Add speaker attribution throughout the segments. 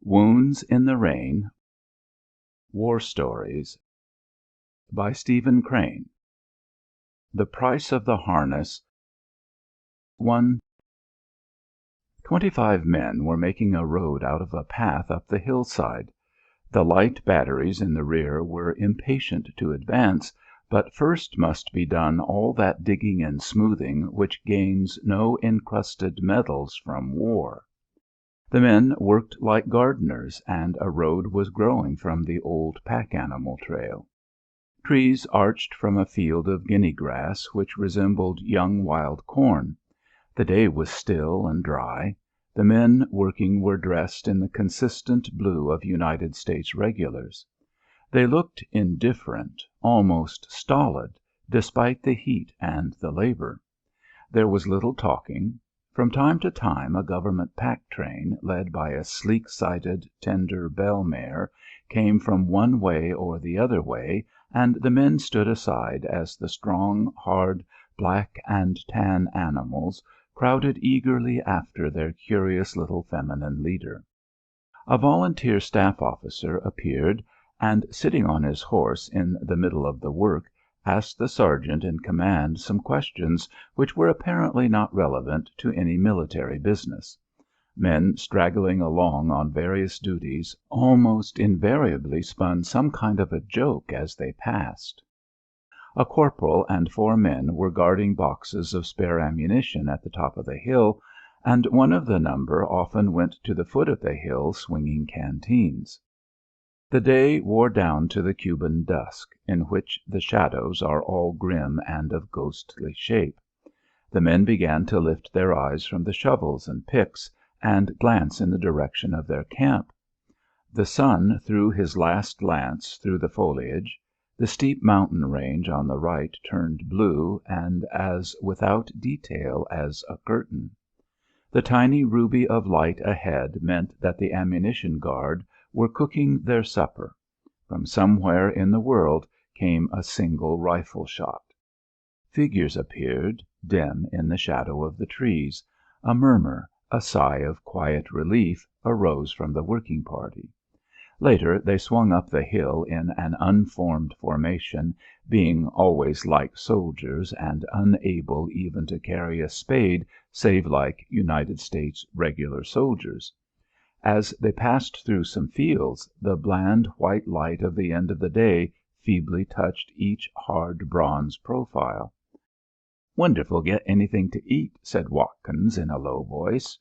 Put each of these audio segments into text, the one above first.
Speaker 1: Wounds in the Rain. War Stories by Stephen Crane. The Price of the Harness. 1. 25 men were making a road out of a path up the hillside. The light batteries in the rear were impatient to advance, but first must be done all that digging and smoothing which gains no encrusted medals from war. The men worked like gardeners, and a road was growing from the old pack-animal trail. Trees arched from a field of guinea grass which resembled young wild corn. The day was still and dry. The men working were dressed in the consistent blue of United States regulars. They looked indifferent, almost stolid, despite the heat and the labor. There was little talking. From time to time a government pack train, led by a sleek-sided, tender bell mare, came from one way or the other way, and the men stood aside as the strong, hard, black and tan animals crowded eagerly after their curious little feminine leader. A volunteer staff officer appeared, and, sitting on his horse in the middle of the work, asked the sergeant in command some questions which were apparently not relevant to any military business. Men straggling along on various duties almost invariably spun some kind of a joke as they passed. A corporal and 4 men were guarding boxes of spare ammunition at the top of the hill, and one of the number often went to the foot of the hill swinging canteens. The day wore down to the Cuban dusk, in which the shadows are all grim and of ghostly shape. The men began to lift their eyes from the shovels and picks, and glance in the direction of their camp. The sun threw his last glance through the foliage. The steep mountain range on the right turned blue and as without detail as a curtain. The tiny ruby of light ahead meant that the ammunition guard were cooking their supper. From somewhere in the world came a single rifle shot. Figures appeared, dim in the shadow of the trees. A murmur, a sigh of quiet relief, arose from the working party. Later they swung up the hill in an unformed formation, being always like soldiers and unable even to carry a spade save like United States regular soldiers. As they passed through some fields, the bland white light of the end of the day feebly touched each hard bronze profile. "Wonder if we'll get anything to eat," said Watkins in a low voice.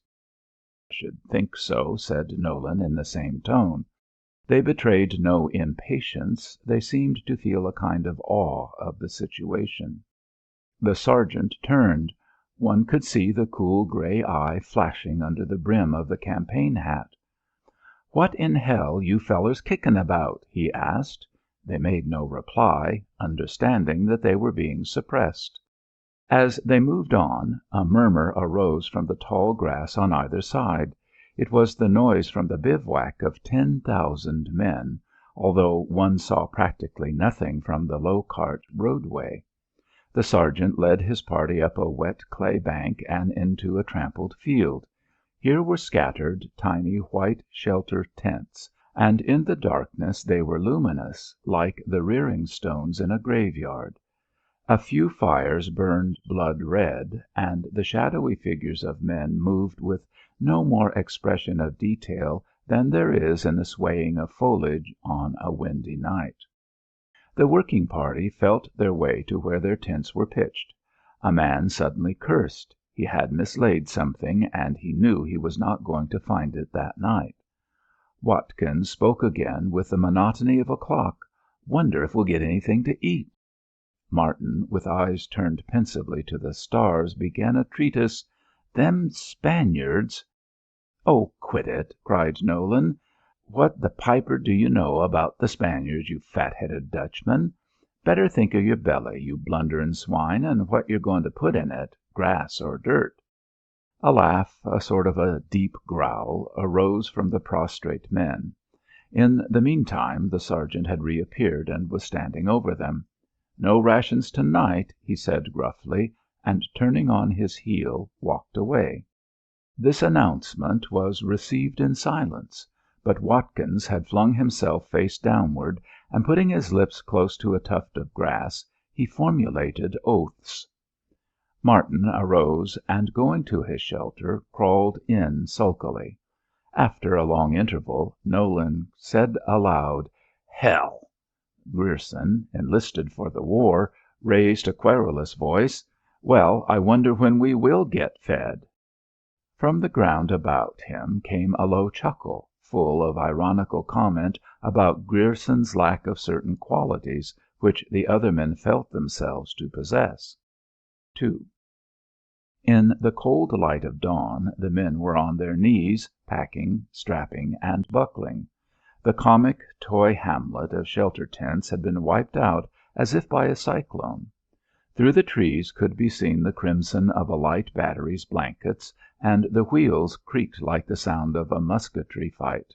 Speaker 1: "I should think so," said Nolan in the same tone. They betrayed no impatience. They seemed to feel a kind of awe of the situation. The sergeant turned. One could see the cool grey eye flashing under the brim of the campaign hat. "What in hell you fellers kicking about?" he asked. They made no reply, understanding that they were being suppressed. As they moved on, a murmur arose from the tall grass on either side. It was the noise from the bivouac of 10,000 men, although one saw practically nothing from the low cart roadway. The sergeant led his party up a wet clay bank and into a trampled field. Here were scattered tiny white shelter tents, and in the darkness they were luminous, like the rearing stones in a graveyard. A few fires burned blood red, and the shadowy figures of men moved with no more expression of detail than there is in the swaying of foliage on a windy night. The working party felt their way to where their tents were pitched. A man suddenly cursed. He had mislaid something, and he knew he was not going to find it that night. Watkins spoke again with the monotony of a clock. "Wonder if we'll get anything to eat." Martin, with eyes turned pensively to the stars, began a treatise. "Them Spaniards—" "Oh, quit it!" cried Nolan. "What the piper do you know about the Spaniards, you fat-headed Dutchman? Better think of your belly, you blunderin' swine, and what you're going to put in it, grass or dirt." A laugh, a sort of a deep growl, arose from the prostrate men. In the meantime the sergeant had reappeared and was standing over them. "No rations to night," he said gruffly, and turning on his heel walked away. This announcement was received in silence. but Watkins had flung himself face downward, and putting his lips close to a tuft of grass, he formulated oaths. Martin arose and, going to his shelter, crawled in sulkily. After a long interval, Nolan said aloud, "Hell!" Grierson, enlisted for the war, raised a querulous voice, "Well, I wonder when we will get fed." From the ground about him came a low chuckle, full of ironical comment about Grierson's lack of certain qualities which the other men felt themselves to possess. II. In the cold light of dawn the men were on their knees, packing, strapping, and buckling. The comic toy hamlet of shelter tents had been wiped out as if by a cyclone. Through the trees could be seen the crimson of a light battery's blankets, and the wheels creaked like the sound of a musketry fight.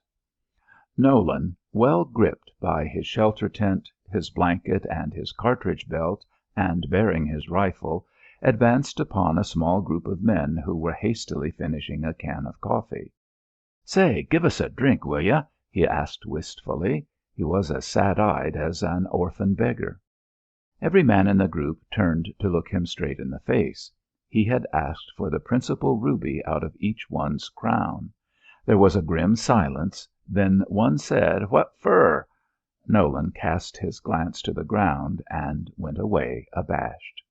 Speaker 1: Nolan, well gripped by his shelter tent, his blanket, and his cartridge belt, and bearing his rifle, advanced upon a small group of men who were hastily finishing a can of coffee. "Say, give us a drink, will you?" he asked wistfully. He was as sad-eyed as an orphan beggar. Every man in the group turned to look him straight in the face. He had asked for the principal ruby out of each one's crown. There was a grim silence. Then one said, "What fer?" Nolan cast his glance to the ground and went away abashed.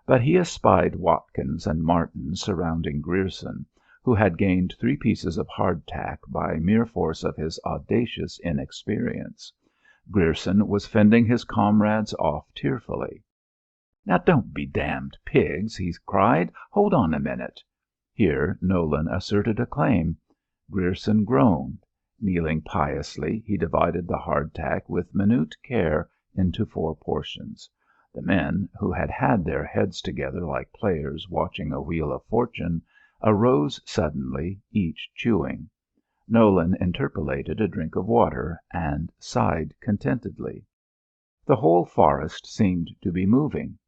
Speaker 1: But he espied Watkins and Martin surrounding Grierson, who had gained 3 pieces of hardtack by mere force of his audacious inexperience. Grierson was fending his comrades off tearfully. "Now don't be damned pigs!" he cried. "Hold on a minute." Here Nolan asserted a claim. Grierson groaned. Kneeling piously, he divided the hardtack with minute care into 4 portions. The men, who had had their heads together like players watching a wheel of fortune, arose suddenly, each chewing. Nolan interpolated a drink of water and sighed contentedly. The whole forest seemed to be moving.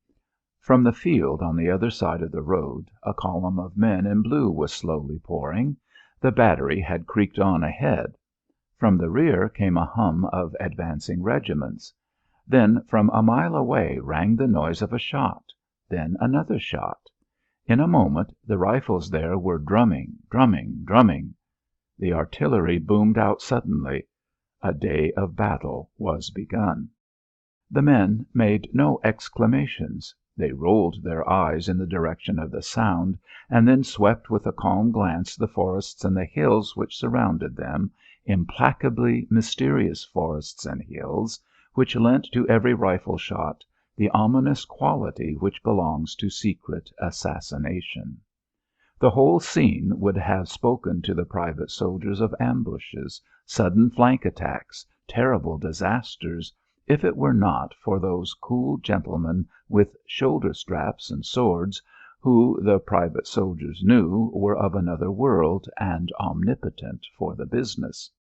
Speaker 1: From the field on the other side of the road a column of men in blue was slowly pouring. The battery had creaked on ahead. From the rear came a hum of advancing regiments. Then from a mile away rang the noise of a shot. Then another shot. In a moment the rifles there were drumming, drumming, drumming. The artillery boomed out suddenly. A day of battle was begun. The men made no exclamations. They rolled their eyes in the direction of the sound, and then swept with a calm glance the forests and the hills which surrounded them, implacably mysterious forests and hills, which lent to every rifle shot the ominous quality which belongs to secret assassination. The whole scene would have spoken to the private soldiers of ambushes, sudden flank attacks, terrible disasters, if it were not for those cool gentlemen with shoulder straps and swords, who, the private soldiers knew, were of another world and omnipotent for the business.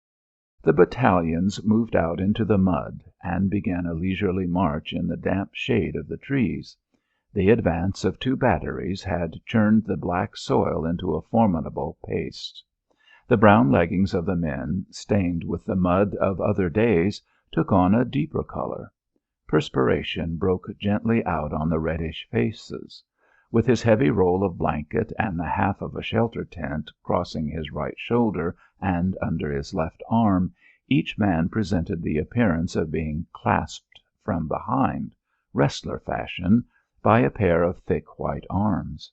Speaker 1: The battalions moved out into the mud and began a leisurely march in the damp shade of the trees. The advance of 2 batteries had churned the black soil into a formidable paste. The brown leggings of the men, stained with the mud of other days, took on a deeper color. Perspiration broke gently out on the reddish faces. With his heavy roll of blanket and the half of a shelter tent crossing his right shoulder and under his left arm, each man presented the appearance of being clasped from behind, wrestler fashion, by a pair of thick white arms.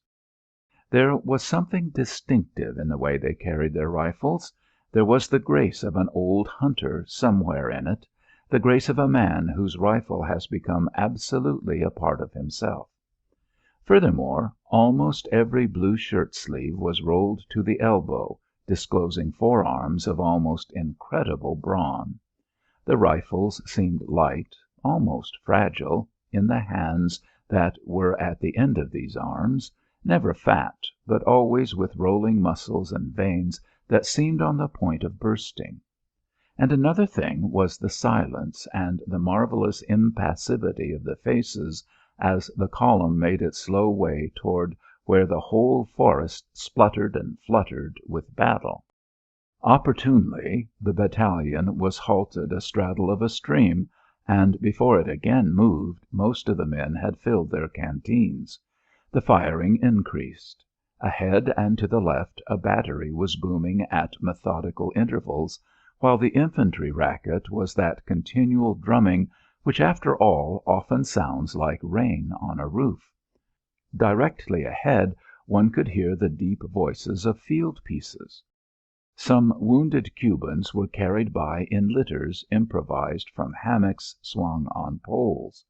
Speaker 1: There was something distinctive in the way they carried their rifles. There was the grace of an old hunter somewhere in it, the grace of a man whose rifle has become absolutely a part of himself. Furthermore, almost every blue shirt sleeve was rolled to the elbow, disclosing forearms of almost incredible brawn. The rifles seemed light, almost fragile, in the hands that were at the end of these arms, never fat, but always with rolling muscles and veins that seemed on the point of bursting. And another thing was the silence and the marvellous impassivity of the faces as the column made its slow way toward where the whole forest spluttered and fluttered with battle. Opportunely the battalion was halted astraddle of a stream, and before it again moved most of the men had filled their canteens. The firing increased. Ahead and to the left a battery was booming at methodical intervals, while the infantry racket was that continual drumming which after all often sounds like rain on a roof. Directly ahead one could hear the deep voices of field pieces. Some wounded Cubans were carried by in litters improvised from hammocks swung on poles.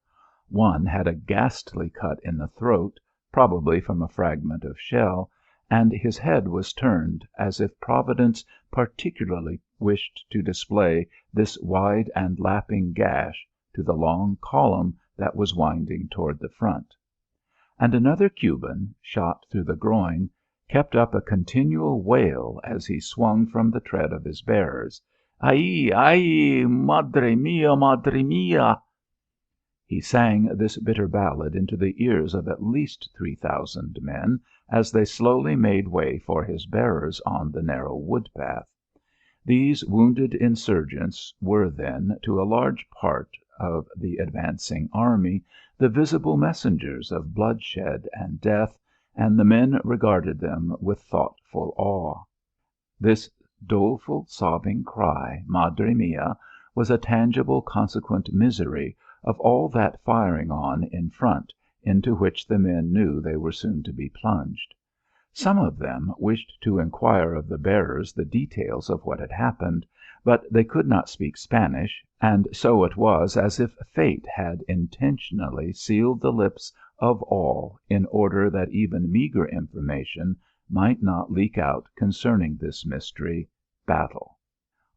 Speaker 1: One had a ghastly cut in the throat, probably from a fragment of shell, and his head was turned, as if Providence particularly wished to display this wide and lapping gash to the long column that was winding toward the front. And another Cuban, shot through the groin, kept up a continual wail as he swung from the tread of his bearers. "Ay, ay, madre mia, madre mia!" He sang this bitter ballad into the ears of at least 3,000 men as they slowly made way for his bearers on the narrow wood path. These wounded insurgents were, then, to a large part of the advancing army, the visible messengers of bloodshed and death, and the men regarded them with thoughtful awe. This doleful, sobbing cry, Madre mia, was a tangible consequent misery of all that firing on in front, into which the men knew they were soon to be plunged. Some of them wished to inquire of the bearers the details of what had happened, but they could not speak Spanish, and so it was as if fate had intentionally sealed the lips of all in order that even meagre information might not leak out concerning this mystery, battle.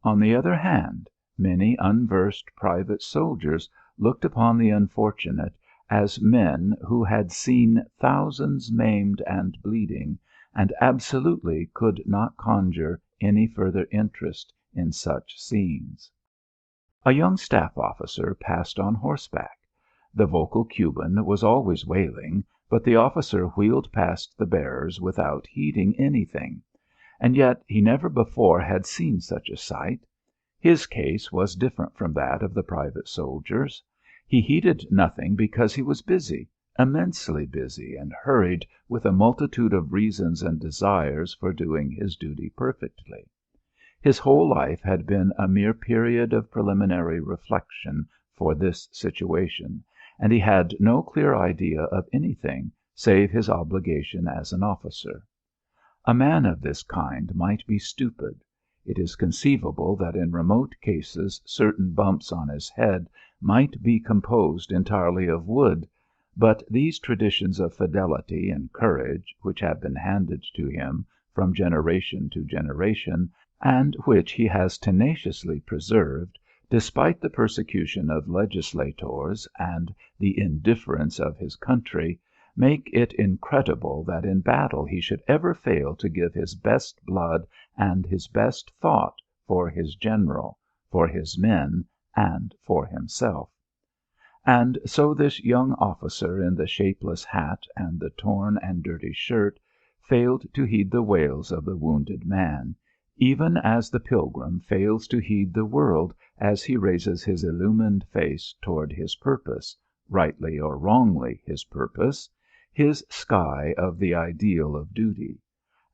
Speaker 1: On the other hand, many unversed private soldiers looked upon the unfortunate as men who had seen thousands maimed and bleeding, and absolutely could not conjure any further interest in such scenes. A young staff officer passed on horseback. The vocal Cuban was always wailing, but the officer wheeled past the bearers without heeding anything. And yet he never before had seen such a sight. His case was different from that of the private soldiers. He heeded nothing because he was busy, immensely busy and hurried with a multitude of reasons and desires for doing his duty perfectly. His whole life had been a mere period of preliminary reflection for this situation, and he had no clear idea of anything save his obligation as an officer. A man of this kind might be stupid. It is conceivable that in remote cases certain bumps on his head might be composed entirely of wood, but these traditions of fidelity and courage which have been handed to him from generation to generation, and which he has tenaciously preserved, despite the persecution of legislators and the indifference of his country, make it incredible that in battle he should ever fail to give his best blood and his best thought for his general, for his men, and for himself. And so this young officer in the shapeless hat and the torn and dirty shirt failed to heed the wails of the wounded man, even as the pilgrim fails to heed the world as he raises his illumined face toward his purpose, rightly or wrongly his purpose, his sky of the ideal of duty.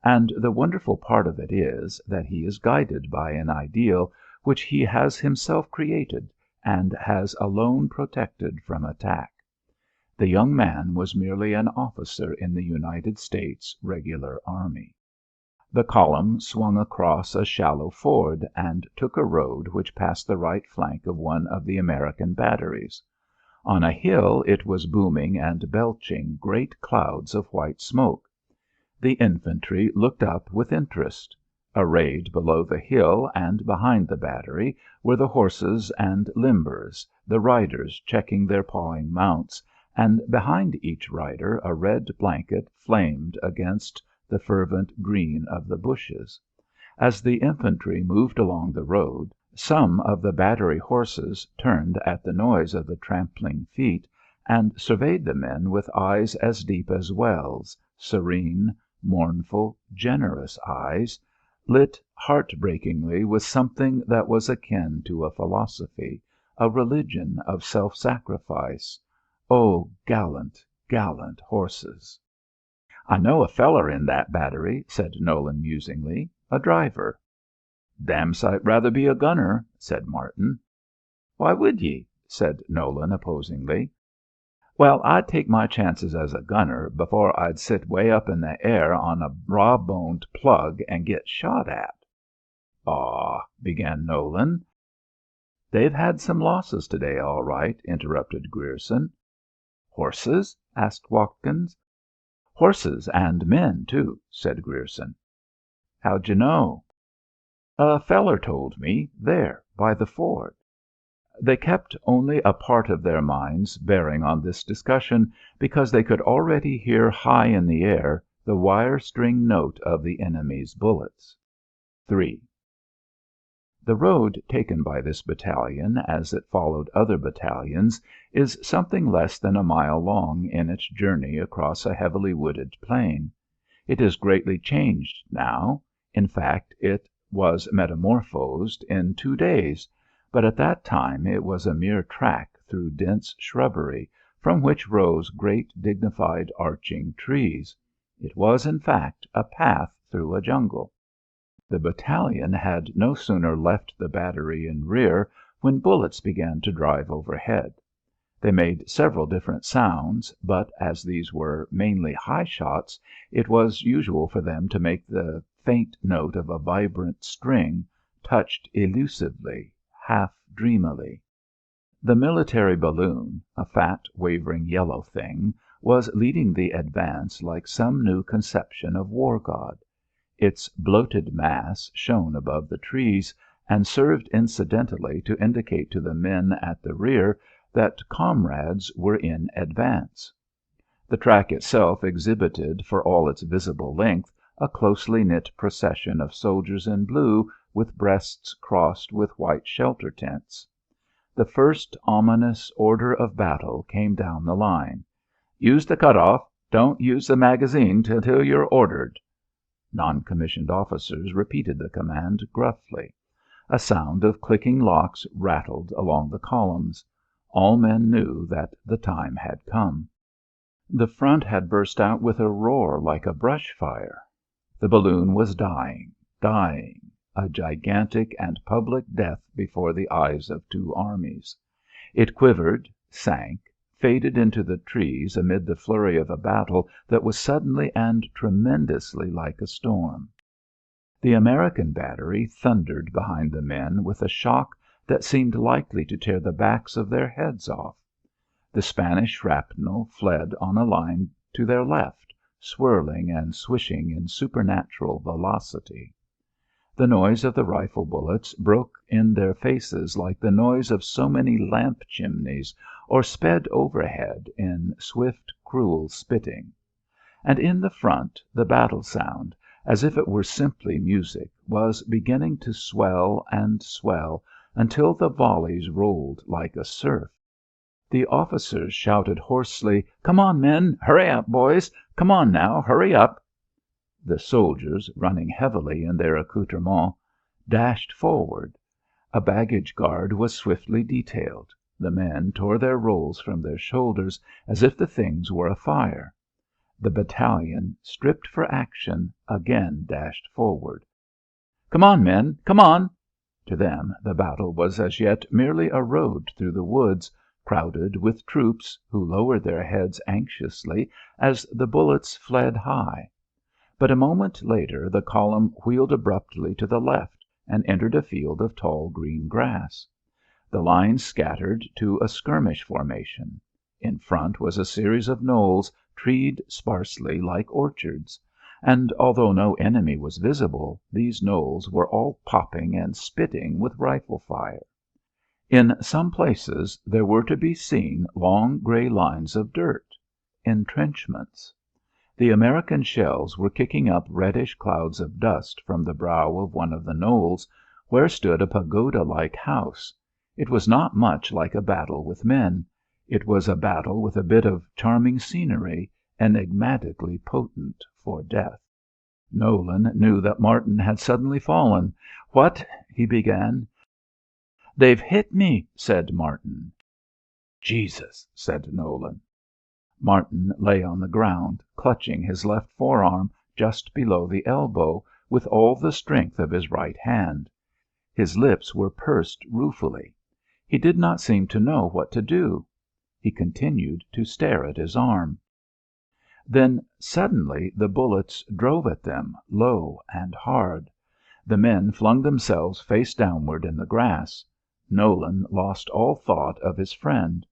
Speaker 1: And the wonderful part of it is that he is guided by an ideal which he has himself created and has alone protected from attack. The young man was merely an officer in the United States regular army. The column swung across a shallow ford and took a road which passed the right flank of one of the American batteries. On a hill it was booming and belching great clouds of white smoke. The infantry looked up with interest. Arrayed below the hill and behind the battery were the horses and limbers, the riders checking their pawing mounts, and behind each rider a red blanket flamed against the fervent green of the bushes. As the infantry moved along the road, some of the battery horses turned at the noise of the trampling feet and surveyed the men with eyes as deep as wells, serene, mournful, generous eyes, lit heartbreakingly with something that was akin to a philosophy, a religion of self-sacrifice. Oh, gallant, gallant horses! "I know a feller in that battery," said Nolan musingly. "A driver." "Damn sight rather be a gunner," said Martin. "Why would ye?" said Nolan opposingly. "Well, I'd take my chances as a gunner before I'd sit way up in the air on a raw boned plug and get shot at." "Aw," began Nolan. "They've had some losses to day, all right," interrupted Grierson. "Horses?" asked Watkins. "Horses and men, too," said Grierson. "How'd you know?" "A feller told me, there by the ford." They kept only a part of their minds bearing on this discussion, because they could already hear high in the air the wire string note of the enemy's bullets. 3. The road taken by this battalion, as it followed other battalions, is something less than a mile long in its journey across a heavily wooded plain. It is greatly changed now. In fact, it was metamorphosed in 2 days, but at that time it was a mere track through dense shrubbery, from which rose great dignified arching trees. It was, in fact, a path through a jungle. The battalion had no sooner left the battery in rear when bullets began to drive overhead. They made several different sounds, but as these were mainly high shots, it was usual for them to make the faint note of a vibrant string, touched elusively, half dreamily. The military balloon, a fat, wavering yellow thing, was leading the advance like some new conception of war god. Its bloated mass shone above the trees, and served incidentally to indicate to the men at the rear that comrades were in advance. The track itself exhibited for all its visible length a closely knit procession of soldiers in blue with breasts crossed with white shelter tents. The first ominous order of battle came down the line. "Use the cut off. Don't use the magazine till you're ordered." Non-commissioned officers repeated the command gruffly. A sound of clicking locks rattled along the columns. All men knew that the time had come. The front had burst out with a roar like a brush fire. The balloon was dying, dying, a gigantic and public death before the eyes of 2 armies. It quivered, sank, faded into the trees amid the flurry of a battle that was suddenly and tremendously like a storm. The American battery thundered behind the men with a shock that seemed likely to tear the backs of their heads off. The Spanish shrapnel fled on a line to their left, swirling and swishing in supernatural velocity. The noise of the rifle bullets broke in their faces like the noise of so many lamp chimneys, or sped overhead in swift, cruel spitting. And in the front the battle sound, as if it were simply music, was beginning to swell and swell until the volleys rolled like a surf. The officers shouted hoarsely, "Come on, men! Hurry up, boys! Come on now, hurry up!" The soldiers, running heavily in their accoutrements, dashed forward. A baggage guard was swiftly detailed. The men tore their rolls from their shoulders as if the things were afire. The battalion, stripped for action, again dashed forward. "Come on, men! Come on!" To them the battle was as yet merely a road through the woods, crowded with troops, who lowered their heads anxiously as the bullets fled high. But a moment later the column wheeled abruptly to the left and entered a field of tall green grass. The lines scattered to a skirmish formation. In front was a series of knolls treed sparsely like orchards. And although no enemy was visible, these knolls were all popping and spitting with rifle fire. In some places there were to be seen long grey lines of dirt. Entrenchments. The American shells were kicking up reddish clouds of dust from the brow of one of the knolls, where stood a pagoda-like house. It was not much like a battle with men. It was a battle with a bit of charming scenery, enigmatically potent for death. Nolan knew that Martin had suddenly fallen. "What—" he began. "They've hit me," said Martin. "Jesus!" said Nolan. Martin lay on the ground, clutching his left forearm just below the elbow with all the strength of his right hand. His lips were pursed ruefully. He did not seem to know what to do. He continued to stare at his arm. Then suddenly the bullets drove at them, low and hard. The men flung themselves face downward in the grass. Nolan lost all thought of his friend.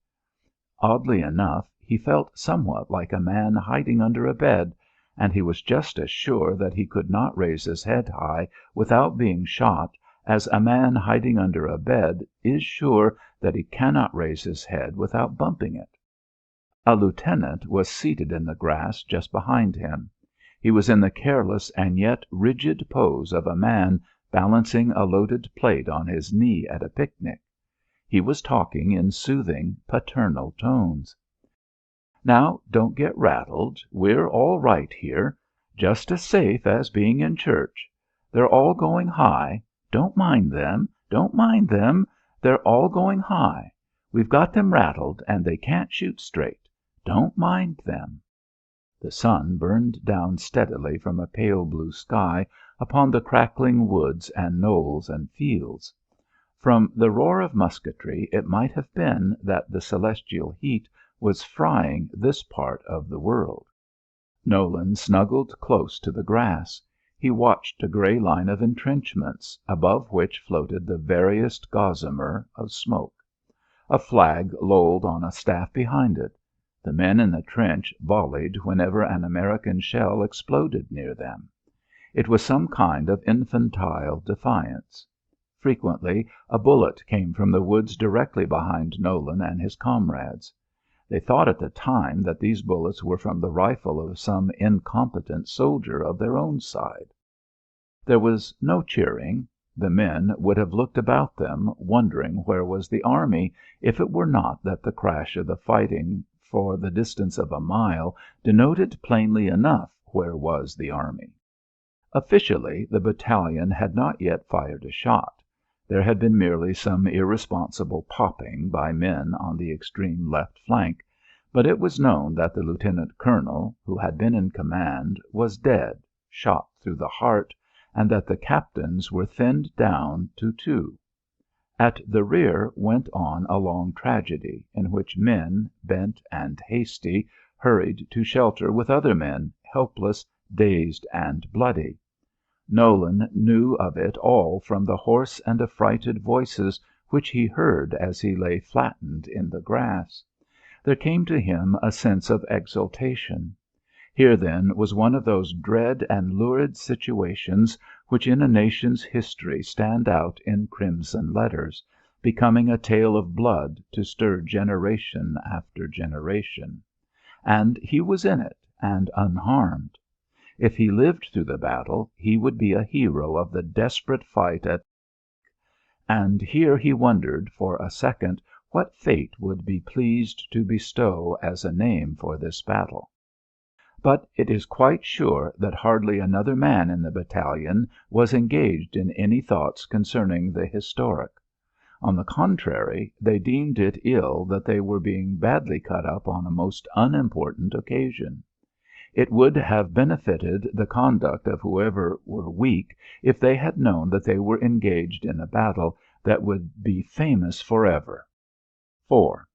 Speaker 1: Oddly enough, he felt somewhat like a man hiding under a bed, and he was just as sure that he could not raise his head high without being shot as a man hiding under a bed is sure that he cannot raise his head without bumping it. A lieutenant was seated in the grass just behind him. He was in the careless and yet rigid pose of a man balancing a loaded plate on his knee at a picnic. He was talking in soothing, paternal tones. "Now, don't get rattled. We're all right here. Just as safe as being in church. They're all going high. Don't mind them. Don't mind them. They're all going high. We've got them rattled and they can't shoot straight. Don't mind them." The sun burned down steadily from a pale blue sky upon the crackling woods and knolls and fields. From the roar of musketry it might have been that the celestial heat was frying this part of the world. Nolan snuggled close to the grass. He watched a grey line of entrenchments, above which floated the veriest gossamer of smoke. A flag lolled on a staff behind it. The men in the trench volleyed whenever an American shell exploded near them. It was some kind of infantile defiance. Frequently a bullet came from the woods directly behind Nolan and his comrades. They thought at the time that these bullets were from the rifle of some incompetent soldier of their own side. There was no cheering. The men would have looked about them, wondering where was the army, if it were not that the crash of the fighting for the distance of a mile denoted plainly enough where was the army. Officially, the battalion had not yet fired a shot. There had been merely some irresponsible popping by men on the extreme left flank, but it was known that the lieutenant colonel, who had been in command, was dead, shot through the heart, and that the captains were thinned down to two. At the rear went on a long tragedy, in which men, bent and hasty, hurried to shelter with other men, helpless, dazed, and bloody. Nolan knew of it all from the hoarse and affrighted voices which he heard as he lay flattened in the grass. There came to him a sense of exultation. Here then was one of those dread and lurid situations which in a nation's history stand out in crimson letters, becoming a tale of blood to stir generation after generation. And he was in it, and unharmed. If he lived through the battle, he would be a hero of the desperate fight and here he wondered for a second what fate would be pleased to bestow as a name for this battle. But it is quite sure that hardly another man in the battalion was engaged in any thoughts concerning the historic. On the contrary, they deemed it ill that they were being badly cut up on a most unimportant occasion. It would have benefited the conduct of whoever were weak if they had known that they were engaged in a battle that would be famous forever. 4.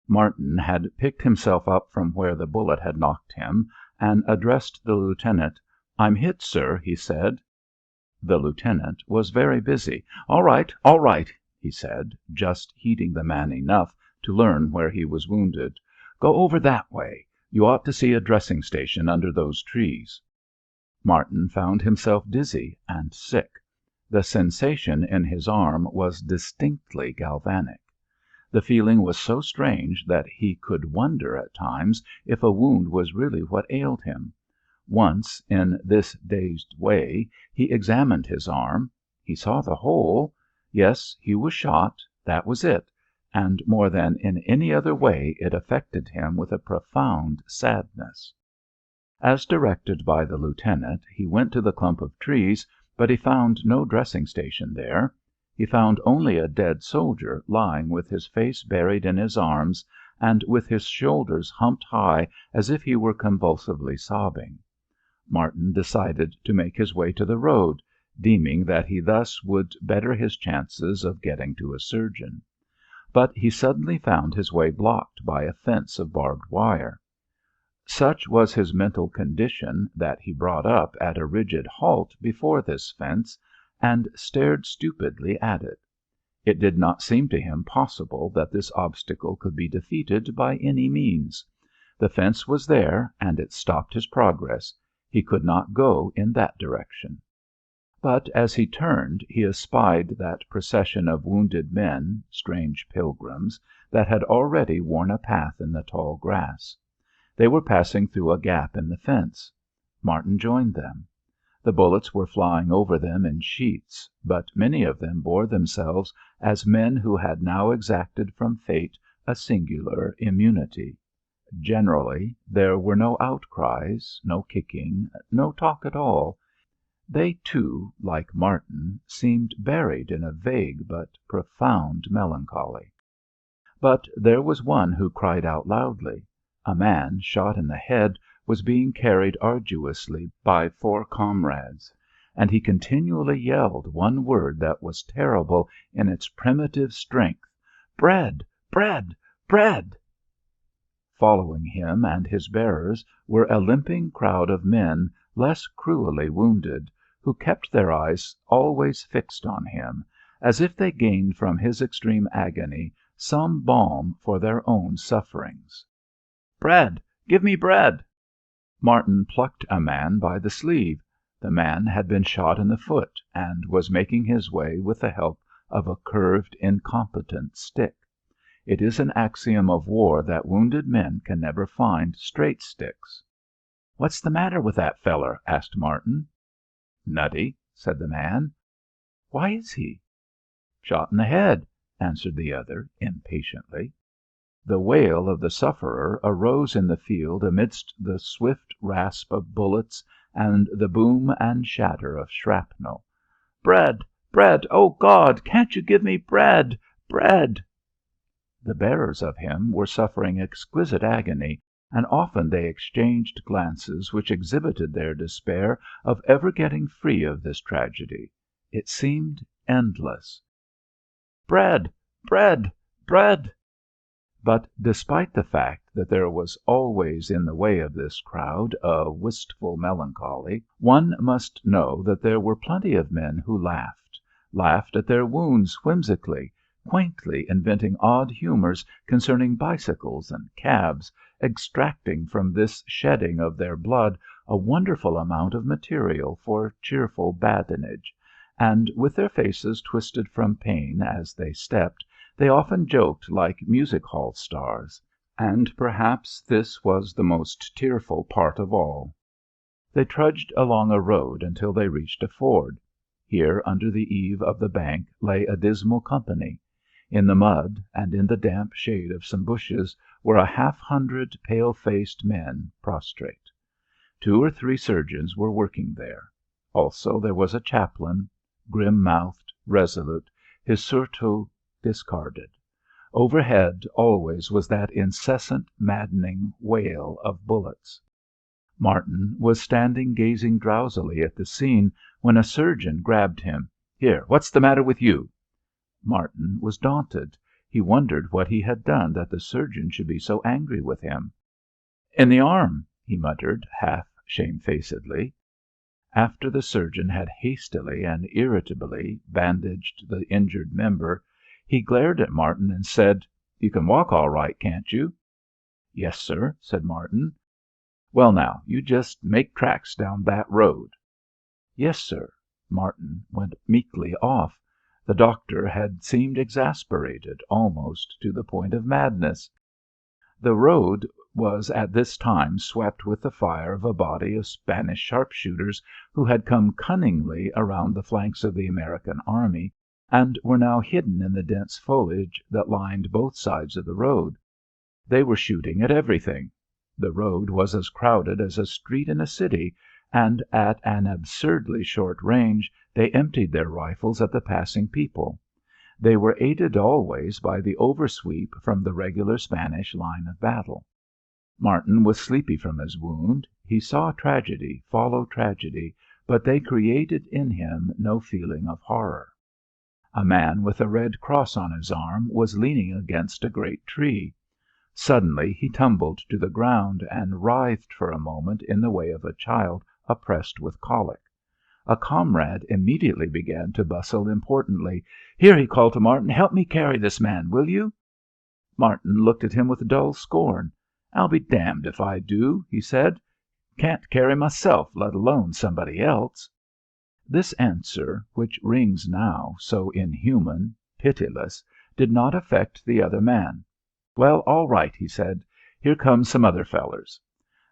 Speaker 1: Martin had picked himself up from where the bullet had knocked him, and addressed the lieutenant. "I'm hit, sir," he said. The lieutenant was very busy. All right," he said, just heeding the man enough to learn where he was wounded. "Go over that way. You ought to see a dressing station under those trees." Martin found himself dizzy and sick. The sensation in his arm was distinctly galvanic. The feeling was so strange that he could wonder at times if a wound was really what ailed him. Once, in this dazed way, he examined his arm. He saw the hole. Yes, he was shot. That was it. And more than in any other way it affected him with a profound sadness. As directed by the lieutenant, he went to the clump of trees, but he found no dressing station there. He found only a dead soldier lying with his face buried in his arms and with his shoulders humped high as if he were convulsively sobbing. Martin decided to make his way to the road, deeming that he thus would better his chances of getting to a surgeon. But he suddenly found his way blocked by a fence of barbed wire. Such was his mental condition that he brought up at a rigid halt before this fence and stared stupidly at it. It did not seem to him possible that this obstacle could be defeated by any means. The fence was there, and it stopped his progress. He could not go in that direction. But as he turned, he espied that procession of wounded men, strange pilgrims, that had already worn a path in the tall grass. They were passing through a gap in the fence. Martin joined them. The bullets were flying over them in sheets, but many of them bore themselves as men who had now exacted from fate a singular immunity. Generally, there were no outcries, no kicking, no talk at all. They, too, like Martin, seemed buried in a vague but profound melancholy. But there was one who cried out loudly. A man, shot in the head, was being carried arduously by 4 comrades, and he continually yelled one word that was terrible in its primitive strength: "Bread! Bread! Bread!" Following him and his bearers were a limping crowd of men less cruelly wounded, who kept their eyes always fixed on him, as if they gained from his extreme agony some balm for their own sufferings. "Bread! Give me bread!" Martin plucked a man by the sleeve. The man had been shot in the foot, and was making his way with the help of a curved, incompetent stick. It is an axiom of war that wounded men can never find straight sticks. "What's the matter with that feller?" asked Martin. "Nutty," said the man. "Why is he?" "Shot in the head," answered the other impatiently. The wail of the sufferer arose in the field amidst the swift rasp of bullets and the boom and shatter of shrapnel. "Bread! Bread! Oh, God! Can't you give me bread? Bread!" The bearers of him were suffering exquisite agony, and often they exchanged glances which exhibited their despair of ever getting free of this tragedy. It seemed endless. "Bread! Bread! Bread!" But despite the fact that there was always in the way of this crowd a wistful melancholy, one must know that there were plenty of men who laughed at their wounds whimsically, quaintly inventing odd humours concerning bicycles and cabs, extracting from this shedding of their blood a wonderful amount of material for cheerful badinage, and with their faces twisted from pain as they stepped, they often joked like music-hall stars, and perhaps this was the most tearful part of all. They trudged along a road until they reached a ford. Here, under the eave of the bank, lay a dismal company. In the mud, and in the damp shade of some bushes, were 100 pale-faced men prostrate. 2 or 3 surgeons were working there. Also there was a chaplain, grim-mouthed, resolute, his surtout discarded. Overhead always was that incessant, maddening wail of bullets. Martin was standing gazing drowsily at the scene when a surgeon grabbed him. "Here, what's the matter with you?" Martin was daunted. He wondered what he had done that the surgeon should be so angry with him. "In the arm," he muttered, half shamefacedly. After the surgeon had hastily and irritably bandaged the injured member, he glared at Martin and said, "You can walk all right, can't you?" "Yes, sir," said Martin. "Well, now, you just make tracks down that road." "Yes, sir." Martin went meekly off. The doctor had seemed exasperated almost to the point of madness. The road was at this time swept with the fire of a body of Spanish sharpshooters who had come cunningly around the flanks of the American army, and were now hidden in the dense foliage that lined both sides of the road. They were shooting at everything. The road was as crowded as a street in a city, and at an absurdly short range they emptied their rifles at the passing people. They were aided always by the oversweep from the regular Spanish line of battle. Martin was sleepy from his wound. He saw tragedy follow tragedy, but they created in him no feeling of horror. A man with a red cross on his arm was leaning against a great tree. Suddenly he tumbled to the ground and writhed for a moment in the way of a child oppressed with colic. A comrade immediately began to bustle importantly. "Here," he called to Martin, "help me carry this man, will you?" Martin looked at him with dull scorn. "I'll be damned if I do," he said. "Can't carry myself, let alone somebody else." This answer, which rings now so inhuman, pitiless, did not affect the other man. "Well, all right," he said. "Here comes some other fellers."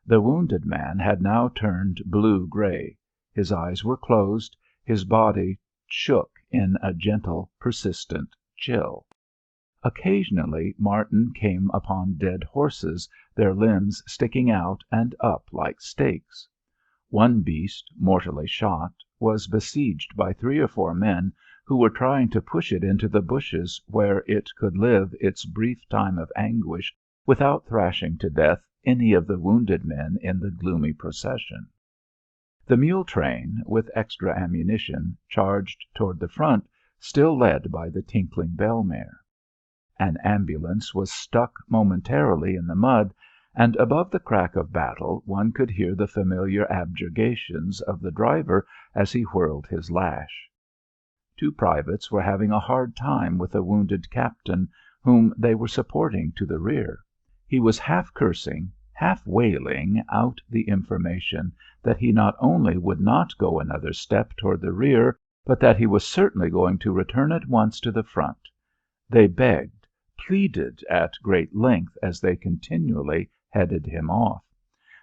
Speaker 1: The wounded man had now turned blue-grey. His eyes were closed. His body shook in a gentle, persistent chill. Occasionally Martin came upon dead horses, their limbs sticking out and up like stakes. One beast, mortally shot, was besieged by 3 or 4 men who were trying to push it into the bushes where it could live its brief time of anguish without thrashing to death any of the wounded men in the gloomy procession. The mule train, with extra ammunition, charged toward the front, still led by the tinkling bell mare. An ambulance was stuck momentarily in the mud, and above the crack of battle one could hear the familiar objurgations of the driver as he whirled his lash. 2 privates were having a hard time with a wounded captain whom they were supporting to the rear. He was half cursing, half wailing out the information that he not only would not go another step toward the rear, but that he was certainly going to return at once to the front. They begged, pleaded at great length as they continually headed him off.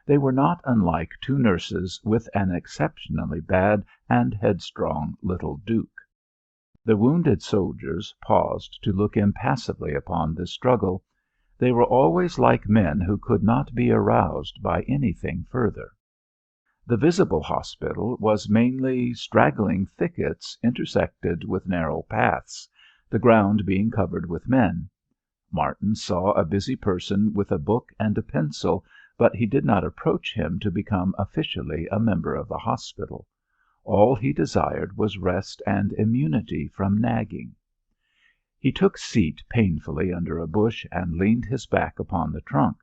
Speaker 1: They were not unlike 2 nurses with an exceptionally bad and headstrong little duke. The wounded soldiers paused to look impassively upon this struggle. They were always like men who could not be aroused by anything further. The visible hospital was mainly straggling thickets intersected with narrow paths, the ground being covered with men. Martin saw a busy person with a book and a pencil, but he did not approach him to become officially a member of the hospital. All he desired was rest and immunity from nagging. He took seat painfully under a bush and leaned his back upon the trunk.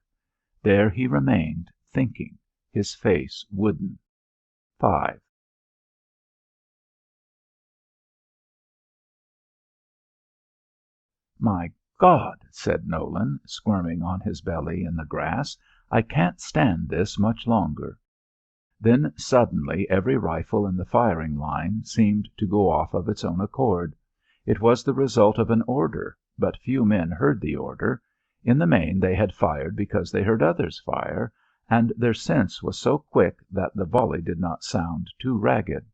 Speaker 1: There he remained, thinking, his face wooden. 5. "My God," said Nolan, squirming on his belly in the grass, "I can't stand this much longer." Then suddenly every rifle in the firing line seemed to go off of its own accord. It was the result of an order, but few men heard the order. In the main they had fired because they heard others fire, and their sense was so quick that the volley did not sound too ragged.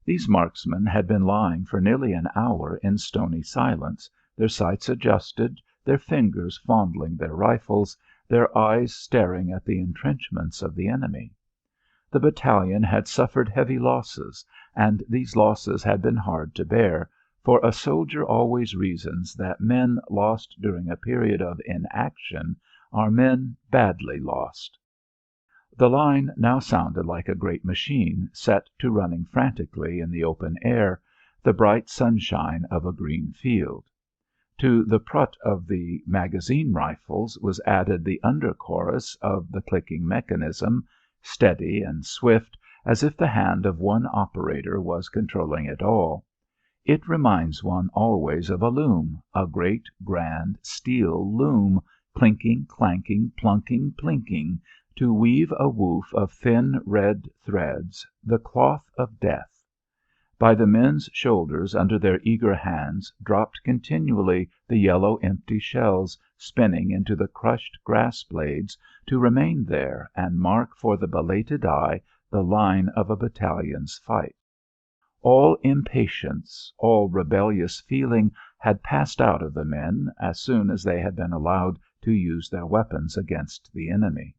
Speaker 1: These marksmen had been lying for nearly an hour in stony silence, their sights adjusted, their fingers fondling their rifles, their eyes staring at the entrenchments of the enemy. The battalion had suffered heavy losses, and these losses had been hard to bear, for a soldier always reasons that men lost during a period of inaction are men badly lost. The line now sounded like a great machine set to running frantically in the open air, the bright sunshine of a green field. To the prut of the magazine rifles was added the under chorus of the clicking mechanism, steady and swift, as if the hand of one operator was controlling it all. It reminds one always of a loom, a great, grand, steel loom, clinking, clanking, plunking, plinking, to weave a woof of thin red threads, the cloth of death. By the men's shoulders under their eager hands dropped continually the yellow empty shells, spinning into the crushed grass blades, to remain there and mark for the belated eye the line of a battalion's fight. All impatience, all rebellious feeling had passed out of the men as soon as they had been allowed to use their weapons against the enemy.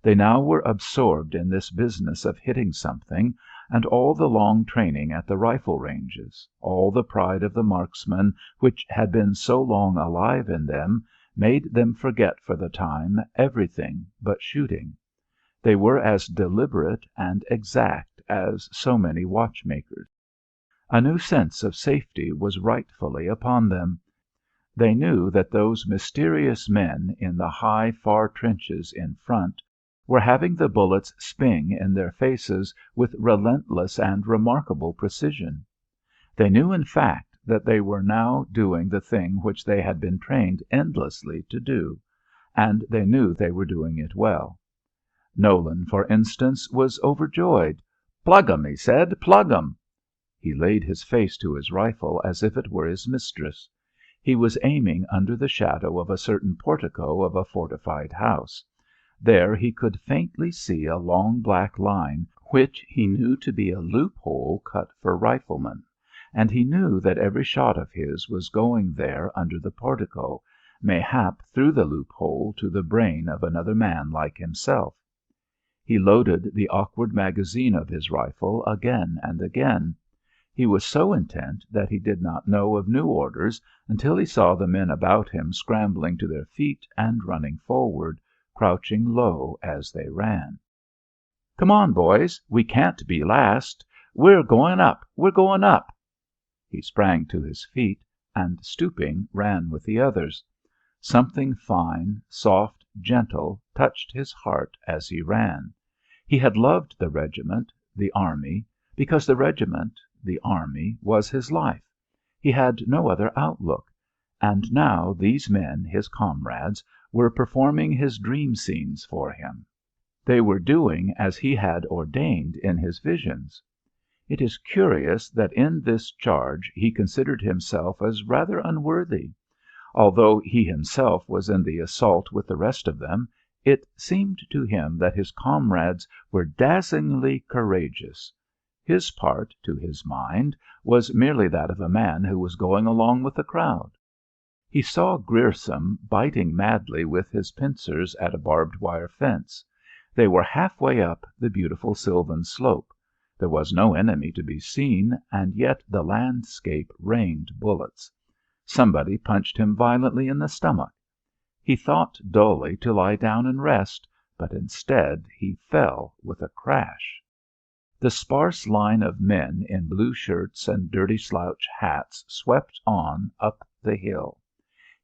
Speaker 1: They now were absorbed in this business of hitting something, and all the long training at the rifle ranges, all the pride of the marksman which had been so long alive in them, made them forget for the time everything but shooting. They were as deliberate and exact as so many watchmakers. A new sense of safety was rightfully upon them. They knew that those mysterious men in the high, far trenches in front were having the bullets sping in their faces with relentless and remarkable precision. They knew, in fact, that they were now doing the thing which they had been trained endlessly to do, and they knew they were doing it well. Nolan, for instance, was overjoyed. "Plug 'em," he said, "plug 'em." He laid his face to his rifle as if it were his mistress. He was aiming under the shadow of a certain portico of a fortified house. There he could faintly see a long black line which he knew to be a loophole cut for riflemen, and he knew that every shot of his was going there under the portico, mayhap through the loophole to the brain of another man like himself. He loaded the awkward magazine of his rifle again and again. He was so intent that he did not know of new orders until he saw the men about him scrambling to their feet and running forward, crouching low as they ran. "Come on, boys. We can't be last. We're going up. We're going up." He sprang to his feet and, stooping, ran with the others. Something fine, soft, gentle touched his heart as he ran. He had loved the regiment, the army, because the regiment, the army, was his life. He had no other outlook. And now these men, his comrades, were performing his dream scenes for him. They were doing as he had ordained in his visions. It is curious that in this charge he considered himself as rather unworthy. Although he himself was in the assault with the rest of them, it seemed to him that his comrades were dazzlingly courageous. His part, to his mind, was merely that of a man who was going along with the crowd. He saw Grierson biting madly with his pincers at a barbed wire fence. They were halfway up the beautiful sylvan slope. There was no enemy to be seen, and yet the landscape rained bullets. Somebody punched him violently in the stomach. He thought dully to lie down and rest, but instead he fell with a crash. The sparse line of men in blue shirts and dirty slouch hats swept on up the hill.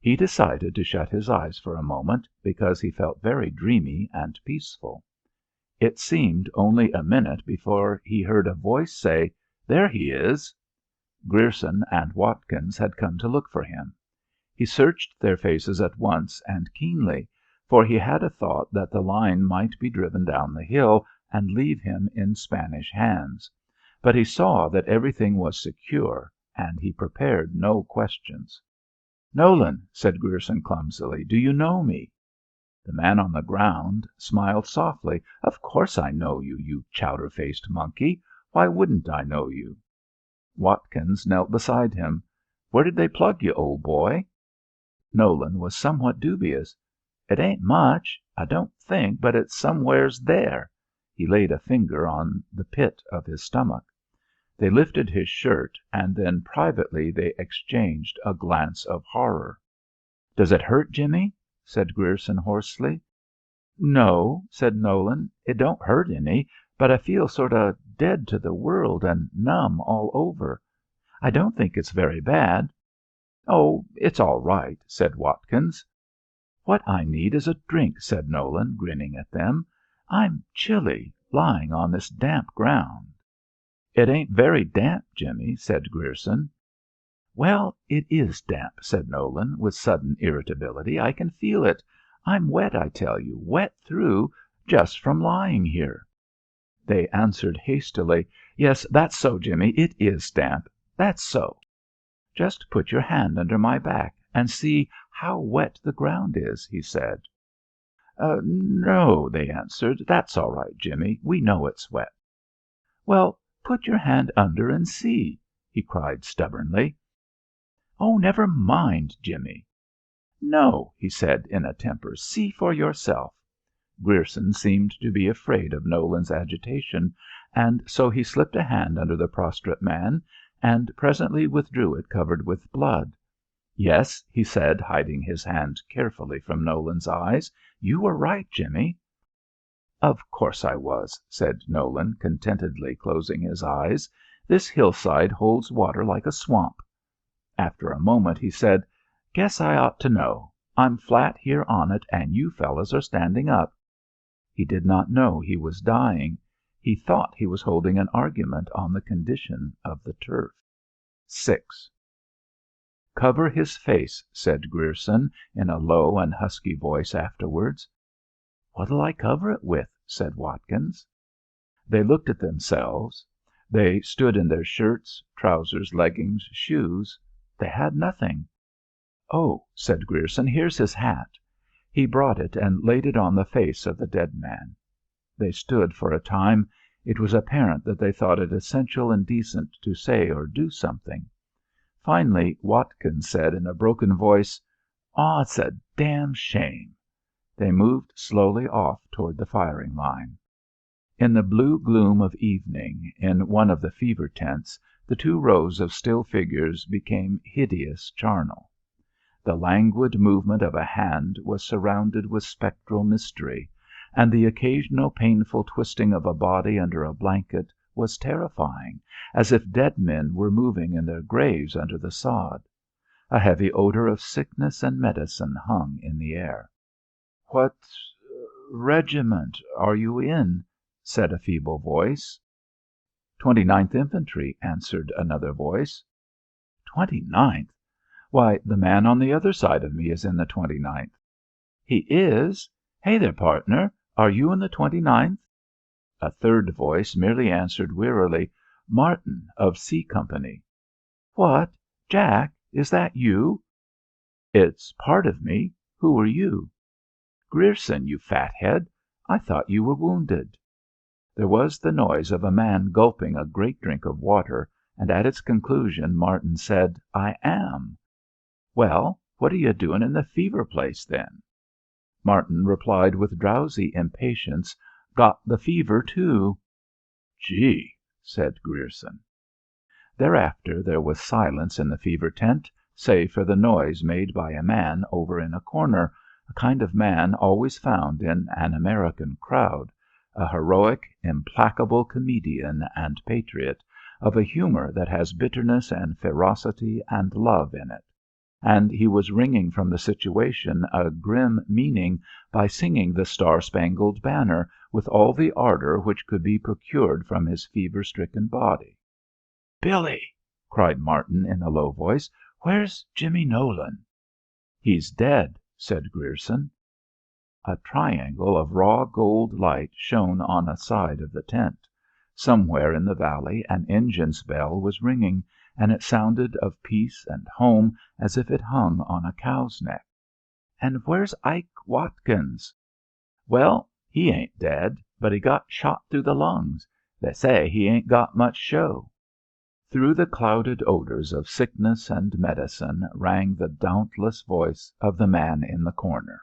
Speaker 1: He decided to shut his eyes for a moment, because he felt very dreamy and peaceful. It seemed only a minute before he heard a voice say, "There he is." Grierson and Watkins had come to look for him. He searched their faces at once and keenly, for he had a thought that the line might be driven down the hill and leave him in Spanish hands. But he saw that everything was secure, and he prepared no questions. "Nolan," said Grierson clumsily, "do you know me?" The man on the ground smiled softly. "Of course I know you, you chowder-faced monkey. Why wouldn't I know you?" Watkins knelt beside him. "Where did they plug you, old boy?" Nolan was somewhat dubious. "It ain't much, I don't think, but it's somewheres there." He laid a finger on the pit of his stomach. They lifted his shirt, and then privately they exchanged a glance of horror. "Does it hurt, Jimmy?" said Grierson hoarsely. "No," said Nolan, "it don't hurt any, but I feel sort of dead to the world and numb all over. I don't think it's very bad." "Oh, it's all right," said Watkins. "What I need is a drink," said Nolan, grinning at them. "I'm chilly, lying on this damp ground." "It ain't very damp, Jimmy," said Grierson. "Well, it is damp," said Nolan, with sudden irritability. "I can feel it. I'm wet, I tell you, wet through, just from lying here." They answered hastily, "Yes, that's so, Jimmy. It is damp. That's so." "Just put your hand under my back and see how wet the ground is," he said. "No," they answered. "That's all right, Jimmy. We know it's wet." "Well, put your hand under and see," he cried stubbornly. "Oh, never mind, Jimmy." "No," he said in a temper. "See for yourself." Grierson seemed to be afraid of Nolan's agitation, and so he slipped a hand under the prostrate man, and presently withdrew it covered with blood. "Yes," he said, hiding his hand carefully from Nolan's eyes. "You were right, Jimmy." "Of course I was," said Nolan, contentedly closing his eyes. "This hillside holds water like a swamp." After a moment he said, "Guess I ought to know. I'm flat here on it, and you fellows are standing up." He did not know he was dying. He thought he was holding an argument on the condition of the turf. 6. "Cover his face," said Grierson, in a low and husky voice afterwards. "What'll I cover it with?" said Watkins. They looked at themselves. They stood in their shirts, trousers, leggings, shoes. They had nothing. "Oh," said Grierson, "here's his hat." He brought it and laid it on the face of the dead man. They stood for a time. It was apparent that they thought it essential and decent to say or do something. Finally Watkins said in a broken voice, "Aw, it's a damn shame." They moved slowly off toward the firing line. In the blue gloom of evening, in one of the fever tents, the two rows of still figures became hideous charnel. The languid movement of a hand was surrounded with spectral mystery, and the occasional painful twisting of a body under a blanket was terrifying, as if dead men were moving in their graves under the sod. A heavy odour of sickness and medicine hung in the air. "What regiment are you in?" said a feeble voice. "29th Infantry," answered another voice. 29th? Why, the man on the other side of me is in the 29th. "He is? Hey there, partner, are you in the 29th?" A third voice merely answered wearily, "Martin, of C Company." "What? Jack, is that you?" "It's part of me. Who are you?" "Grierson, you fathead. I thought you were wounded." There was the noise of a man gulping a great drink of water, and at its conclusion Martin said, "I am." "Well, what are you doing in the fever place, then?" Martin replied with drowsy impatience, "Got the fever, too." "Gee!" said Grierson. Thereafter there was silence in the fever tent, save for the noise made by a man over in a corner, a kind of man always found in an American crowd, a heroic, implacable comedian and patriot, of a humour that has bitterness and ferocity and love in it. And he was wringing from the situation a grim meaning by singing the Star-Spangled Banner with all the ardour which could be procured from his fever-stricken body. "Billy," cried Martin in a low voice, "where's Jimmy Nolan?" "He's dead," said Grierson. A triangle of raw gold light shone on a side of the tent. Somewhere in the valley an engine's bell was ringing, and it sounded of peace and home as if it hung on a cow's neck. "And where's Ike Watkins?" "Well, he ain't dead, but he got shot through the lungs. They say he ain't got much show." Through the clouded odours of sickness and medicine rang the dauntless voice of the man in the corner.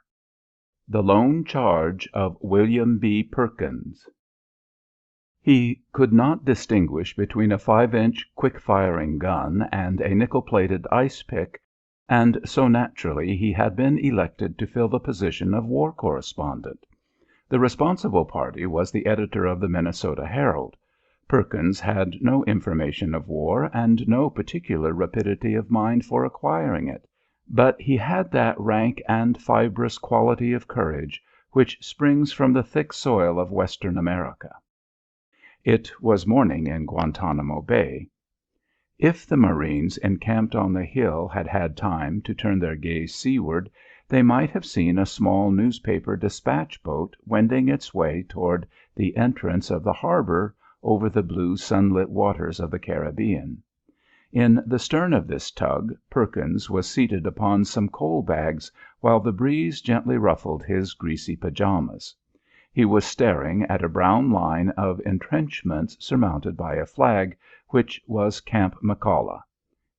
Speaker 1: The lone charge of William B. Perkins. He could not distinguish between a 5-inch quick-firing gun and a nickel-plated ice pick, and so naturally he had been elected to fill the position of war correspondent. The responsible party was the editor of the Minnesota Herald. Perkins had no information of war and no particular rapidity of mind for acquiring it, but he had that rank and fibrous quality of courage which springs from the thick soil of Western America. It was morning in Guantanamo Bay. If the Marines encamped on the hill had had time to turn their gaze seaward, they might have seen a small newspaper dispatch boat wending its way toward the entrance of the harbour over the blue sunlit waters of the Caribbean. In the stern of this tug Perkins was seated upon some coal bags, while the breeze gently ruffled his greasy pajamas. He was staring at a brown line of entrenchments surmounted by a flag, which was Camp McCalla.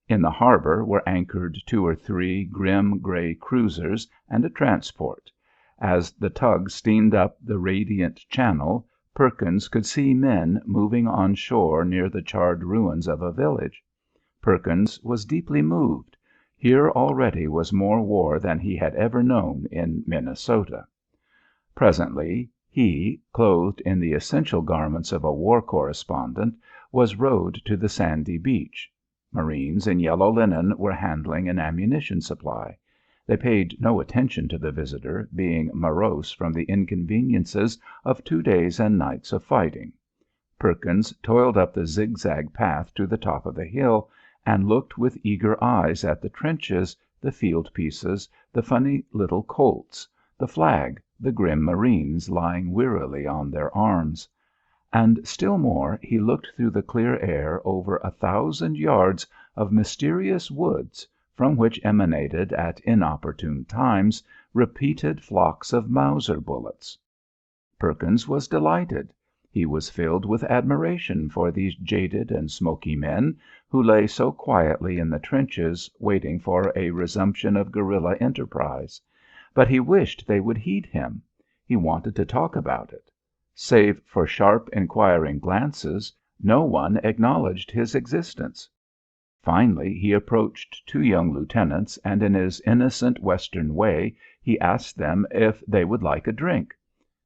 Speaker 1: In the harbour were anchored 2 or 3 grim grey cruisers and a transport. As the tug steamed up the radiant channel, Perkins could see men moving on shore near the charred ruins of a village. Perkins was deeply moved. Here already was more war than he had ever known in Minnesota. Presently he, clothed in the essential garments of a war correspondent, was rowed to the sandy beach. Marines in yellow linen were handling an ammunition supply. They paid no attention to the visitor, being morose from the inconveniences of 2 days and nights of fighting. Perkins toiled up the zigzag path to the top of the hill, and looked with eager eyes at the trenches, the field pieces, the funny little Colts, the flag, the grim marines lying wearily on their arms. And still more, he looked through the clear air over 1,000 yards of mysterious woods, from which emanated at inopportune times repeated flocks of Mauser bullets. Perkins was delighted. He was filled with admiration for these jaded and smoky men who lay so quietly in the trenches waiting for a resumption of guerrilla enterprise. But he wished they would heed him. He wanted to talk about it. Save for sharp, inquiring glances, no one acknowledged his existence. Finally he approached 2 young lieutenants, and in his innocent Western way he asked them if they would like a drink.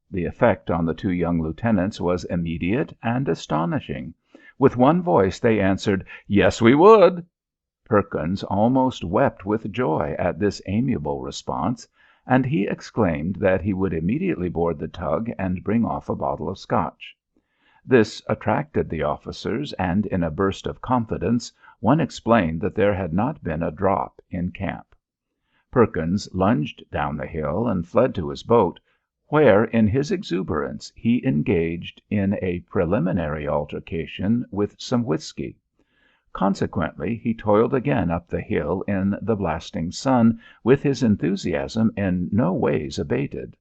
Speaker 1: The effect on the 2 young lieutenants was immediate and astonishing. With one voice they answered, "Yes, we would." Perkins almost wept with joy at this amiable response, and he exclaimed that he would immediately board the tug and bring off a bottle of Scotch. This attracted the officers, and in a burst of confidence one explained that there had not been a drop in camp. Perkins lunged down the hill and fled to his boat, where in his exuberance he engaged in a preliminary altercation with some whiskey. Consequently, he toiled again up the hill in the blasting sun, with his enthusiasm in no ways abated.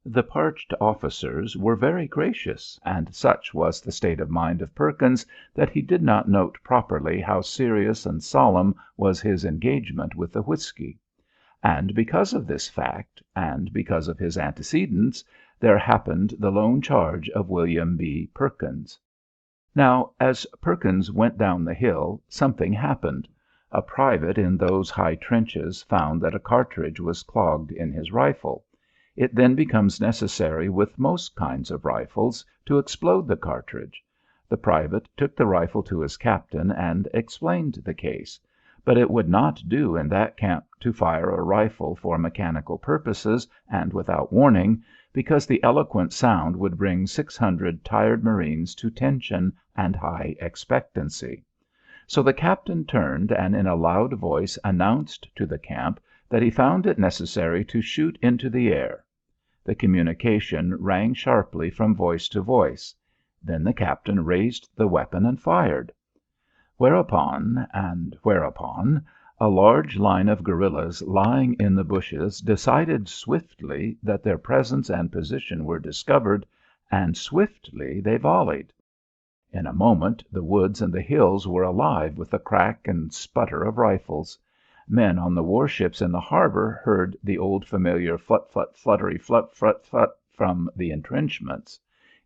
Speaker 1: The parched officers were very gracious, and such was the state of mind of Perkins that he did not note properly how serious and solemn was his engagement with the whiskey. And because of this fact, and because of his antecedents, there happened the lone charge of William B. Perkins. Now, as Perkins went down the hill, something happened. A private in those high trenches found that a cartridge was clogged in his rifle. It then becomes necessary with most kinds of rifles to explode the cartridge. The private took the rifle to his captain and explained the case. But it would not do in that camp to fire a rifle for mechanical purposes and without warning, because the eloquent sound would bring 600 tired marines to tension and high expectancy. So the captain turned and in a loud voice announced to the camp that he found it necessary to shoot into the air. The communication rang sharply from voice to voice. Then the captain raised the weapon and fired. Whereupon, a large line of guerrillas lying in the bushes decided swiftly that their presence and position were discovered, and swiftly they volleyed. In a moment the woods and the hills were alive with the crack and sputter of rifles. Men on the warships in the harbor heard the old familiar flut, flut, fluttery, flut, flut, flut from the entrenchments.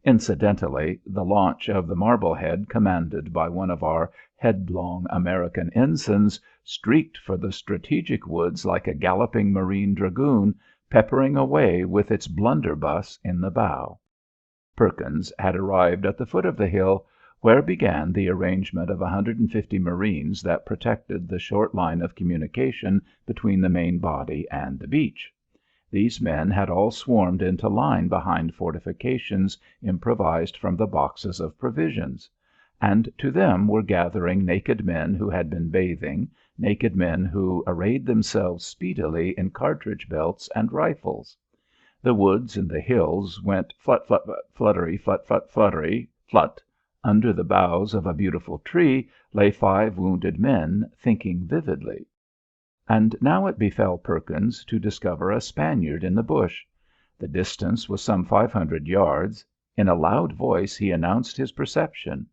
Speaker 1: Incidentally, the launch of the Marblehead, commanded by one of our headlong American ensigns, streaked for the strategic woods like a galloping marine dragoon, peppering away with its blunderbuss in the bow. Perkins had arrived at the foot of the hill, where began the arrangement of 150 marines that protected the short line of communication between the main body and the beach. These men had all swarmed into line behind fortifications improvised from the boxes of provisions. And to them were gathering naked men who had been bathing, naked men who arrayed themselves speedily in cartridge belts and rifles. The woods and the hills went flut, flut, fluttery, flut, flut, fluttery, flut. Under the boughs of a beautiful tree lay 5 wounded men, thinking vividly. And now it befell Perkins to discover a Spaniard in the bush. The distance was some 500 yards. In a loud voice he announced his perception.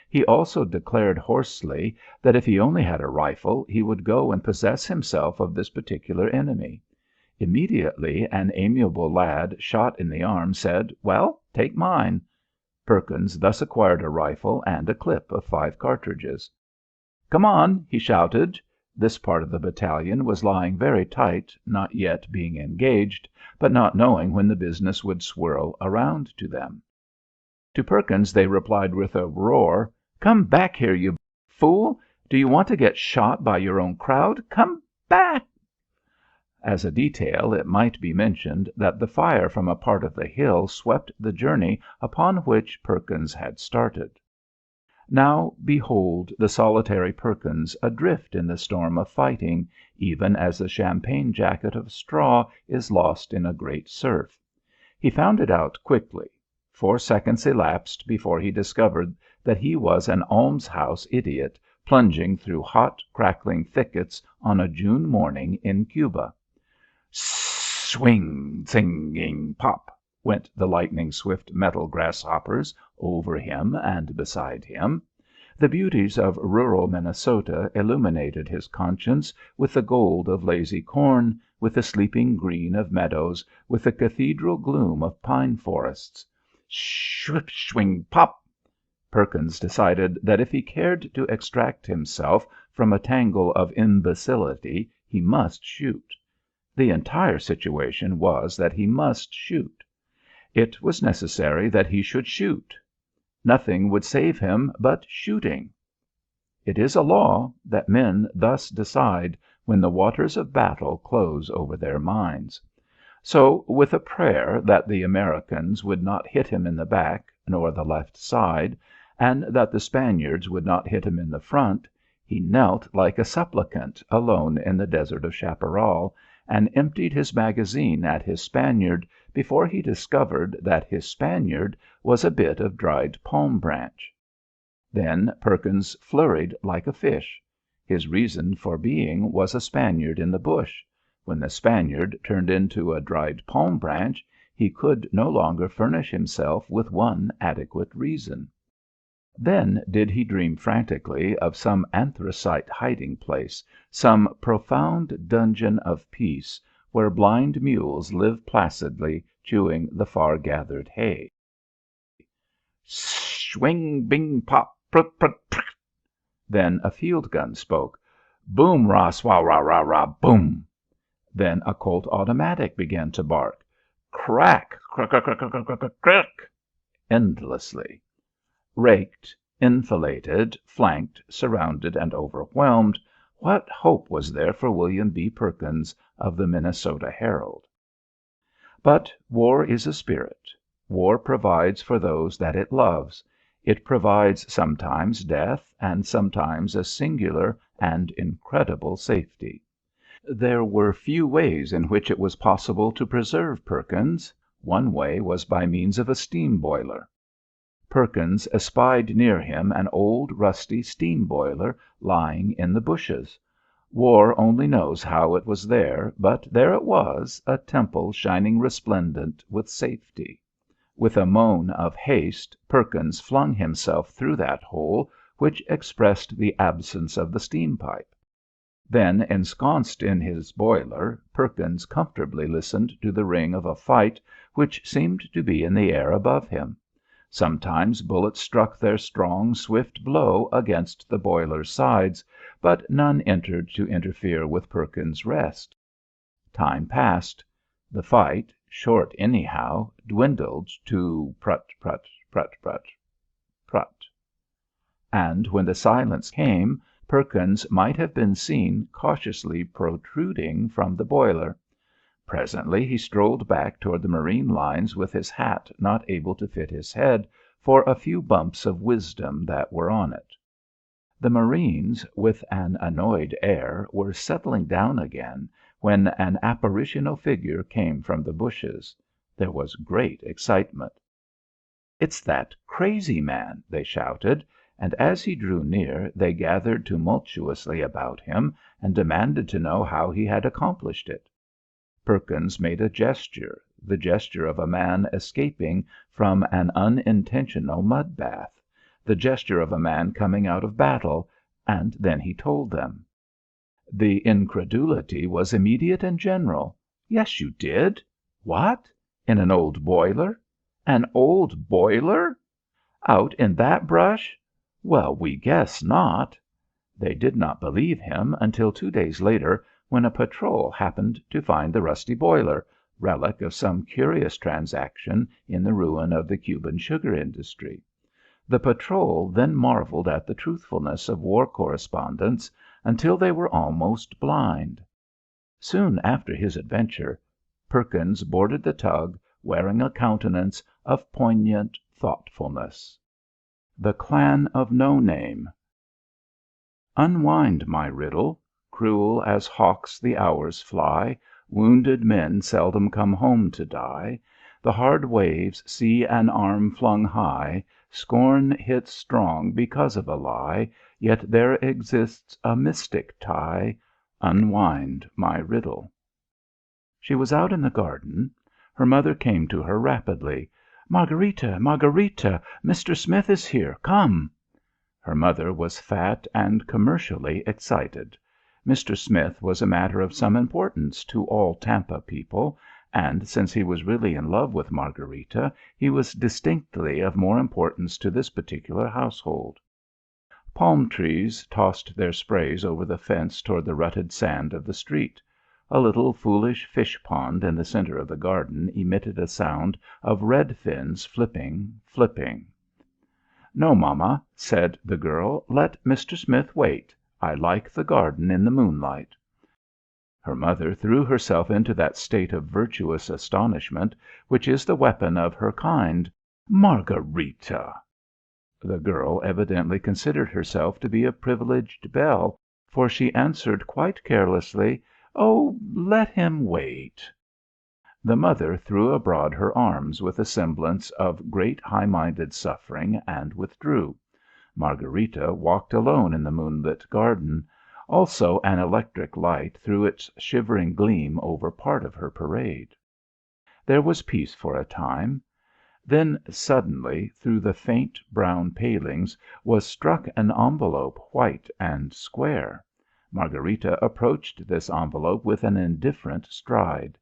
Speaker 1: He also declared hoarsely that if he only had a rifle he would go and possess himself of this particular enemy. Immediately an amiable lad shot in the arm said, "Well, take mine." Perkins thus acquired a rifle and a clip of 5 cartridges. "Come on," he shouted. This part of the battalion was lying very tight, not yet being engaged, but not knowing when the business would swirl around to them. To Perkins they replied with a roar, "Come back here, you fool! Do you want to get shot by your own crowd? Come back!" As a detail, it might be mentioned that the fire from a part of the hill swept the journey upon which Perkins had started. Now behold the solitary Perkins adrift in the storm of fighting, even as a champagne jacket of straw is lost in a great surf. He found it out quickly. 4 seconds elapsed before he discovered that he was an almshouse idiot plunging through hot, crackling thickets on a June morning in Cuba. Swing, singing, pop, went the lightning swift metal grasshoppers over him and beside him. The beauties of rural Minnesota illuminated his conscience with the gold of lazy corn, with the sleeping green of meadows, with the cathedral gloom of pine forests. Swish, swing, pop! Perkins decided that if he cared to extract himself from a tangle of imbecility he must shoot. The entire situation was that he must shoot. It was necessary that he should shoot. Nothing would save him but shooting. It is a law that men thus decide when the waters of battle close over their minds. So, with a prayer that the Americans would not hit him in the back nor the left side, and that the Spaniards would not hit him in the front, he knelt like a supplicant alone in the desert of chaparral, and emptied his magazine at his Spaniard before he discovered that his Spaniard was a bit of dried palm branch. Then Perkins flurried like a fish. His reason for being was a Spaniard in the bush. When the Spaniard turned into a dried palm branch, he could no longer furnish himself with one adequate reason. Then did he dream frantically of some anthracite hiding place, some profound dungeon of peace, where blind mules live placidly, chewing the far gathered hay. Swing, bing, pop, prut, prut, prut. Then a field gun spoke. Boom, rah, swah, rah, rah, rah, boom. Then a Colt automatic began to bark. Crack, crack, crack, crack, crack, crack, crack, endlessly. Raked, enfiladed, flanked, surrounded, and overwhelmed, what hope was there for William B. Perkins of the Minnesota Herald? But war is a spirit. War provides for those that it loves. It provides sometimes death and sometimes a singular and incredible safety. There were few ways in which it was possible to preserve Perkins. One way was by means of a steam boiler. Perkins espied near him an old rusty steam boiler lying in the bushes. War only knows how it was there, but there it was, a temple shining resplendent with safety. With a moan of haste, Perkins flung himself through that hole, which expressed the absence of the steam pipe. Then, ensconced in his boiler, Perkins comfortably listened to the ring of a fight which seemed to be in the air above him. Sometimes bullets struck their strong, swift blow against the boiler's sides, but none entered to interfere with Perkins' rest. Time passed. The fight, short anyhow, dwindled to prut, prut, prut, prut, prut. And when the silence came, Perkins might have been seen cautiously protruding from the boiler. Presently he strolled back toward the marine lines with his hat not able to fit his head for a few bumps of wisdom that were on it. The marines, with an annoyed air, were settling down again when an apparitional figure came from the bushes. There was great excitement. "It's that crazy man!" they shouted, and as he drew near they gathered tumultuously about him and demanded to know how he had accomplished it. Perkins made a gesture, the gesture of a man escaping from an unintentional mud bath, the gesture of a man coming out of battle, and then he told them. The incredulity was immediate and general. "Yes, you did." "What? In an old boiler?" "An old boiler? Out in that brush? Well, we guess not." They did not believe him until 2 days later, when a patrol happened to find the rusty boiler, relic of some curious transaction in the ruin of the Cuban sugar industry. The patrol then marveled at the truthfulness of war correspondents until they were almost blind. Soon after his adventure, Perkins boarded the tug, wearing a countenance of poignant thoughtfulness. The Clan of No Name. Unwind my riddle. Cruel as hawks the hours fly, Wounded men seldom come home to die. The hard waves see an arm flung high, Scorn hits strong because of a lie, Yet there exists a mystic tie. Unwind my riddle. She was out in the garden. Her mother came to her rapidly. "Margarita, Margarita, Mr. Smith is here. Come." Her mother was fat and commercially excited. Mr. Smith was a matter of some importance to all Tampa people, and since he was really in love with Margarita, he was distinctly of more importance to this particular household. Palm trees tossed their sprays over the fence toward the rutted sand of the street. A little foolish fish pond in the center of the garden emitted a sound of red fins flipping, flipping. "No, mamma," said the girl, "let Mr. Smith wait. I like the garden in the moonlight." Her mother threw herself into that state of virtuous astonishment which is the weapon of her kind. "Margarita!" The girl evidently considered herself to be a privileged belle, for she answered quite carelessly, "Oh, let him wait." The mother threw abroad her arms with a semblance of great high-minded suffering and withdrew. Margarita walked alone in the moonlit garden. Also an electric light threw its shivering gleam over part of her parade. There was peace for a time. Then suddenly, through the faint brown palings, was struck an envelope white and square. Margarita approached this envelope with an indifferent stride.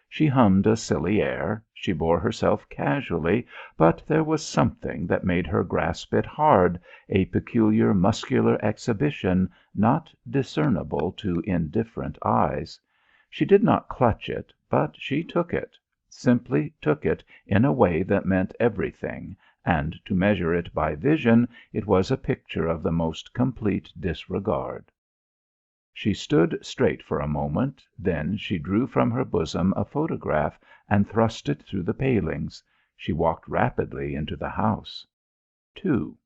Speaker 1: She hummed a silly air, she bore herself casually, but there was something that made her grasp it hard, a peculiar muscular exhibition not discernible to indifferent eyes. She did not clutch it, but she took it, simply took it in a way that meant everything, and to measure it by vision it was a picture of the most complete disregard. She stood straight for a moment, then she drew from her bosom a photograph and thrust it through the palings. She walked rapidly into the house. 2.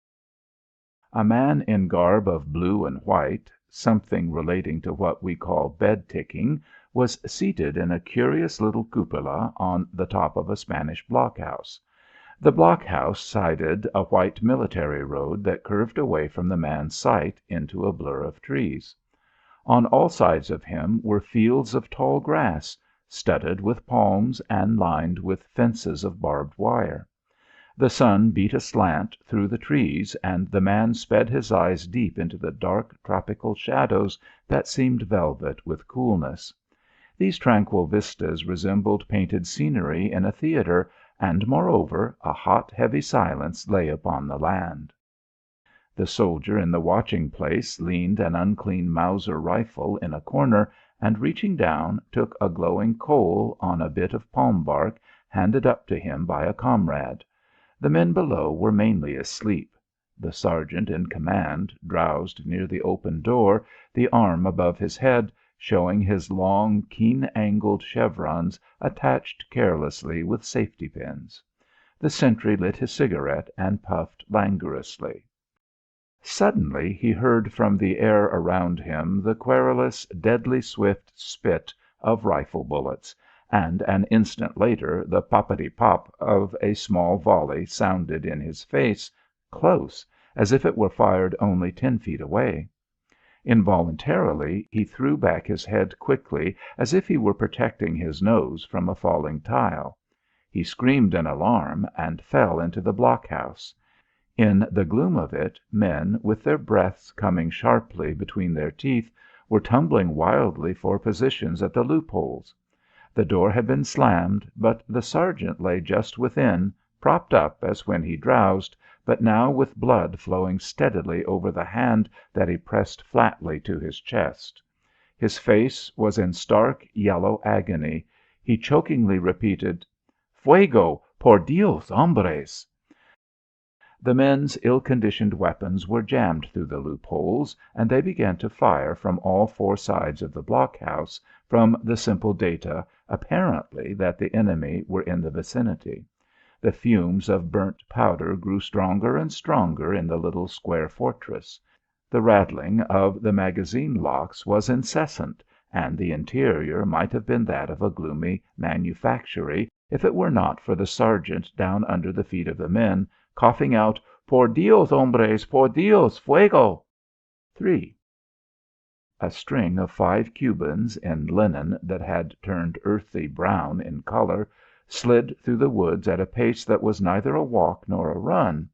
Speaker 1: A man in garb of blue and white, something relating to what we call bed-ticking, was seated in a curious little cupola on the top of a Spanish blockhouse. The blockhouse sided a white military road that curved away from the man's sight into a blur of trees. On all sides of him were fields of tall grass, studded with palms and lined with fences of barbed wire. The sun beat aslant through the trees, and the man sped his eyes deep into the dark tropical shadows that seemed velvet with coolness. These tranquil vistas resembled painted scenery in a theatre, and, moreover, a hot, heavy silence lay upon the land. The soldier in the watching place leaned an unclean Mauser rifle in a corner, and reaching down, took a glowing coal on a bit of palm bark handed up to him by a comrade. The men below were mainly asleep. The sergeant in command drowsed near the open door, the arm above his head, showing his long, keen-angled chevrons attached carelessly with safety pins. The sentry lit his cigarette and puffed languorously. Suddenly he heard from the air around him the querulous, deadly swift spit of rifle bullets, and an instant later the poppity-pop of a small volley sounded in his face, close, as if it were fired only 10 feet away. Involuntarily he threw back his head quickly, as if he were protecting his nose from a falling tile. He screamed in alarm and fell into the blockhouse. In the gloom of it, men, with their breaths coming sharply between their teeth, were tumbling wildly for positions at the loopholes. The door had been slammed, but the sergeant lay just within, propped up as when he drowsed, but now with blood flowing steadily over the hand that he pressed flatly to his chest. His face was in stark yellow agony. He chokingly repeated, "Fuego, por Dios, hombres!" The men's ill-conditioned weapons were jammed through the loopholes, and they began to fire from all four sides of the blockhouse, from the simple data, apparently, that the enemy were in the vicinity. The fumes of burnt powder grew stronger and stronger in the little square fortress. The rattling of the magazine locks was incessant, and the interior might have been that of a gloomy manufactory if it were not for the sergeant down under the feet of the men, coughing out, "Por Dios, hombres, por Dios, fuego!" 3. A string of 5 Cubans, in linen that had turned earthy brown in colour, slid through the woods at a pace that was neither a walk nor a run.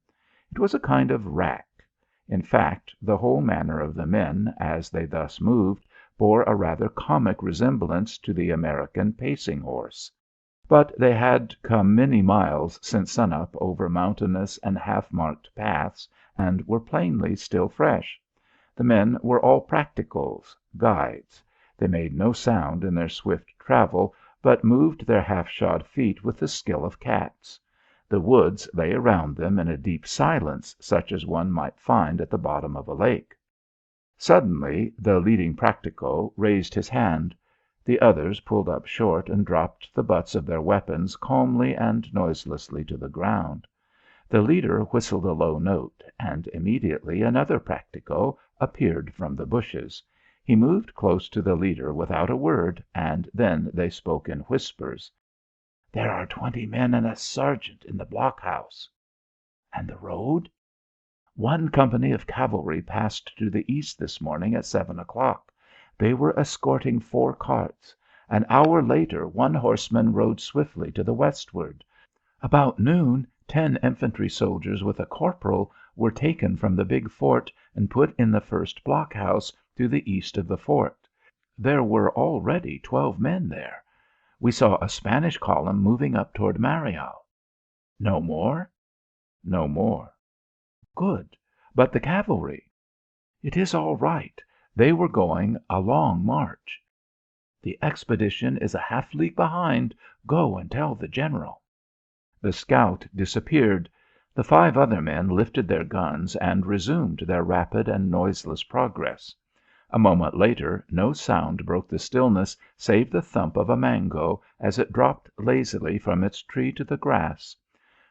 Speaker 1: It was a kind of rack. In fact, the whole manner of the men, as they thus moved, bore a rather comic resemblance to the American pacing horse. But they had come many miles since sunup over mountainous and half-marked paths, and were plainly still fresh. The men were all practicals, guides. They made no sound in their swift travel, but moved their half-shod feet with the skill of cats. The woods lay around them in a deep silence such as one might find at the bottom of a lake. Suddenly the leading practico raised his hand. The others pulled up short and dropped the butts of their weapons calmly and noiselessly to the ground. The leader whistled a low note, and immediately another practico appeared from the bushes. He moved close to the leader without a word, and then they spoke in whispers. "There are 20 men and a sergeant in the blockhouse." "And the road?" "One company of cavalry passed to the east this morning at 7 o'clock. They were escorting 4 carts. An hour later one horseman rode swiftly to the westward. About noon 10 infantry soldiers with a corporal were taken from the big fort and put in the first blockhouse to the east of the fort. There were already 12 men there. We saw a Spanish column moving up toward Mariel." "No more?" "No more." "Good. But the cavalry?" "It is all right. They were going a long march." "The expedition is a half league behind. Go and tell the general." The scout disappeared. The 5 other men lifted their guns and resumed their rapid and noiseless progress. A moment later no sound broke the stillness save the thump of a mango as it dropped lazily from its tree to the grass.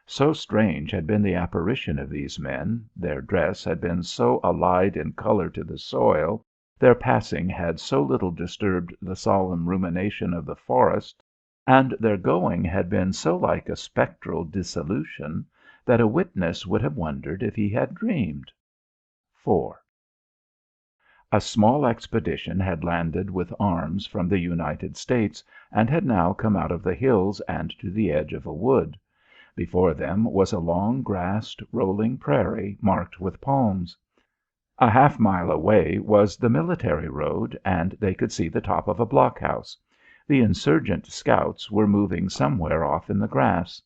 Speaker 1: So strange had been the apparition of these men, their dress had been so allied in colour to the soil, their passing had so little disturbed the solemn rumination of the forest, and their going had been so like a spectral dissolution, that a witness would have wondered if he had dreamed. 4. A small expedition had landed with arms from the United States, and had now come out of the hills and to the edge of a wood. Before them was a long grassed, rolling prairie marked with palms. A half-mile away was the military road, and they could see the top of a blockhouse. The insurgent scouts were moving somewhere off in the grass.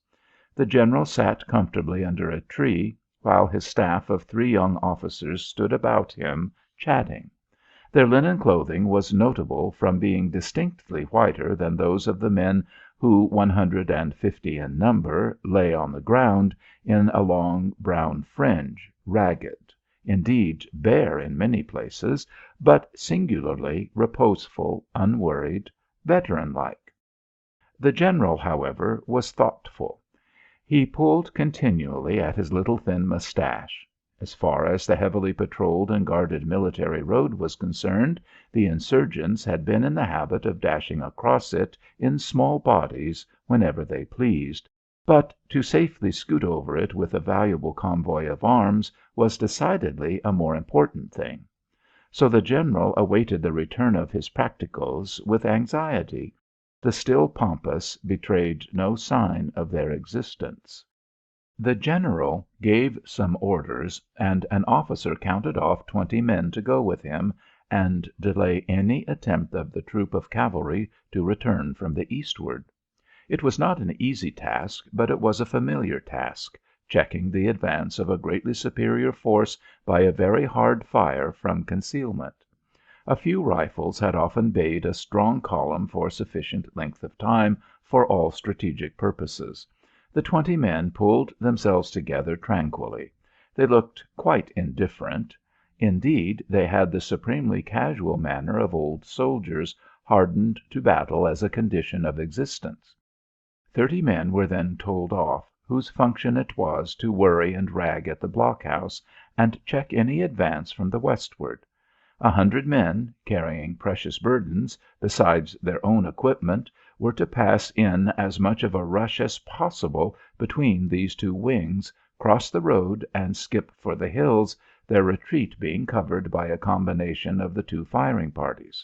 Speaker 1: The general sat comfortably under a tree, while his staff of 3 young officers stood about him, chatting. Their linen clothing was notable from being distinctly whiter than those of the men who, 150 in number, lay on the ground, in a long brown fringe, ragged, indeed bare in many places, but singularly reposeful, unworried, veteran-like. The general, however, was thoughtful. He pulled continually at his little thin moustache. As far as the heavily patrolled and guarded military road was concerned, the insurgents had been in the habit of dashing across it in small bodies whenever they pleased, but to safely scoot over it with a valuable convoy of arms was decidedly a more important thing. So the general awaited the return of his practicos with anxiety. The still pampas betrayed no sign of their existence. The general gave some orders, and an officer counted off 20 men to go with him, and delay any attempt of the troop of cavalry to return from the eastward. It was not an easy task, but it was a familiar task, checking the advance of a greatly superior force by a very hard fire from concealment. A few rifles had often bayed a strong column for sufficient length of time for all strategic purposes. The 20 men pulled themselves together tranquilly. They looked quite indifferent. Indeed, they had the supremely casual manner of old soldiers, hardened to battle as a condition of existence. 30 men were then told off, whose function it was to worry and rag at the blockhouse and check any advance from the westward. 100 men, carrying precious burdens, besides their own equipment, were to pass in as much of a rush as possible between these two wings, cross the road, and skip for the hills, their retreat being covered by a combination of the two firing parties.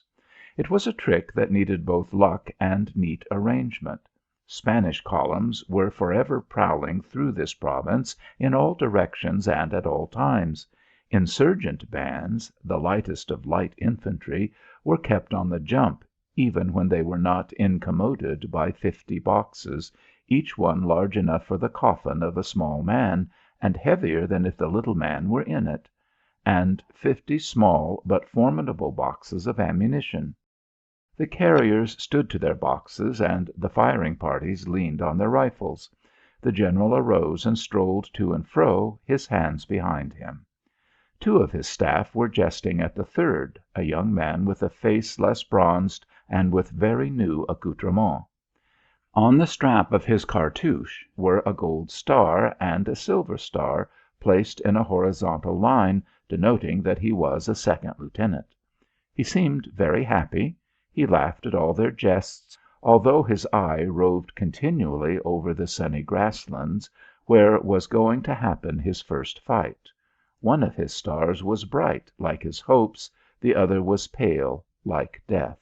Speaker 1: It was a trick that needed both luck and neat arrangement. Spanish columns were forever prowling through this province in all directions and at all times. Insurgent bands, the lightest of light infantry, were kept on the jump, even when they were not incommoded by 50 boxes, each one large enough for the coffin of a small man, and heavier than if the little man were in it, and 50 small but formidable boxes of ammunition. The carriers stood to their boxes, and the firing parties leaned on their rifles. The general arose and strolled to and fro, his hands behind him. 2 of his staff were jesting at the third, a young man with a face less bronzed and with very new accoutrements. On the strap of his cartouche were a gold star and a silver star placed in a horizontal line, denoting that he was a second lieutenant. He seemed very happy. He laughed at all their jests, although his eye roved continually over the sunny grasslands, where was going to happen his first fight. One of his stars was bright, like his hopes, the other was pale, like death.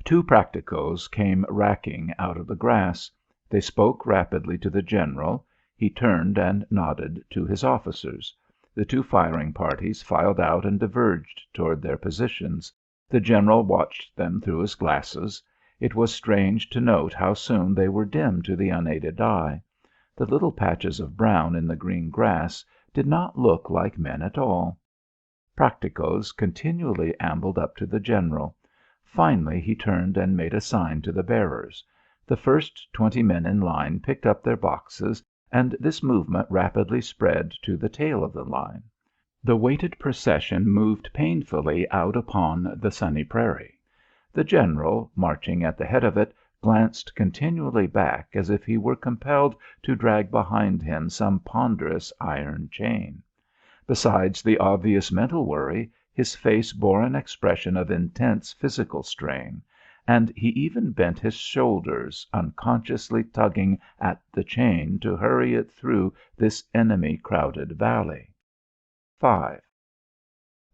Speaker 1: 2 practicos came racking out of the grass. They spoke rapidly to the general. He turned and nodded to his officers. The 2 firing parties filed out and diverged toward their positions. The general watched them through his glasses. It was strange to note how soon they were dim to the unaided eye. The little patches of brown in the green grass did not look like men at all. Practicos continually ambled up to the general. Finally he turned and made a sign to the bearers. The first 20 men in line picked up their boxes, and this movement rapidly spread to the tail of the line. The weighted procession moved painfully out upon the sunny prairie. The general, marching at the head of it, glanced continually back as if he were compelled to drag behind him some ponderous iron chain. Besides the obvious mental worry, his face bore an expression of intense physical strain, and he even bent his shoulders, unconsciously tugging at the chain to hurry it through this enemy-crowded valley. 5.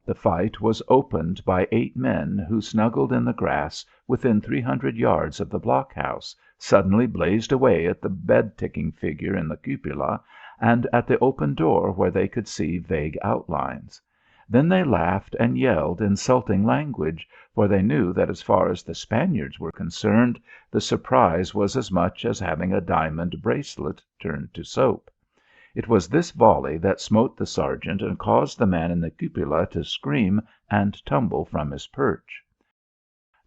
Speaker 1: The fight was opened by 8 men who, snuggled in the grass within 300 yards of the blockhouse, suddenly blazed away at the bed-ticking figure in the cupola and at the open door where they could see vague outlines. Then they laughed and yelled insulting language, for they knew that as far as the Spaniards were concerned, the surprise was as much as having a diamond bracelet turned to soap. It was this volley that smote the sergeant and caused the man in the cupola to scream and tumble from his perch.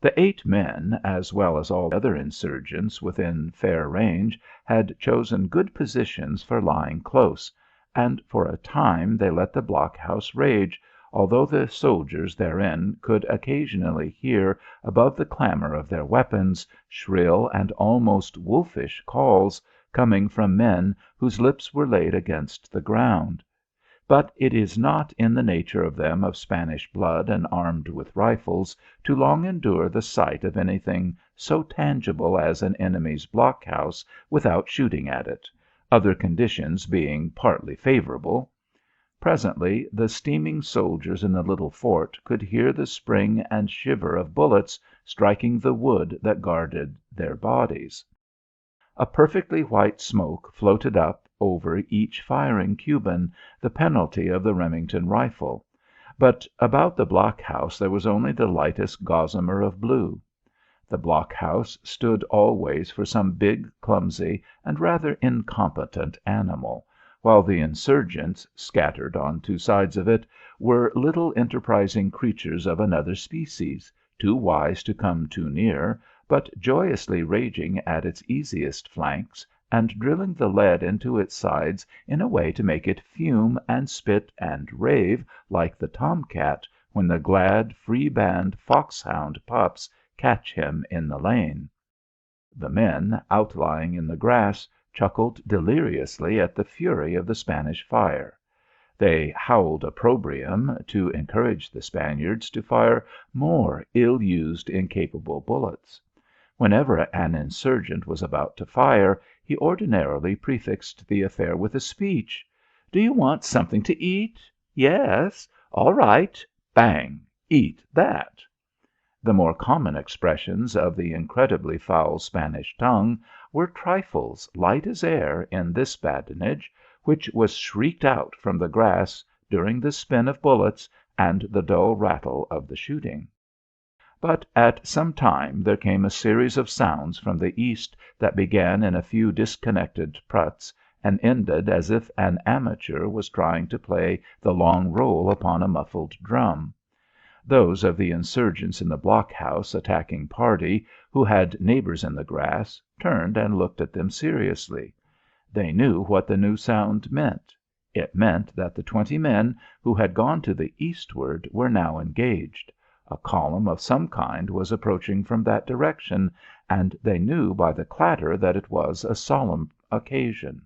Speaker 1: The 8 men, as well as all other insurgents within fair range, had chosen good positions for lying close, and for a time they let the blockhouse rage, although the soldiers therein could occasionally hear, above the clamour of their weapons, shrill and almost wolfish calls coming from men whose lips were laid against the ground. But it is not in the nature of them of Spanish blood and armed with rifles to long endure the sight of anything so tangible as an enemy's blockhouse without shooting at it, other conditions being partly favourable. Presently the steaming soldiers in the little fort could hear the spring and shiver of bullets striking the wood that guarded their bodies. A perfectly white smoke floated up over each firing Cuban, the penalty of the Remington rifle. But about the blockhouse there was only the lightest gossamer of blue. The blockhouse stood always for some big, clumsy, and rather incompetent animal, while the insurgents, scattered on two sides of it, were little enterprising creatures of another species, too wise to come too near, but joyously raging at its easiest flanks, and drilling the lead into its sides in a way to make it fume and spit and rave like the tomcat when the glad, free-band foxhound pups catch him in the lane. The men, outlying in the grass, chuckled deliriously at the fury of the Spanish fire. They howled opprobrium to encourage the Spaniards to fire more ill-used, incapable bullets. Whenever an insurgent was about to fire, he ordinarily prefixed the affair with a speech. "Do you want something to eat? Yes? All right. Bang! Eat that." The more common expressions of the incredibly foul Spanish tongue were trifles light as air in this badinage, which was shrieked out from the grass during the spin of bullets and the dull rattle of the shooting. But at some time there came a series of sounds from the east that began in a few disconnected pruts and ended as if an amateur was trying to play the long roll upon a muffled drum. Those of the insurgents in the blockhouse attacking party, who had neighbours in the grass, turned and looked at them seriously. They knew what the new sound meant. It meant that the 20 men who had gone to the eastward were now engaged. A column of some kind was approaching from that direction, and they knew by the clatter that it was a solemn occasion.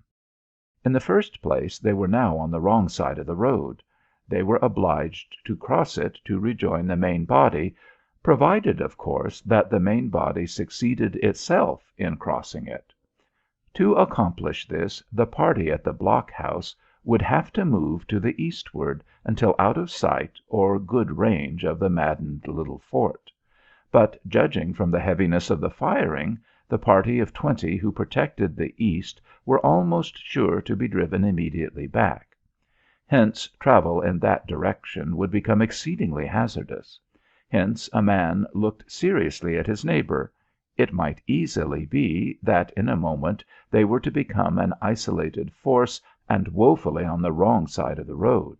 Speaker 1: In the first place, they were now on the wrong side of the road. They were obliged to cross it to rejoin the main body, provided, of course, that the main body succeeded itself in crossing it. To accomplish this, the party at the blockhouse would have to move to the eastward until out of sight or good range of the maddened little fort. But, judging from the heaviness of the firing, the party of 20 who protected the east were almost sure to be driven immediately back. Hence travel in that direction would become exceedingly hazardous. Hence a man looked seriously at his neighbour. It might easily be that in a moment they were to become an isolated force and woefully on the wrong side of the road.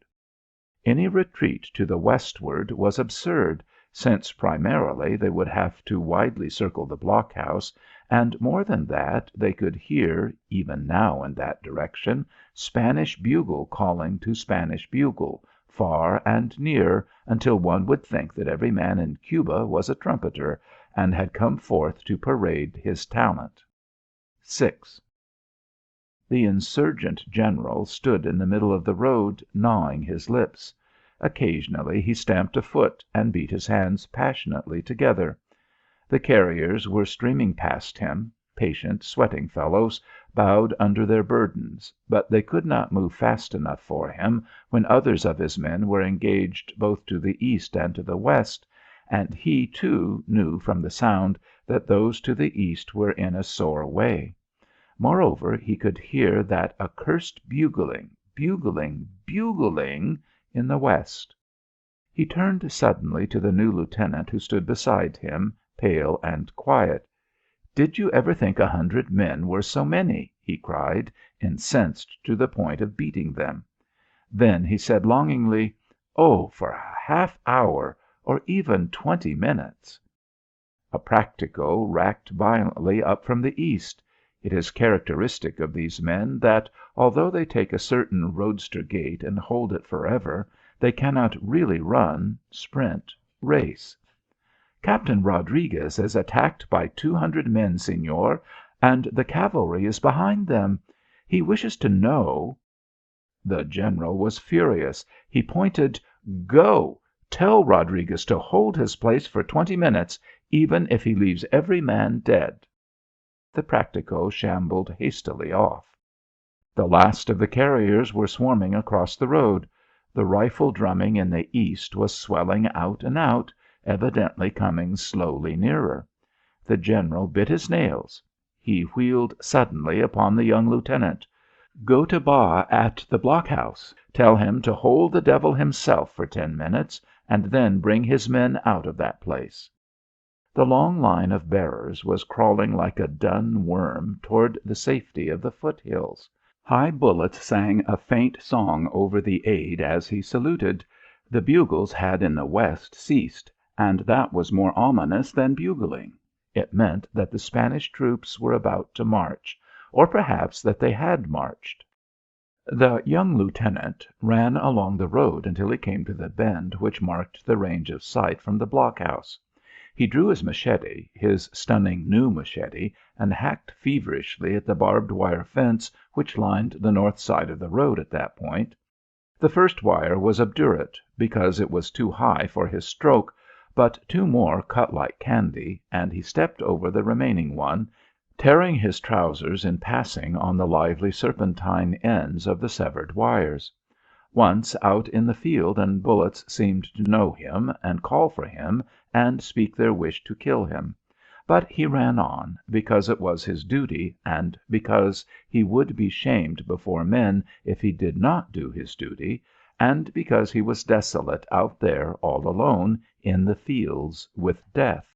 Speaker 1: Any retreat to the westward was absurd, since primarily they would have to widely circle the blockhouse, and more than that, they could hear, even now in that direction, Spanish bugle calling to Spanish bugle, far and near, until one would think that every man in Cuba was a trumpeter, and had come forth to parade his talent. 6. The insurgent general stood in the middle of the road, gnawing his lips. Occasionally he stamped a foot and beat his hands passionately together. The carriers were streaming past him, patient, sweating fellows, bowed under their burdens, but they could not move fast enough for him when others of his men were engaged both to the east and to the west, and he, too, knew from the sound that those to the east were in a sore way. Moreover, he could hear that accursed bugling, bugling, bugling in the west. He turned suddenly to the new lieutenant who stood beside him, pale and quiet. "Did you ever think 100 men were so many?" he cried, incensed to the point of beating them. Then he said longingly, "Oh, for a half hour, or even 20 minutes." A practico racked violently up from the east. It is characteristic of these men that, although they take a certain roadster gait and hold it forever, they cannot really run, sprint, race. "Captain Rodriguez is attacked by 200 men, Señor, and the cavalry is behind them. He wishes to know—" The general was furious. He pointed. "Go! Tell Rodriguez to hold his place for 20 minutes, even if he leaves every man dead." The practico shambled hastily off. The last of the carriers were swarming across the road. The rifle drumming in the east was swelling out and out, evidently coming slowly nearer. The general bit his nails. He wheeled suddenly upon the young lieutenant. Go to Ba at the blockhouse. Tell him to hold the devil himself for 10 minutes, and then bring his men out of that place." The long line of bearers was crawling like a dun worm toward the safety of the foothills. High bullets sang a faint song over the aide as he saluted. The bugles had in the west ceased, and that was more ominous than bugling. It meant that the Spanish troops were about to march, or perhaps that they had marched. The young lieutenant ran along the road until he came to the bend which marked the range of sight from the blockhouse. He drew his machete, his stunning new machete, and hacked feverishly at the barbed wire fence which lined the north side of the road at that point. The first wire was obdurate, because it was too high for his stroke, but 2 more cut like candy, and he stepped over the remaining one, tearing his trousers in passing on the lively serpentine ends of the severed wires. Once out in the field and bullets seemed to know him and call for him and speak their wish to kill him. But he ran on, because it was his duty and because he would be shamed before men if he did not do his duty, and because he was desolate out there all alone in the fields with death.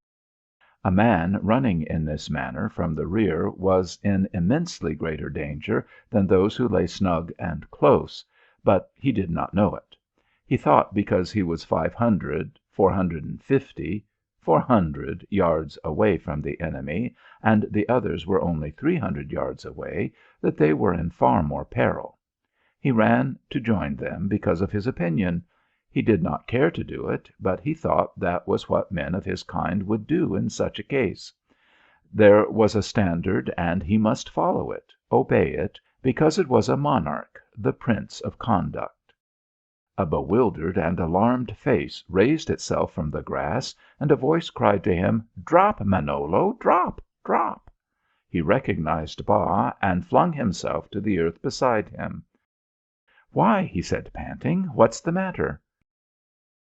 Speaker 1: A man running in this manner from the rear was in immensely greater danger than those who lay snug and close, but he did not know it. He thought because he was 500, 450, 400 yards away from the enemy, and the others were only 300 yards away, that they were in far more peril. He ran to join them because of his opinion. He did not care to do it, but he thought that was what men of his kind would do in such a case. There was a standard, and he must follow it, obey it, because it was a monarch, the prince of conduct. A bewildered and alarmed face raised itself from the grass, and a voice cried to him, "Drop, Manolo, drop, drop!" He recognized Ba, and flung himself to the earth beside him. "Why," he said, panting, "what's the matter?"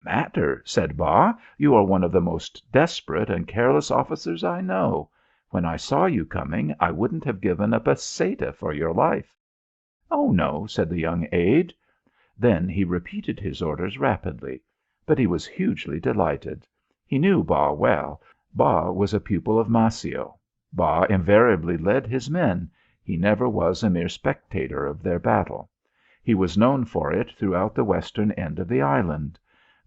Speaker 1: "Matter?" said Ba. "You are one of the most desperate and careless officers I know. When I saw you coming, I wouldn't have given a peseta for your life." "Oh, no," said the young aide. Then he repeated his orders rapidly. But he was hugely delighted. He knew Ba well. Ba was a pupil of Maceo. Ba invariably led his men. He never was a mere spectator of their battle. He was known for it throughout the western end of the island.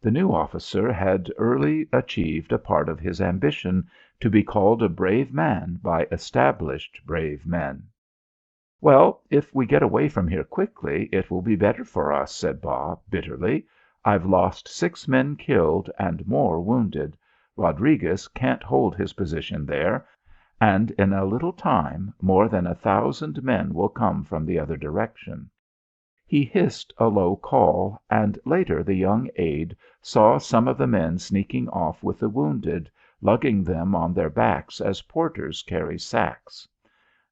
Speaker 1: The new officer had early achieved a part of his ambition, to be called a brave man by established brave men. "Well, if we get away from here quickly, it will be better for us," said Ba bitterly. "I've lost 6 men killed and more wounded. Rodriguez can't hold his position there, and in a little time more than 1,000 men will come from the other direction." He hissed a low call, and later the young aide saw some of the men sneaking off with the wounded, lugging them on their backs as porters carry sacks.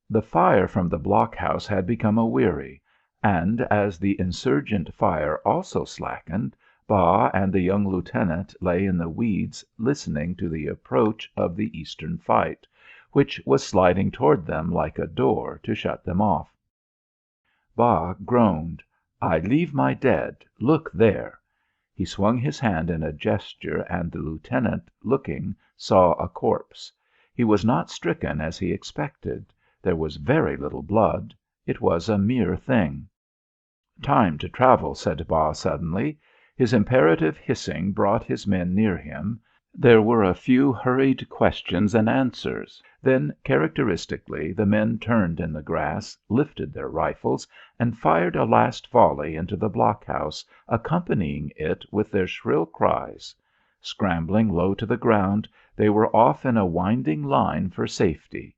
Speaker 1: The fire from the blockhouse had become a weary, and as the insurgent fire also slackened, Ba and the young lieutenant lay in the weeds listening to the approach of the eastern fight, which was sliding toward them like a door to shut them off. Ba groaned. "I leave my dead. Look there." He swung his hand in a gesture, and the lieutenant, looking, saw a corpse. He was not stricken as he expected. There was very little blood. It was a mere thing. "Time to travel," said Ba suddenly. His imperative hissing brought his men near him. There were a few hurried questions and answers. Then, characteristically, the men turned in the grass, lifted their rifles, and fired a last volley into the blockhouse, accompanying it with their shrill cries. Scrambling low to the ground, they were off in a winding line for safety.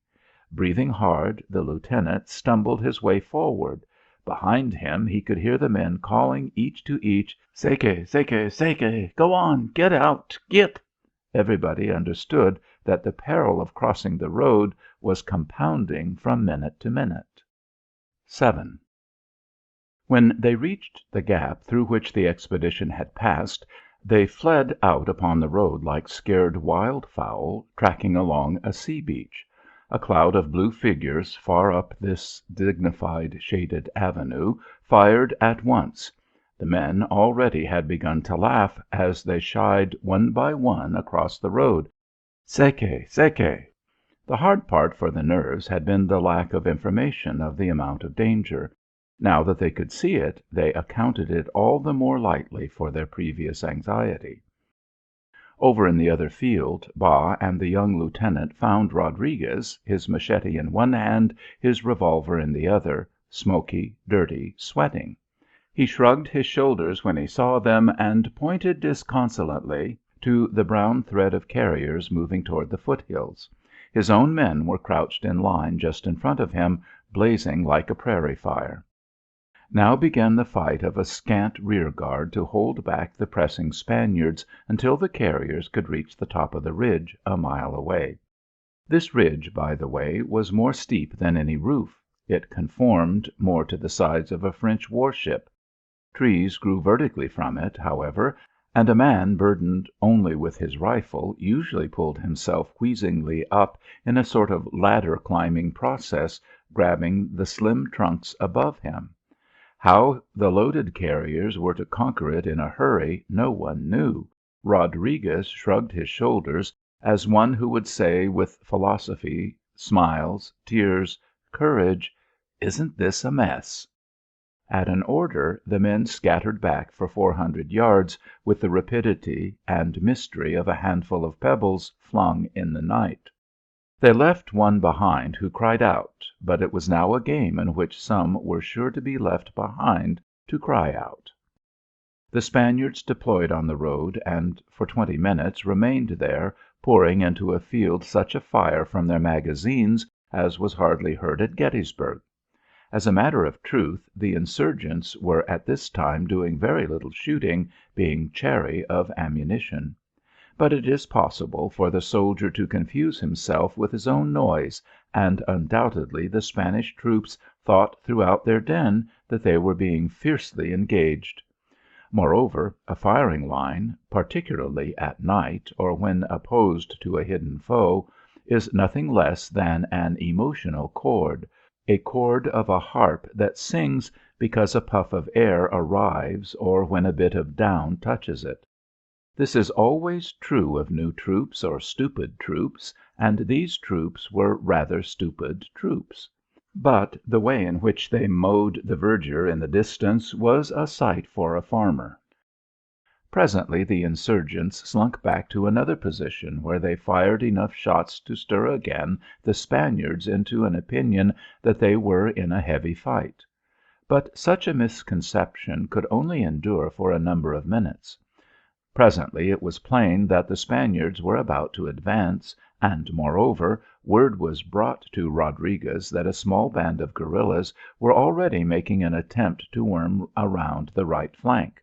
Speaker 1: Breathing hard, the lieutenant stumbled his way forward. Behind him he could hear the men calling each to each, "Seke, seke, seke! Go on! Get out! Git!" Everybody understood that the peril of crossing the road was compounding from minute to minute. 7. When they reached the gap through which the expedition had passed, they fled out upon the road like scared wild fowl tracking along a sea beach. A cloud of blue figures far up this dignified shaded avenue fired at once. The men already had begun to laugh as they shied one by one across the road. Seke, seke. The hard part for the nerves had been the lack of information of the amount of danger. Now that they could see it, they accounted it all the more lightly for their previous anxiety. Over in the other field, Ba and the young lieutenant found Rodriguez, his machete in one hand, his revolver in the other, smoky, dirty, sweating. He shrugged his shoulders when he saw them and pointed disconsolately to the brown thread of carriers moving toward the foothills. His own men were crouched in line just in front of him, blazing like a prairie fire. Now began the fight of a scant rear guard to hold back the pressing Spaniards until the carriers could reach the top of the ridge a mile away. This ridge, by the way, was more steep than any roof. It conformed more to the sides of a French warship. Trees grew vertically from it, however, and a man burdened only with his rifle usually pulled himself wheezingly up in a sort of ladder climbing process, grabbing the slim trunks above him. How the loaded carriers were to conquer it in a hurry no one knew. Rodriguez shrugged his shoulders as one who would say with philosophy, smiles, tears, courage, "Isn't this a mess?" At an order, the men scattered back for 400 yards with the rapidity and mystery of a handful of pebbles flung in the night. They left one behind who cried out, but it was now a game in which some were sure to be left behind to cry out. The Spaniards deployed on the road and for 20 minutes remained there, pouring into a field such a fire from their magazines as was hardly heard at Gettysburg. As a matter of truth, the insurgents were at this time doing very little shooting, being chary of ammunition. But it is possible for the soldier to confuse himself with his own noise, and undoubtedly the Spanish troops thought throughout their din that they were being fiercely engaged. Moreover, a firing line, particularly at night or when opposed to a hidden foe, is nothing less than an emotional chord, a chord of a harp that sings because a puff of air arrives or when a bit of down touches it. This is always true of new troops or stupid troops, and these troops were rather stupid troops. But the way in which they mowed the verdure in the distance was a sight for a farmer. Presently the insurgents slunk back to another position where they fired enough shots to stir again the Spaniards into an opinion that they were in a heavy fight. But such a misconception could only endure for a number of minutes. Presently it was plain that the Spaniards were about to advance, and, moreover, word was brought to Rodriguez that a small band of guerillas were already making an attempt to worm around the right flank.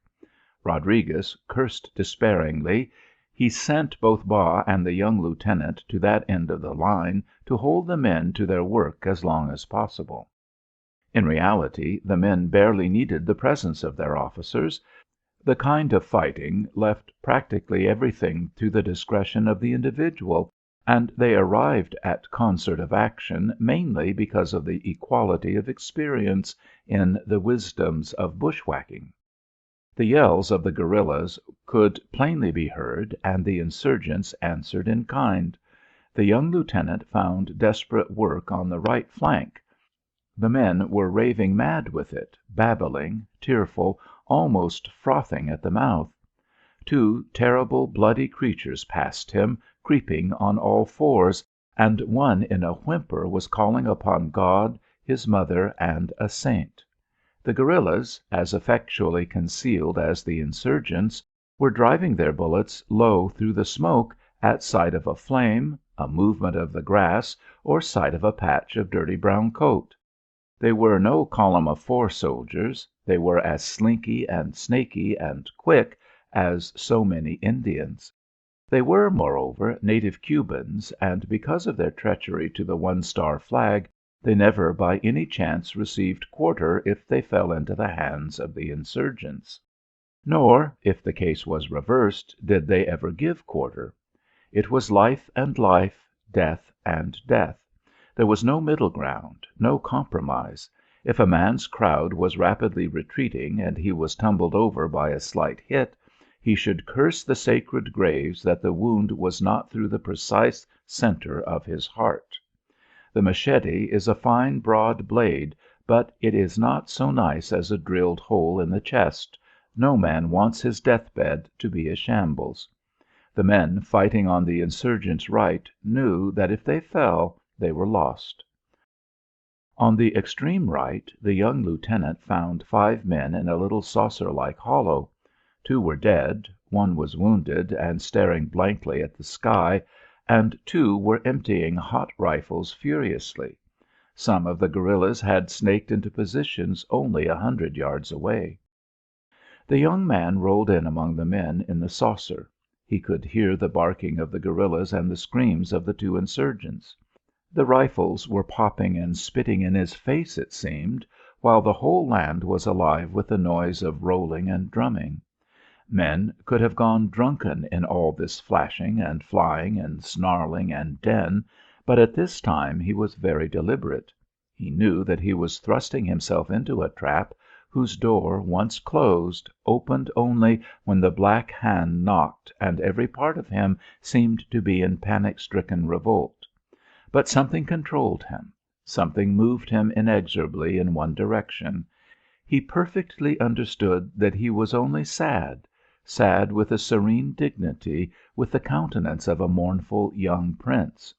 Speaker 1: Rodriguez cursed despairingly. He sent both Ba and the young lieutenant to that end of the line to hold the men to their work as long as possible. In reality, the men barely needed the presence of their officers. The kind of fighting left practically everything to the discretion of the individual, and they arrived at concert of action mainly because of the equality of experience in the wisdoms of bushwhacking. The yells of the guerillas could plainly be heard, and the insurgents answered in kind. The young lieutenant found desperate work on the right flank. The men were raving mad with it, babbling, tearful, almost frothing at the mouth. Two terrible, bloody creatures passed him, creeping on all fours, and one in a whimper was calling upon God, his mother, and a saint. The guerillas, as effectually concealed as the insurgents, were driving their bullets low through the smoke at sight of a flame, a movement of the grass, or sight of a patch of dirty brown coat. They were no column of 4 soldiers. They were as slinky and snaky and quick as so many Indians. They were, moreover, native Cubans, and because of their treachery to the 1-star flag, they never by any chance received quarter if they fell into the hands of the insurgents. Nor, if the case was reversed, did they ever give quarter. It was life and life, death and death. There was no middle ground, no compromise. If a man's crowd was rapidly retreating and he was tumbled over by a slight hit, he should curse the sacred graves that the wound was not through the precise center of his heart. The machete is a fine broad blade, but it is not so nice as a drilled hole in the chest. No man wants his deathbed to be a shambles. The men fighting on the insurgents' right knew that if they fell they were lost. On the extreme right the young lieutenant found 5 men in a little saucer-like hollow. 2 were dead, 1 was wounded and staring blankly at the sky, and 2 were emptying hot rifles furiously. Some of the guerillas had snaked into positions only 100 yards away. The young man rolled in among the men in the saucer. He could hear the barking of the guerillas and the screams of the 2 insurgents. The rifles were popping and spitting in his face, it seemed, while the whole land was alive with the noise of rolling and drumming. Men could have gone drunken in all this flashing and flying and snarling and din, but at this time he was very deliberate. He knew that he was thrusting himself into a trap whose door, once closed, opened only when the Black Hand knocked and every part of him seemed to be in panic-stricken revolt. But something controlled him. Something moved him inexorably in one direction. He perfectly understood that he was only sad, sad with a serene dignity, with the countenance of a mournful young prince.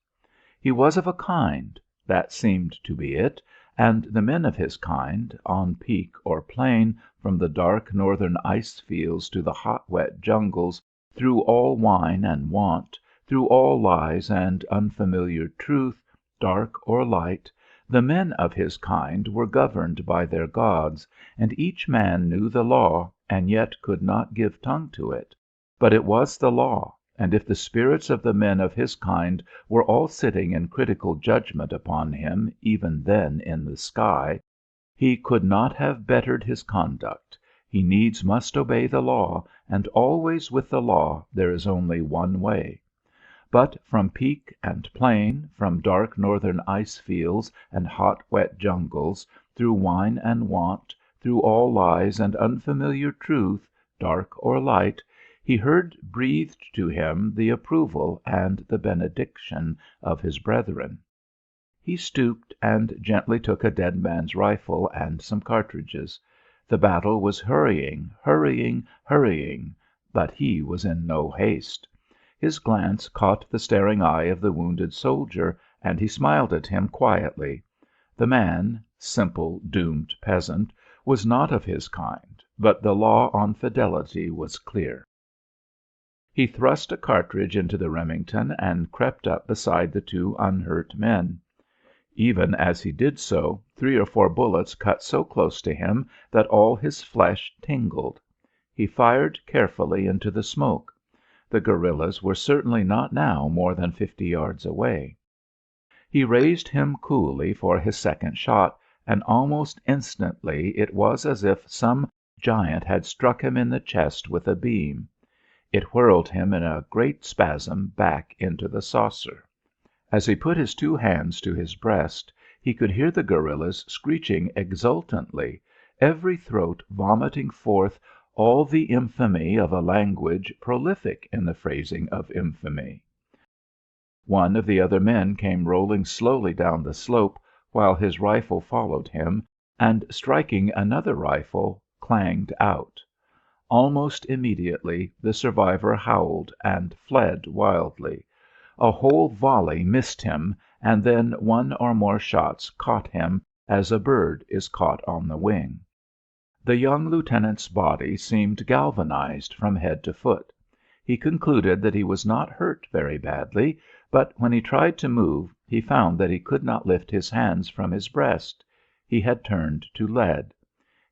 Speaker 1: He was of a kind, that seemed to be it, and the men of his kind, on peak or plain, from the dark northern ice fields to the hot wet jungles, through all wine and want, through all lies and unfamiliar truth, dark or light, the men of his kind were governed by their gods, and each man knew the law and yet could not give tongue to it. But it was the law, and if the spirits of the men of his kind were all sitting in critical judgment upon him even then in the sky, he could not have bettered his conduct. He needs must obey the law, and always with the law there is only one way. But from peak and plain, from dark northern ice fields and hot wet jungles, through wine and want, through all lies and unfamiliar truth, dark or light, he heard breathed to him the approval and the benediction of his brethren. He stooped and gently took a dead man's rifle and some cartridges. The battle was hurrying, hurrying, hurrying, but he was in no haste. His glance caught the staring eye of the wounded soldier, and he smiled at him quietly. The man, simple, doomed peasant, was not of his kind, but the law on fidelity was clear. He thrust a cartridge into the Remington and crept up beside the 2 unhurt men. Even as he did so, 3 or 4 bullets cut so close to him that all his flesh tingled. He fired carefully into the smoke. The guerillas were certainly not now more than 50 yards away. He raised him coolly for his second shot, and almost instantly it was as if some giant had struck him in the chest with a beam. It whirled him in a great spasm back into the saucer. As he put his 2 hands to his breast, he could hear the guerillas screeching exultantly, every throat vomiting forth all the infamy of a language prolific in the phrasing of infamy. One of the other men came rolling slowly down the slope, while his rifle followed him, and striking another rifle, clanged out. Almost immediately the survivor howled and fled wildly. A whole volley missed him, and then 1 or more shots caught him as a bird is caught on the wing. The young lieutenant's body seemed galvanized from head to foot. He concluded that he was not hurt very badly, but when he tried to move he found that he could not lift his hands from his breast. He had turned to lead.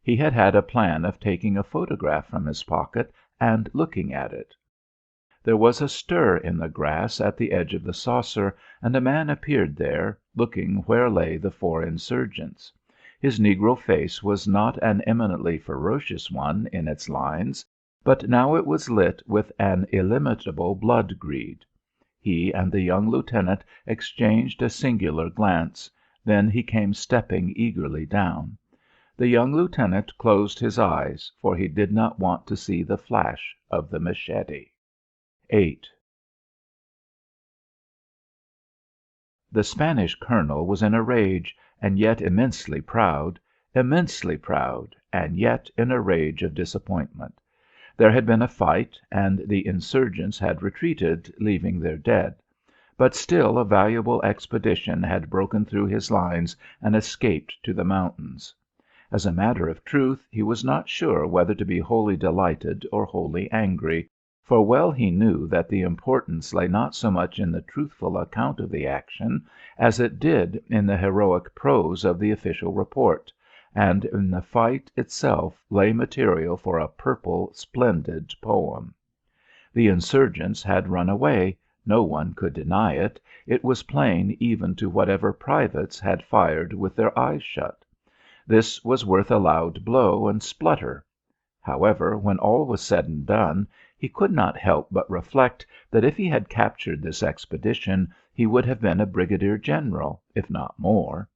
Speaker 1: He had had a plan of taking a photograph from his pocket and looking at it. There was a stir in the grass at the edge of the saucer, and a man appeared there, looking where lay the 4 insurgents. His negro face was not an eminently ferocious one in its lines, but now it was lit with an illimitable blood-greed. He and the young lieutenant exchanged a singular glance, then he came stepping eagerly down. The young lieutenant closed his eyes, for he did not want to see the flash of the machete. 8. The Spanish colonel was in a rage, and yet immensely proud, and yet in a rage of disappointment. There had been a fight, and the insurgents had retreated, leaving their dead. But still a valuable expedition had broken through his lines and escaped to the mountains. As a matter of truth, he was not sure whether to be wholly delighted or wholly angry, for well he knew that the importance lay not so much in the truthful account of the action as it did in the heroic prose of the official report, and in the fight itself lay material for a purple, splendid poem. The insurgents had run away, no one could deny it, it was plain even to whatever privates had fired with their eyes shut. This was worth a loud blow and splutter. However, when all was said and done, he could not help but reflect that if he had captured this expedition he would have been a brigadier general, if not more.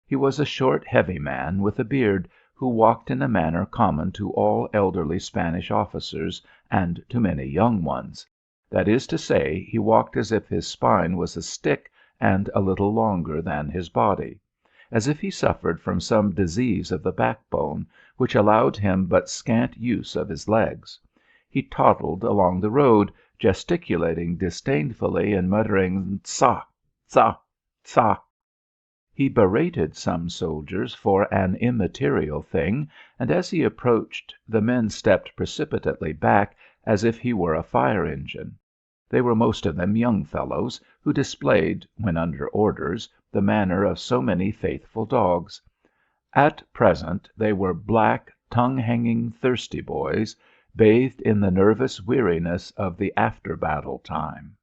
Speaker 1: He was a short, heavy man with a beard, who walked in a manner common to all elderly Spanish officers and to many young ones. That is to say, he walked as if his spine was a stick and a little longer than his body, as if he suffered from some disease of the backbone, which allowed him but scant use of his legs. He toddled along the road, gesticulating disdainfully and muttering "Ça! Ça! Ça!" He berated some soldiers for an immaterial thing, and as he approached the men stepped precipitately back as if he were a fire engine. They were most of them young fellows, who displayed, when under orders, the manner of so many faithful dogs. At present they were black, tongue-hanging, thirsty boys, bathed in the nervous weariness of the after-battle time.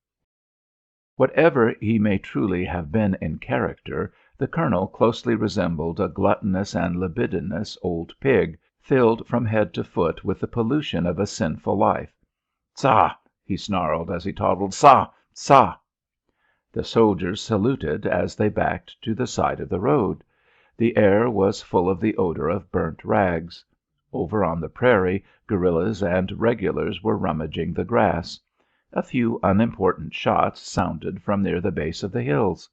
Speaker 1: Whatever he may truly have been in character, the colonel closely resembled a gluttonous and libidinous old pig, filled from head to foot with the pollution of a sinful life. "Ça!" he snarled as he toddled. "Ça! Ça!" The soldiers saluted as they backed to the side of the road. The air was full of the odor of burnt rags. Over on the prairie, guerillas and regulars were rummaging the grass. A few unimportant shots sounded from near the base of the hills.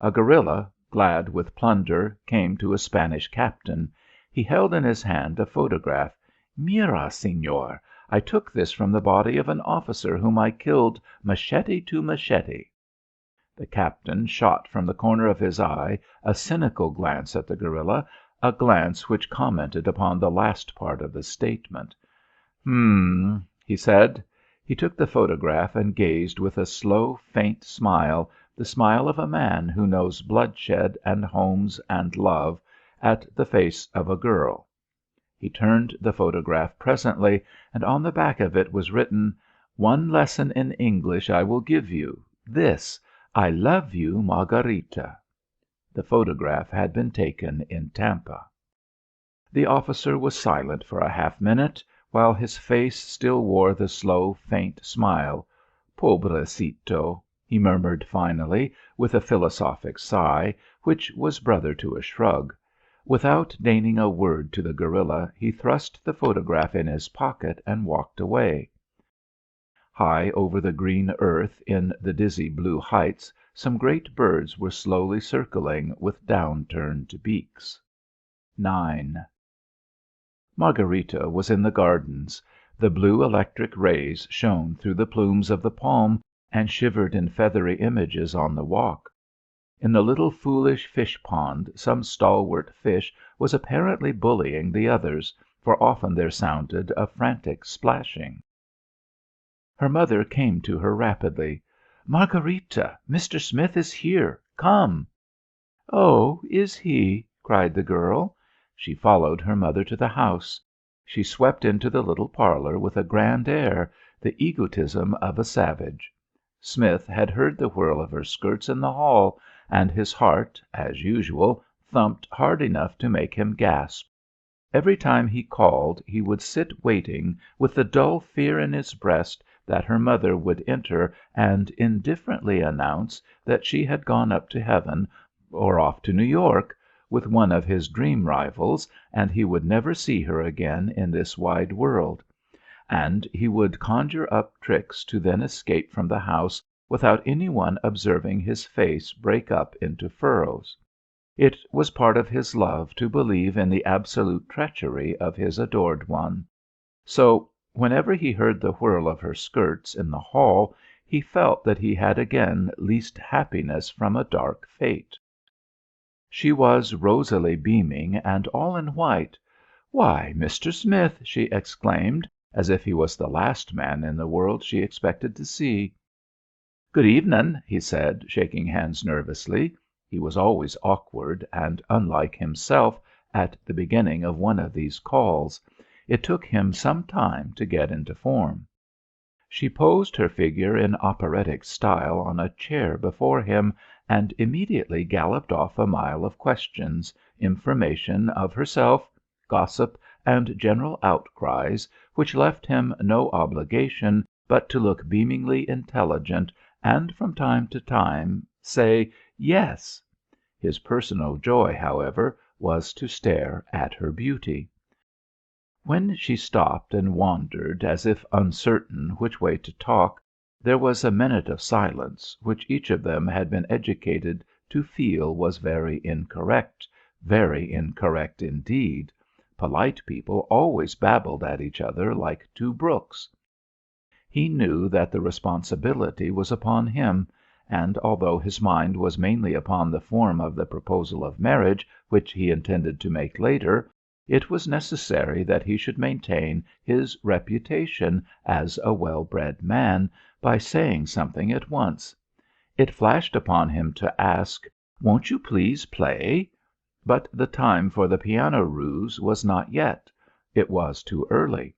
Speaker 1: A guerilla, glad with plunder, came to a Spanish captain. He held in his hand a photograph. "Mira, señor, I took this from the body of an officer whom I killed machete to machete." The captain shot from the corner of his eye a cynical glance at the guerilla, a glance which commented upon the last part of the statement. "H'm," he said. He took the photograph and gazed with a slow, faint smile, the smile of a man who knows bloodshed and homes and love, at the face of a girl. He turned the photograph presently, and on the back of it was written, "One lesson in English I will give you, this: I love you, Margarita." The photograph had been taken in Tampa. The officer was silent for a half-minute, while his face still wore the slow, faint smile. "Pobrecito!" he murmured finally, with a philosophic sigh, which was brother to a shrug. Without deigning a word to the guerilla, he thrust the photograph in his pocket and walked away. High over the green earth, in the dizzy blue heights, some great birds were slowly circling with down-turned beaks. 9. Margarita was in the gardens. The blue electric rays shone through the plumes of the palm and shivered in feathery images on the walk. In the little foolish fish pond some stalwart fish was apparently bullying the others, for often there sounded a frantic splashing. Her mother came to her rapidly. "Margarita, Mr. Smith is here. Come." "Oh, is he?" cried the girl. She followed her mother to the house. She swept into the little parlour with a grand air, the egotism of a savage. Smith had heard the whirl of her skirts in the hall, and his heart, as usual, thumped hard enough to make him gasp. Every time he called he would sit waiting with the dull fear in his breast that her mother would enter and indifferently announce that she had gone up to heaven or off to New York with one of his dream rivals, and he would never see her again in this wide world. And he would conjure up tricks to then escape from the house without any one observing his face break up into furrows. It was part of his love to believe in the absolute treachery of his adored one. So, whenever he heard the whirl of her skirts in the hall, he felt that he had again leased happiness from a dark fate. She was rosily beaming and all in white. "Why, Mr. Smith!" she exclaimed, as if he was the last man in the world she expected to see. "Good evenin'," he said, shaking hands nervously. He was always awkward and unlike himself at the beginning of one of these calls. It took him some time to get into form. She posed her figure in operatic style on a chair before him, and immediately galloped off a mile of questions, information of herself, gossip, and general outcries, which left him no obligation but to look beamingly intelligent and from time to time say "Yes." His personal joy, however, was to stare at her beauty. When she stopped and wandered, as if uncertain which way to talk, there was a minute of silence, which each of them had been educated to feel was very incorrect indeed. Polite people always babbled at each other like two brooks. He knew that the responsibility was upon him, and although his mind was mainly upon the form of the proposal of marriage which he intended to make later, it was necessary that he should maintain his reputation as a well-bred man by saying something at once. It flashed upon him to ask, "Won't you please play?" But the time for the piano ruse was not yet. It was too early.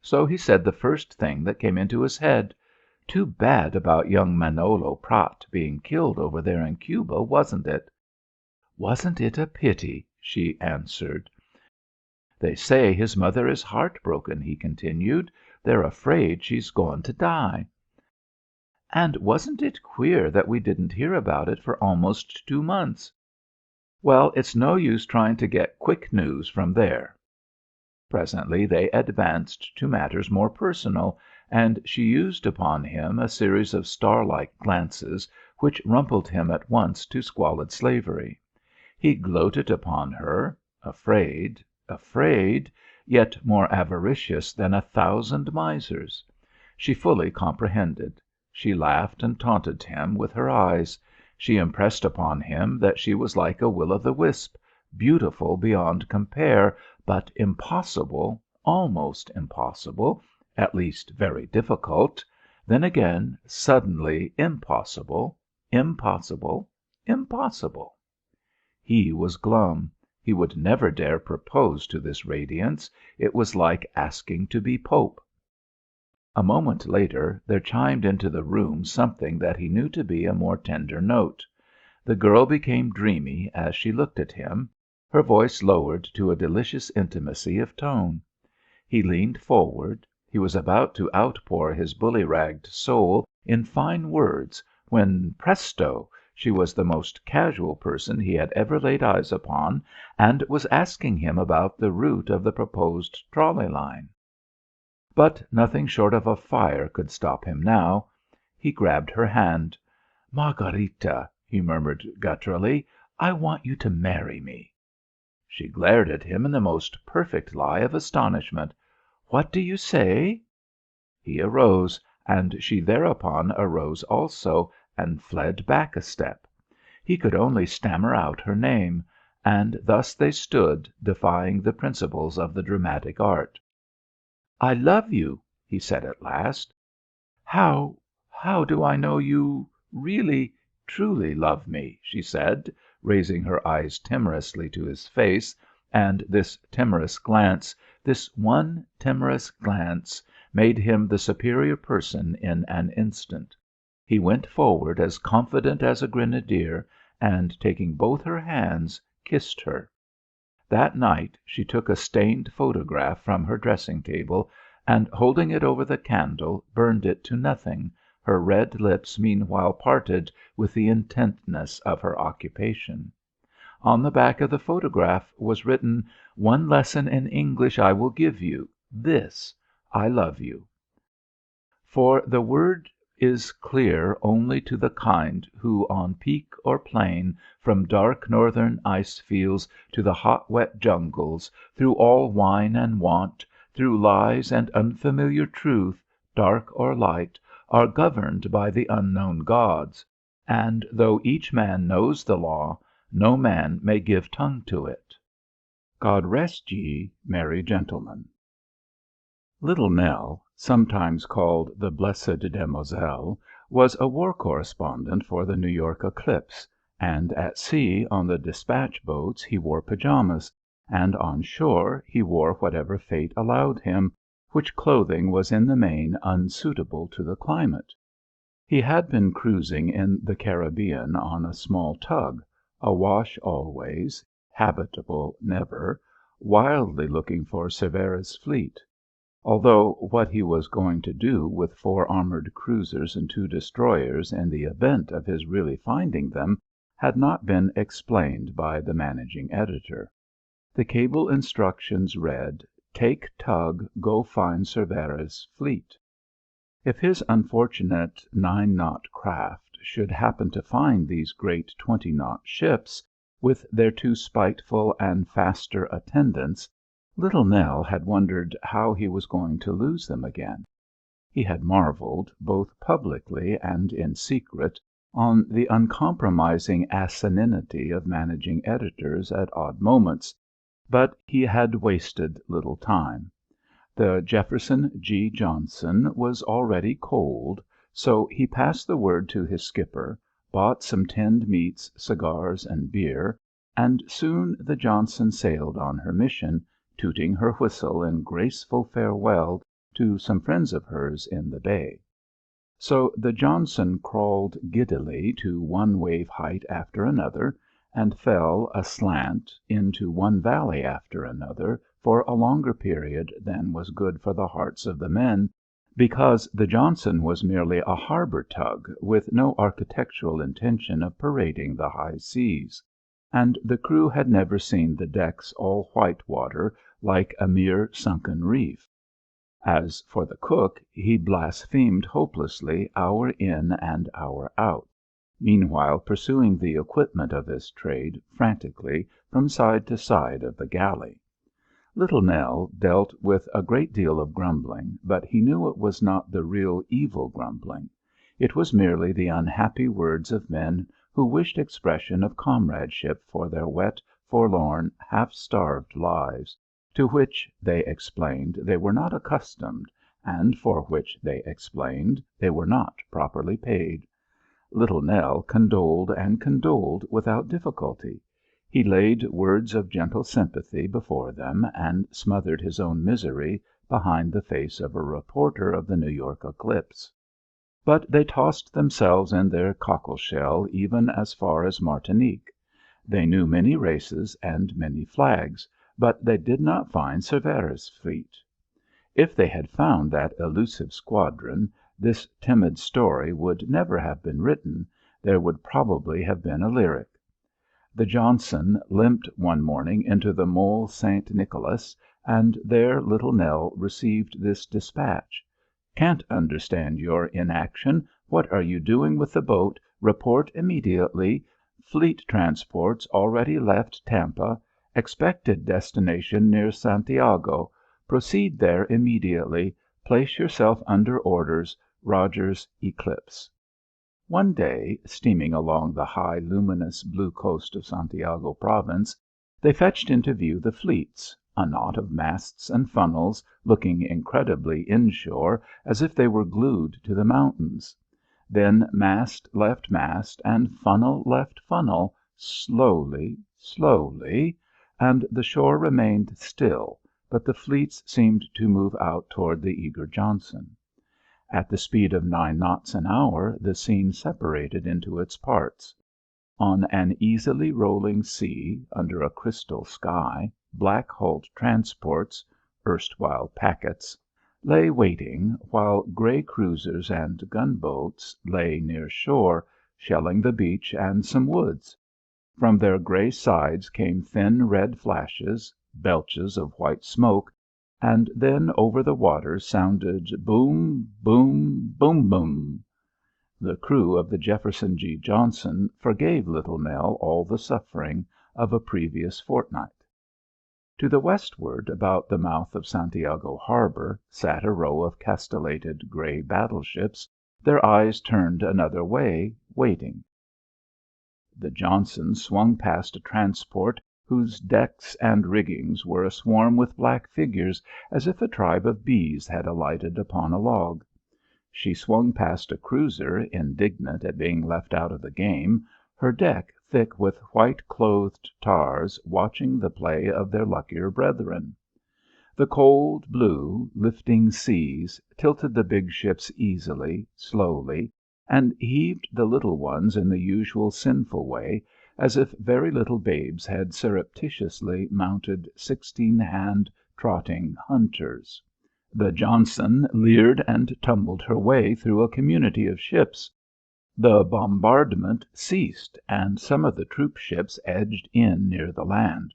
Speaker 1: So he said the first thing that came into his head. "Too bad about young Manolo Prat being killed over there in Cuba, wasn't it?" "Wasn't it a pity?" she answered. "They say his mother is heartbroken," he continued. "They're afraid she's goin' to die." "And wasn't it queer that we didn't hear about it for almost 2 months?" "Well, it's no use trying to get quick news from there." Presently they advanced to matters more personal, and she used upon him a series of star-like glances which rumpled him at once to squalid slavery. He gloated upon her, afraid, yet more avaricious than 1,000 misers. She fully comprehended. She laughed and taunted him with her eyes. She impressed upon him that she was like a will-o'-the-wisp, beautiful beyond compare, but impossible, almost impossible, at least very difficult, then again suddenly impossible, impossible, impossible. He was glum. He would never dare propose to this radiance. It was like asking to be Pope. A moment later there chimed into the room something that he knew to be a more tender note. The girl became dreamy as she looked at him. Her voice lowered to a delicious intimacy of tone. He leaned forward. He was about to outpour his bully-ragged soul in fine words when, presto, she was the most casual person he had ever laid eyes upon, and was asking him about the route of the proposed trolley line. But nothing short of a fire could stop him now. He grabbed her hand. "Margharita," he murmured gutturally, "I want you to marry me." She glared at him in the most perfect lie of astonishment. "What do you say?" He arose, and she thereupon arose also, and fled back a step. He could only stammer out her name, and thus they stood, defying the principles of the dramatic art. "I love you," he said at last. "How do I know you really, truly love me?" she said, raising her eyes timorously to his face, and this timorous glance, this one timorous glance, made him the superior person in an instant. He went forward as confident as a grenadier, and taking both her hands, kissed her. That night she took a stained photograph from her dressing table, and holding it over the candle burned it to nothing, her red lips meanwhile parted with the intentness of her occupation. On the back of the photograph was written, "One lesson in English I will give you, this: I love you." For the word is clear only to the kind who on peak or plain, from dark northern ice fields to the hot wet jungles, through all wine and want, through lies and unfamiliar truth, dark or light, are governed by the unknown gods, and though each man knows the law, no man may give tongue to it. God rest ye, merry gentlemen. Little Nell, sometimes called the Blessed Demoiselle, was a war correspondent for the New York Eclipse, and at sea on the despatch boats he wore pajamas, and on shore he wore whatever fate allowed him, which clothing was in the main unsuitable to the climate. He had been cruising in the Caribbean on a small tug, awash always, habitable never, wildly looking for Cervera's fleet. Although what he was going to do with 4 armoured cruisers and 2 destroyers in the event of his really finding them had not been explained by the managing editor. The cable instructions read, "Take tug, go find Cervera's fleet." If his unfortunate 9-knot craft should happen to find these great 20-knot ships, with their 2 spiteful and faster attendants, Little Nell had wondered how he was going to lose them again. He had marvelled, both publicly and in secret, on the uncompromising asininity of managing editors at odd moments, but he had wasted little time. The Jefferson G. Johnson was already cold, so he passed the word to his skipper, bought some tinned meats, cigars, and beer, and soon the Johnson sailed on her mission, tooting her whistle in graceful farewell to some friends of hers in the bay. So the Johnson crawled giddily to one wave height after another, and fell aslant into one valley after another for a longer period than was good for the hearts of the men, because the Johnson was merely a harbour tug with no architectural intention of parading the high seas, and the crew had never seen the decks all white water like a mere sunken reef. As for the cook, he blasphemed hopelessly hour in and hour out, meanwhile pursuing the equipment of his trade frantically from side to side of the galley. Little Nell dealt with a great deal of grumbling, but he knew it was not the real evil grumbling. It was merely the unhappy words of men who wished expression of comradeship for their wet, forlorn, half-starved lives, to which, they explained, they were not accustomed, and for which, they explained, they were not properly paid. Little Nell condoled and condoled without difficulty. He laid words of gentle sympathy before them, and smothered his own misery behind the face of a reporter of the New York Eclipse. But they tossed themselves in their cockleshell even as far as Martinique. They knew many races and many flags, but they did not find Cervera's fleet. If they had found that elusive squadron, this timid story would never have been written. There would probably have been a lyric. The Johnson limped one morning into the Mole St. Nicolas, and there Little Nell received this dispatch: "Can't understand your inaction. What are you doing with the boat? Report immediately. Fleet transports already left Tampa. Expected destination near Santiago. Proceed there immediately. Place yourself under orders. Rogers Eclipse." One day, steaming along the high, luminous blue coast of Santiago province, they fetched into view the fleets, a knot of masts and funnels, looking incredibly inshore, as if they were glued to the mountains. Then mast left mast, and funnel left funnel, slowly, slowly, and the shore remained still, but the fleets seemed to move out toward the eager Johnson. At the speed of 9 knots an hour the scene separated into its parts. On an easily rolling sea, under a crystal sky, black hulled transports, erstwhile packets, lay waiting, while grey cruisers and gunboats lay near shore, shelling the beach and some woods. From their grey sides came thin red flashes, belches of white smoke, and then over the water sounded boom, boom, boom, boom. The crew of the Jefferson G. Johnson forgave Little Nell all the suffering of a previous fortnight. To the westward, about the mouth of Santiago harbor, sat a row of castellated grey battleships, their eyes turned another way, waiting. The Johnson swung past a transport whose decks and riggings were aswarm with black figures, as if a tribe of bees had alighted upon a log. She swung past a cruiser, indignant at being left out of the game, her deck thick with white-clothed tars watching the play of their luckier brethren. The cold, blue, lifting seas tilted the big ships easily, slowly, and heaved the little ones in the usual sinful way, as if very little babes had surreptitiously mounted 16-hand trotting hunters. The Johnson leered and tumbled her way through a community of ships. The bombardment ceased, and some of the troop ships edged in near the land.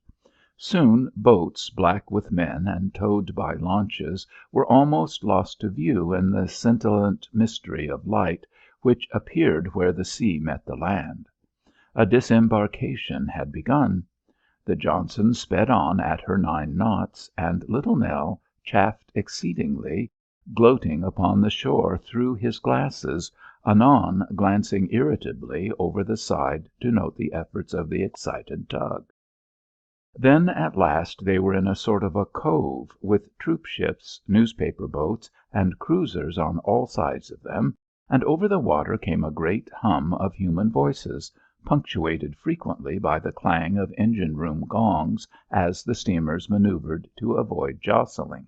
Speaker 1: Soon boats black with men and towed by launches were almost lost to view in the scintillant mystery of light which appeared where the sea met the land. A disembarkation had begun. The Johnson sped on at her 9 knots, and Little Nell chafed exceedingly, gloating upon the shore through his glasses, anon glancing irritably over the side to note the efforts of the excited tug. Then at last they were in a sort of a cove, with troop ships, newspaper boats, and cruisers on all sides of them, and over the water came a great hum of human voices, punctuated frequently by the clang of engine-room gongs as the steamers manoeuvred to avoid jostling.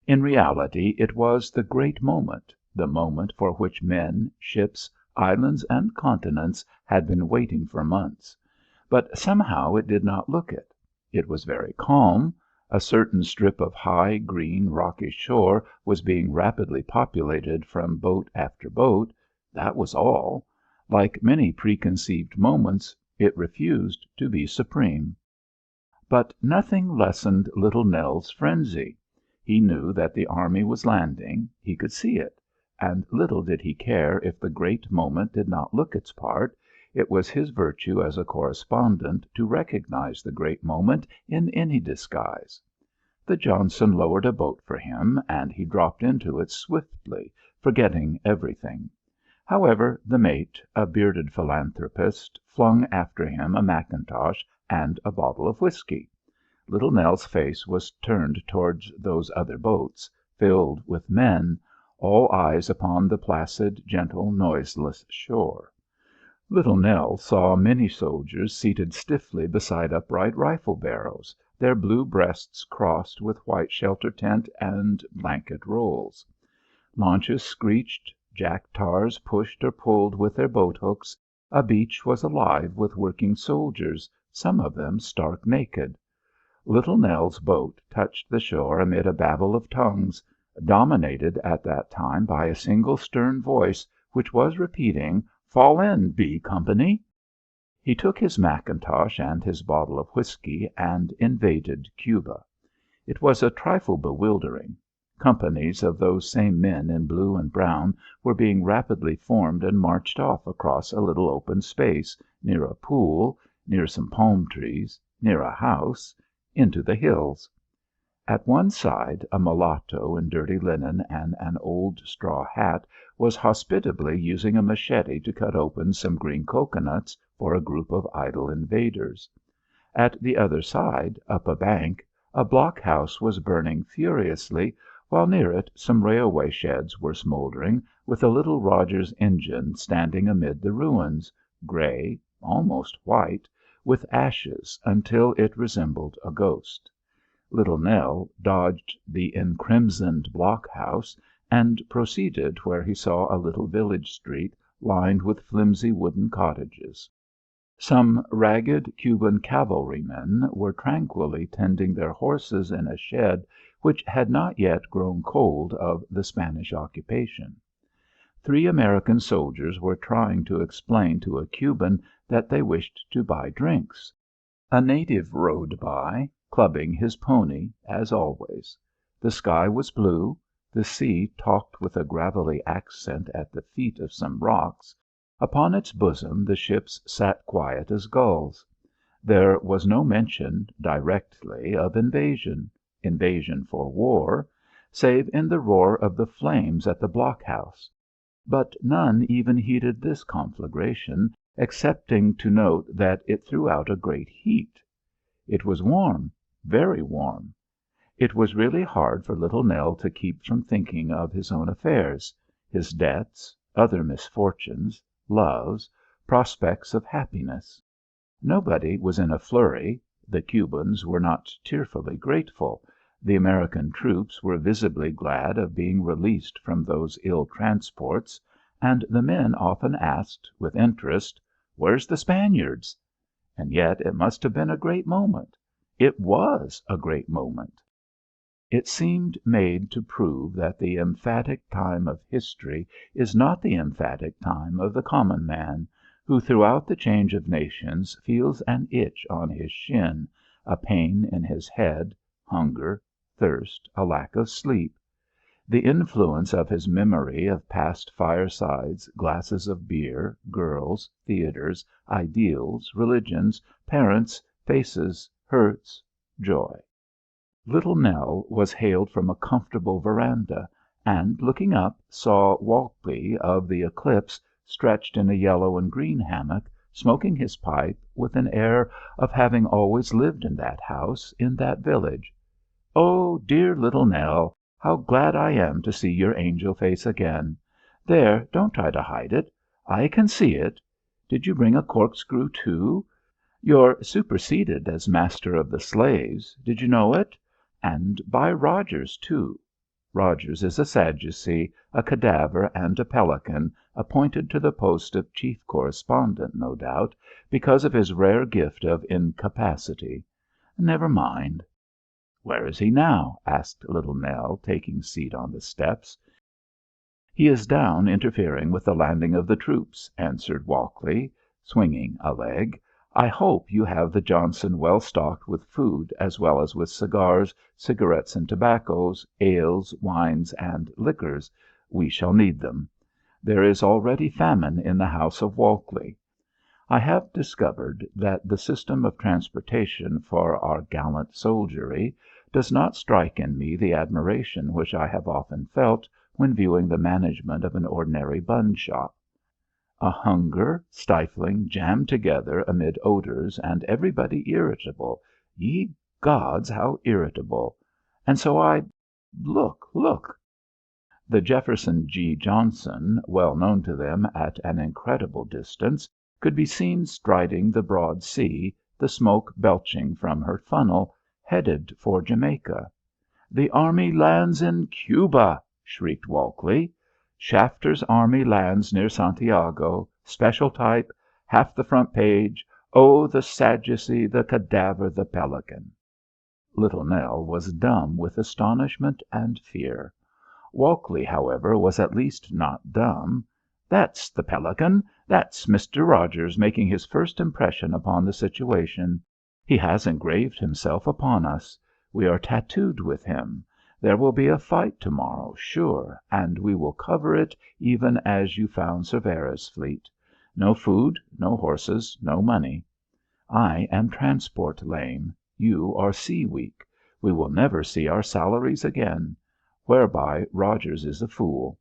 Speaker 1: In reality it was the great moment, the moment for which men, ships, islands, and continents had been waiting for months. But somehow it did not look it. It was very calm. A certain strip of high, green, rocky shore was being rapidly populated from boat after boat. That was all. Like many preconceived moments, it refused to be supreme. But nothing lessened Little Nell's frenzy. He knew that the army was landing. He could see it. And little did he care if the great moment did not look its part. It was his virtue as a correspondent to recognize the great moment in any disguise. The Johnson lowered a boat for him, and he dropped into it swiftly, forgetting everything. However, the mate, a bearded philanthropist, flung after him a mackintosh and a bottle of whisky. Little Nell's face was turned towards those other boats, filled with men, all eyes upon the placid, gentle, noiseless shore. Little Nell saw many soldiers seated stiffly beside upright rifle barrels, their blue breasts crossed with white shelter tent and blanket rolls. Launches screeched, jack-tars pushed or pulled with their boat-hooks. A beach was alive with working soldiers, some of them stark naked. Little Nell's boat touched the shore amid a babel of tongues, dominated at that time by a single stern voice which was repeating, "Fall in, B Company." He took his mackintosh and his bottle of whisky and invaded Cuba. It was a trifle bewildering. Companies of those same men in blue and brown were being rapidly formed and marched off across a little open space, near a pool, near some palm trees, near a house, into the hills. At one side a mulatto in dirty linen and an old straw hat was hospitably using a machete to cut open some green cocoanuts for a group of idle invaders. At the other side, up a bank, a blockhouse was burning furiously, while near it some railway sheds were smouldering, with a little Rogers engine standing amid the ruins, grey, almost white, with ashes until it resembled a ghost. Little Nell dodged the encrimsoned blockhouse and proceeded where he saw a little village street lined with flimsy wooden cottages. Some ragged Cuban cavalrymen were tranquilly tending their horses in a shed which had not yet grown cold of the Spanish occupation. 3 American soldiers were trying to explain to a Cuban that they wished to buy drinks. A native rode by, clubbing his pony, as always. The sky was blue. The sea talked with a gravelly accent at the feet of some rocks. Upon its bosom the ships sat quiet as gulls. There was no mention, directly, of invasion for war, save in the roar of the flames at the blockhouse. But none even heeded this conflagration, excepting to note that it threw out a great heat. It was warm, very warm. It was really hard for Little Nell to keep from thinking of his own affairs, his debts, other misfortunes, loves, prospects of happiness. Nobody was in a flurry. The Cubans were not tearfully grateful. The American troops were visibly glad of being released from those ill transports, and the men often asked, with interest, "Where's the Spaniards?" And yet it must have been a great moment. It was a great moment. It seemed made to prove that the emphatic time of history is not the emphatic time of the common man, who throughout the change of nations feels an itch on his shin, a pain in his head, hunger, thirst, a lack of sleep. The influence of his memory of past firesides, glasses of beer, girls, theatres, ideals, religions, parents, faces, hurts, joy. Little Nell was hailed from a comfortable veranda, and, looking up, saw Walkley of the Eclipse stretched in a yellow and green hammock, smoking his pipe with an air of having always lived in that house, in that village. "Oh, dear little Nell, how glad I am to see your angel face again. There, don't try to hide it. I can see it. Did you bring a corkscrew, too? You're superseded as master of the slaves. Did you know it? And by Rogers, too. Rogers is a Sadducee, a cadaver, and a pelican, appointed to the post of chief correspondent, no doubt, because of his rare gift of incapacity. Never mind." "Where is he now?" asked Little Nell, taking seat on the steps. "He is down interfering with the landing of the troops," answered Walkley, swinging a leg. "I hope you have the Johnson well stocked with food as well as with cigars, cigarettes and tobaccos, ales, wines and liquors. We shall need them. There is already famine in the house of Walkley. I have discovered that the system of transportation for our gallant soldiery does not strike in me the admiration which I have often felt when viewing the management of an ordinary bun shop. A hunger, stifling, jammed together amid odours, and everybody irritable, ye gods, how irritable! And so look!" The Jefferson G. Johnson, well known to them at an incredible distance, could be seen striding the broad sea, the smoke belching from her funnel, headed for Jamaica. "The army lands in Cuba!" shrieked Walkley. "Shafter's army lands near Santiago. Special type. Half the front page. Oh, the Sadducee, the cadaver, the pelican!" Little Nell was dumb with astonishment and fear. Walkley, however, was at least not dumb. "That's the pelican. That's Mr. Rogers making his first impression upon the situation. He has engraved himself upon us. We are tattooed with him. There will be a fight to morrow, sure, and we will cover it even as you found Cervera's fleet. No food, no horses, no money. I am transport lame. You are sea weak. We will never see our salaries again. Whereby Rogers is a fool."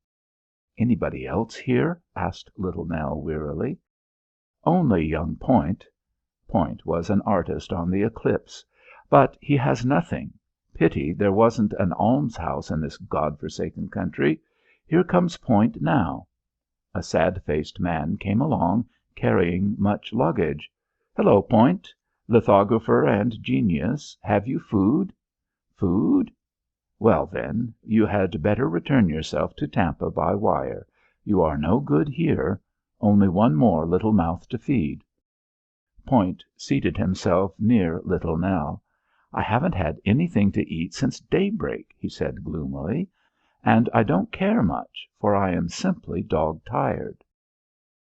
Speaker 1: "Anybody else here?" asked Little Nell wearily. "Only young Point." Point was an artist on the Eclipse. "But he has nothing. Pity there wasn't an almshouse in this God-forsaken country. Here comes Point now." A sad-faced man came along, carrying much luggage. "Hello, Point. Lithographer and genius. Have you food?" "Food? Well, then, you had better return yourself to Tampa by wire. You are no good here. Only one more little mouth to feed." Point seated himself near Little Nell. "I haven't had anything to eat since daybreak," he said gloomily, "and I don't care much, for I am simply dog-tired."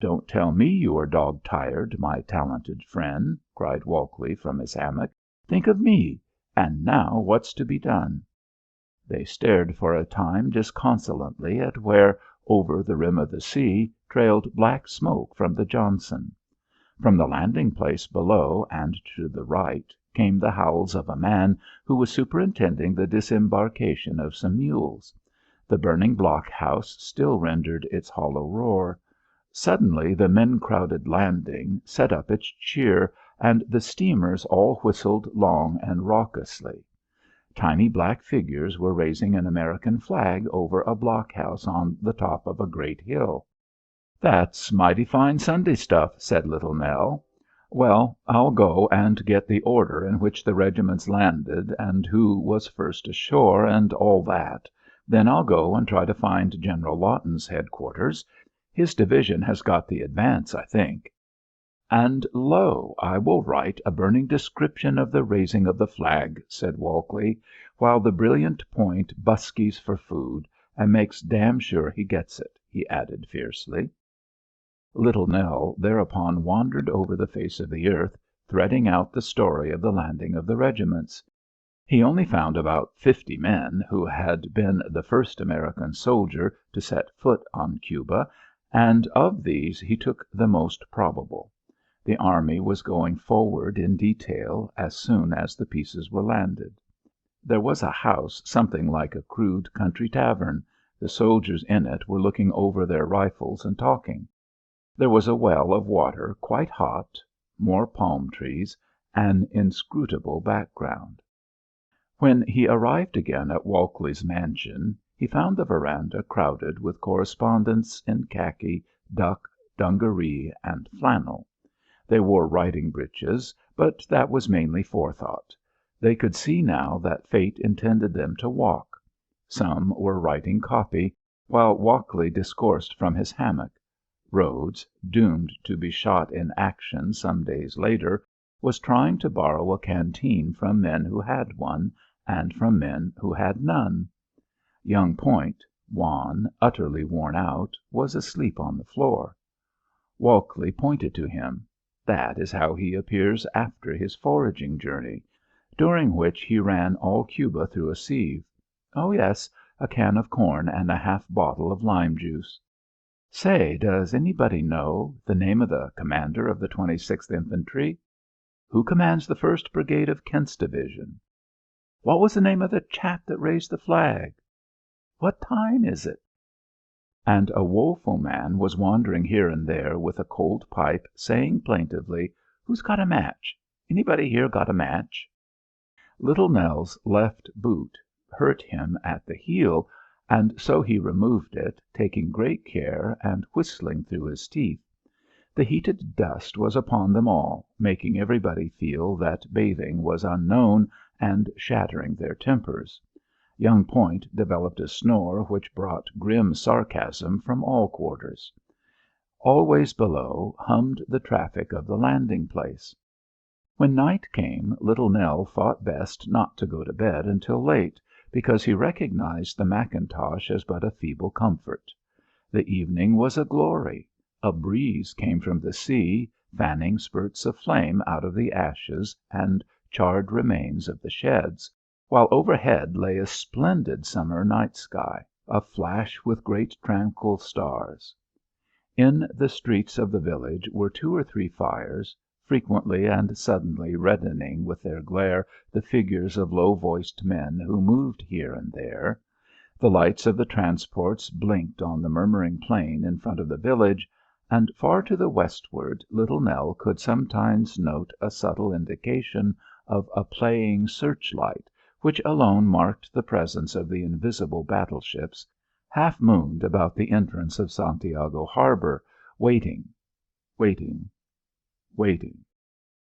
Speaker 1: "Don't tell me you are dog-tired, my talented friend," cried Walkley from his hammock. "Think of me. And now what's to be done?" They stared for a time disconsolately at where, over the rim of the sea, trailed black smoke from the Johnson. From the landing place below and to the right came the howls of a man who was superintending the disembarkation of some mules. The burning blockhouse still rendered its hollow roar. Suddenly the men-crowded landing set up its cheer, and the steamers all whistled long and raucously. Tiny black figures were raising an American flag over a blockhouse on the top of a great hill. "That's mighty fine Sunday stuff," said Little Nell. "Well, I'll go and get the order in which the regiments landed, and who was first ashore, and all that. Then I'll go and try to find General Lawton's headquarters. His division has got the advance, I think. And lo! I will write a burning description of the raising of the flag," said Walkley, "while the brilliant Point buskies for food, and makes damn sure he gets it," he added fiercely. Little Nell thereupon wandered over the face of the earth, threading out the story of the landing of the regiments. He only found about 50 men who had been the first American soldier to set foot on Cuba, and of these he took the most probable. The army was going forward in detail as soon as the pieces were landed. There was a house something like a crude country tavern. The soldiers in it were looking over their rifles and talking. There was a well of water quite hot, more palm trees, an inscrutable background. When he arrived again at Walkley's mansion, he found the veranda crowded with correspondents in khaki, duck, dungaree, and flannel. They wore riding breeches, but that was mainly forethought. They could see now that fate intended them to walk. Some were writing copy, while Walkley discoursed from his hammock. Rhodes, doomed to be shot in action some days later, was trying to borrow a canteen from men who had one, and from men who had none. Young Point, wan, utterly worn out, was asleep on the floor. Walkley pointed to him. That is how he appears after his foraging journey, during which he ran all Cuba through a sieve. Oh, yes, a can of corn and a half bottle of lime juice. Say, does anybody know the name of the commander of the 26th Infantry? Who commands the 1st Brigade of Kent's Division? What was the name of the chap that raised the flag? What time is it? And a woeful man was wandering here and there with a cold pipe, saying plaintively, "Who's got a match? Anybody here got a match?" Little Nell's left boot hurt him at the heel, and so he removed it, taking great care and whistling through his teeth. The heated dust was upon them all, making everybody feel that bathing was unknown and shattering their tempers. Young Point developed a snore which brought grim sarcasm from all quarters. Always below hummed the traffic of the landing place. When night came, Little Nell thought best not to go to bed until late, because he recognized the mackintosh as but a feeble comfort. The evening was a glory. A breeze came from the sea, fanning spurts of flame out of the ashes and charred remains of the sheds, while overhead lay a splendid summer night sky, aflash with great tranquil stars. In the streets of the village were 2 or 3 fires, frequently and suddenly reddening with their glare the figures of low-voiced men who moved here and there. The lights of the transports blinked on the murmuring plain in front of the village, and far to the westward Little Nell could sometimes note a subtle indication of a playing searchlight, which alone marked the presence of the invisible battleships, half-mooned about the entrance of Santiago harbor, waiting, waiting, waiting.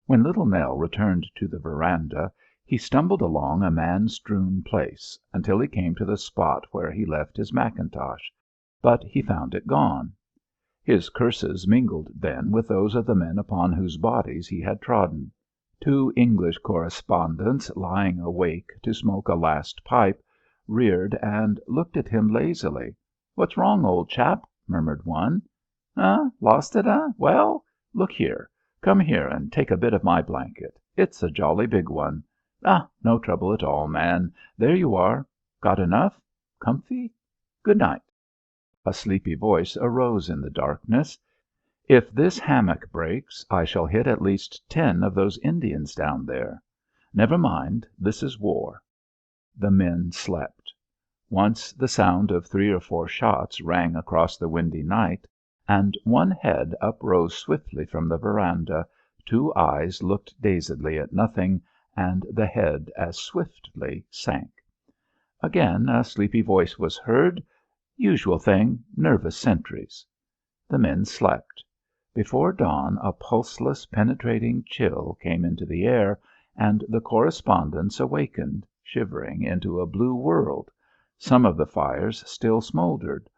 Speaker 1: When Little Nell returned to the veranda, he stumbled along a man-strewn place, until he came to the spot where he left his mackintosh, but he found it gone. His curses mingled then with those of the men upon whose bodies he had trodden. Two English correspondents, lying awake to smoke a last pipe, reared and looked at him lazily. "What's wrong, old chap?" murmured one. Lost it, eh? Well, look here. Come here and take a bit of my blanket. It's a jolly big one. No trouble at all, man. There you are. Got enough? Comfy? Good night." A sleepy voice arose in the darkness. "If this hammock breaks, I shall hit at least 10 of those Indians down there. Never mind. This is war." The men slept. Once the sound of 3 or 4 shots rang across the windy night, and one head uprose swiftly from the veranda, 2 eyes looked dazedly at nothing, and the head as swiftly sank. Again a sleepy voice was heard. Usual thing, nervous sentries. The men slept. Before dawn a pulseless, penetrating chill came into the air, and the correspondents awakened, shivering, into a blue world. Some of the fires still smouldered.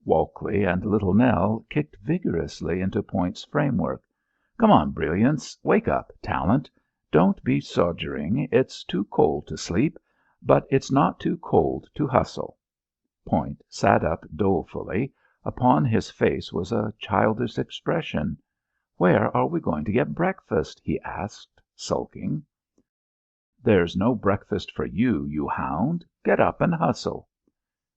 Speaker 1: Walkley and Little Nell kicked vigorously into Point's framework. "Come on, Brilliance. Wake up, Talent. Don't be sodgering. It's too cold to sleep, but it's not too cold to hustle." Point sat up dolefully. Upon his face was a childish expression. "Where are we going to get breakfast?" he asked, sulking. "There's no breakfast for you, you hound. Get up and hustle."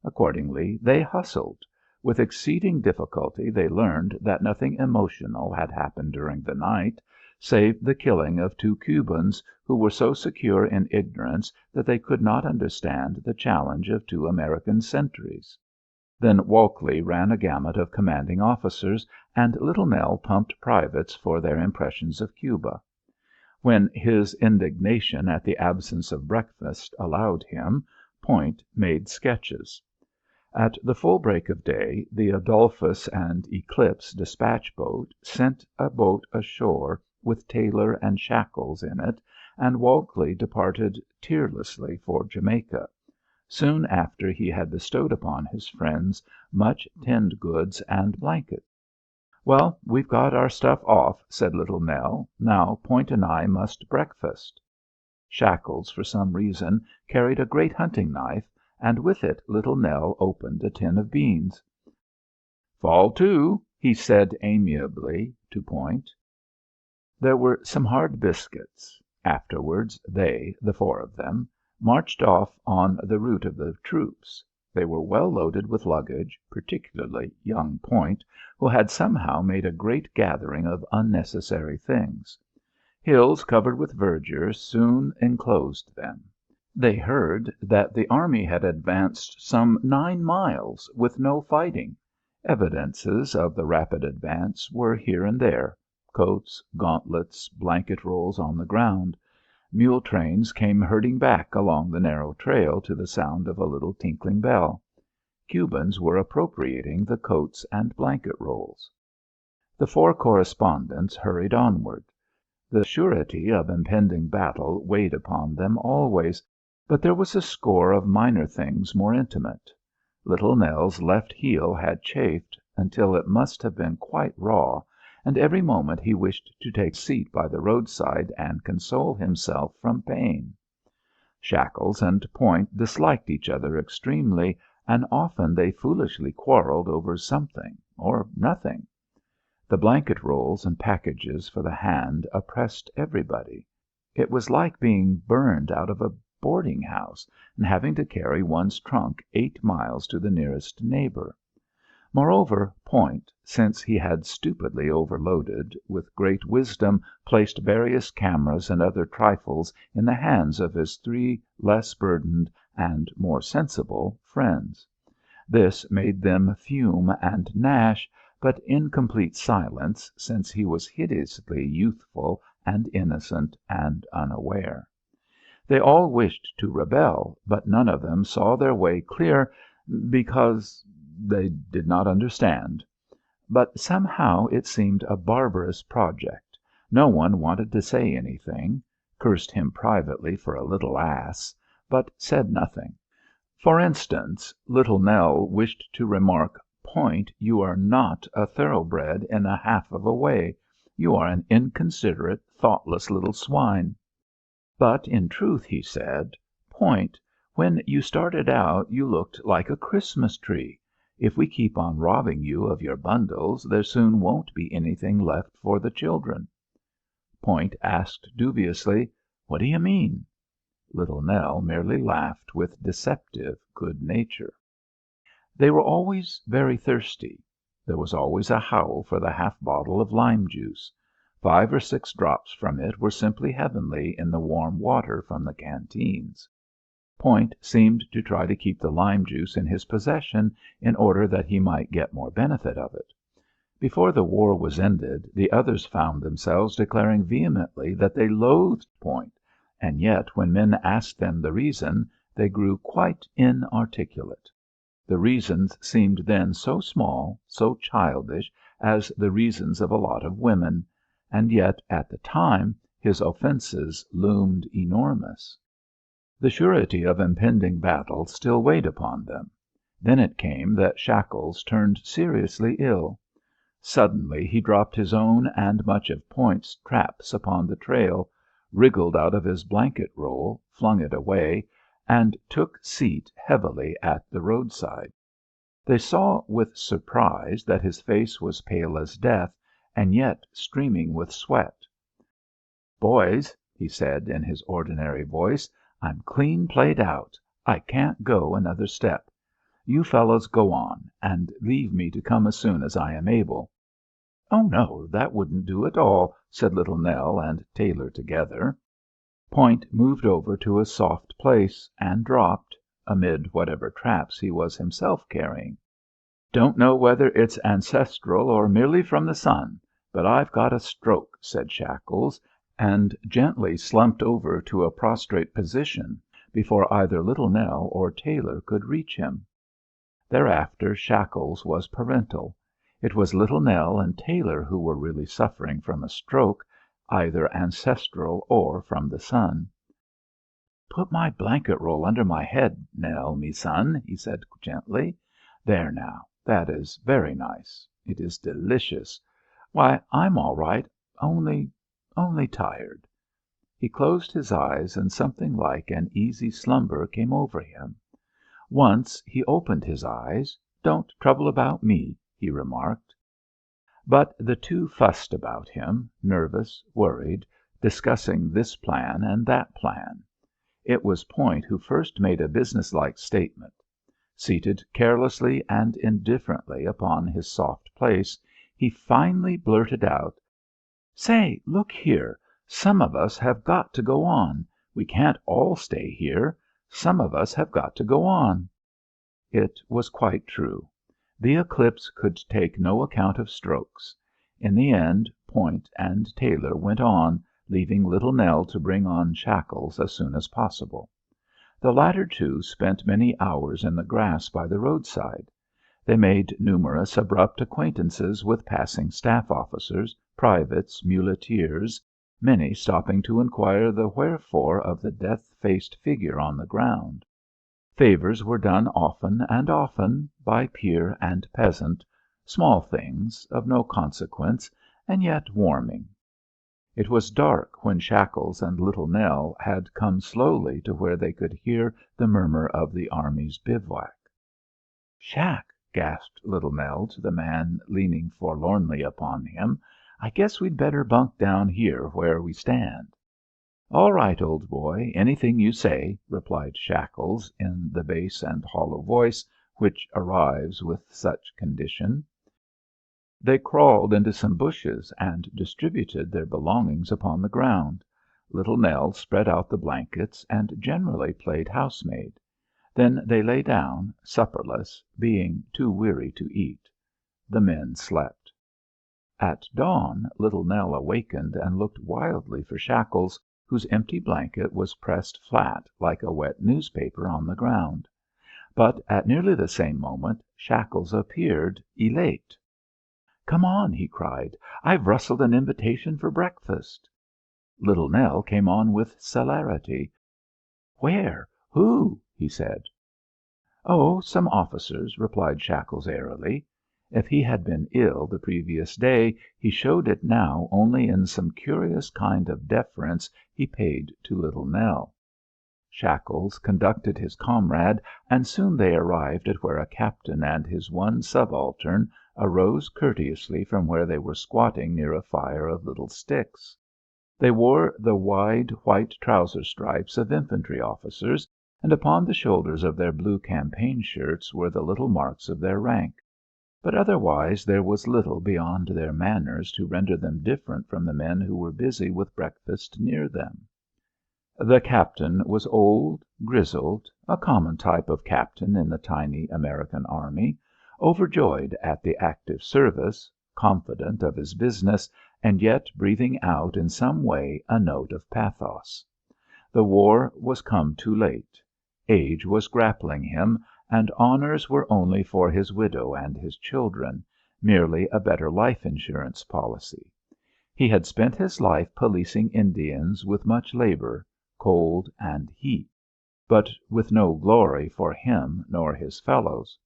Speaker 1: Accordingly they hustled. With exceeding difficulty they learned that nothing emotional had happened during the night, save the killing of 2 Cubans who were so secure in ignorance that they could not understand the challenge of 2 American sentries. Then Walkley ran a gamut of commanding officers, and Little Nell pumped privates for their impressions of Cuba. When his indignation at the absence of breakfast allowed him, Point made sketches. At the full break of day the Adolphus and Eclipse dispatch boat sent a boat ashore with Taylor and Shackles in it, and Walkley departed tearlessly for Jamaica, soon after he had bestowed upon his friends much tinned goods and blankets. "Well, we've got our stuff off," said Little Nell. "Now Point and I must breakfast." Shackles, for some reason, carried a great hunting knife, and with it Little Nell opened a tin of beans. "Fall to," he said amiably to Point. There were some hard biscuits. Afterwards they, the 4 of them, marched off on the route of the troops. They were well loaded with luggage, particularly young Point, who had somehow made a great gathering of unnecessary things. Hills covered with verdure soon enclosed them. They heard that the army had advanced some 9 miles with no fighting. Evidences of the rapid advance were here and there: coats, gauntlets, blanket rolls on the ground. Mule trains came herding back along the narrow trail to the sound of a little tinkling bell. Cubans were appropriating the coats and blanket rolls. The 4 correspondents hurried onward. The surety of impending battle weighed upon them always, but there was a score of minor things more intimate. Little Nell's left heel had chafed until it must have been quite raw, and every moment he wished to take a seat by the roadside and console himself from pain. Shackles and Point disliked each other extremely, and often they foolishly quarrelled over something or nothing. The blanket rolls and packages for the hand oppressed everybody. It was like being burned out of a boarding house and having to carry one's trunk 8 miles to the nearest neighbour. Moreover, Point, since he had stupidly overloaded, with great wisdom placed various cameras and other trifles in the hands of his 3 less burdened and more sensible friends. This made them fume and gnash, but in complete silence, since he was hideously youthful and innocent and unaware. They all wished to rebel, but none of them saw their way clear because they did not understand. But somehow it seemed a barbarous project. No one wanted to say anything, cursed him privately for a little ass, but said nothing. For instance, Little Nell wished to remark, "Point, you are not a thoroughbred in a half of a way. You are an inconsiderate, thoughtless little swine." "But in truth," he said, "Point, when you started out you looked like a Christmas tree. If we keep on robbing you of your bundles there soon won't be anything left for the children." Point asked dubiously, "What do you mean?" Little Nell merely laughed with deceptive good nature. They were always very thirsty. There was always a howl for the half bottle of lime juice. 5 or 6 drops from it were simply heavenly in the warm water from the canteens. Point seemed to try to keep the lime juice in his possession in order that he might get more benefit of it. Before the war was ended, the others found themselves declaring vehemently that they loathed Point, and yet when men asked them the reason, they grew quite inarticulate. The reasons seemed then so small, so childish as the reasons of a lot of women, and yet at the time his offences loomed enormous. The surety of impending battle still weighed upon them. Then it came that Shackles turned seriously ill. Suddenly he dropped his own and much of Point's traps upon the trail, wriggled out of his blanket roll, flung it away, and took seat heavily at the roadside. They saw with surprise that his face was pale as death, and yet streaming with sweat. "Boys," he said in his ordinary voice, "I'm clean played out. I can't go another step. You fellows go on, and leave me to come as soon as I am able." "Oh, no, that wouldn't do at all," said Little Nell and Tailor together. Point moved over to a soft place, and dropped, amid whatever traps he was himself carrying. "Don't know whether it's ancestral or merely from the sun, but I've got a stroke," said Shackles, and gently slumped over to a prostrate position before either Little Nell or Tailor could reach him. Thereafter Shackles was parental. It was Little Nell and Tailor who were really suffering from a stroke, either ancestral or from the sun. "Put my blanket roll under my head, Nell, me son," he said gently. "There now, that is very nice. It is delicious. Why, I'm all right, only tired." He closed his eyes and something like an easy slumber came over him. Once he opened his eyes. "Don't trouble about me," he remarked. But the two fussed about him, nervous, worried, discussing this plan and that plan. It was Point who first made a businesslike statement. Seated carelessly and indifferently upon his soft place, he finally blurted out, "Say, look here, some of us have got to go on. We can't all stay here. Some of us have got to go on." It was quite true. The eclipse could take no account of strokes. In the end, Point and Tailor went on, leaving Little Nell to bring on Shackles as soon as possible. The latter two spent many hours in the grass by the roadside. They made numerous abrupt acquaintances with passing staff officers, privates, muleteers, many stopping to inquire the wherefore of the death-faced figure on the ground. Favours were done often and often, by peer and peasant, small things, of no consequence, and yet warming. It was dark when Shackles and Little Nell had come slowly to where they could hear the murmur of the army's bivouac. "Shack," gasped Little Nell to the man leaning forlornly upon him, "I guess we'd better bunk down here where we stand." "All right, old boy, anything you say," replied Shackles in the bass and hollow voice which arrives with such condition. They crawled into some bushes and distributed their belongings upon the ground. Little Nell spread out the blankets and generally played housemaid. Then they lay down, supperless, being too weary to eat. The men slept. At dawn Little Nell awakened and looked wildly for Shackles, whose empty blanket was pressed flat like a wet newspaper on the ground. But at nearly the same moment Shackles appeared, elate. "Come on," he cried. "I've rustled an invitation for breakfast." Little Nell came on with celerity. "Where? Who?" he said. "Oh, some officers," replied Shackles airily. If he had been ill the previous day, he showed it now only in some curious kind of deference he paid to Little Nell. Shackles conducted his comrade, and soon they arrived at where a captain and his one subaltern arose courteously from where they were squatting near a fire of little sticks. They wore the wide white trouser stripes of infantry officers, and upon the shoulders of their blue campaign shirts were the little marks of their rank. But otherwise there was little beyond their manners to render them different from the men who were busy with breakfast near them. The captain was old, grizzled, a common type of captain in the tiny American army, overjoyed at the active service, confident of his business, and yet breathing out in some way a note of pathos. The war was come too late. Age was grappling him, and honours were only for his widow and his children, merely a better life insurance policy. He had spent his life policing Indians with much labour, cold and heat, but with no glory for him nor his fellows.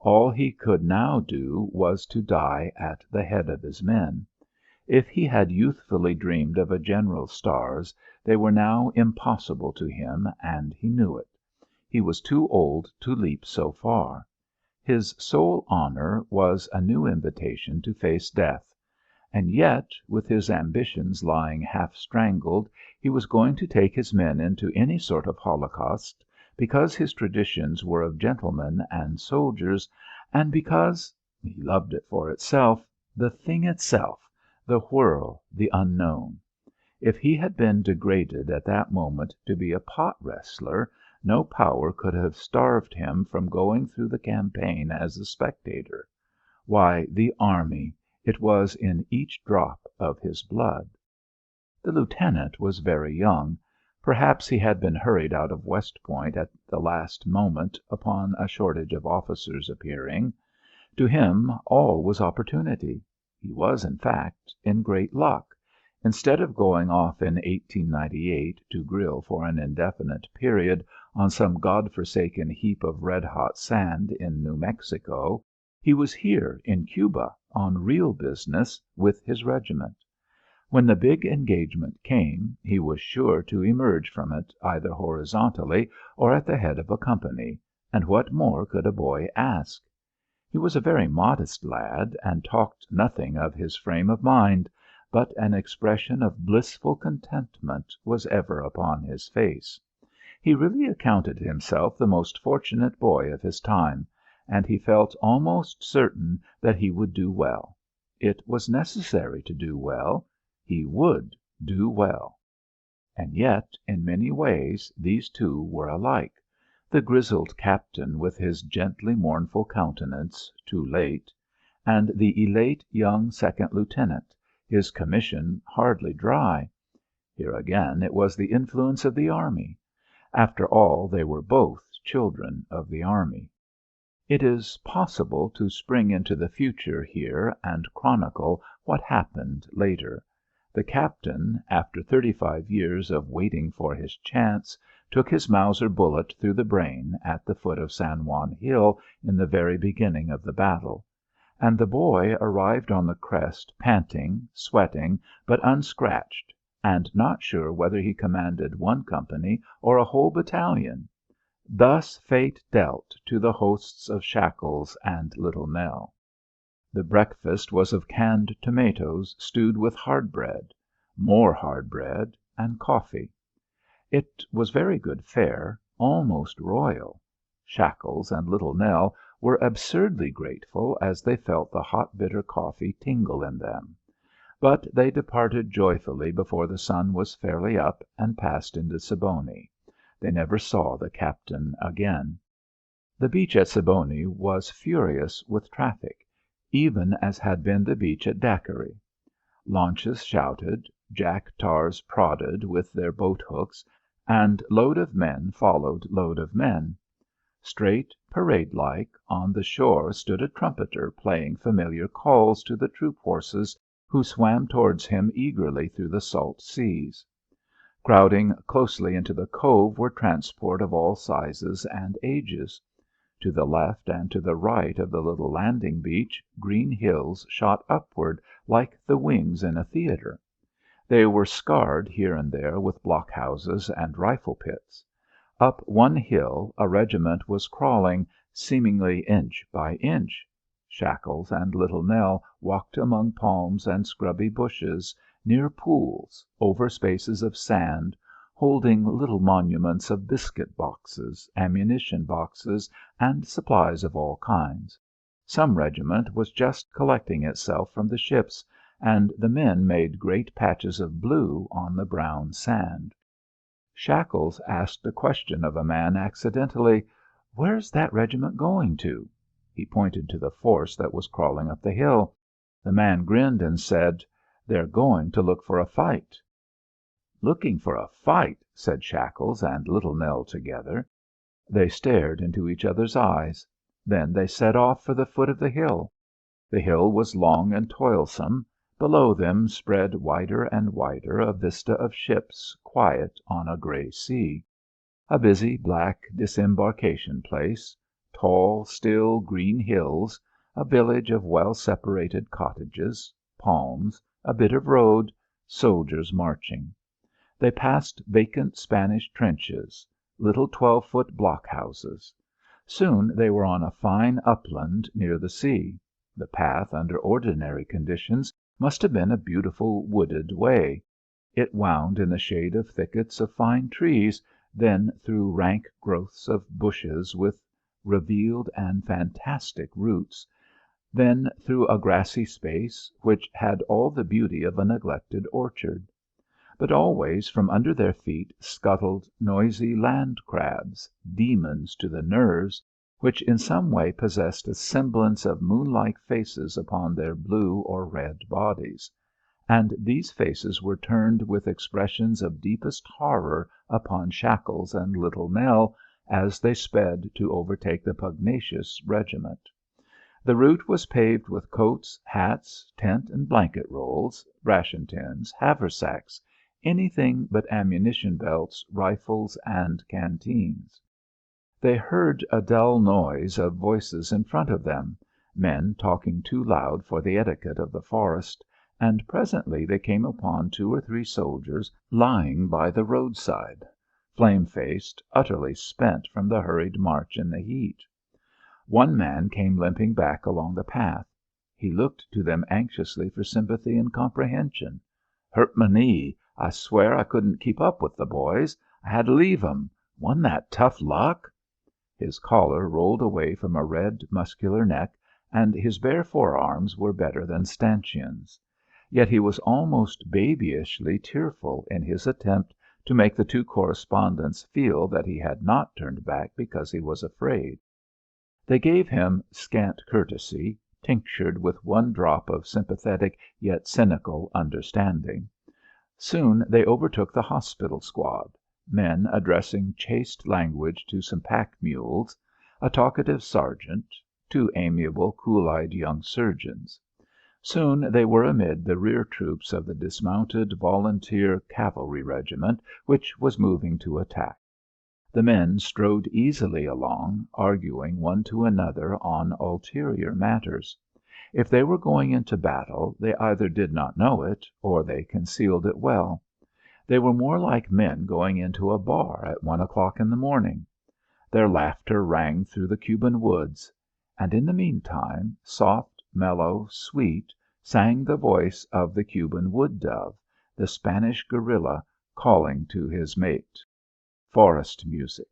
Speaker 1: All he could now do was to die at the head of his men. If he had youthfully dreamed of a general's stars, they were now impossible to him, and he knew it. He was too old to leap so far. His sole honour was a new invitation to face death. And yet, with his ambitions lying half strangled, he was going to take his men into any sort of holocaust, because his traditions were of gentlemen and soldiers, and because he loved it for itself, the thing itself, the whirl, the unknown. If he had been degraded at that moment to be a pot wrestler, no power could have starved him from going through the campaign as a spectator. Why, the army! It was in each drop of his blood. The lieutenant was very young. Perhaps he had been hurried out of West Point at the last moment upon a shortage of officers appearing. To him all was opportunity. He was, in fact, in great luck. Instead of going off in 1898 to grill for an indefinite period on some God-forsaken heap of red-hot sand in New Mexico, he was here in Cuba on real business with his regiment. When the big engagement came, he was sure to emerge from it either horizontally or at the head of a company, and what more could a boy ask? He was a very modest lad, and talked nothing of his frame of mind, but an expression of blissful contentment was ever upon his face. He really accounted himself the most fortunate boy of his time, and he felt almost certain that he would do well. It was necessary to do well. He would do well. And yet, in many ways, these two were alike. The grizzled captain with his gently mournful countenance, too late, and the elate young second lieutenant, his commission hardly dry. Here again it was the influence of the army. After all, they were both children of the army. It is possible to spring into the future here and chronicle what happened later. The captain, after 35 years of waiting for his chance, took his Mauser bullet through the brain at the foot of San Juan Hill in the very beginning of the battle, and the boy arrived on the crest panting, sweating, but unscratched, and not sure whether he commanded one company or a whole battalion. Thus fate dealt to the hosts of Shackles and Little Nell. The breakfast was of canned tomatoes stewed with hard bread, more hard bread, and coffee. It was very good fare, almost royal. Shackles and Little Nell were absurdly grateful as they felt the hot bitter coffee tingle in them. But they departed joyfully before the sun was fairly up and passed into Siboney. They never saw the captain again. The beach at Siboney was furious with traffic, even as had been the beach at Daiquiri. Launches shouted, jack tars prodded with their boat hooks, and load of men followed load of men. Straight, parade-like, on the shore stood a trumpeter playing familiar calls to the troop horses who swam towards him eagerly through the salt seas. Crowding closely into the cove were transport of all sizes and ages. To the left and to the right of the little landing beach green hills shot upward like the wings in a theatre. They were scarred here and there with blockhouses and rifle pits. Up one hill a regiment was crawling, seemingly inch by inch. Shackles and Little Nell walked among palms and scrubby bushes, near pools, over spaces of sand, holding little monuments of biscuit boxes, ammunition boxes, and supplies of all kinds. Some regiment was just collecting itself from the ships, and the men made great patches of blue on the brown sand. Shackles asked a question of a man accidentally: "Where's that regiment going to?" He pointed to the force that was crawling up the hill. The man grinned and said: "They're going to look for a fight." "Looking for a fight," said Shackles and Little Nell together. They stared into each other's eyes. Then they set off for the foot of the hill. The hill was long and toilsome. Below them spread wider and wider a vista of ships quiet on a grey sea. A busy black disembarkation place. Tall, still, green hills. A village of well separated cottages. Palms. A bit of road. Soldiers marching. They passed vacant Spanish trenches. Little 12-foot blockhouses. Soon they were on a fine upland near the sea. The path, under ordinary conditions, must have been a beautiful wooded way. It wound in the shade of thickets of fine trees, then through rank growths of bushes with revealed and fantastic roots, then through a grassy space which had all the beauty of a neglected orchard. But always from under their feet scuttled noisy land crabs, demons to the nerves, which in some way possessed a semblance of moon-like faces upon their blue or red bodies. And these faces were turned with expressions of deepest horror upon Shackles and Little Nell as they sped to overtake the pugnacious regiment. The route was paved with coats, hats, tent and blanket rolls, ration tins, haversacks, anything but ammunition belts, rifles, and canteens. They heard a dull noise of voices in front of them, men talking too loud for the etiquette of the forest, and presently they came upon 2 or 3 soldiers lying by the roadside, flame-faced, utterly spent from the hurried march in the heat. One man came limping back along the path. He looked to them anxiously for sympathy and comprehension. "Hurt my knee. I swear I couldn't keep up with the boys. I had to leave 'em. Wasn't that tough luck?" His collar rolled away from a red, muscular neck, and his bare forearms were better than stanchions. Yet he was almost babyishly tearful in his attempt to make the 2 correspondents feel that he had not turned back because he was afraid. They gave him scant courtesy, tinctured with 1 drop of sympathetic yet cynical understanding. Soon they overtook the hospital squad, men addressing chaste language to some pack mules, a talkative sergeant, 2 amiable, cool-eyed young surgeons. Soon they were amid the rear troops of the dismounted volunteer cavalry regiment which was moving to attack. The men strode easily along, arguing one to another on ulterior matters. If they were going into battle, they either did not know it, or they concealed it well. They were more like men going into a bar at 1 o'clock in the morning. Their laughter rang through the Cuban woods. And in the meantime, soft, mellow, sweet, sang the voice of the Cuban wood dove, the Spanish guerilla calling to his mate. Forest music.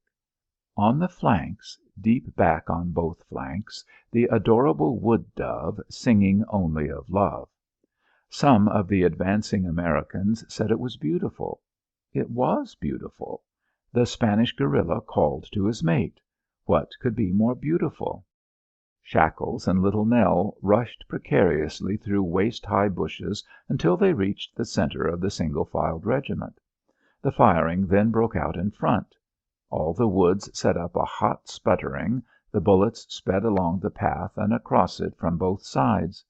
Speaker 1: On the flanks, deep back on both flanks, the adorable wood dove singing only of love. Some of the advancing Americans said it was beautiful. It was beautiful. The Spanish guerilla called to his mate. What could be more beautiful? Shackles and Little Nell rushed precariously through waist-high bushes until they reached the center of the single-filed regiment. The firing then broke out in front. All the woods set up a hot sputtering, the bullets sped along the path and across it from both sides.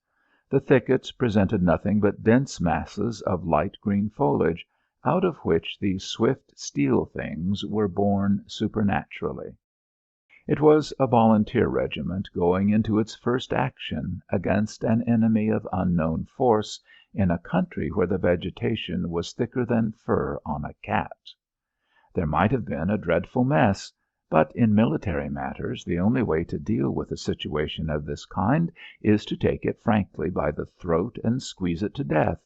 Speaker 1: The thickets presented nothing but dense masses of light green foliage, out of which these swift steel things were born supernaturally. It was a volunteer regiment going into its first action against an enemy of unknown force in a country where the vegetation was thicker than fur on a cat. There might have been a dreadful mess, but in military matters the only way to deal with a situation of this kind is to take it frankly by the throat and squeeze it to death.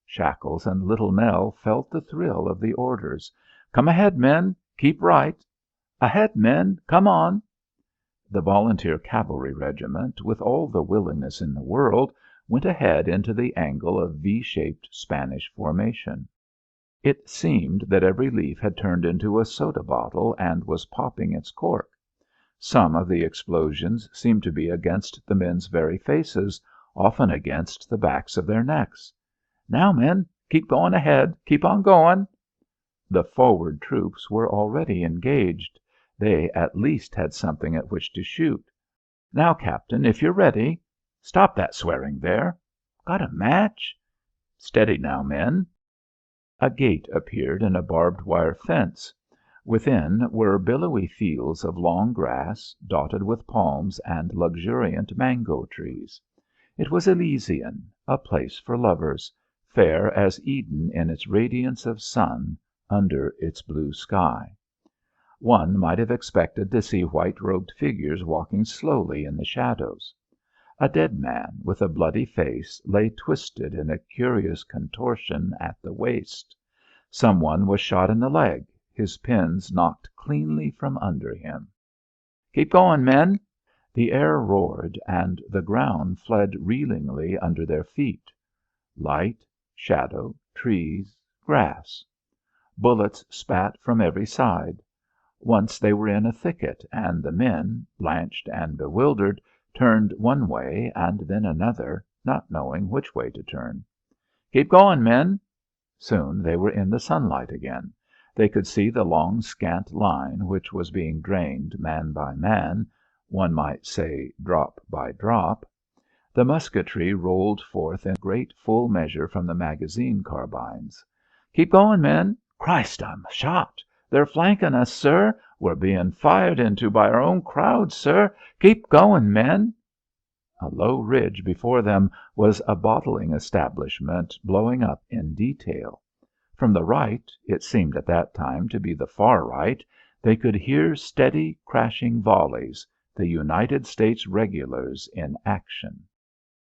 Speaker 1: Shackles and Little Nell felt the thrill of the orders. "Come ahead, men! Keep right! Ahead, men! Come on!" The volunteer cavalry regiment, with all the willingness in the world, went ahead into the angle of V-shaped Spanish formation. It seemed that every leaf had turned into a soda bottle and was popping its cork. Some of the explosions seemed to be against the men's very faces, often against the backs of their necks. "Now, men, keep going ahead. Keep on going." The forward troops were already engaged. They at least had something at which to shoot. "Now, Captain, if you're ready. Stop that swearing there. Got a match? Steady now, men." A gate appeared in a barbed wire fence. Within were billowy fields of long grass, dotted with palms and luxuriant mango trees. It was Elysian, a place for lovers, fair as Eden in its radiance of sun under its blue sky. One might have expected to see white-robed figures walking slowly in the shadows. A dead man with a bloody face lay twisted in a curious contortion at the waist. Some one was shot in the leg, his pins knocked cleanly from under him. "Keep going, men!" The air roared, and the ground fled reelingly under their feet. Light, shadow, trees, grass. Bullets spat from every side. Once they were in a thicket, and the men, blanched and bewildered, turned one way and then another, not knowing which way to turn. "Keep going, men!" Soon they were in the sunlight again. They could see the long, scant line which was being drained man by man, one might say drop by drop. The musketry rolled forth in great full measure from the magazine carbines. "Keep going, men! Christ, I'm shot! They're flanking us, sir! We're being fired into by our own crowd, sir! Keep going, men!" A low ridge before them was a bottling establishment blowing up in detail. From the right, it seemed at that time to be the far right, they could hear steady, crashing volleys, the United States Regulars in action.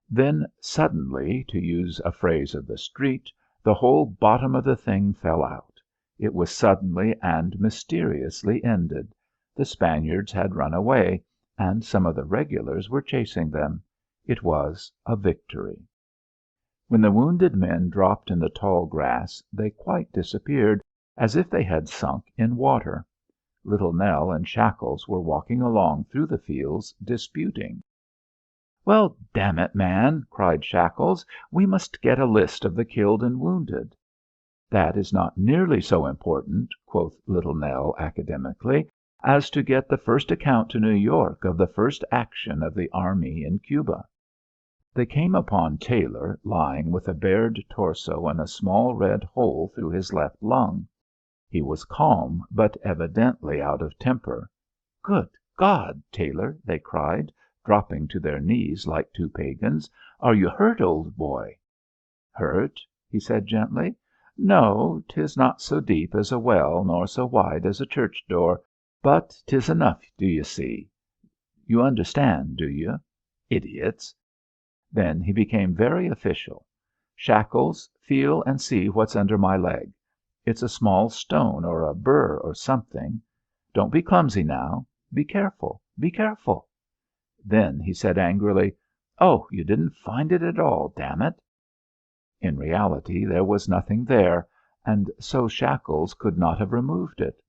Speaker 1: Then suddenly, to use a phrase of the street, the whole bottom of the thing fell out. It was suddenly and mysteriously ended. The Spaniards had run away, and some of the regulars were chasing them. It was a victory. When the wounded men dropped in the tall grass, they quite disappeared, as if they had sunk in water. Little Nell and Shackles were walking along through the fields, disputing. "Well, damn it, man," cried Shackles, "we must get a list of the killed and wounded." "That is not nearly so important," quoth Little Nell academically, "as to get the first account to New York of the first action of the army in Cuba." They came upon Taylor lying with a bared torso and a small red hole through his left lung. He was calm, but evidently out of temper. "Good God, Taylor!" they cried, dropping to their knees like two pagans. "Are you hurt, old boy?" "Hurt?" he said gently. "No, 'tis not so deep as a well nor so wide as a church door, but 'tis enough, do you see? You understand, do you? Idiots!" Then he became very official. "Shackles, feel and see what's under my leg. It's a small stone or a burr or something. Don't be clumsy now. Be careful. Be careful." Then he said angrily, "Oh, you didn't find it at all, damn it!" In reality there was nothing there, and so Shackles could not have removed it.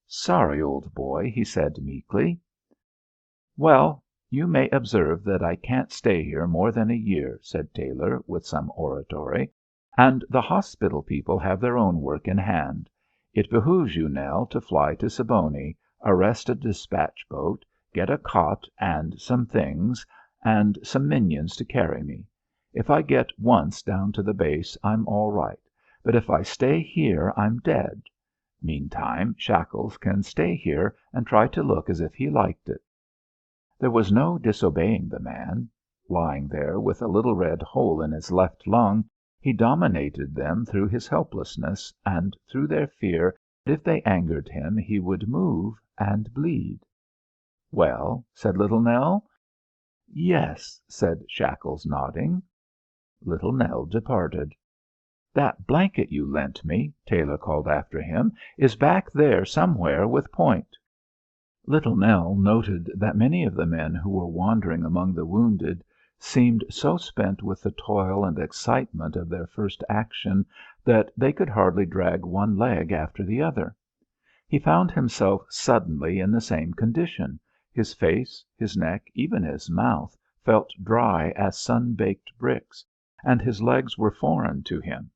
Speaker 1: "Sorry, old boy," he said meekly. "Well, you may observe that I can't stay here more than a year," said Taylor with some oratory, "and the hospital people have their own work in hand. It behooves you, Nell, to fly to Siboney, arrest a dispatch boat, get a cot and some things, and some minions to carry me. If I get once down to the base I'm all right, but if I stay here I'm dead. Meantime, Shackles can stay here and try to look as if he liked it." There was no disobeying the man. Lying there with a little red hole in his left lung, he dominated them through his helplessness, and through their fear that if they angered him he would move and bleed. "Well?" said Little Nell. "Yes," said Shackles, nodding. Little Nell departed. "That blanket you lent me," Taylor called after him, "is back there somewhere with Point." Little Nell noted that many of the men who were wandering among the wounded seemed so spent with the toil and excitement of their first action that they could hardly drag one leg after the other. He found himself suddenly in the same condition. His face, his neck, even his mouth, felt dry as sun-baked bricks, and his legs were foreign to him.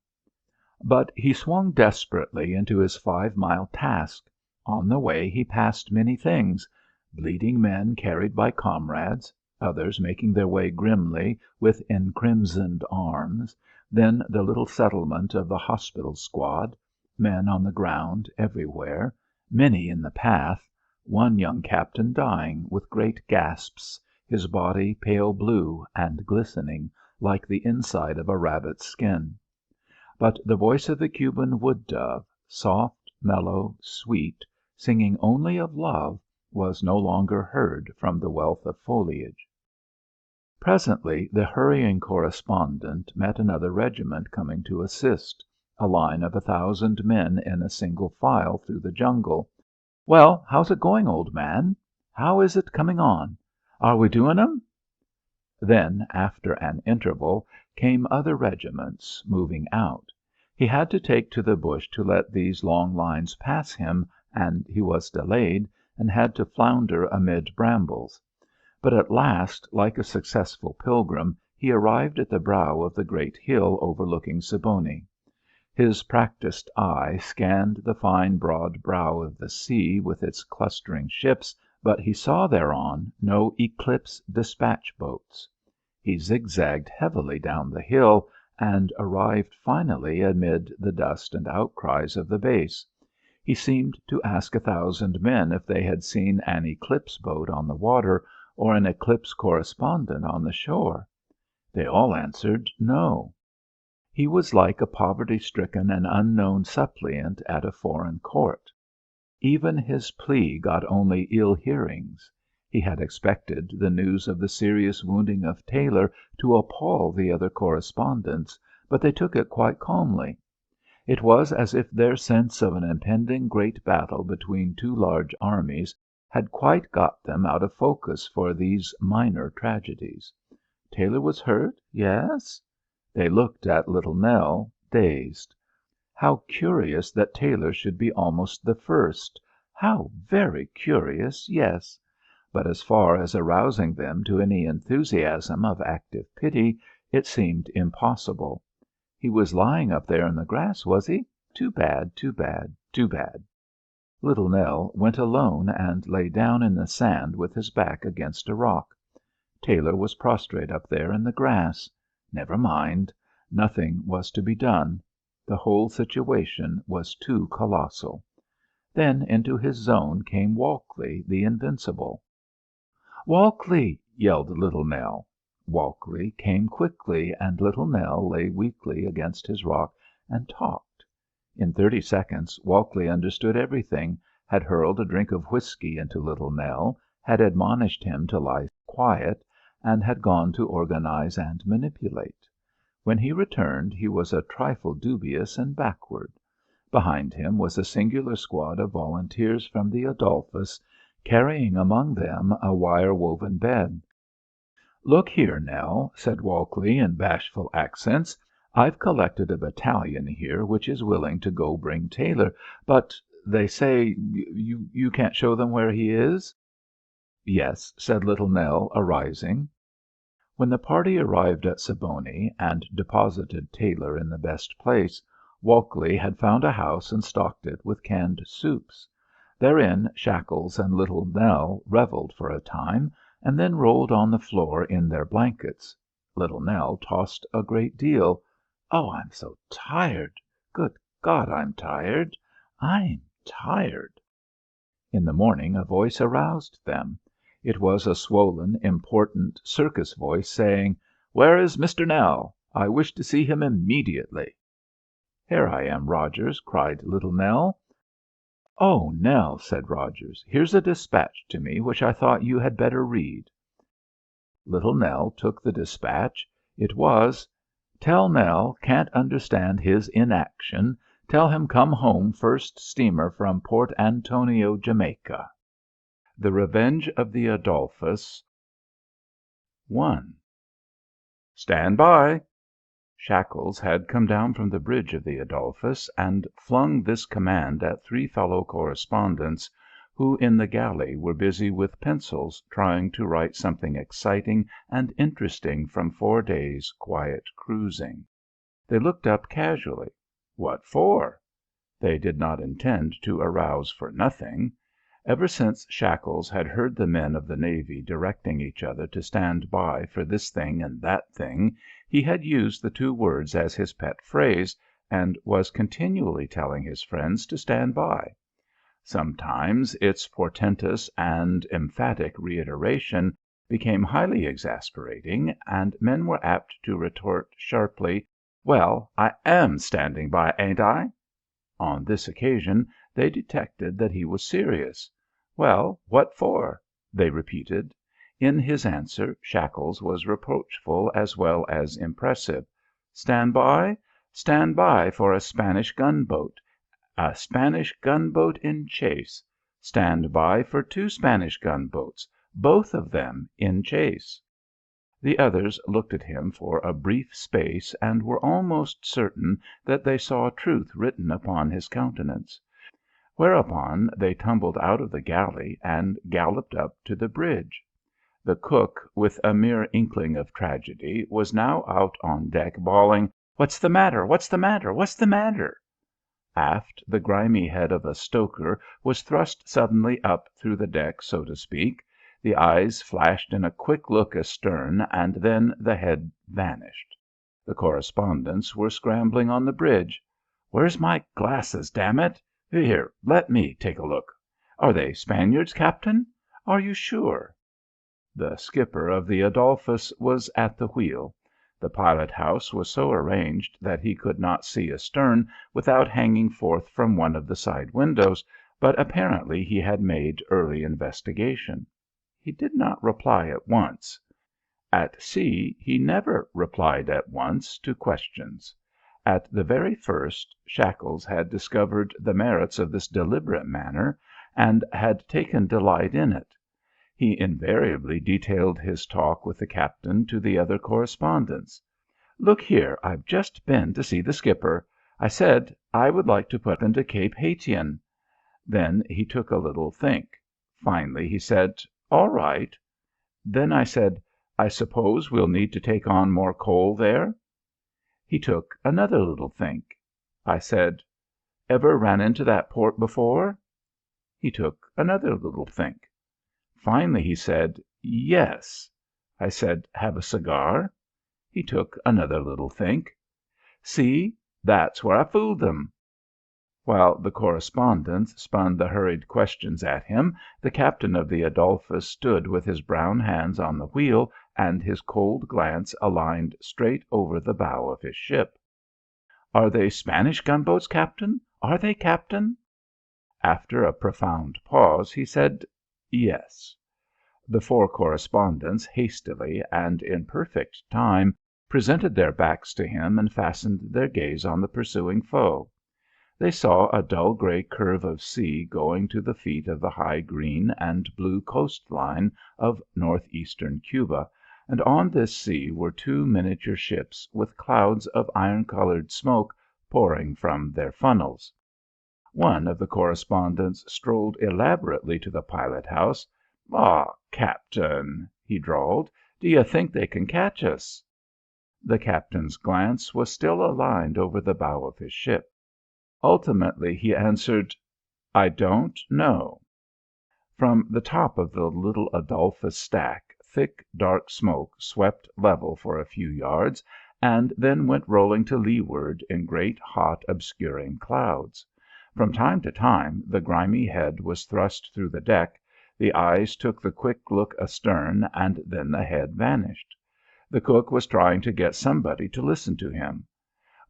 Speaker 1: But he swung desperately into his 5-mile task. On the way he passed many things: bleeding men carried by comrades, others making their way grimly with encrimsoned arms, then the little settlement of the hospital squad, men on the ground everywhere, many in the path, one young captain dying with great gasps, his body pale blue and glistening like the inside of a rabbit's skin. But the voice of the Cuban wood dove, soft, mellow, sweet, singing only of love, was no longer heard from the wealth of foliage. Presently the hurrying correspondent met another regiment coming to assist, a line of 1,000 men in a single file through the jungle. "Well, how's it going, old man? How is it coming on? Are we doing 'em?" Then, after an interval, came other regiments, moving out. He had to take to the bush to let these long lines pass him, and he was delayed, and had to flounder amid brambles. But at last, like a successful pilgrim, he arrived at the brow of the great hill overlooking Siboney. His practised eye scanned the fine broad brow of the sea with its clustering ships, but he saw thereon no Eclipse despatch boats. He zigzagged heavily down the hill, and arrived finally amid the dust and outcries of the base. He seemed to ask 1,000 men if they had seen an Eclipse boat on the water, or an Eclipse correspondent on the shore. They all answered no. He was like a poverty-stricken and unknown suppliant at a foreign court. Even his plea got only ill hearings. He had expected the news of the serious wounding of Taylor to appall the other correspondents, but they took it quite calmly. It was as if their sense of an impending great battle between two large armies had quite got them out of focus for these minor tragedies. Taylor was hurt, yes? They looked at Little Nell, dazed. How curious that Taylor should be almost the first. How very curious, yes. But as far as arousing them to any enthusiasm of active pity, it seemed impossible. He was lying up there in the grass, was he? Too bad, too bad, too bad. Little Nell went alone and lay down in the sand with his back against a rock. Taylor was prostrate up there in the grass. Never mind. Nothing was to be done. The whole situation was too colossal. Then into his zone came Walkley, the invincible. "Walkley!" yelled Little Nell. Walkley came quickly, and Little Nell lay weakly against his rock and talked. In 30 seconds Walkley understood everything, had hurled a drink of whiskey into Little Nell, had admonished him to lie quiet, and had gone to organize and manipulate. When he returned he was a trifle dubious and backward. Behind him was a singular squad of volunteers from the Adolphus, carrying among them a wire-woven bed. "Look here, Nell," said Walkley in bashful accents, "I've collected a battalion here which is willing to go bring Taylor, but they say you can't show them where he is?" "Yes," said Little Nell, arising. When the party arrived at Siboney and deposited Taylor in the best place, Walkley had found a house and stocked it with canned soups. Therein Shackles and Little Nell revelled for a time, and then rolled on the floor in their blankets. Little Nell tossed a great deal. "Oh, I'm so tired. Good God, I'm tired. I'm tired. In the morning a voice aroused them. It was a swollen, important circus voice saying, "Where is Mr. Nell? I wish to see him immediately." "Here I am, Rogers," cried little Nell. "Oh, Nell," said Rogers, "here's a dispatch to me which I thought you had better read." Little Nell took the dispatch. It was: "Tell Nell can't understand his inaction. Tell him come home first steamer from Port Antonio, Jamaica. The Revenge of the Adolphus. 1. Stand by." Shackles had come down from the bridge of the Adolphus and flung this command at three fellow correspondents who in the galley were busy with pencils trying to write something exciting and interesting from 4 days' quiet cruising. They looked up casually. What for? They did not intend to arouse for nothing. Ever since Shackles had heard the men of the Navy directing each other to stand by for this thing and that thing, he had used the two words as his pet phrase, and was continually telling his friends to stand by. Sometimes its portentous and emphatic reiteration became highly exasperating, and men were apt to retort sharply, "Well, I am standing by, ain't I?" On this occasion they detected that he was serious. "Well, what for?" they repeated. In his answer Shackles was reproachful as well as impressive. "Stand by? Stand by for a Spanish gunboat. A Spanish gunboat in chase. Stand by for 2 Spanish gunboats, both of them in chase." The others looked at him for a brief space and were almost certain that they saw truth written upon his countenance. Whereupon they tumbled out of the galley and galloped up to the bridge. The cook, with a mere inkling of tragedy, was now out on deck bawling, "What's the matter? What's the matter? What's the matter?" Aft, the grimy head of a stoker was thrust suddenly up through the deck, so to speak. The eyes flashed in a quick look astern, and then the head vanished. The correspondents were scrambling on the bridge. "Where's my glasses, damn it? Here, let me take a look. Are they Spaniards, Captain? Are you sure?" The skipper of the Adolphus was at the wheel. The pilot house was so arranged that he could not see astern without hanging forth from one of the side windows, but apparently he had made early investigation. He did not reply at once. At sea he never replied at once to questions. At the very first, Shackles had discovered the merits of this deliberate manner, and had taken delight in it. He invariably detailed his talk with the captain to the other correspondents. "Look here, I've just been to see the skipper. I said I would like to put into Cape Haytien." Then he took a little think. Finally he said, "All right." Then I said, "I suppose we'll need to take on more coal there?" He took another little think. I said, "Ever ran into that port before?" He took another little think. Finally he said, "Yes." I said, "Have a cigar?" He took another little think. "See, that's where I fooled them." While the correspondents spun the hurried questions at him, the captain of the Adolphus stood with his brown hands on the wheel and his cold glance aligned straight over the bow of his ship. "Are they Spanish gunboats, Captain? Are they, Captain?" After a profound pause he said, "Yes." The 4 correspondents hastily and in perfect time presented their backs to him and fastened their gaze on the pursuing foe. They saw a dull grey curve of sea going to the feet of the high green and blue coast line of northeastern Cuba, and on this sea were 2 miniature ships with clouds of iron-coloured smoke pouring from their funnels. One of the correspondents strolled elaborately to the pilot house. "Aw, Captain," he drawled, "do you think they can catch us?" The captain's glance was still aligned over the bow of his ship. Ultimately he answered, "I don't know." From the top of the little Adolphus stack thick, dark smoke swept level for a few yards, and then went rolling to leeward in great, hot, obscuring clouds. From time to time the grimy head was thrust through the deck, the eyes took the quick look astern, and then the head vanished. The cook was trying to get somebody to listen to him.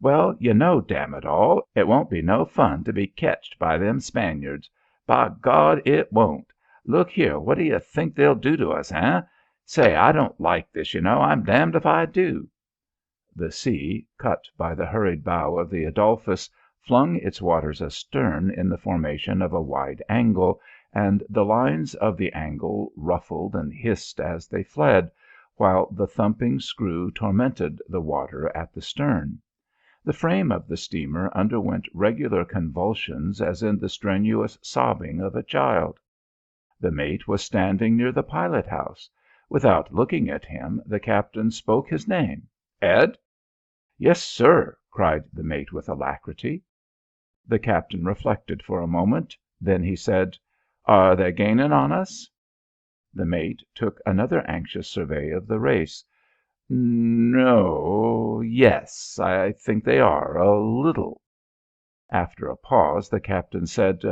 Speaker 1: "Well, you know, damn it all, it won't be no fun to be ketched by them Spaniards. By God, it won't. Look here, what do you think they'll do to us, eh? Say, I don't like this, you know. I'm damned if I do." The sea, cut by the hurried bow of the Adolphus, flung its waters astern in the formation of a wide angle, and the lines of the angle ruffled and hissed as they fled, while the thumping screw tormented the water at the stern. The frame of the steamer underwent regular convulsions as in the strenuous sobbing of a child. The mate was standing near the pilot house. Without looking at him, the captain spoke his name. "Ed?" "Yes, sir," cried the mate with alacrity. The captain reflected for a moment. Then he said, "Are they gaining on us?" The mate took another anxious survey of the race. "Yes, I think they are, a little." After a pause the captain said,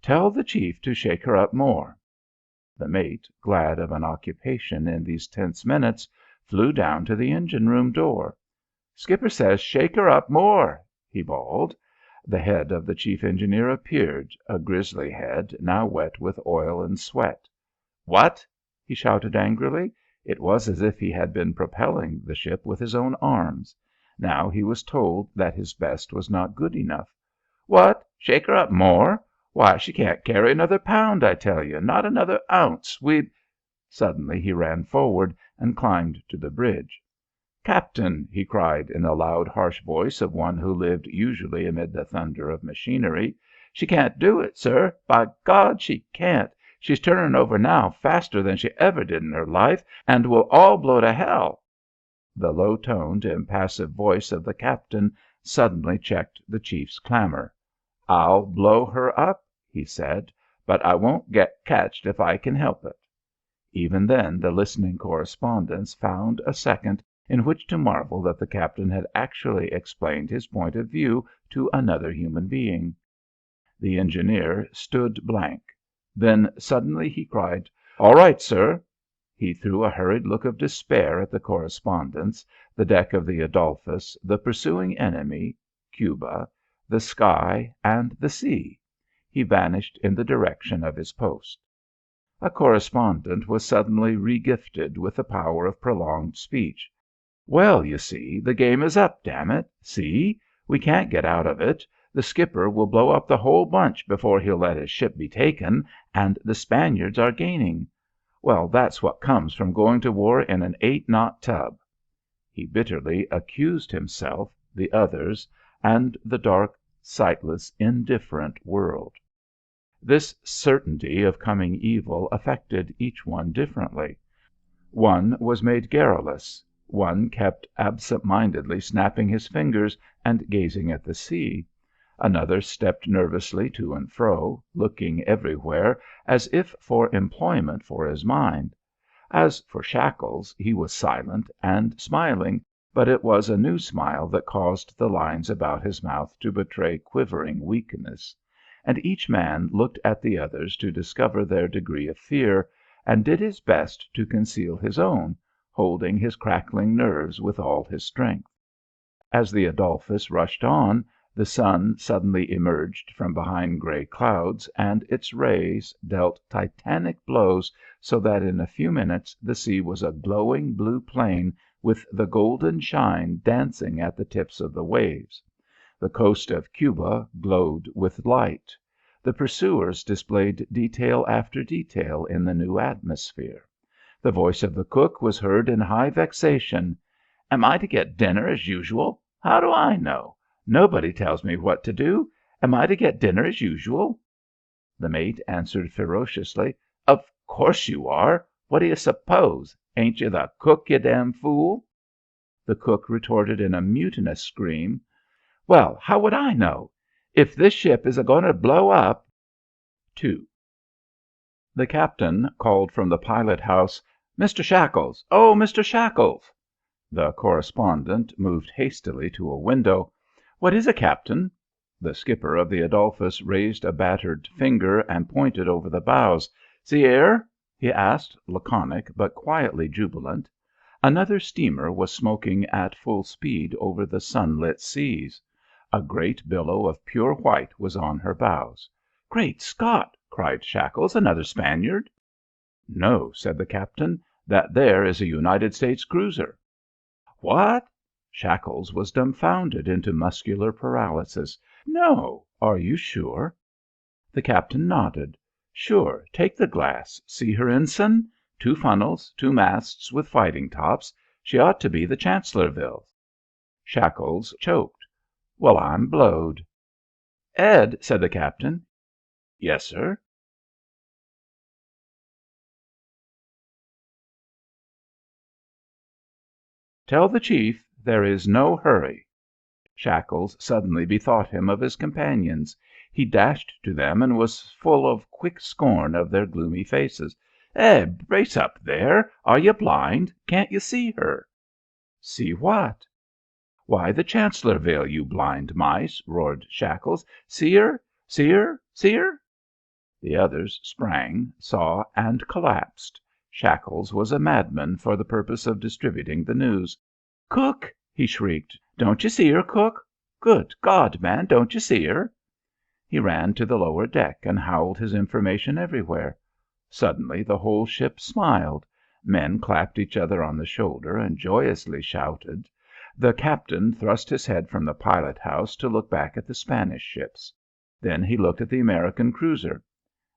Speaker 1: "Tell the chief to shake her up more." The mate, glad of an occupation in these tense minutes, flew down to the engine room door. "Skipper says shake her up more," he bawled. The head of the chief engineer appeared, a grizzly head, now wet with oil and sweat. "What?" he shouted angrily. It was as if he had been propelling the ship with his own arms. Now he was told that his best was not good enough. "What? Shake her up more? Why, she can't carry another pound, I tell you, not another ounce. We'd—" Suddenly he ran forward and climbed to the bridge. "Captain," he cried in the loud, harsh voice of one who lived usually amid the thunder of machinery, "she can't do it, sir. By God, she can't. She's turning over now faster than she ever did in her life, and we'll all blow to hell." The low-toned, impassive voice of the captain suddenly checked the chief's clamour. "I'll blow her up," he said, "but I won't get catched if I can help it." Even then the listening correspondents found a second in which to marvel that the captain had actually explained his point of view to another human being. The engineer stood blank. Then suddenly he cried, "All right, sir." He threw a hurried look of despair at the correspondents, the deck of the Adolphus, the pursuing enemy, Cuba, the sky, and the sea. He vanished in the direction of his post. A correspondent was suddenly regifted with the power of prolonged speech. "Well, you see, the game is up, damn it. See? We can't get out of it. The skipper will blow up the whole bunch before he'll let his ship be taken, and the Spaniards are gaining. Well, that's what comes from going to war in an 8-knot tub." He bitterly accused himself, the others, and the dark, sightless, indifferent world. This certainty of coming evil affected each one differently. One was made garrulous. One kept absent-mindedly snapping his fingers and gazing at the sea. Another stepped nervously to and fro, looking everywhere as if for employment for his mind. As for Shackles, he was silent and smiling, but it was a new smile that caused the lines about his mouth to betray quivering weakness. And each man looked at the others to discover their degree of fear, and did his best to conceal his own, holding his crackling nerves with all his strength. As the Adolphus rushed on, the sun suddenly emerged from behind grey clouds, and its rays dealt titanic blows so that in a few minutes the sea was a glowing blue plain with the golden shine dancing at the tips of the waves. The coast of Cuba glowed with light. The pursuers displayed detail after detail in the new atmosphere. The voice of the cook was heard in high vexation. "Am I to get dinner as usual? How do I know? Nobody tells me what to do. Am I to get dinner as usual?" The mate answered ferociously, "Of course you are. What do you suppose? Ain't you the cook, you damn fool?" The cook retorted in a mutinous scream, "Well, how would I know? If this ship is a-going to blow up—" 2. The captain called from the pilot house, "Mr. Shackles! Oh, Mr. Shackles!" The correspondent moved hastily to a window. "What is it, Captain?" The skipper of the Adolphus raised a battered finger and pointed over the bows. "See 'ere?" he asked, laconic but quietly jubilant. Another steamer was smoking at full speed over the sunlit seas. A great billow of pure white was on her bows. "Great Scott!" cried Shackles. "Another Spaniard?" "No," said the captain. "That there is a United States cruiser." "What?" Shackles was dumbfounded into muscular paralysis. "No! Are you sure?" The captain nodded. "Sure. Take the glass. See her ensign? 2 funnels, 2 masts with fighting tops. She ought to be the Chancellorville." Shackles choked. "Well, I'm blowed." "Ed," said the captain. "Yes, sir." "Tell the chief there is no hurry." Shackles suddenly bethought him of his companions. He dashed to them and was full of quick scorn of their gloomy faces. Brace up there! Are you blind? Can't you see her?" "See what?" "Why, the Chancellorville, you blind mice!" roared Shackles. "See her? See her? See her?" The others sprang, saw, and collapsed. Shackles was a madman for the purpose of distributing the news. "Cook!" he shrieked. "Don't you see her, Cook? Good God, man, don't you see her?" He ran to the lower deck and howled his information everywhere. Suddenly the whole ship smiled. Men clapped each other on the shoulder and joyously shouted. The captain thrust his head from the pilot house to look back at the Spanish ships. Then he looked at the American cruiser.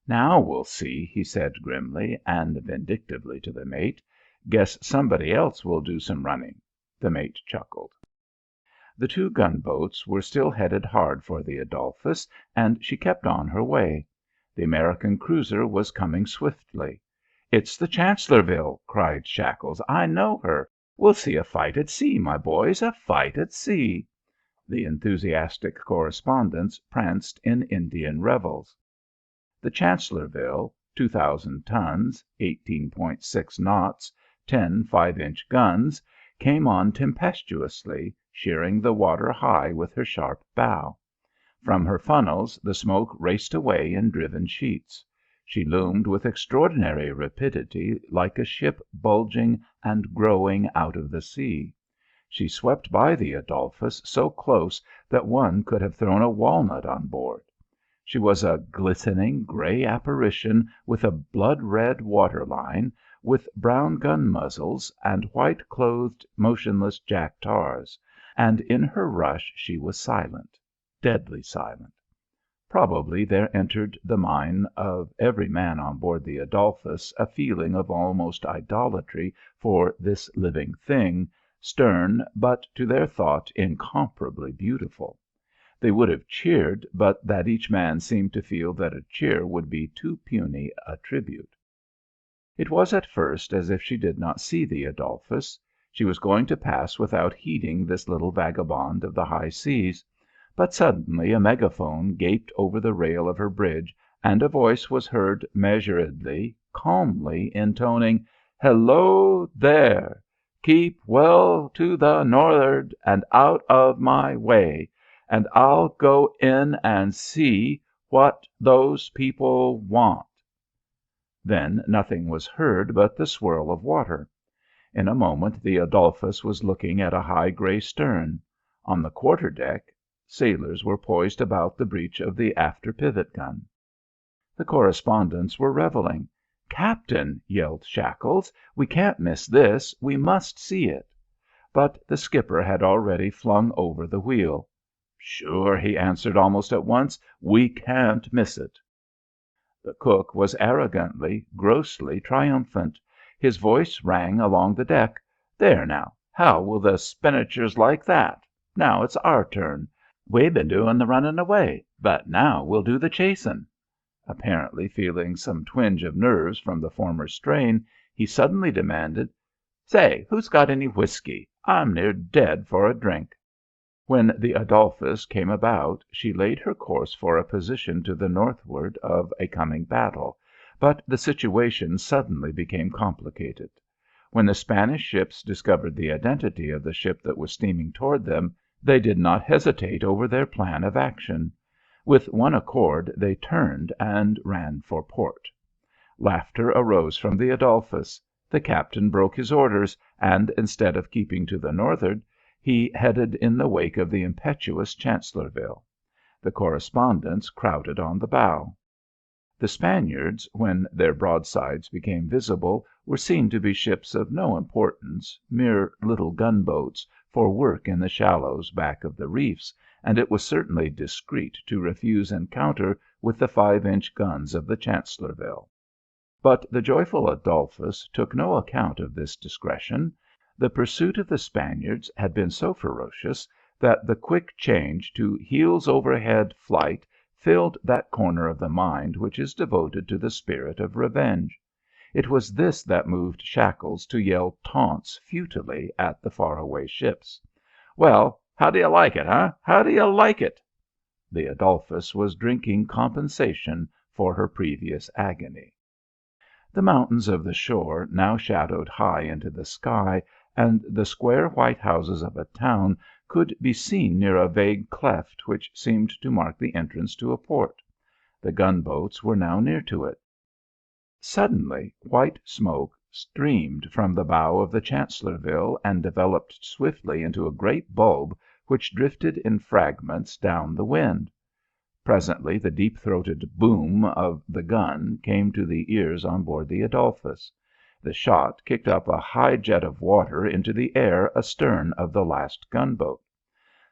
Speaker 1: "Now we'll see," he said grimly and vindictively to the mate. "Guess somebody else will do some running." The mate chuckled. The 2 gunboats were still headed hard for the Adolphus, and she kept on her way. The American cruiser was coming swiftly. "It's the Chancellorville!" cried Shackles. "I know her. We'll see a fight at sea, my boys, a fight at sea." The enthusiastic correspondents pranced in Indian revels. The Chancellorville, 2,000 tons, 18.6 knots, 10 5-inch guns, came on tempestuously, sheering the water high with her sharp bow. From her funnels the smoke raced away in driven sheets. She loomed with extraordinary rapidity like a ship bulging and growing out of the sea. She swept by the Adolphus so close that one could have thrown a walnut on board. She was a glistening, grey apparition with a blood-red water line, with brown gun muzzles, and white-clothed, motionless jack tars, and in her rush she was silent, deadly silent. Probably there entered the mind of every man on board the Adolphus a feeling of almost idolatry for this living thing, stern, but to their thought incomparably beautiful. They would have cheered, but that each man seemed to feel that a cheer would be too puny a tribute. It was at first as if she did not see the Adolphus. She was going to pass without heeding this little vagabond of the high seas. But suddenly a megaphone gaped over the rail of her bridge, and a voice was heard measuredly, calmly intoning, "Hello there! Keep well to the nor'ard and out of my way, and I'll go in and see what those people want." Then nothing was heard but the swirl of water. In a moment the Adolphus was looking at a high grey stern. On the quarter deck sailors were poised about the breech of the after pivot gun. The correspondents were revelling. "Captain," yelled Shackles, "we can't miss this. We must see it." But the skipper had already flung over the wheel. "Sure," he answered almost at once. "We can't miss it." The cook was arrogantly, grossly triumphant. His voice rang along the deck. "There now, how will the Spinachers like that? Now it's our turn. We've been doing the running away, but now we'll do the chasing." Apparently feeling some twinge of nerves from the former strain, he suddenly demanded, "Say, who's got any whiskey? I'm near dead for a drink." When the Adolphus came about she laid her course for a position to the northward of a coming battle, but the situation suddenly became complicated. When the Spanish ships discovered the identity of the ship that was steaming toward them, They did not hesitate over their plan of action. With one accord they turned and ran for port. Laughter arose from the Adolphus. The captain broke his orders, and instead of keeping to the northward, he headed in the wake of the impetuous Chancellorville. The correspondents crowded on the bow. The Spaniards, when their broadsides became visible, were seen to be ships of no importance, mere little gunboats for work in the shallows back of the reefs, and it was certainly discreet to refuse encounter with the 5-inch guns of the Chancellorville. But the joyful Adolphus took no account of this discretion. The pursuit of the Spaniards had been so ferocious that the quick change to heels overhead flight filled that corner of the mind which is devoted to the spirit of revenge. It was this that moved Shackles to yell taunts futilely at the faraway ships. "Well, how do you like it, eh? How do you like it?" The Adolphus was drinking compensation for her previous agony. The mountains of the shore now shadowed high into the sky, and the square white houses of a town could be seen near a vague cleft which seemed to mark the entrance to a port. The gunboats were now near to it. Suddenly white smoke streamed from the bow of the Chancellorville and developed swiftly into a great bulb which drifted in fragments down the wind. Presently the deep-throated boom of the gun came to the ears on board the Adolphus. The shot kicked up a high jet of water into the air astern of the last gunboat.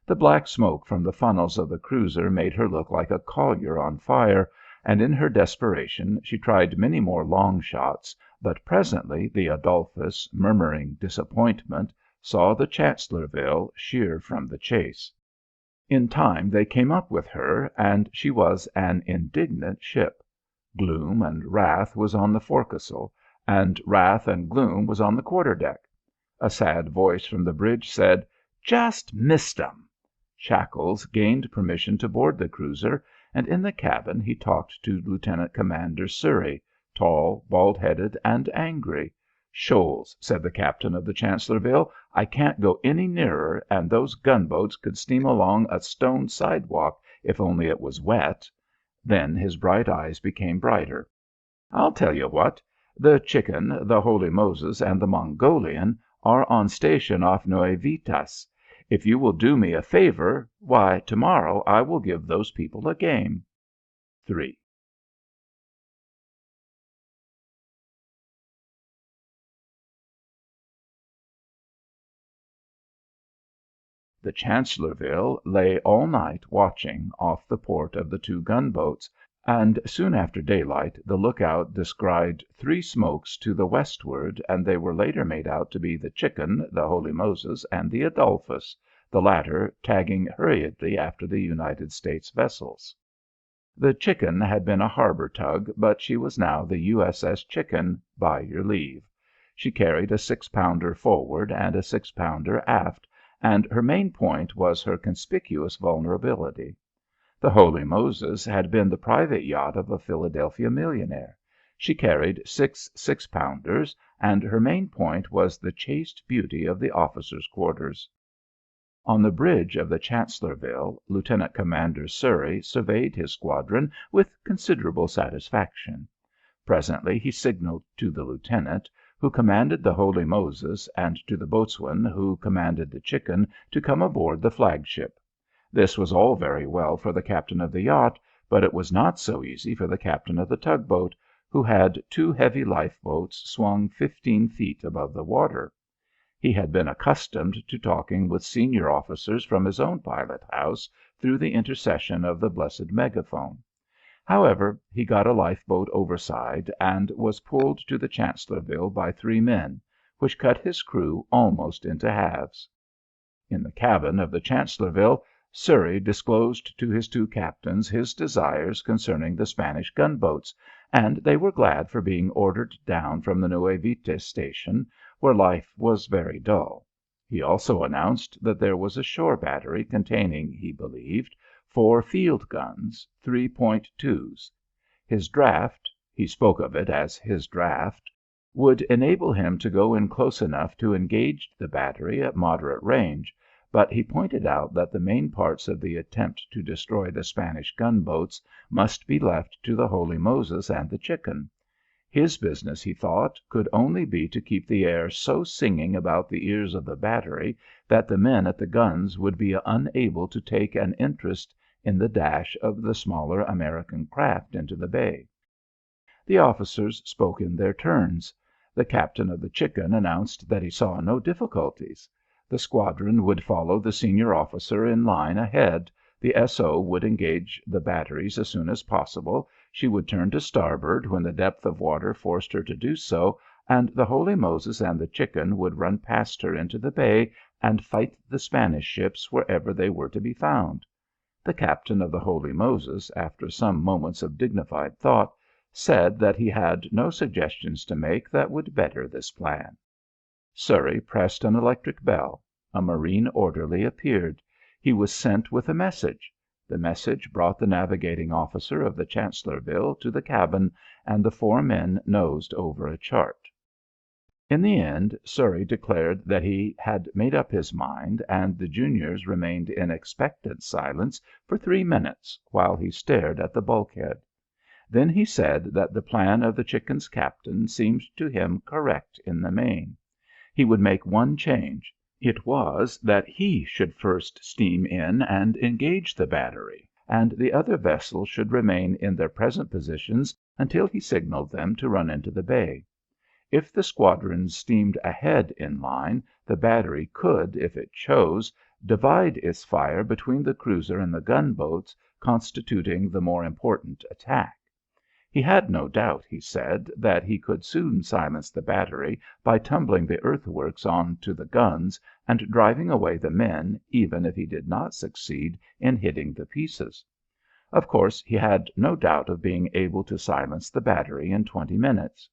Speaker 1: The black smoke from the funnels of the cruiser made her look like a collier on fire, and in her desperation she tried many more long shots, but presently the Adolphus, murmuring disappointment, saw the Chancellorville sheer from the chase. In time they came up with her, and she was an indignant ship. Gloom and wrath was on the forecastle, and wrath and gloom was on the quarter-deck. A sad voice from the bridge said, "Just missed 'em." Shackles gained permission to board the cruiser, and in the cabin he talked to Lieutenant Commander Surrey, tall, bald-headed, and angry. "Shoals," said the captain of the Chancellorville. "I can't go any nearer, and those gunboats could steam along a stone sidewalk if only it was wet." Then his bright eyes became brighter. "I'll tell you what. The Chicken, the Holy Moses, and the Mongolian are on station off Nuevitas. If you will do me a favor, why, to-morrow I will give those people a game." 3. The Chancellorville lay all night watching off the port of the two gunboats, and soon after daylight the lookout descried 3 smokes to the westward, and they were later made out to be the Chicken, the Holy Moses, and the Adolphus, the latter tagging hurriedly after the United States vessels. The Chicken had been a harbor tug, but she was now the U.S.S. Chicken, by your leave. She carried a 6-pounder forward and a 6-pounder aft, and her main point was her conspicuous vulnerability. The Holy Moses had been the private yacht of a Philadelphia millionaire. She carried 6 6-pounders, and her main point was the chaste beauty of the officers' quarters. On the bridge of the Chancellorville, Lieutenant Commander Surrey surveyed his squadron with considerable satisfaction. Presently he signalled to the lieutenant, who commanded the Holy Moses, and to the boatswain, who commanded the Chicken, to come aboard the flagship. This was all very well for the captain of the yacht, but it was not so easy for the captain of the tugboat, who had 2 heavy lifeboats swung 15 feet above the water. He had been accustomed to talking with senior officers from his own pilot house through the intercession of the blessed megaphone. However, he got a lifeboat overside and was pulled to the Chancellorville by 3 men, which cut his crew almost into halves. In the cabin of the Chancellorville, Surrey disclosed to his 2 captains his desires concerning the Spanish gunboats, and they were glad for being ordered down from the Nuevitas station, where life was very dull. He also announced that there was a shore battery containing, he believed, 4 field guns, 3.2's. His draft he spoke of it as his draft would enable him to go in close enough to engage the battery at moderate range, but he pointed out that the main parts of the attempt to destroy the Spanish gunboats must be left to the Holy Moses and the Chicken. His business, he thought, could only be to keep the air so singing about the ears of the battery that the men at the guns would be unable to take an interest in the dash of the smaller American craft into the bay. The officers spoke in their turns. The captain of the Chicken announced that he saw no difficulties. The squadron would follow the senior officer in line ahead, the S.O. would engage the batteries as soon as possible, she would turn to starboard when the depth of water forced her to do so, and the Holy Moses and the Chicken would run past her into the bay and fight the Spanish ships wherever they were to be found. The captain of the Holy Moses, after some moments of dignified thought, said that he had no suggestions to make that would better this plan. Surrey pressed an electric bell. A marine orderly appeared. He was sent with a message. The message brought the navigating officer of the Chancellorville to the cabin, and the four men nosed over a chart. In the end, Surrey declared that he had made up his mind, and the juniors remained in expectant silence for 3 minutes while he stared at the bulkhead. Then he said that the plan of the Chicken's captain seemed to him correct in the main. He would make one change. It was that he should first steam in and engage the battery, and the other vessels should remain in their present positions until he signalled them to run into the bay. If the squadron steamed ahead in line, the battery could, if it chose, divide its fire between the cruiser and the gunboats, constituting the more important attack. He had no doubt, he said, that he could soon silence the battery by tumbling the earthworks on to the guns and driving away the men, even if he did not succeed in hitting the pieces. Of course, he had no doubt of being able to silence the battery in 20 minutes.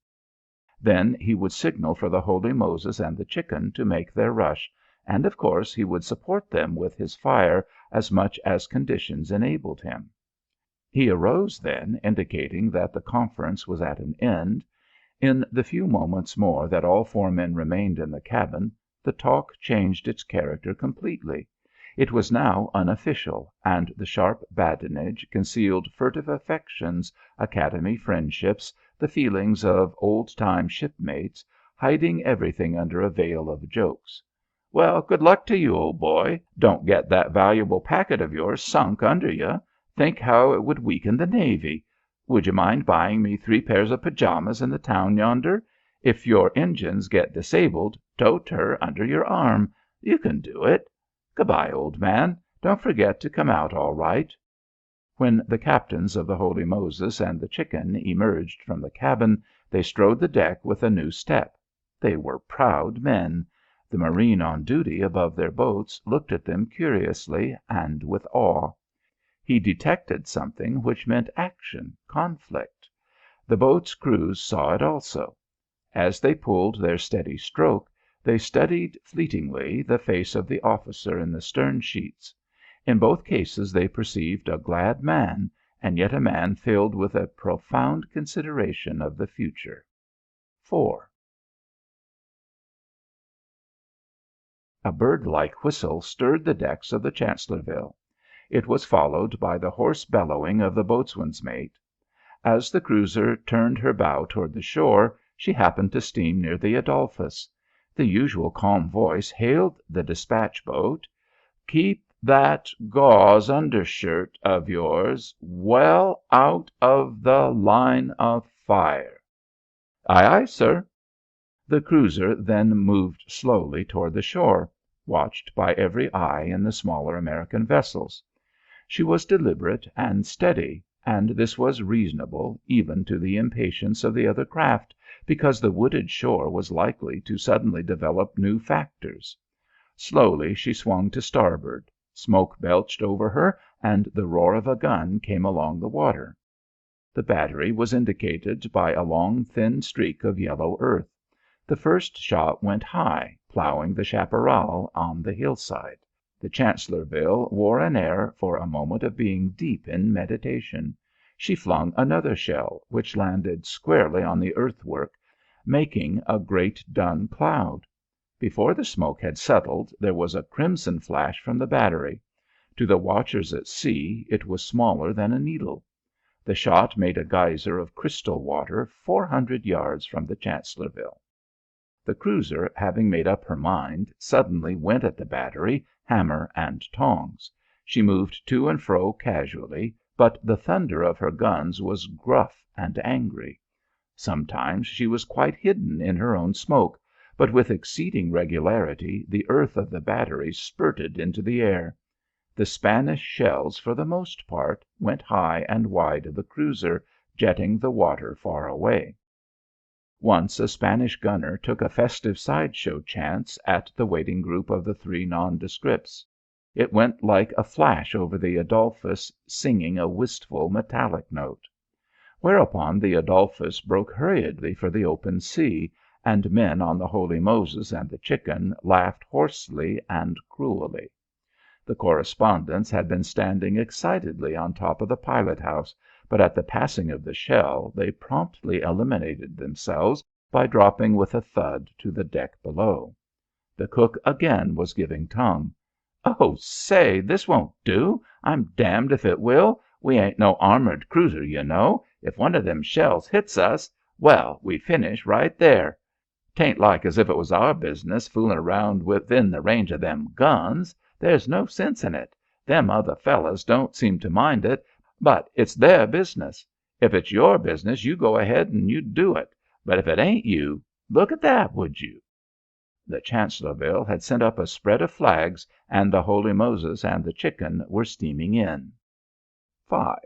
Speaker 1: Then he would signal for the Holy Moses and the Chicken to make their rush, and of course he would support them with his fire as much as conditions enabled him. He arose then, indicating that the conference was at an end. In the few moments more that all four men remained in the cabin, the talk changed its character completely. It was now unofficial, and the sharp badinage concealed furtive affections, academy friendships, the feelings of old-time shipmates, hiding everything under a veil of jokes. "Well, good luck to you, old boy. Don't get that valuable packet of yours sunk under you. Think how it would weaken the Navy. Would you mind buying me 3 pairs of pajamas in the town yonder? If your engines get disabled, tote her under your arm. You can do it. Good-bye, old man. Don't forget to come out all right." When the captains of the Holy Moses and the Chicken emerged from the cabin, they strode the deck with a new step. They were proud men. The marine on duty above their boats looked at them curiously and with awe. He detected something which meant action, conflict. The boat's crews saw it also. As they pulled their steady stroke, they studied fleetingly the face of the officer in the stern sheets. In both cases they perceived a glad man, and yet a man filled with a profound consideration of the future. 4. A bird-like whistle stirred the decks of the Chancellorville. It was followed by the hoarse bellowing of the boatswain's mate. As the cruiser turned her bow toward the shore, she happened to steam near the Adolphus. The usual calm voice hailed the dispatch boat. "Keep that gauze undershirt of yours well out of the line of fire." "Aye, aye, sir." The cruiser then moved slowly toward the shore, watched by every eye in the smaller American vessels. She was deliberate and steady, and this was reasonable even to the impatience of the other craft, because the wooded shore was likely to suddenly develop new factors. Slowly she swung to starboard. Smoke belched over her, and the roar of a gun came along the water. The battery was indicated by a long, thin streak of yellow earth. The first shot went high, ploughing the chaparral on the hillside. The Chancellorville wore an air for a moment of being deep in meditation. She flung another shell, which landed squarely on the earthwork, making a great dun cloud. Before the smoke had settled there was a crimson flash from the battery. To the watchers at sea it was smaller than a needle. The shot made a geyser of crystal water 400 yards from the Chancellorville. The cruiser, having made up her mind, suddenly went at the battery, hammer and tongs. She moved to and fro casually, but the thunder of her guns was gruff and angry. Sometimes she was quite hidden in her own smoke, but with exceeding regularity the earth of the battery spurted into the air. The Spanish shells, for the most part, went high and wide of the cruiser, jetting the water far away. Once a Spanish gunner took a festive side-show chance at the waiting group of the three nondescripts. It went like a flash over the Adolphus, singing a wistful metallic note. Whereupon the Adolphus broke hurriedly for the open sea, and men on the Holy Moses and the Chicken laughed hoarsely and cruelly. The correspondents had been standing excitedly on top of the pilot house, but at the passing of the shell they promptly eliminated themselves by dropping with a thud to the deck below. The cook again was giving tongue. "Oh, say, this won't do. I'm damned if it will. We ain't no armoured cruiser, you know. If one of them shells hits us, well, we finish right there. 'Tain't like as if it was our business fooling around within the range of them guns. There's no sense in it. Them other fellows don't seem to mind it, but it's their business. If it's your business, you go ahead and you do it. But if it ain't you, look at that, would you?" The Chancellorville had sent up a spread of flags, and the Holy Moses and the Chicken were steaming in. 5.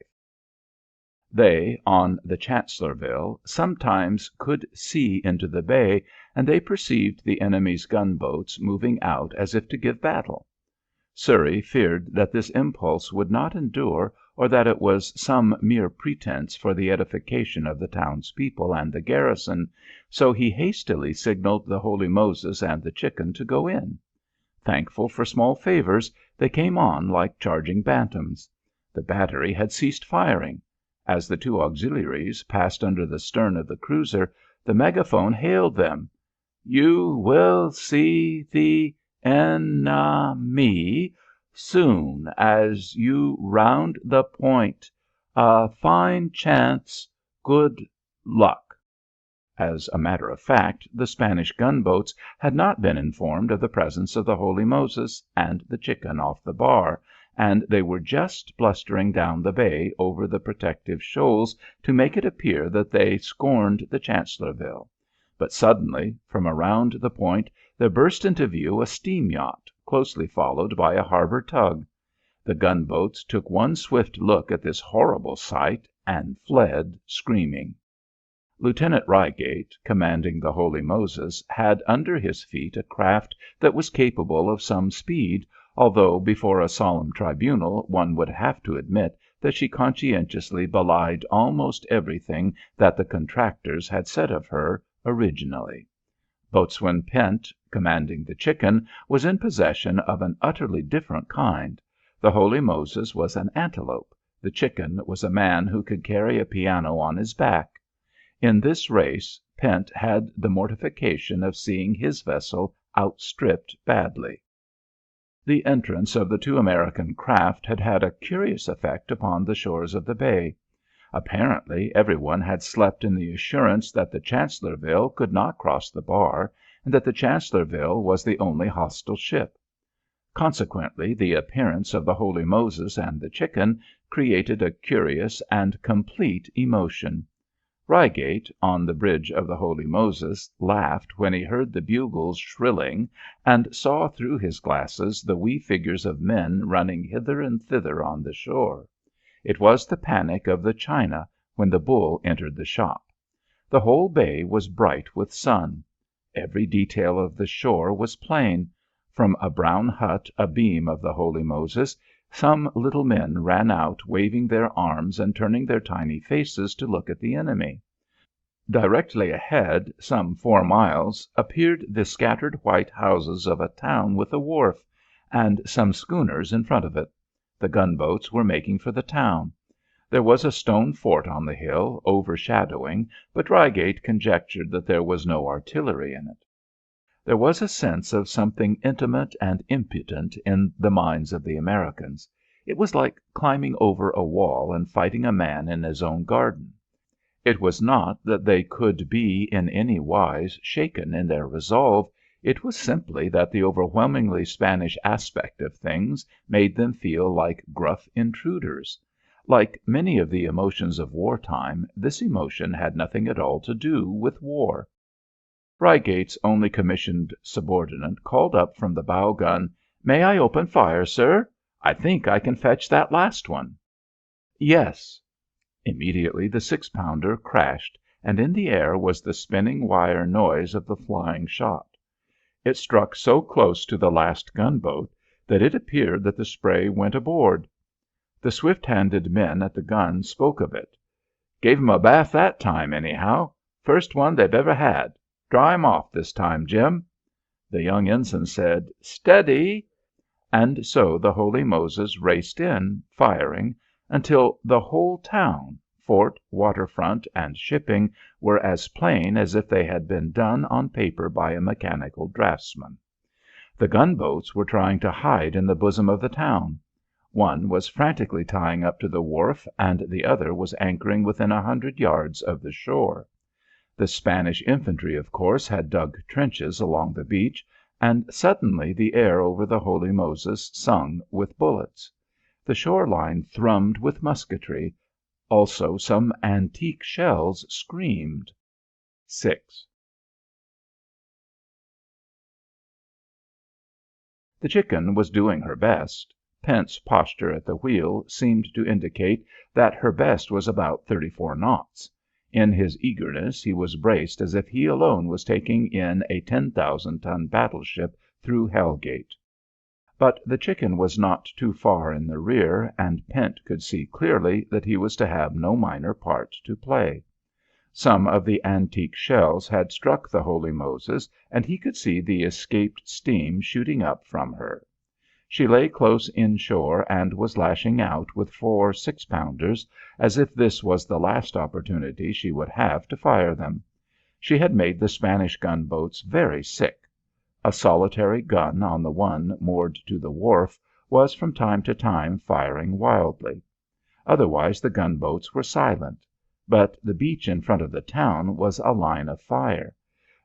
Speaker 1: They, on the Chancellorville, sometimes could see into the bay, and they perceived the enemy's gunboats moving out as if to give battle. Surrey feared that this impulse would not endure, or that it was some mere pretence for the edification of the townspeople and the garrison, so he hastily signalled the Holy Moses and the Chicken to go in. Thankful for small favours, they came on like charging bantams. The battery had ceased firing. As the two auxiliaries passed under the stern of the cruiser, the megaphone hailed them. "You will see the enemy soon as you round the point. A fine chance. Good luck." As a matter of fact, the Spanish gunboats had not been informed of the presence of the Holy Moses and the Chicken off the bar, and they were just blustering down the bay over the protective shoals to make it appear that they scorned the Chancellorville. But suddenly, from around the point, there burst into view a steam yacht, closely followed by a harbour tug. The gunboats took one swift look at this horrible sight and fled screaming. Lieutenant Reigate, commanding the Holy Moses, had under his feet a craft that was capable of some speed, although before a solemn tribunal one would have to admit that she conscientiously belied almost everything that the contractors had said of her originally. Boatswain Pent, commanding the Chicken, was in possession of an utterly different kind. The Holy Moses was an antelope. The Chicken was a man who could carry a piano on his back. In this race, Pent had the mortification of seeing his vessel outstripped badly. The entrance of the two American craft had had a curious effect upon the shores of the bay. Apparently every one had slept in the assurance that the Chancellorville could not cross the bar, and that the Chancellorville was the only hostile ship. Consequently, the appearance of the Holy Moses and the Chicken created a curious and complete emotion. Reigate, on the bridge of the Holy Moses, laughed when he heard the bugles shrilling and saw through his glasses the wee figures of men running hither and thither on the shore. It was the panic of the China when the bull entered the shop. The whole bay was bright with sun. Every detail of the shore was plain. From a brown hut abeam of the Holy Moses, some little men ran out waving their arms and turning their tiny faces to look at the enemy. Directly ahead, some 4 miles, appeared the scattered white houses of a town with a wharf, and some schooners in front of it. The gunboats were making for the town. There was a stone fort on the hill, overshadowing, but Reigate conjectured that there was no artillery in it. There was a sense of something intimate and impudent in the minds of the Americans. It was like climbing over a wall and fighting a man in his own garden. It was not that they could be in any wise shaken in their resolve. It was simply that the overwhelmingly Spanish aspect of things made them feel like gruff intruders. Like many of the emotions of wartime, this emotion had nothing at all to do with war. Rygate's only commissioned subordinate called up from the bow gun, "May I open fire, sir? I think I can fetch that last one." "Yes." Immediately the 6-pounder crashed, and in the air was the spinning wire noise of the flying shot. It struck so close to the last gunboat that it appeared that the spray went aboard. The swift-handed men at the gun spoke of it. "Gave 'em a bath that time, anyhow. First one they've ever had. Dry 'em off this time, Jim." The young ensign said, "Steady!" And so the Holy Moses raced in, firing, until the whole town, fort, waterfront, and shipping, were as plain as if they had been done on paper by a mechanical draughtsman. The gunboats were trying to hide in the bosom of the town. One was frantically tying up to the wharf, and the other was anchoring within 100 yards of the shore. The Spanish infantry, of course, had dug trenches along the beach, and suddenly the air over the Holy Moses sung with bullets. The shore line thrummed with musketry. Also some antique shells screamed. 6. The Chicken was doing her best. Pent's posture at the wheel seemed to indicate that her best was about 34 knots. In his eagerness he was braced as if he alone was taking in a 10,000-ton battleship through Hell Gate. But the Chicken was not too far in the rear, and Pent could see clearly that he was to have no minor part to play. Some of the antique shells had struck the Holy Moses, and he could see the escaped steam shooting up from her. She lay close inshore and was lashing out with 4 6-pounders, as if this was the last opportunity she would have to fire them. She had made the Spanish gunboats very sick. A solitary gun on the one moored to the wharf was from time to time firing wildly. Otherwise the gunboats were silent. But the beach in front of the town was a line of fire.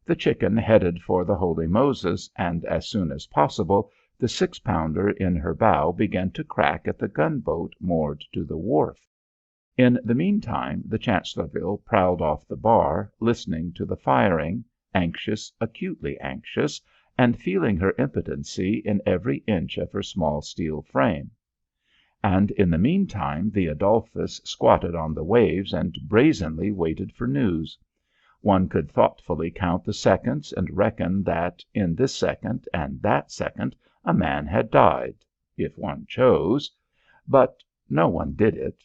Speaker 1: The Chicken headed for the Holy Moses, and as soon as possible the 6-pounder in her bow began to crack at the gunboat moored to the wharf. In the meantime the Chancellorville prowled off the bar, listening to the firing, anxious, acutely anxious, and feeling her impotency in every inch of her small steel frame. And in the meantime the Adolphus squatted on the waves and brazenly waited for news. One could thoughtfully count the seconds and reckon that in this second and that second a man had died, if one chose. But no one did it.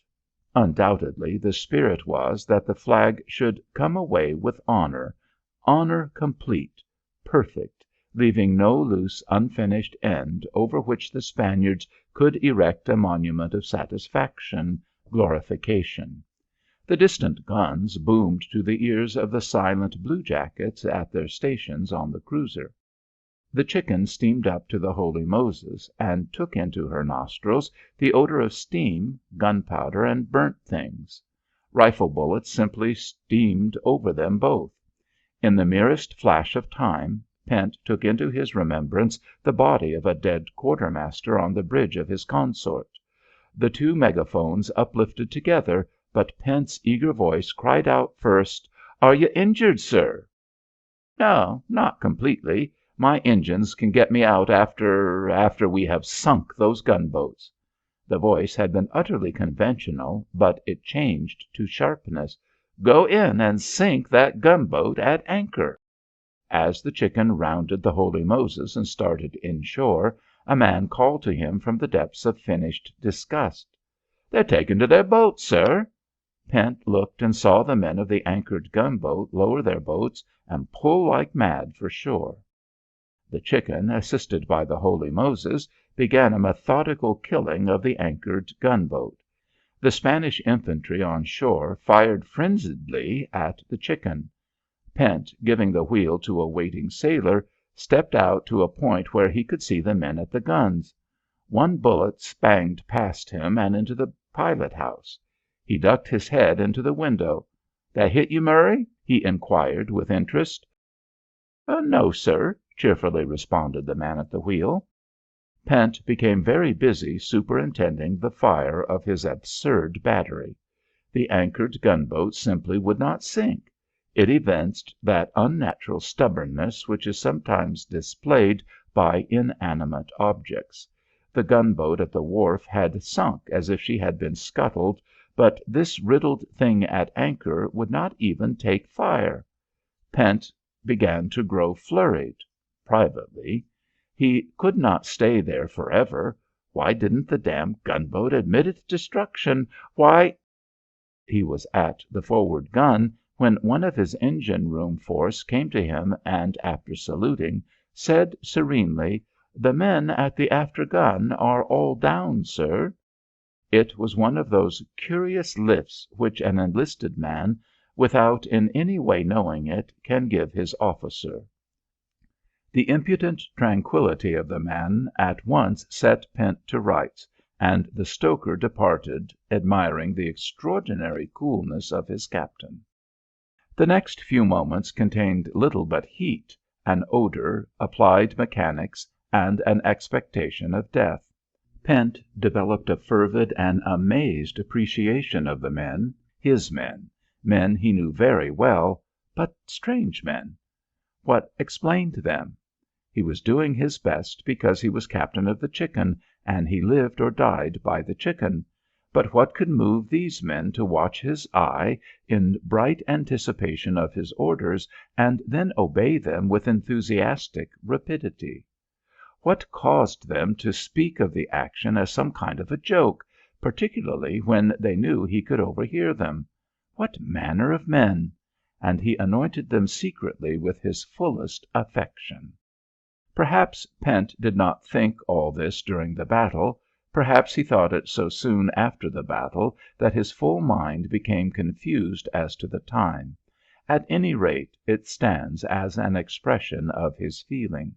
Speaker 1: Undoubtedly the spirit was that the flag should come away with honour, honour complete, perfect, leaving no loose unfinished end over which the Spaniards could erect a monument of satisfaction, glorification. The distant guns boomed to the ears of the silent bluejackets at their stations on the cruiser. The Chicken steamed up to the Holy Moses and took into her nostrils the odour of steam, gunpowder, and burnt things. Rifle bullets simply steamed over them both. In the merest flash of time, Pent took into his remembrance the body of a dead quartermaster on the bridge of his consort. The 2 megaphones uplifted together, but Pent's eager voice cried out first, "Are you injured, sir?" "No, not completely. My engines can get me out after we have sunk those gunboats." The voice had been utterly conventional, but it changed to sharpness. "Go in and sink that gunboat at anchor." As the Chicken rounded the Holy Moses and started inshore, a man called to him from the depths of finished disgust. "They're taking to their boats, sir." Pent looked and saw the men of the anchored gunboat lower their boats and pull like mad for shore. The Chicken, assisted by the Holy Moses, began a methodical killing of the anchored gunboat. The Spanish infantry on shore fired frenziedly at the Chicken. Pent, giving the wheel to a waiting sailor, stepped out to a point where he could see the men at the guns. One bullet spanged past him and into the pilot house. He ducked his head into the window. "That hit you, Murray?" he inquired with interest. "No, sir," cheerfully responded the man at the wheel. Pent became very busy superintending the fire of his absurd battery. The anchored gunboat simply would not sink. It evinced that unnatural stubbornness which is sometimes displayed by inanimate objects. The gunboat at the wharf had sunk as if she had been scuttled, but this riddled thing at anchor would not even take fire. Pent began to grow flurried, privately. He could not stay there forever. Why didn't the damned gunboat admit its destruction? Why— He was at the forward gun when one of his engine room force came to him and, after saluting, said serenely, "The men at the after gun are all down, sir." It was one of those curious lifts which an enlisted man, without in any way knowing it, can give his officer. The impudent tranquillity of the man at once set Pent to rights, and the stoker departed, admiring the extraordinary coolness of his captain. The next few moments contained little but heat, an odour, applied mechanics, and an expectation of death. Pent developed a fervid and amazed appreciation of the men, his men, men he knew very well, but strange men. What explained them? He was doing his best because he was captain of the Chicken, and he lived or died by the Chicken. But what could move these men to watch his eye in bright anticipation of his orders, and then obey them with enthusiastic rapidity? What caused them to speak of the action as some kind of a joke, particularly when they knew he could overhear them? What manner of men? And he anointed them secretly with his fullest affection. Perhaps Pent did not think all this during the battle. Perhaps he thought it so soon after the battle that his full mind became confused as to the time. At any rate, it stands as an expression of his feeling.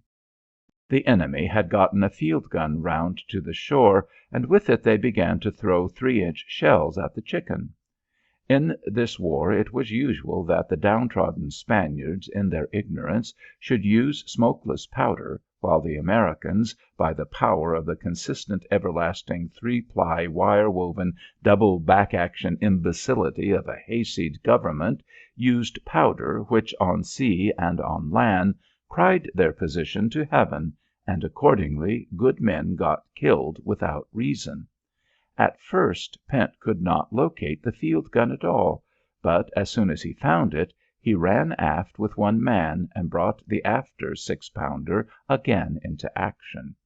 Speaker 1: The enemy had gotten a field gun round to the shore, and with it they began to throw 3-inch shells at the Chicken. In this war it was usual that the downtrodden Spaniards, in their ignorance, should use smokeless powder, while the Americans, by the power of the consistent everlasting 3-ply wire-woven double back-action imbecility of a hayseed government, used powder which on sea and on land cried their position to heaven, and accordingly good men got killed without reason. At first Pent could not locate the field gun at all, but as soon as he found it, he ran aft with one man and brought the after 6-pounder again into action.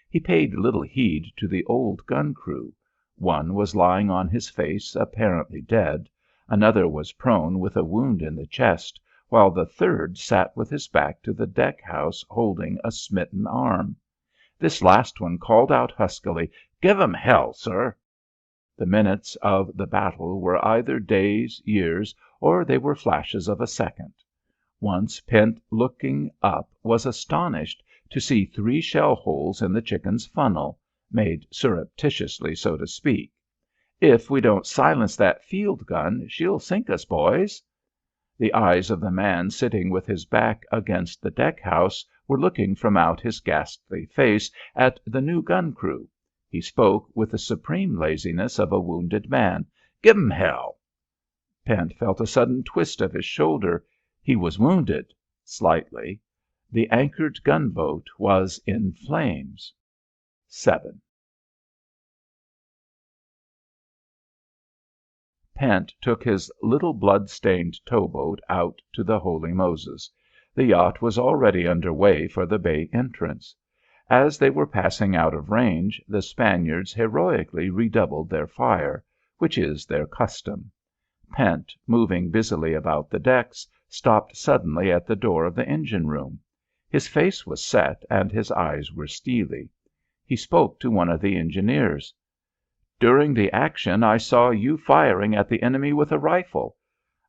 Speaker 1: He paid little heed to the old gun crew. One was lying on his face, apparently dead. Another was prone with a wound in the chest, while the third sat with his back to the deck house holding a smitten arm. This last one called out huskily, "Give 'em hell, sir!" The minutes of the battle were either days, years, or they were flashes of a second. Once Pent, looking up, was astonished to see 3 shell holes in the Chicken's funnel, made surreptitiously, so to speak. "If we don't silence that field gun, she'll sink us, boys." The eyes of the man sitting with his back against the deck house were looking from out his ghastly face at the new gun crew. He spoke with the supreme laziness of a wounded man. "Give 'em hell!" Pent felt a sudden twist of his shoulder. He was wounded, slightly. The anchored gunboat was in flames. 7. Pent took his little blood-stained towboat out to the Holy Moses. The yacht was already under way for the bay entrance. As they were passing out of range, the Spaniards heroically redoubled their fire, which is their custom. Pent, moving busily about the decks, stopped suddenly at the door of the engine room. His face was set and his eyes were steely. He spoke to one of the engineers. "During the action I saw you firing at the enemy with a rifle.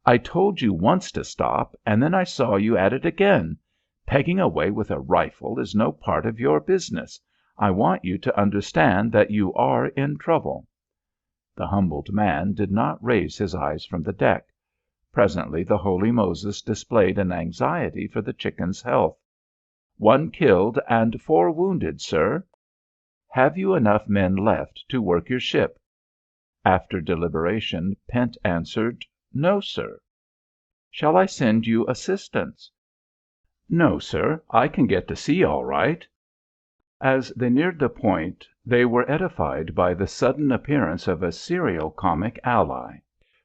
Speaker 1: I told you once to stop, and then I saw you at it again. Pegging away with a rifle is no part of your business. I want you to understand that you are in trouble." The humbled man did not raise his eyes from the deck. Presently the Holy Moses displayed an anxiety for the chicken's health. "1 killed and 4 wounded, sir." "Have you enough men left to work your ship?" After deliberation, Pent answered, "No, sir." "Shall I send you assistance?" "No, sir. I can get to sea all right." As they neared the point they were edified by the sudden appearance of a serio comic ally.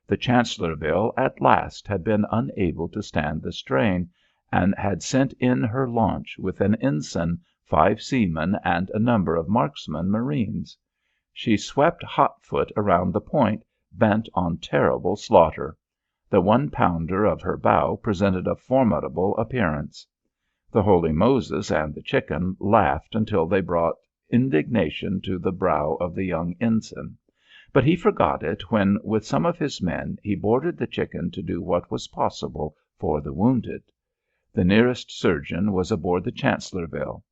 Speaker 1: The Chancellorville at last had been unable to stand the strain, and had sent in her launch with an ensign, 5 seamen, and a number of marksmen marines. She swept hotfoot around the point, bent on terrible slaughter. The 1-pounder of her bow presented a formidable appearance. The Holy Moses and the Chicken laughed until they brought indignation to the brow of the young ensign. But he forgot it when, with some of his men, he boarded the Chicken to do what was possible for the wounded. The nearest surgeon was aboard the Chancellorville.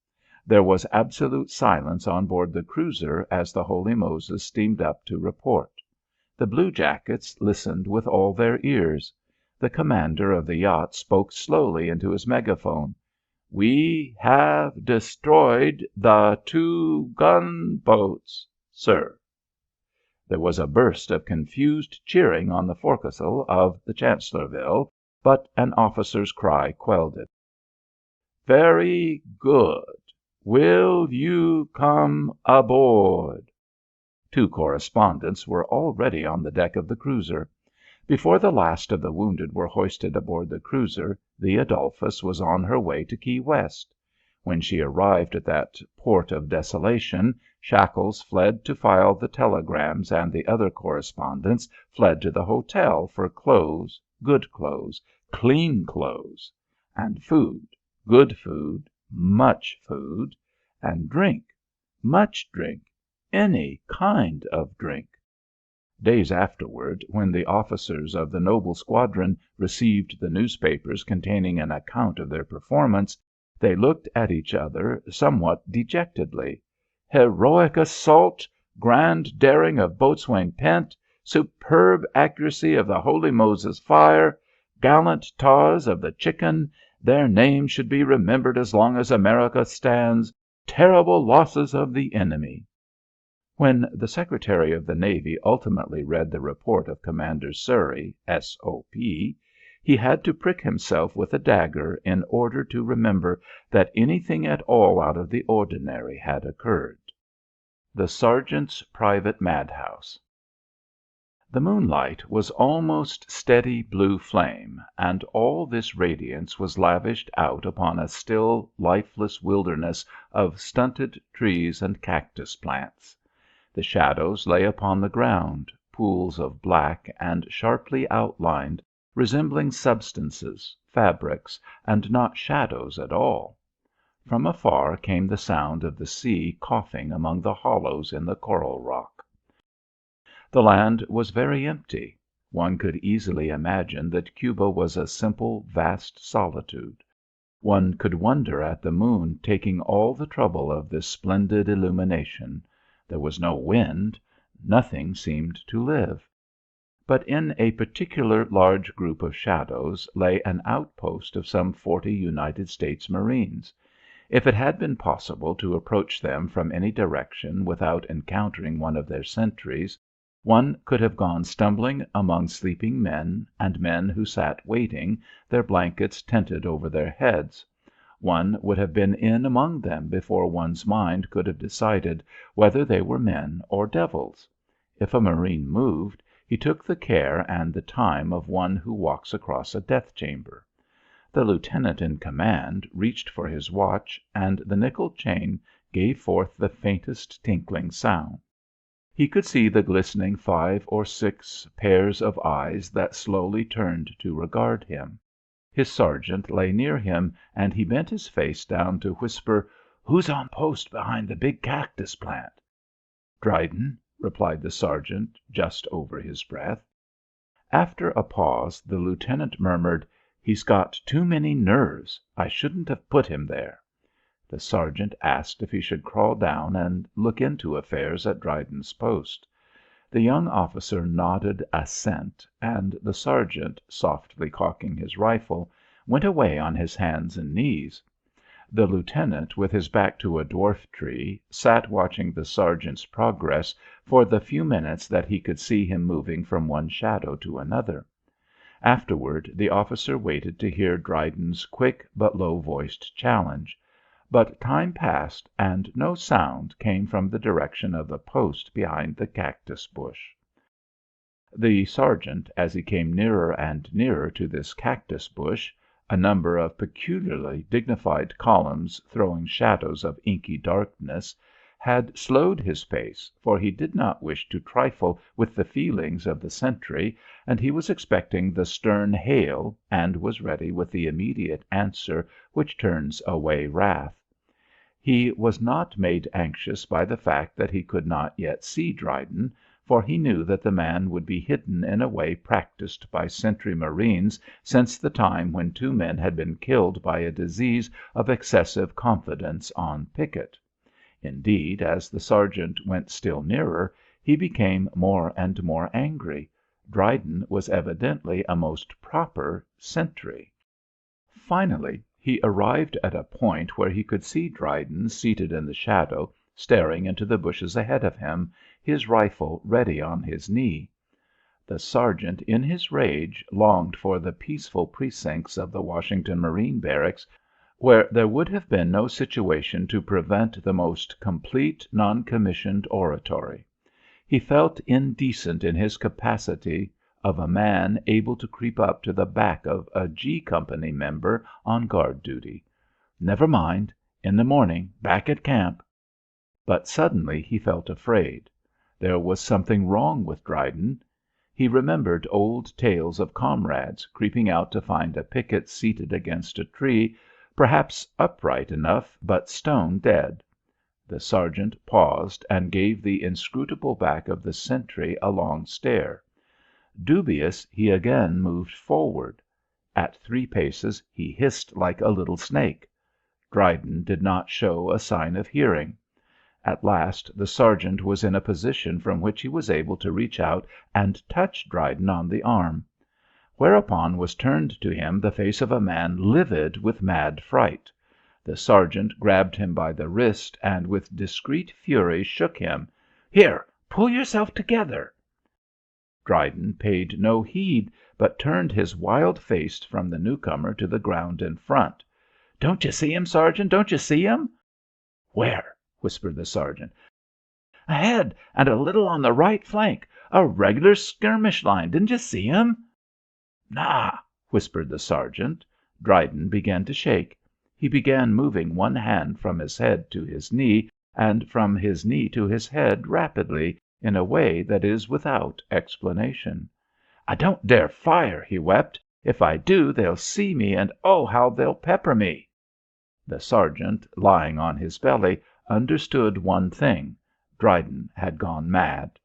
Speaker 1: There was absolute silence on board the cruiser as the Holy Moses steamed up to report. The bluejackets listened with all their ears. The commander of the yacht spoke slowly into his megaphone. "We have destroyed the 2 gunboats, sir." There was a burst of confused cheering on the forecastle of the Chancellorville, but an officer's cry quelled it. "Very good. Will you come aboard?" 2 correspondents were already on the deck of the cruiser. Before the last of the wounded were hoisted aboard the cruiser, the Adolphus was on her way to Key West. When she arrived at that port of desolation, Shackles fled to file the telegrams, and the other correspondents fled to the hotel for clothes, good clothes, clean clothes, and food, good food, much food, and drink, much drink, any kind of drink. Days afterward, when the officers of the noble squadron received the newspapers containing an account of their performance, they looked at each other somewhat dejectedly. "Heroic assault! Grand daring of Boatswain Pent! Superb accuracy of the Holy Moses fire! Gallant tars of the Chicken! Their names should be remembered as long as America stands! Terrible losses of the enemy!" When the Secretary of the Navy ultimately read the report of Commander Surrey, S.O.P., he had to prick himself with a dagger in order to remember that anything at all out of the ordinary had occurred. The Sergeant's Private Madhouse. The moonlight was almost steady blue flame, and all this radiance was lavished out upon a still, lifeless wilderness of stunted trees and cactus plants. The shadows lay upon the ground, pools of black and sharply outlined, resembling substances, fabrics, and not shadows at all. From afar came the sound of the sea coughing among the hollows in the coral rock. The land was very empty. One could easily imagine that Cuba was a simple, vast solitude. One could wonder at the moon taking all the trouble of this splendid illumination. There was no wind. Nothing seemed to live. But in a particular large group of shadows lay an outpost of some 40 United States Marines. If it had been possible to approach them from any direction without encountering one of their sentries, one could have gone stumbling among sleeping men, and men who sat waiting, their blankets tented over their heads. One would have been in among them before one's mind could have decided whether they were men or devils. If a Marine moved, he took the care and the time of one who walks across a death chamber. The lieutenant in command reached for his watch, and the nickel chain gave forth the faintest tinkling sound. He could see the glistening 5 or 6 pairs of eyes that slowly turned to regard him. His sergeant lay near him, and he bent his face down to whisper, "Who's on post behind the big cactus plant?" "Dryden," replied the sergeant, just over his breath. After a pause the lieutenant murmured, "He's got too many nerves. I shouldn't have put him there." The sergeant asked if he should crawl down and look into affairs at Dryden's post. The young officer nodded assent, and the sergeant, softly cocking his rifle, went away on his hands and knees. The lieutenant, with his back to a dwarf tree, sat watching the sergeant's progress for the few minutes that he could see him moving from one shadow to another. Afterward the officer waited to hear Dryden's quick but low-voiced challenge. But time passed, and no sound came from the direction of the post behind the cactus bush. The sergeant, as he came nearer and nearer to this cactus bush, a number of peculiarly dignified columns throwing shadows of inky darkness, had slowed his pace, for he did not wish to trifle with the feelings of the sentry, and he was expecting the stern hail, and was ready with the immediate answer which turns away wrath. He was not made anxious by the fact that he could not yet see Dryden, for he knew that the man would be hidden in a way practised by sentry marines since the time when 2 men had been killed by a disease of excessive confidence on picket. Indeed, as the sergeant went still nearer, he became more and more angry. Dryden was evidently a most proper sentry. Finally he arrived at a point where he could see Dryden seated in the shadow, staring into the bushes ahead of him, his rifle ready on his knee. The sergeant, in his rage, longed for the peaceful precincts of the Washington Marine Barracks, where there would have been no situation to prevent the most complete non-commissioned oratory. He felt indecent in his capacity of a man able to creep up to the back of a G Company member on guard duty. Never mind. In the morning, back at camp. But suddenly he felt afraid. There was something wrong with Dryden. He remembered old tales of comrades creeping out to find a picket seated against a tree, perhaps upright enough, but stone dead. The sergeant paused and gave the inscrutable back of the sentry a long stare. Dubious, he again moved forward. At 3 paces he hissed like a little snake. Dryden did not show a sign of hearing. At last the sergeant was in a position from which he was able to reach out and touch Dryden on the arm. Whereupon was turned to him the face of a man livid with mad fright. The sergeant grabbed him by the wrist and with discreet fury shook him. "Here, pull yourself together." Dryden paid no heed, but turned his wild face from the newcomer to the ground in front. "Don't you see him, sergeant? Don't you see him?" "Where?" whispered the sergeant. "Ahead, and a little on the right flank. A regular skirmish line. Didn't you see him?" "Nah," whispered the sergeant. Dryden began to shake. He began moving one hand from his head to his knee, and from his knee to his head rapidly, in a way that is without explanation. "I don't dare fire," he wept. "If I do, they'll see me, and oh, how they'll pepper me!" The sergeant, lying on his belly, understood one thing. Dryden had gone mad.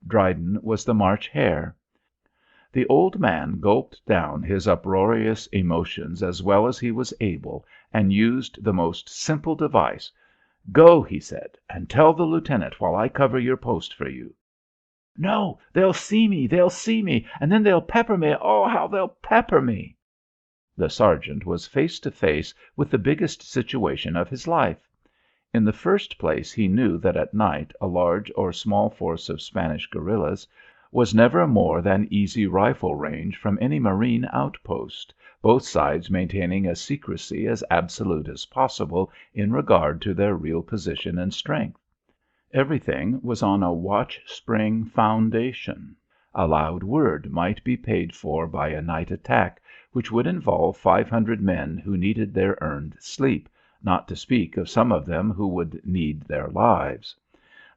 Speaker 1: Dryden was the March hare. The old man gulped down his uproarious emotions as well as he was able, and used the most simple device. "Go," he said, "and tell the lieutenant while I cover your post for you." "No, they'll see me, they'll see me, and then they'll pepper me. Oh, how they'll pepper me!" The sergeant was face to face with the biggest situation of his life. In the first place he knew that at night a large or small force of Spanish guerrillas was never more than easy rifle range from any marine outpost, both sides maintaining a secrecy as absolute as possible in regard to their real position and strength. Everything was on a watch-spring foundation. A loud word might be paid for by a night attack, which would involve 500 men who needed their earned sleep, not to speak of some of them who would need their lives.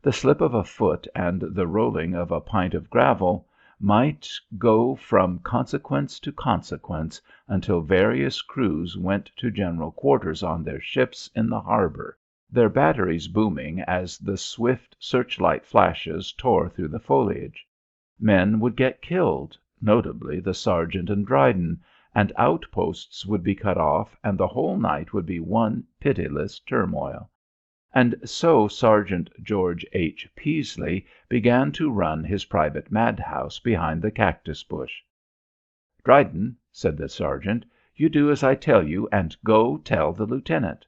Speaker 1: The slip of a foot and the rolling of a pint of gravel might go from consequence to consequence until various crews went to general quarters on their ships in the harbor, their batteries booming as the swift searchlight flashes tore through the foliage. Men would get killed, notably the sergeant and Dryden, and outposts would be cut off, and the whole night would be one pitiless turmoil. And so Sergeant George H. Peasley began to run his private madhouse behind the cactus bush. "Dryden," said the sergeant, "you do as I tell you, and go tell the lieutenant."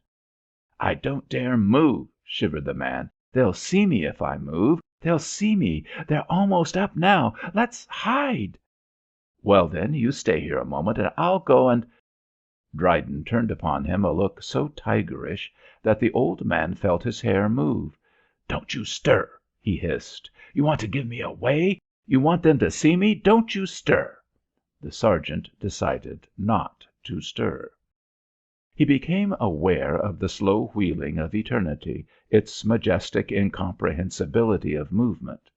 Speaker 1: "I don't dare move," shivered the man. "They'll see me if I move. They'll see me. They're almost up now. Let's hide." "Well, then, you stay here a moment, and I'll go and—" Dryden turned upon him a look so tigerish that the old man felt his hair move. "Don't you stir," he hissed. "You want to give me away? You want them to see me? Don't you stir." The sergeant decided not to stir. He became aware of the slow wheeling of eternity, its majestic incomprehensibility of movement.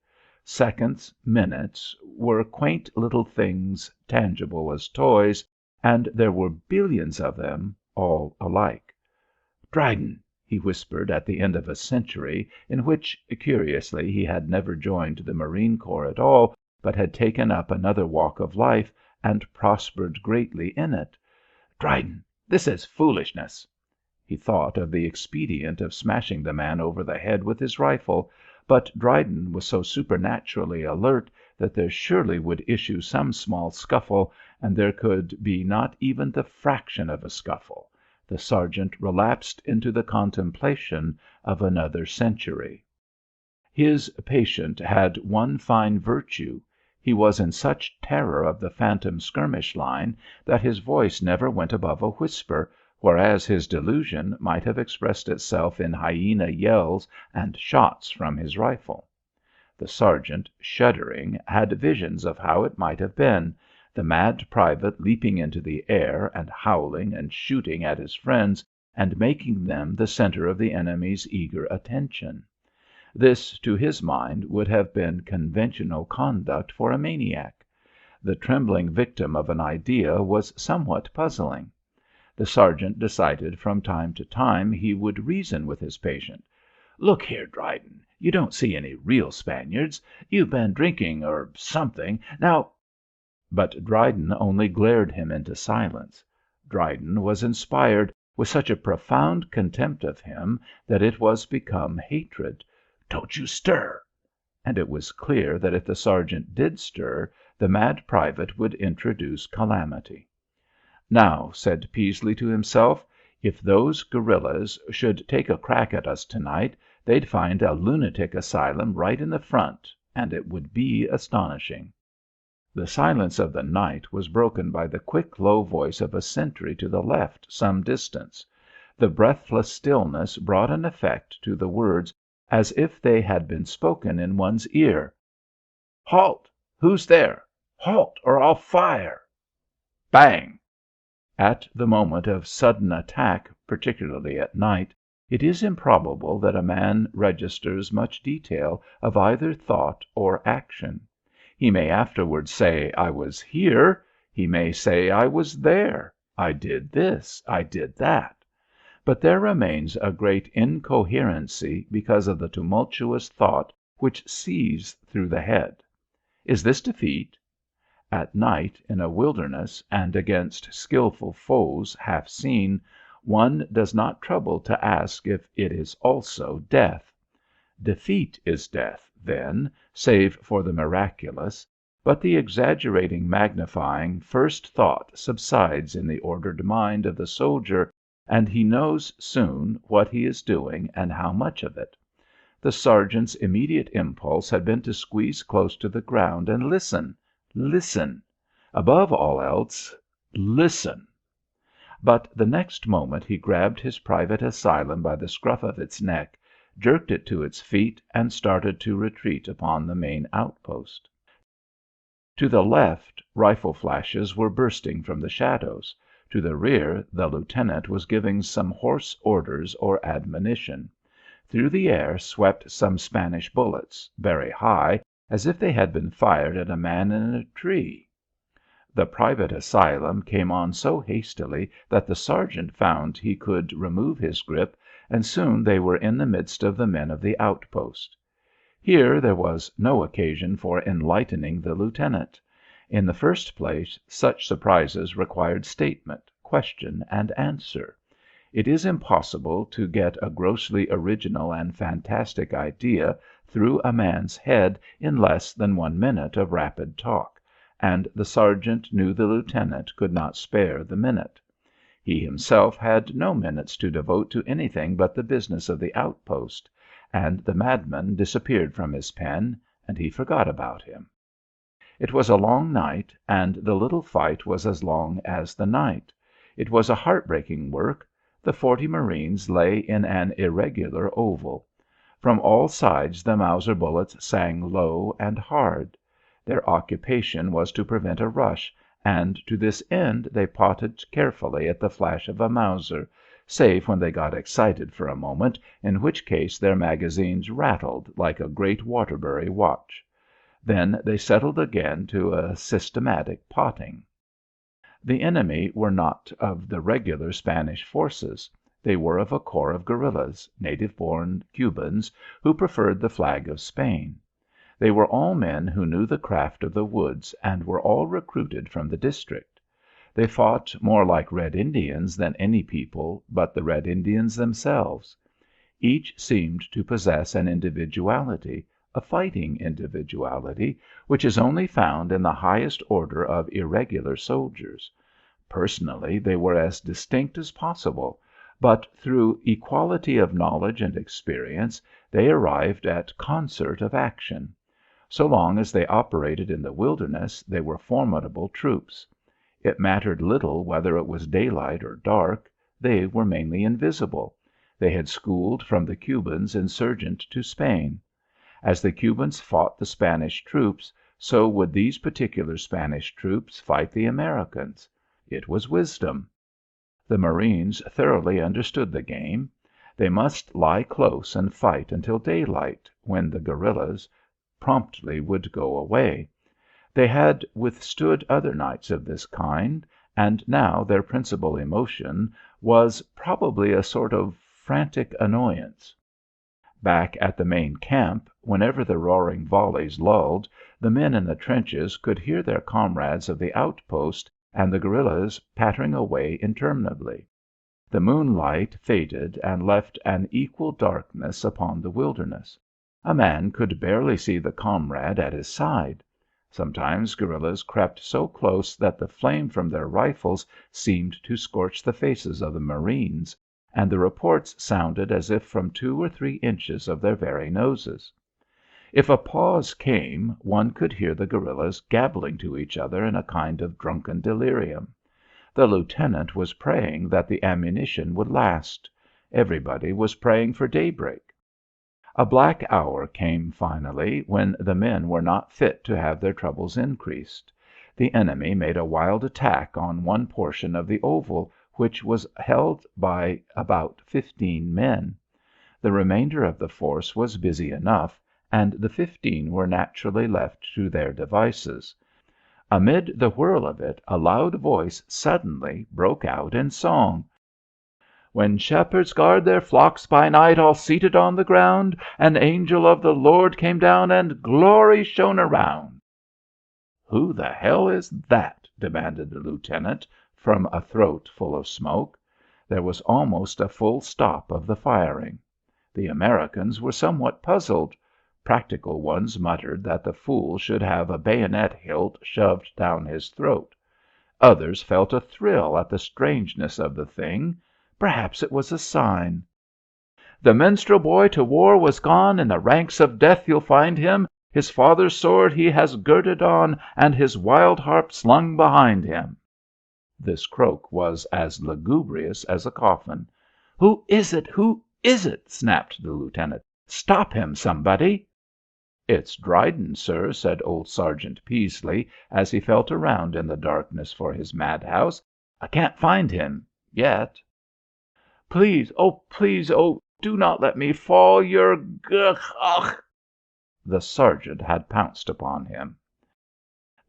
Speaker 1: Seconds, minutes, were quaint little things tangible as toys, and there were billions of them, all alike. "Dryden," he whispered at the end of a century in which, curiously, he had never joined the Marine Corps at all, but had taken up another walk of life and prospered greatly in it. "Dryden, this is foolishness." He thought of the expedient of smashing the man over the head with his rifle, but Dryden was so supernaturally alert that there surely would issue some small scuffle, and there could be not even the fraction of a scuffle. The sergeant relapsed into the contemplation of another century. His patient had one fine virtue. He was in such terror of the phantom skirmish line that his voice never went above a whisper, whereas his delusion might have expressed itself in hyena yells and shots from his rifle. The sergeant, shuddering, had visions of how it might have been, the mad private leaping into the air and howling and shooting at his friends and making them the centre of the enemy's eager attention. This, to his mind, would have been conventional conduct for a maniac. The trembling victim of an idea was somewhat puzzling. The sergeant decided from time to time he would reason with his patient. "Look here, Dryden, you don't see any real Spaniards. You've been drinking or something. Now—" But Dryden only glared him into silence. Dryden was inspired with such a profound contempt of him that it was become hatred. "Don't you stir." And it was clear that if the sergeant did stir, the mad private would introduce calamity. "Now," said Peasley to himself, "if those guerillas should take a crack at us to-night, they'd find a lunatic asylum right in the front, and it would be astonishing." The silence of the night was broken by the quick, low voice of a sentry to the left some distance. The breathless stillness brought an effect to the words as if they had been spoken in one's ear. "Halt! Who's there? Halt, or I'll fire!" Bang! At the moment of sudden attack, particularly at night, it is improbable that a man registers much detail of either thought or action. He may afterwards say, "I was here." He may say, "I was there." "I did this." "I did that." But there remains a great incoherency because of the tumultuous thought which seethes through the head. Is this defeat? At night, in a wilderness, and against skilful foes half seen, one does not trouble to ask if it is also death. Defeat is death, then, save for the miraculous, but the exaggerating, magnifying first thought subsides in the ordered mind of the soldier, and he knows soon what he is doing and how much of it. The sergeant's immediate impulse had been to squeeze close to the ground and listen. Listen. Above all else, listen. But the next moment he grabbed his private asylum by the scruff of its neck, jerked it to its feet, and started to retreat upon the main outpost. To the left, rifle flashes were bursting from the shadows. To the rear, the lieutenant was giving some hoarse orders or admonition. Through the air swept some Spanish bullets, very high, as if they had been fired at a man in a tree. The private asylum came on so hastily that the sergeant found he could remove his grip, and soon they were in the midst of the men of the outpost. Here there was no occasion for enlightening the lieutenant. In the first place, such surprises required statement, question, and answer. It is impossible to get a grossly original and fantastic idea through a man's head in less than 1 minute of rapid talk, and the sergeant knew the lieutenant could not spare the minute. He himself had no minutes to devote to anything but the business of the outpost, and the madman disappeared from his pen, and he forgot about him. It was a long night, and the little fight was as long as the night. It was a heartbreaking work. The 40 Marines lay in an irregular oval. From all sides the Mauser bullets sang low and hard. Their occupation was to prevent a rush, and to this end they potted carefully at the flash of a Mauser, save when they got excited for a moment, in which case their magazines rattled like a great Waterbury watch. Then they settled again to a systematic potting. The enemy were not of the regular Spanish forces. They were of a corps of guerillas, native-born Cubans, who preferred the flag of Spain. They were all men who knew the craft of the woods, and were all recruited from the district. They fought more like Red Indians than any people but the Red Indians themselves. Each seemed to possess an individuality, a fighting individuality, which is only found in the highest order of irregular soldiers. Personally they were as distinct as possible, but through equality of knowledge and experience they arrived at concert of action. So long as they operated in the wilderness they were formidable troops. It mattered little whether it was daylight or dark. They were mainly invisible. They had schooled from the Cubans insurgent to Spain. As the Cubans fought the Spanish troops, so would these particular Spanish troops fight the Americans. It was wisdom. The Marines thoroughly understood the game. They must lie close and fight until daylight, when the guerillas promptly would go away. They had withstood other nights of this kind, and now their principal emotion was probably a sort of frantic annoyance. Back at the main camp, whenever the roaring volleys lulled, the men in the trenches could hear their comrades of the outpost and the guerillas pattering away interminably. The moonlight faded and left an equal darkness upon the wilderness. A man could barely see the comrade at his side. Sometimes guerillas crept so close that the flame from their rifles seemed to scorch the faces of the Marines, and the reports sounded as if from 2 or 3 inches of their very noses. If a pause came, one could hear the guerillas gabbling to each other in a kind of drunken delirium. The lieutenant was praying that the ammunition would last. Everybody was praying for daybreak. A black hour came finally, when the men were not fit to have their troubles increased. The enemy made a wild attack on one portion of the oval, which was held by about 15 men. The remainder of the force was busy enough, and the 15 were naturally left to their devices. Amid the whirl of it, a loud voice suddenly broke out in song. When shepherds guard their flocks by night, all seated on the ground, an angel of the Lord came down, and glory shone around. "Who the hell is that?" demanded the lieutenant from a throat full of smoke. There was almost a full stop of the firing. The Americans were somewhat puzzled. Practical ones muttered that the fool should have a bayonet hilt shoved down his throat. Others felt a thrill at the strangeness of the thing. Perhaps it was a sign. "The minstrel boy to war was gone, in the ranks of death you'll find him. His father's sword he has girded on, and his wild harp slung behind him." This croak was as lugubrious as a coffin. "Who is it? Who is it?" snapped the lieutenant. "Stop him, somebody." "It's Dryden, sir," said old Sergeant Peasley, as he felt around in the darkness for his madhouse. "I can't find him yet." "Please, oh, do not let me fall. You're ugh!" The sergeant had pounced upon him.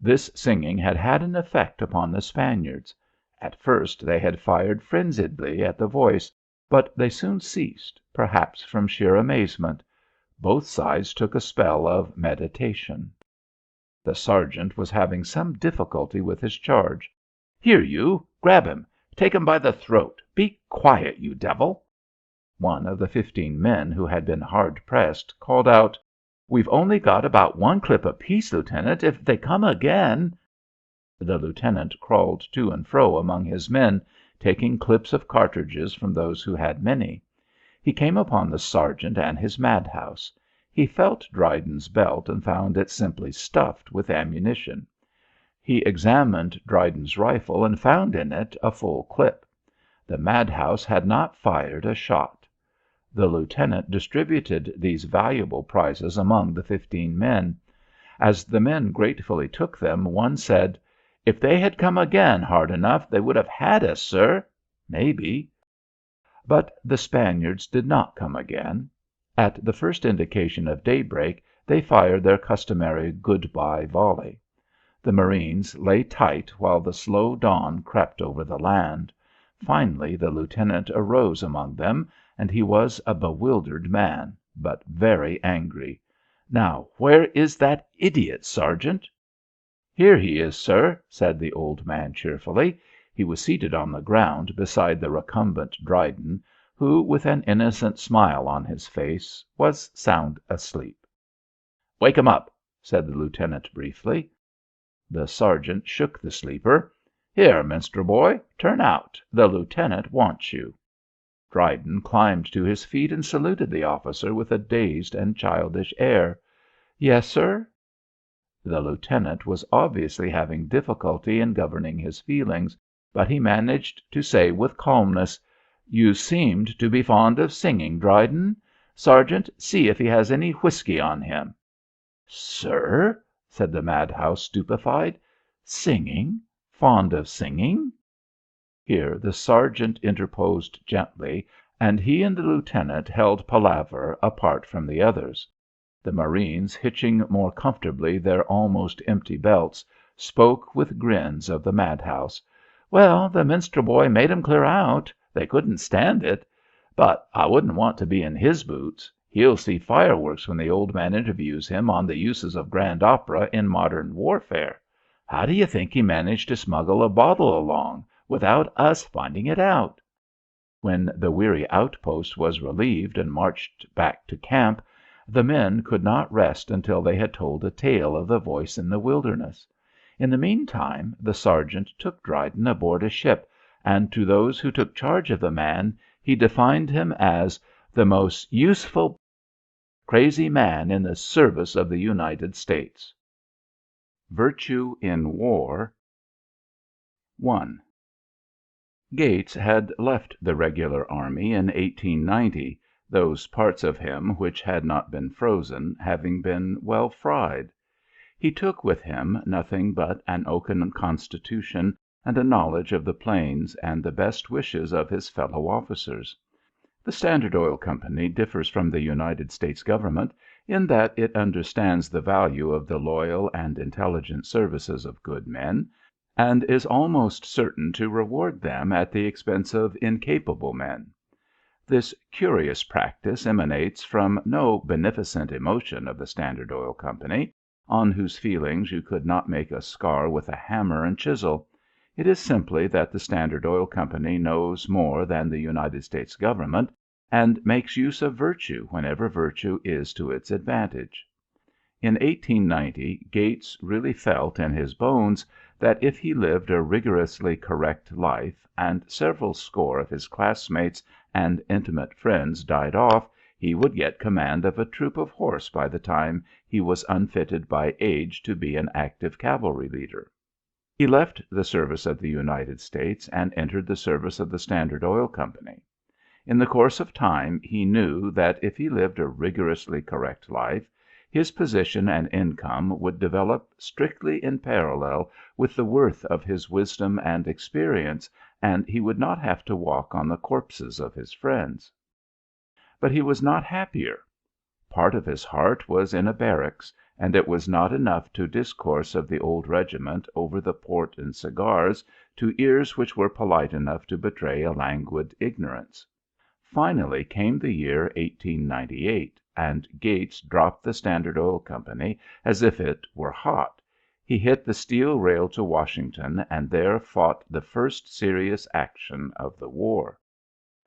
Speaker 1: This singing had had an effect upon the Spaniards. At first they had fired frenziedly at the voice, but they soon ceased, perhaps from sheer amazement. Both sides took a spell of meditation. The sergeant was having some difficulty with his charge. "Here, you! Grab him! Take him by the throat! Be quiet, you devil!" One of the 15 men who had been hard pressed called out, "We've only got about 1 clip apiece, Lieutenant. If they come again—" The lieutenant crawled to and fro among his men, taking clips of cartridges from those who had many. He came upon the sergeant and his madhouse. He felt Dryden's belt and found it simply stuffed with ammunition. He examined Dryden's rifle and found in it a full clip. The madhouse had not fired a shot. The lieutenant distributed these valuable prizes among the 15 men. As the men gratefully took them, one said, "If they had come again hard enough they would have had us, sir. Maybe." But the Spaniards did not come again. At the first indication of daybreak they fired their customary good bye volley. The marines lay tight while the slow dawn crept over the land. Finally the lieutenant arose among them, and he was a bewildered man, but very angry. "Now where is that idiot, sergeant?" "Here he is, sir," said the old man cheerfully. He was seated on the ground beside the recumbent Dryden, who, with an innocent smile on his face, was sound asleep. "Wake him up," said the lieutenant briefly. The sergeant shook the sleeper. "Here, minstrel boy, turn out. The lieutenant wants you." Dryden climbed to his feet and saluted the officer with a dazed and childish air. "Yes, sir?" The lieutenant was obviously having difficulty in governing his feelings, but he managed to say with calmness, "You seemed to be fond of singing, Dryden. Sergeant, see if he has any whisky on him." "Sir?" said the madhouse, stupefied. "Singing? Fond of singing?" Here the sergeant interposed gently, and he and the lieutenant held palaver apart from the others. The marines, hitching more comfortably their almost empty belts, spoke with grins of the madhouse. "Well, the minstrel boy made 'em clear out. They couldn't stand it. But I wouldn't want to be in his boots. He'll see fireworks when the old man interviews him on the uses of grand opera in modern warfare. How do you think he managed to smuggle a bottle along without us finding it out?" When the weary outpost was relieved and marched back to camp, the men could not rest until they had told a tale of the voice in the wilderness. In the meantime the sergeant took Dryden aboard a ship, and to those who took charge of the man he defined him as "the most useful crazy man in the service of the United States." Virtue in War. 1. Gates had left the regular army in 1890, those parts of him which had not been frozen having been well fried. He took with him nothing but an oaken constitution and a knowledge of the plains and the best wishes of his fellow officers. The Standard Oil Company differs from the United States government in that it understands the value of the loyal and intelligent services of good men, and is almost certain to reward them at the expense of incapable men. This curious practice emanates from no beneficent emotion of the Standard Oil Company, on whose feelings you could not make a scar with a hammer and chisel. It is simply that the Standard Oil Company knows more than the United States government, and makes use of virtue whenever virtue is to its advantage. In 1890 Gates really felt in his bones that if he lived a rigorously correct life, and several score of his classmates and intimate friends died off, he would get command of a troop of horse by the time he was unfitted by age to be an active cavalry leader. He left the service of the United States and entered the service of the Standard Oil Company. In the course of time he knew that if he lived a rigorously correct life, his position and income would develop strictly in parallel with the worth of his wisdom and experience, and he would not have to walk on the corpses of his friends. But he was not happier. Part of his heart was in a barracks, and it was not enough to discourse of the old regiment over the port and cigars to ears which were polite enough to betray a languid ignorance. Finally came the year 1898, and Gates dropped the Standard Oil Company as if it were hot. He hit the steel rail to Washington and there fought the first serious action of the war.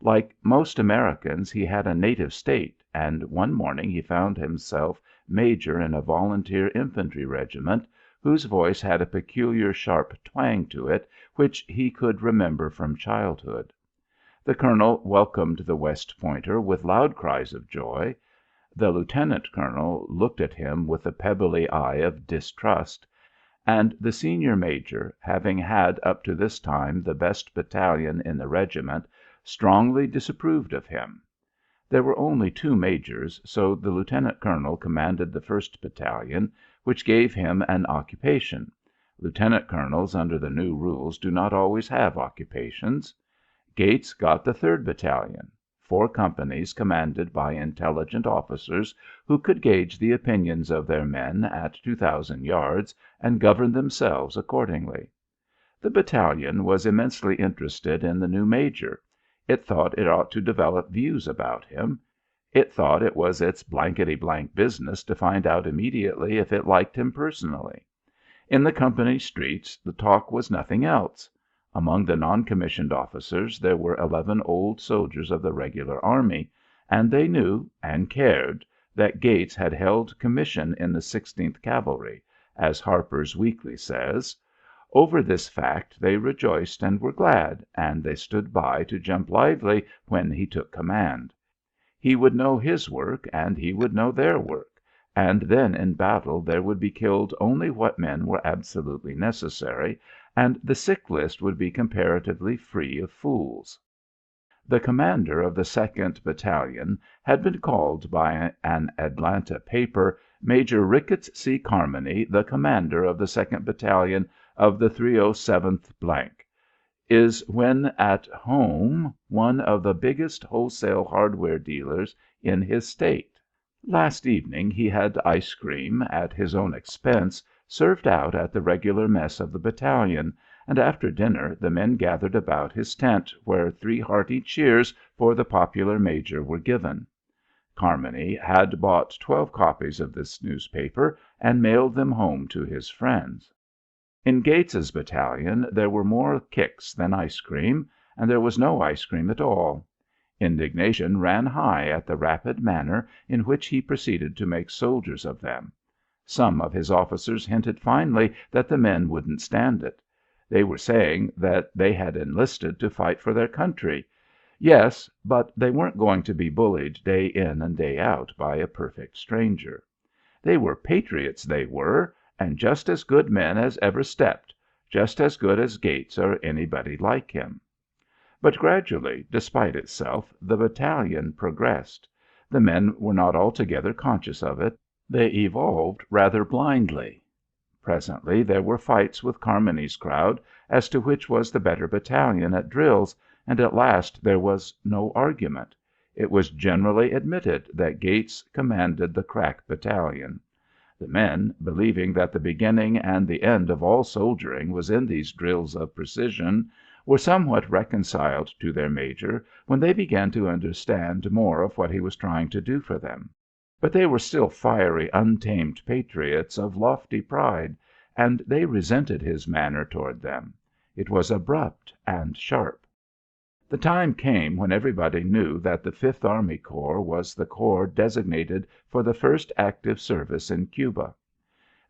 Speaker 1: Like most Americans, he had a native state, and one morning he found himself major in a volunteer infantry regiment whose voice had a peculiar sharp twang to it which he could remember from childhood. The colonel welcomed the West Pointer with loud cries of joy. The lieutenant colonel looked at him with a pebbly eye of distrust, and the senior major, having had up to this time the best battalion in the regiment, strongly disapproved of him. There were only two majors, so the lieutenant colonel commanded the 1st Battalion, which gave him an occupation. Lieutenant colonels under the new rules do not always have occupations. Gates got the 3rd Battalion, 4 companies commanded by intelligent officers who could gauge the opinions of their men at 2,000 yards and govern themselves accordingly. The battalion was immensely interested in the new major. It thought it ought to develop views about him. It thought it was its blankety-blank business to find out immediately if it liked him personally. In the company streets the talk was nothing else. Among the non-commissioned officers there were 11 old soldiers of the regular army, and they knew, and cared, that Gates had held commission in the 16th Cavalry, as Harper's Weekly says. Over this fact they rejoiced and were glad, and they stood by to jump lively when he took command. He would know his work, and he would know their work, and then in battle there would be killed only what men were absolutely necessary, and the sick list would be comparatively free of fools. The commander of the 2nd Battalion had been called by an Atlanta paper Major Ricketts C. Carmony, the commander of the 2nd Battalion of the 307th is when at home one of the biggest wholesale hardware dealers in his state. Last evening he had ice cream, at his own expense, served out at the regular mess of the battalion, and after dinner the men gathered about his tent, where 3 hearty cheers for the popular major were given. Carmony had bought 12 copies of this newspaper and mailed them home to his friends. In Gates's battalion there were more kicks than ice cream, and there was no ice cream at all. Indignation ran high at the rapid manner in which he proceeded to make soldiers of them. Some of his officers hinted finely that the men wouldn't stand it. They were saying that they had enlisted to fight for their country. Yes, but they weren't going to be bullied day in and day out by a perfect stranger. They were patriots, they were, and just as good men as ever stepped, just as good as Gates or anybody like him. But gradually, despite itself, the battalion progressed. The men were not altogether conscious of it. They evolved rather blindly. Presently there were fights with Carmony's crowd as to which was the better battalion at drills, and at last there was no argument. It was generally admitted that Gates commanded the crack battalion. The men, believing that the beginning and the end of all soldiering was in these drills of precision, were somewhat reconciled to their major when they began to understand more of what he was trying to do for them. But they were still fiery, untamed patriots of lofty pride, and they resented his manner toward them. It was abrupt and sharp. The time came when everybody knew that the Fifth Army Corps was the corps designated for the first active service in Cuba.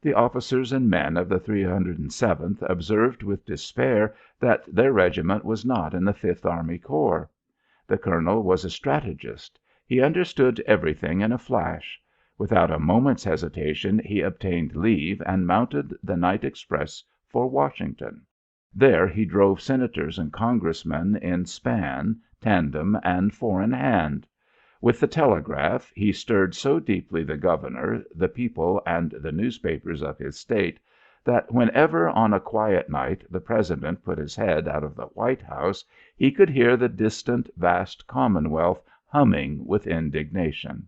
Speaker 1: The officers and men of the 307th observed with despair that their regiment was not in the Fifth Army Corps. The colonel was a strategist. He understood everything in a flash. Without a moment's hesitation he obtained leave and mounted the night express for Washington. There he drove senators and congressmen in span, tandem, and four in hand. With the telegraph he stirred so deeply the governor, the people, and the newspapers of his state that whenever on a quiet night the president put his head out of the White House he could hear the distant, vast Commonwealth humming with indignation.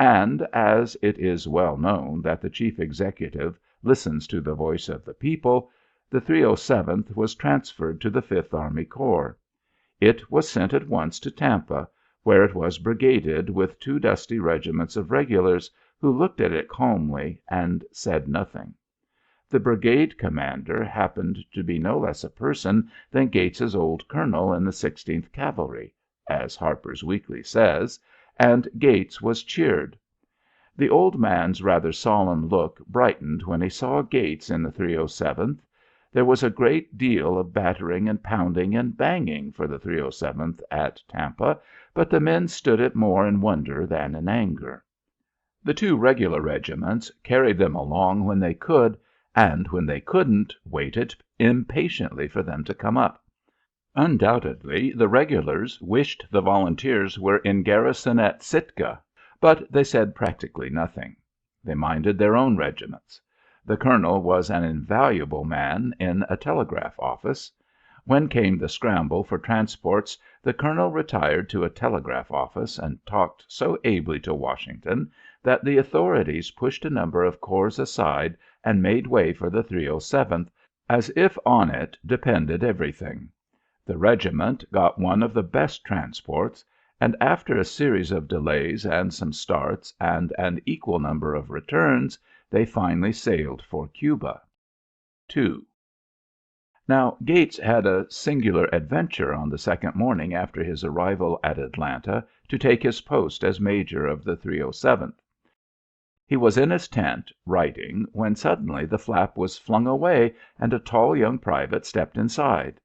Speaker 1: And as it is well known that the chief executive listens to the voice of the people, the 307th was transferred to the Fifth Army Corps. It was sent at once to Tampa, where it was brigaded with 2 dusty regiments of regulars, who looked at it calmly and said nothing. The brigade commander happened to be no less a person than Gates's old colonel in the 16th Cavalry, as Harper's Weekly says, and Gates was cheered. The old man's rather solemn look brightened when he saw Gates in the 307th. There was a great deal of battering and pounding and banging for the 307th at Tampa, but the men stood it more in wonder than in anger. The two regular regiments carried them along when they could, and when they couldn't, waited impatiently for them to come up. Undoubtedly the regulars wished the volunteers were in garrison at Sitka, but they said practically nothing. They minded their own regiments. The colonel was an invaluable man in a telegraph office. When came the scramble for transports, the colonel retired to a telegraph office and talked so ably to Washington that the authorities pushed a number of corps aside and made way for the 307th, as if on it depended everything. The regiment got one of the best transports, and after a series of delays and some starts and an equal number of returns, they finally sailed for Cuba. II. Now, Gates had a singular adventure on the second morning after his arrival at Atlanta to take his post as major of the 307th. He was in his tent, writing, when suddenly the flap was flung away and a tall young private stepped inside.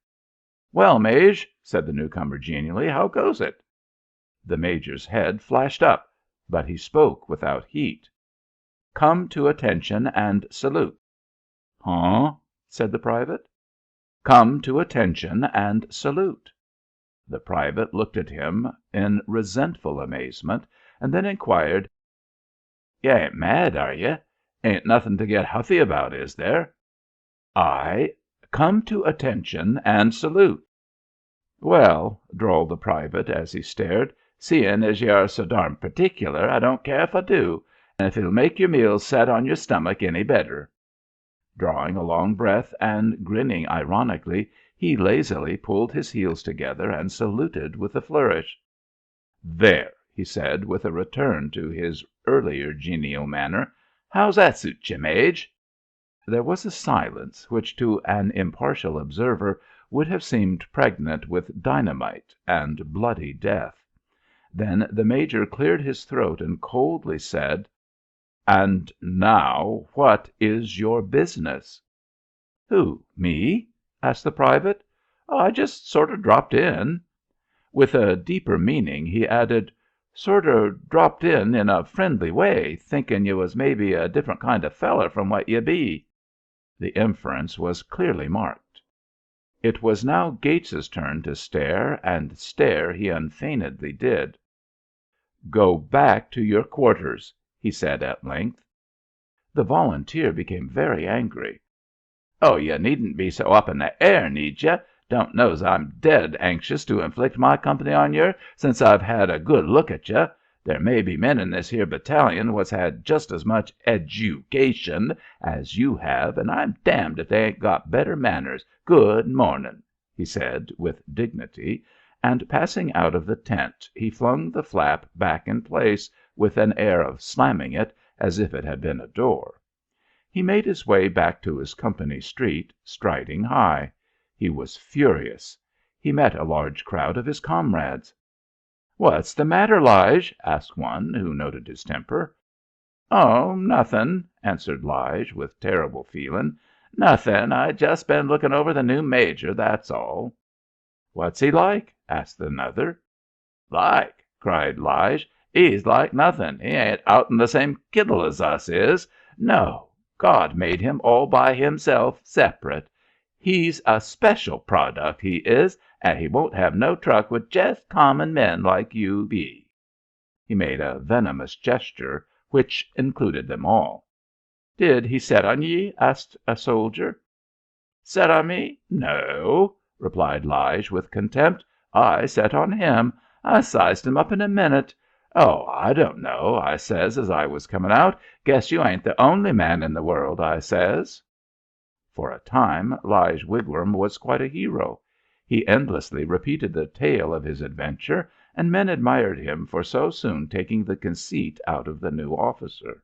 Speaker 1: "Well, Maj," said the newcomer genially, "how goes it?" The major's head flashed up, but he spoke without heat. "Come to attention and salute." "Huh?" said the private. "Come to attention and salute." The private looked at him in resentful amazement, and then inquired, "You ain't mad, are you? Ain't nothing to get huffy about, is there?" "I come to attention and salute." "Well," drawled the private as he stared, "seein' as you're so darn particular, I don't care if I do, if it'll make your meals set on your stomach any better." Drawing a long breath and grinning ironically, he lazily pulled his heels together and saluted with a flourish. "There," he said, with a return to his earlier genial manner. "How's that suit you, Maj?" There was a silence which to an impartial observer would have seemed pregnant with dynamite and bloody death. Then the major cleared his throat and coldly said, "And now what is your business?" "Who, me?" asked the private. "Oh, I just sorter dropped in." With a deeper meaning he added, "Sorter dropped in a friendly way, thinkin' you was maybe a different kind of feller from what you be." The inference was clearly marked. It was now Gates's turn to stare, and stare he unfeignedly did. "Go back to your quarters," he said at length. The volunteer became very angry. "Oh, you needn't be so up in the air, need you? Don't know's I'm dead anxious to inflict my company on yer since I've had a good look at you. There may be men in this here battalion what's had just as much education as you have, and I'm damned if they ain't got better manners. Good mornin'," he said with dignity, and passing out of the tent he flung the flap back in place with an air of slamming it as if it had been a door. He made his way back to his company street, striding high. He was furious. He met a large crowd of his comrades. "What's the matter, Lige?" asked one, who noted his temper. "Oh, nothin'," answered Lige, with terrible feeling. "Nothin'. I just been looking over the new major, that's all." "What's he like?" asked another. "Like!" cried Lige. "He's like nothin'. He ain't out'n the same kittle as us is. No. God made him all by himself, separate. He's a special product, he is, and he won't have no truck with jest common men like you be." He made a venomous gesture, which included them all. "Did he set on ye?" asked a soldier. "Set on me? No," replied Lige with contempt. "I set on him. I sized him up in a minute. 'Oh, I don't know,' I says as I was coming out. 'Guess you ain't the only man in the world,' I says." For a time Lige Wigwam was quite a hero. He endlessly repeated the tale of his adventure, and men admired him for so soon taking the conceit out of the new officer.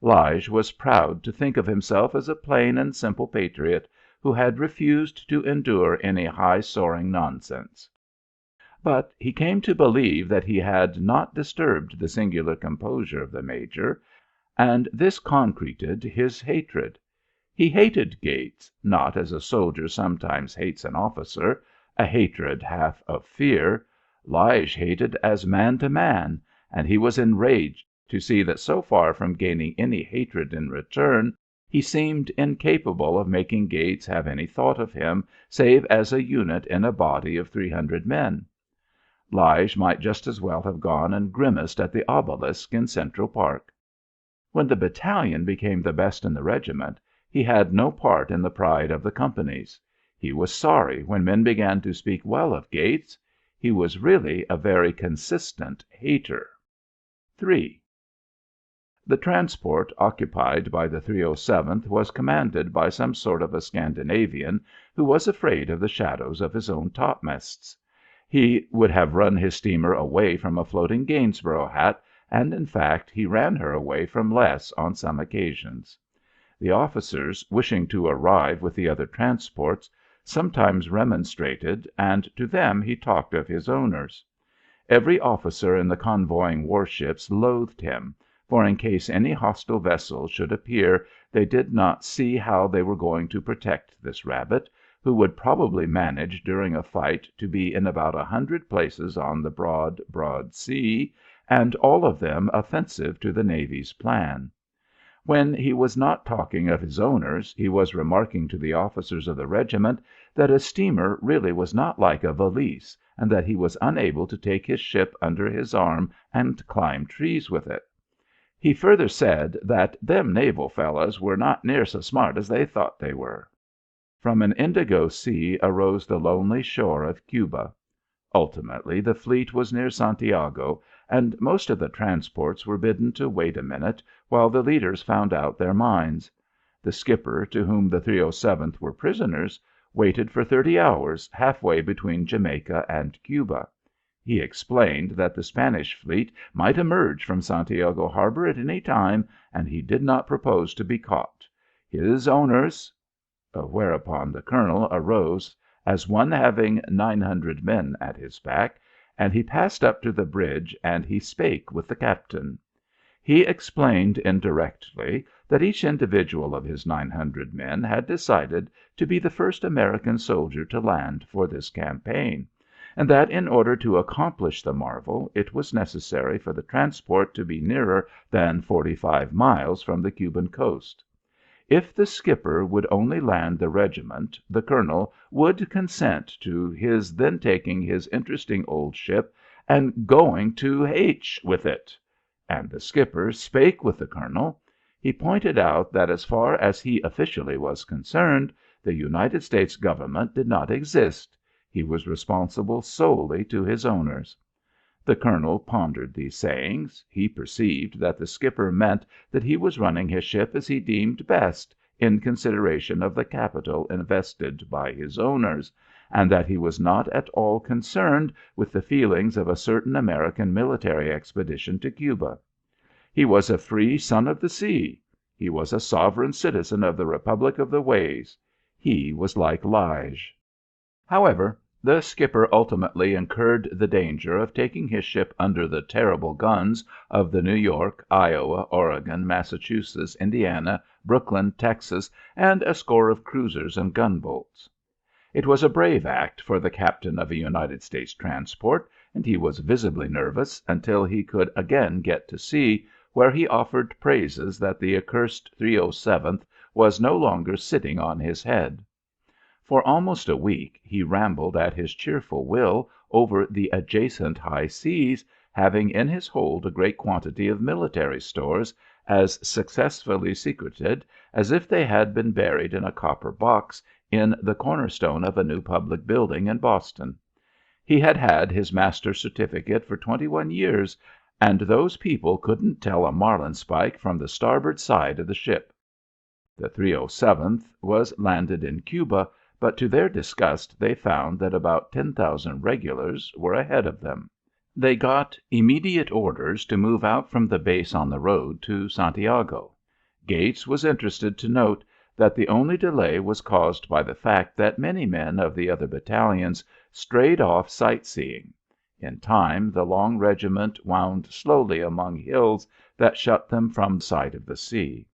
Speaker 1: Lige was proud to think of himself as a plain and simple patriot who had refused to endure any high-soaring nonsense. But he came to believe that he had not disturbed the singular composure of the major, and this concreted his hatred. He hated Gates, not as a soldier sometimes hates an officer, a hatred half of fear. Lige hated as man to man, and he was enraged to see that so far from gaining any hatred in return, he seemed incapable of making Gates have any thought of him save as a unit in a body of 300 men. Lige might just as well have gone and grimaced at the obelisk in Central Park. When the battalion became the best in the regiment, he had no part in the pride of the companies. He was sorry when men began to speak well of Gates. He was really a very consistent hater. 3. The transport occupied by the 307th was commanded by some sort of a Scandinavian who was afraid of the shadows of his own topmasts. He would have run his steamer away from a floating Gainsborough hat, and in fact he ran her away from less on some occasions. The officers, wishing to arrive with the other transports, sometimes remonstrated, and to them he talked of his owners. Every officer in the convoying warships loathed him, for in case any hostile vessel should appear they did not see how they were going to protect this rabbit, who would probably manage during a fight to be in about 100 places on the broad, broad sea, and all of them offensive to the Navy's plan. When he was not talking of his owners, he was remarking to the officers of the regiment that a steamer really was not like a valise, and that he was unable to take his ship under his arm and climb trees with it. He further said that them naval fellows were not near so smart as they thought they were. From an indigo sea arose the lonely shore of Cuba. Ultimately the fleet was near Santiago, and most of the transports were bidden to wait a minute while the leaders found out their minds. The skipper, to whom the 307th were prisoners, waited for 30 hours halfway between Jamaica and Cuba. He explained that the Spanish fleet might emerge from Santiago harbor at any time, and he did not propose to be caught. His owners Whereupon the colonel arose as one having 900 men at his back, and he passed up to the bridge and he spake with the captain. He explained indirectly that each individual of his 900 men had decided to be the first American soldier to land for this campaign, and that in order to accomplish the marvel it was necessary for the transport to be nearer than 45 miles from the Cuban coast. If the skipper would only land the regiment, the colonel would consent to his then taking his interesting old ship and going to H with it. And the skipper spake with the colonel. He pointed out that as far as he officially was concerned, the United States government did not exist. He was responsible solely to his owners. The colonel pondered these sayings. He perceived that the skipper meant that he was running his ship as he deemed best, in consideration of the capital invested by his owners, and that he was not at all concerned with the feelings of a certain American military expedition to Cuba. He was a free son of the sea. He was a sovereign citizen of the Republic of the Ways. He was like Lige. However, the skipper ultimately incurred the danger of taking his ship under the terrible guns of the New York, Iowa, Oregon, Massachusetts, Indiana, Brooklyn, Texas, and a score of cruisers and gunboats. It was a brave act for the captain of a United States transport, and he was visibly nervous until he could again get to sea, where he offered praises that the accursed 307th was no longer sitting on his head. For almost a week he rambled at his cheerful will over the adjacent high seas, having in his hold a great quantity of military stores, as successfully secreted as if they had been buried in a copper box in the cornerstone of a new public building in Boston. He had had his master's certificate for 21 years, and those people couldn't tell a marlinspike from the starboard side of the ship. The 307th was landed in Cuba, but to their disgust they found that about 10,000 regulars were ahead of them. They got immediate orders to move out from the base on the road to Santiago. Gates was interested to note that the only delay was caused by the fact that many men of the other battalions strayed off sightseeing. In time the long regiment wound slowly among hills that shut them from sight of the sea.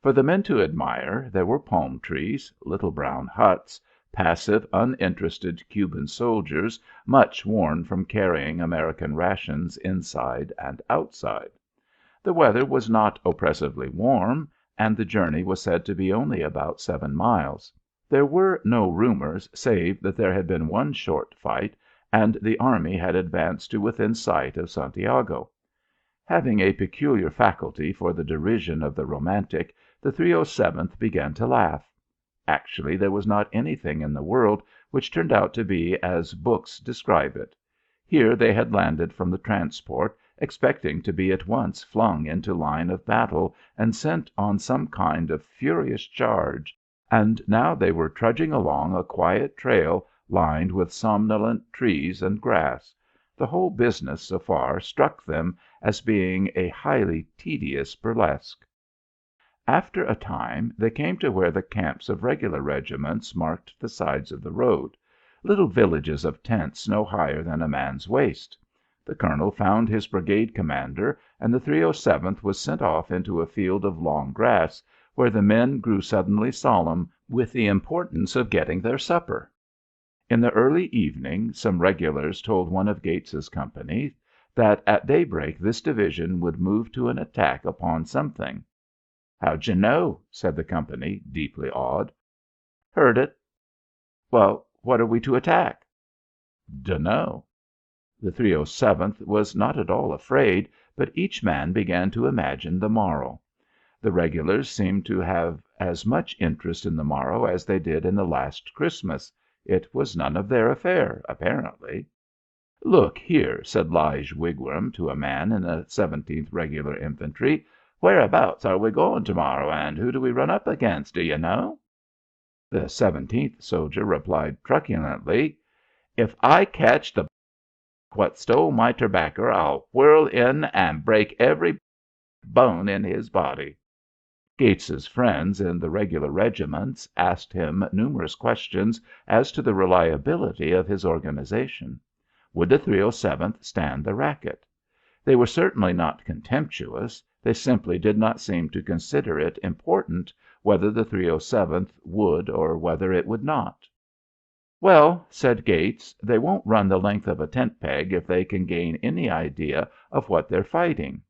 Speaker 1: For the men to admire there were palm trees, little brown huts, passive, uninterested Cuban soldiers, much worn from carrying American rations inside and outside. The weather was not oppressively warm, and the journey was said to be only about 7 miles. There were no rumors save that there had been one short fight, and the army had advanced to within sight of Santiago. Having a peculiar faculty for the derision of the romantic, the 307th began to laugh. Actually, there was not anything in the world which turned out to be as books describe it. Here they had landed from the transport, expecting to be at once flung into line of battle and sent on some kind of furious charge, and now they were trudging along a quiet trail lined with somnolent trees and grass. The whole business so far struck them as being a highly tedious burlesque. After a time they came to where the camps of regular regiments marked the sides of the road, little villages of tents no higher than a man's waist. The colonel found his brigade commander, and the 307th was sent off into a field of long grass, where the men grew suddenly solemn with the importance of getting their supper. In the early evening some regulars told one of Gates's companies that at daybreak this division would move to an attack upon something. "How'd you know?" said the company, deeply awed. "Heard it." "Well, what are we to attack?" "Dunno." The 307th was not at all afraid, but each man began to imagine the morrow. The regulars seemed to have as much interest in the morrow as they did in the last Christmas. It was none of their affair, apparently. "Look here," said Lige Wigram to a man in the 17th Regular Infantry, "whereabouts are we going to morrow, and who do we run up against, do you know?" The 17th soldier replied truculently, "If I catch the what stole my terbacker, I'll whirl in and break every bone in his body." Gates's friends in the regular regiments asked him numerous questions as to the reliability of his organization. Would the 307th stand the racket? They were certainly not contemptuous. They simply did not seem to consider it important whether the 307th would or whether it would not. "Well," said Gates, "they won't run the length of a tent peg if they can gain any idea of what they're fighting.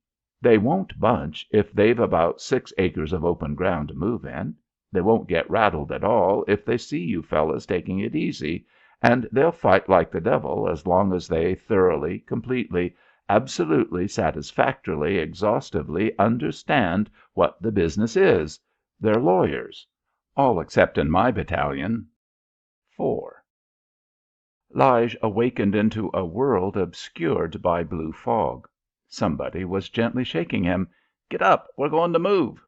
Speaker 1: They won't bunch if they've about 6 acres of open ground to move in. They won't get rattled at all if they see you fellows taking it easy, and they'll fight like the devil as long as they thoroughly, completely, absolutely, satisfactorily, exhaustively understand what the business is. They're lawyers. All except in my battalion. 4." Lige awakened into a world obscured by blue fog. Somebody was gently shaking him. "Get up. We're going to move."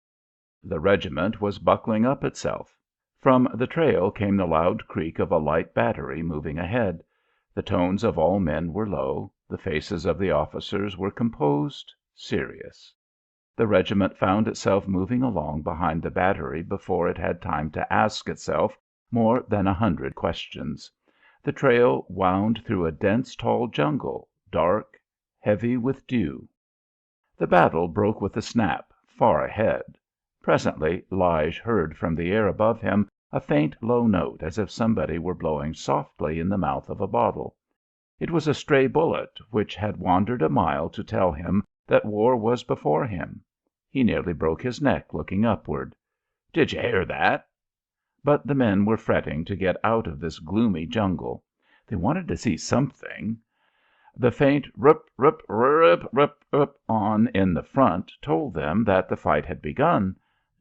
Speaker 1: The regiment was buckling up itself. From the trail came the loud creak of a light battery moving ahead. The tones of all men were low. The faces of the officers were composed, serious. The regiment found itself moving along behind the battery before it had time to ask itself more than 100 questions. The trail wound through a dense, tall jungle, dark, heavy with dew. The battle broke with a snap, far ahead. Presently Lige heard from the air above him a faint, low note as if somebody were blowing softly in the mouth of a bottle. It was a stray bullet which had wandered a mile to tell him that war was before him. He nearly broke his neck looking upward. "Did you hear that?" But the men were fretting to get out of this gloomy jungle. They wanted to see something. The faint rup, rup, rup, rup, rup on in the front told them that the fight had begun.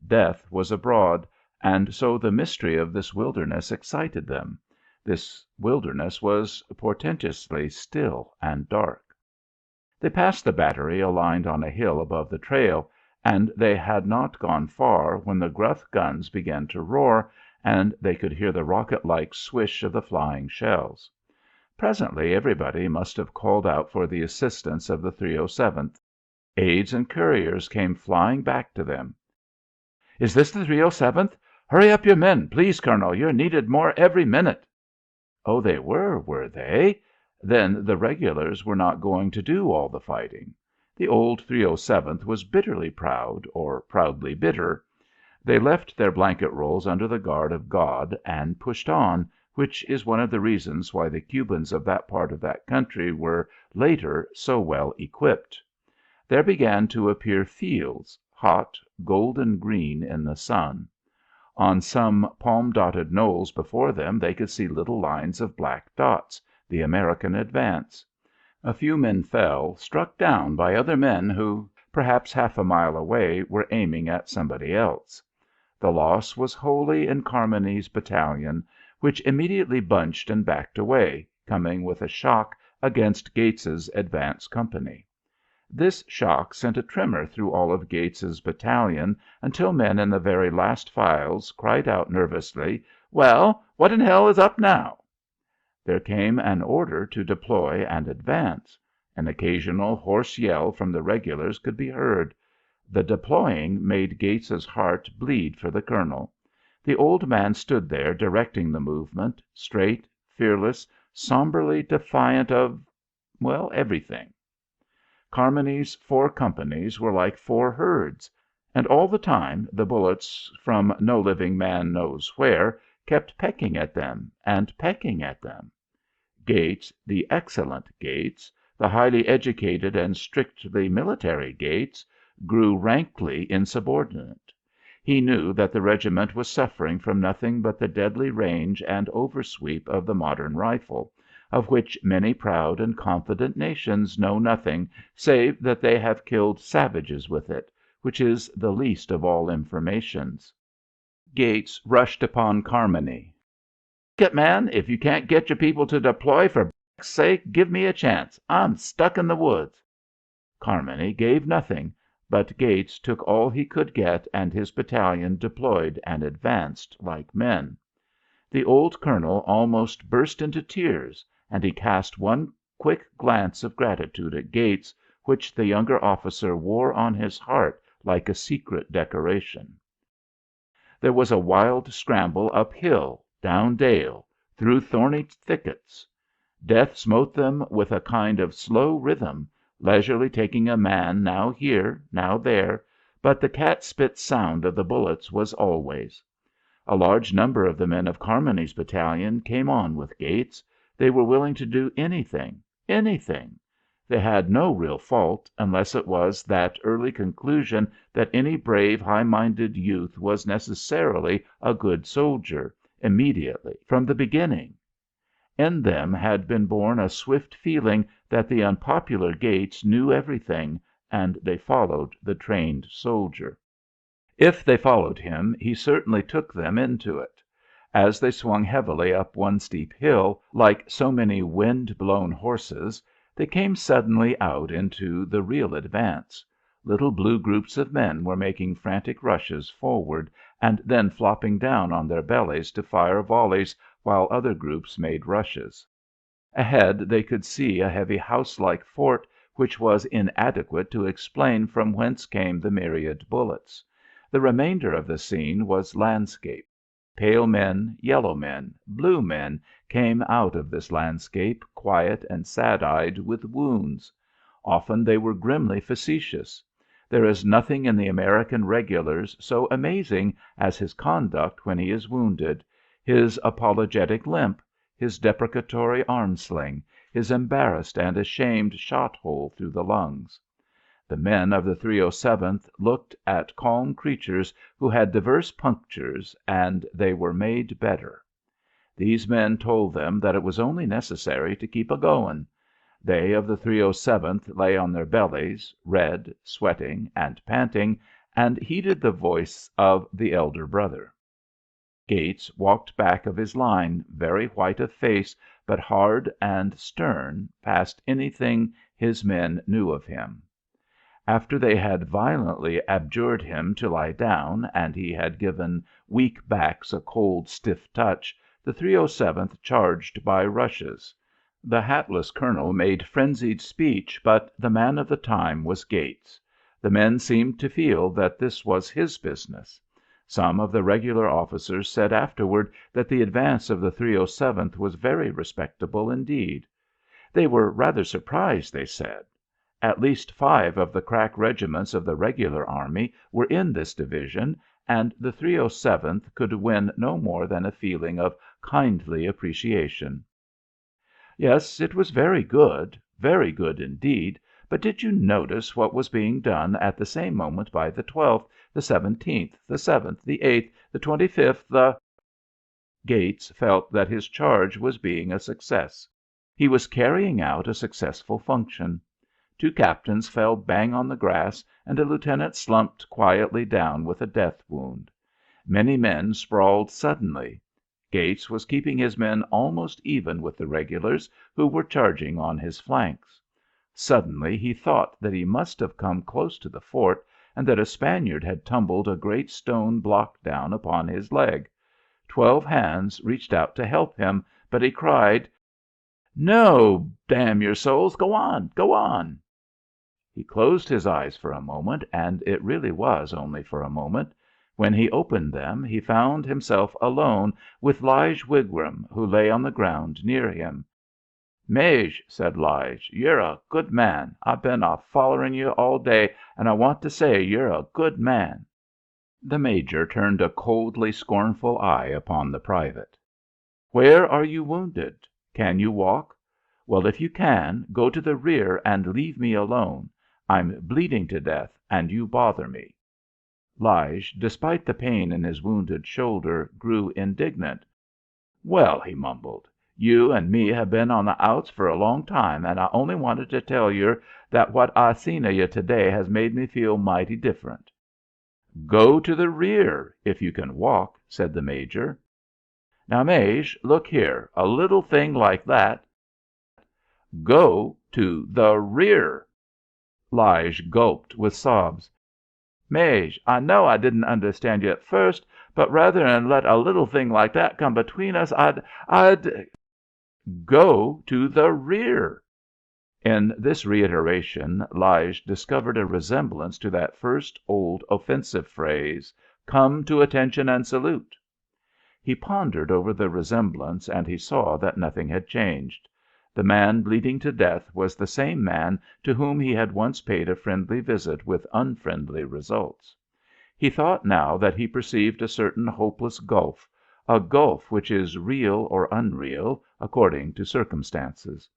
Speaker 1: Death was abroad, and so the mystery of this wilderness excited them. This wilderness was portentously still and dark. They passed the battery aligned on a hill above the trail, and they had not gone far when the gruff guns began to roar, and they could hear the rocket-like swish of the flying shells. Presently everybody must have called out for the assistance of the 307th. Aides and couriers came flying back to them. "Is this the 307th? Hurry up your men, please, Colonel. You're needed more every minute." Oh, they were they? Then the regulars were not going to do all the fighting. The old 307th was bitterly proud, or proudly bitter. They left their blanket rolls under the guard of God and pushed on, which is one of the reasons why the Cubans of that part of that country were, later, so well equipped. There began to appear fields, hot, golden green in the sun. On some palm-dotted knolls before them they could see little lines of black dots, the American advance. A few men fell, struck down by other men who, perhaps half a mile away, were aiming at somebody else. The loss was wholly in Carmony's battalion, which immediately bunched and backed away, coming with a shock against Gates's advance company. This shock sent a tremor through all of Gates's battalion until men in the very last files cried out nervously, "Well, what in hell is up now?" There came an order to deploy and advance. An occasional hoarse yell from the regulars could be heard. The deploying made Gates's heart bleed for the colonel. The old man stood there directing the movement, straight, fearless, somberly defiant of everything. Carmony's 4 companies were like 4 herds. And all the time the bullets, from no living man knows where, kept pecking at them and pecking at them. Gates, the excellent Gates, the highly educated and strictly military Gates, grew rankly insubordinate. He knew that the regiment was suffering from nothing but the deadly range and oversweep of the modern rifle, of which many proud and confident nations know nothing save that they have killed savages with it, which is the least of all informations. Gates rushed upon Carmony. "Look it, man, if you can't get your people to deploy, for b****s sake, give me a chance. I'm stuck in the woods." Carmony gave nothing, but Gates took all he could get, and his battalion deployed and advanced like men. The old colonel almost burst into tears, and he cast one quick glance of gratitude at Gates, which the younger officer wore on his heart like a secret decoration. There was a wild scramble up hill, down dale, through thorny thickets. Death smote them with a kind of slow rhythm, leisurely taking a man now here, now there, but the cat-spit sound of the bullets was always. A large number of the men of Carmony's battalion came on with Gates. They were willing to do anything, anything. They had no real fault, unless it was that early conclusion that any brave, high-minded youth was necessarily a good soldier, immediately, from the beginning. In them had been born a swift feeling that the unpopular Gates knew everything, and they followed the trained soldier. If they followed him, he certainly took them into it. As they swung heavily up one steep hill, like so many wind-blown horses, they came suddenly out into the real advance. Little blue groups of men were making frantic rushes forward, and then flopping down on their bellies to fire volleys while other groups made rushes. Ahead they could see a heavy house-like fort which was inadequate to explain from whence came the myriad bullets. The remainder of the scene was landscape. Pale men, yellow men, blue men came out of this landscape, quiet and sad-eyed with wounds. Often they were grimly facetious. There is nothing in the American regulars so amazing as his conduct when he is wounded, his apologetic limp, his deprecatory arm-sling, his embarrassed and ashamed shot-hole through the lungs. The men of the 307th looked at calm creatures who had divers punctures, and they were made better. These men told them that it was only necessary to keep a-goin'. They of the 307th lay on their bellies, red, sweating, and panting, and heeded the voice of the elder brother. Gates walked back of his line, very white of face, but hard and stern past anything his men knew of him. After they had violently abjured him to lie down, and he had given weak backs a cold, stiff touch, the 307th charged by rushes. The hatless colonel made frenzied speech, but the man of the time was Gates. The men seemed to feel that this was his business. Some of the regular officers said afterward that the advance of the 307th was very respectable indeed. They were rather surprised, they said. At least 5 of the crack regiments of the regular army were in this division, and the 307th could win no more than a feeling of kindly appreciation. Yes, it was very good indeed, but did you notice what was being done at the same moment by the 12th, the 17th, the 7th, the 8th, the 25th, the... Gates felt that his charge was being a success. He was carrying out a successful function. 2 captains fell bang on the grass, and a lieutenant slumped quietly down with a death wound. Many men sprawled suddenly. Gates was keeping his men almost even with the regulars, who were charging on his flanks. Suddenly he thought that he must have come close to the fort, and that a Spaniard had tumbled a great stone block down upon his leg. 12 hands reached out to help him, but he cried, "No, damn your souls! Go on! Go on!" He closed his eyes for a moment, and it really was only for a moment. When he opened them he found himself alone with Lige Wigram, who lay on the ground near him. "Maje," said Lige, "you're a good man. I've been a follerin' you all day, and I want to say you're a good man." The major turned a coldly scornful eye upon the private. "Where are you wounded? Can you walk? Well, if you can, go to the rear and leave me alone. I'm bleeding to death, and you bother me." Lige, despite the pain in his wounded shoulder, grew indignant. "Well," he mumbled, "you and me have been on the outs for a long time, and I only wanted to tell yer that what I seen of you to day has made me feel mighty different." "Go to the rear, if you can walk," said the major. "Now, Maje, look here, a little thing like that—" "Go to the rear." Lige gulped with sobs. "Maje, I know I didn't understand you at first, but rather'n let a little thing like that come between us, I'd—" "Go to the rear." In this reiteration Lige discovered a resemblance to that first old offensive phrase, "Come to attention and salute." He pondered over the resemblance, and he saw that nothing had changed. The man bleeding to death was the same man to whom he had once paid a friendly visit with unfriendly results. He thought now that he perceived a certain hopeless gulf, a gulf which is real or unreal, according to circumstances.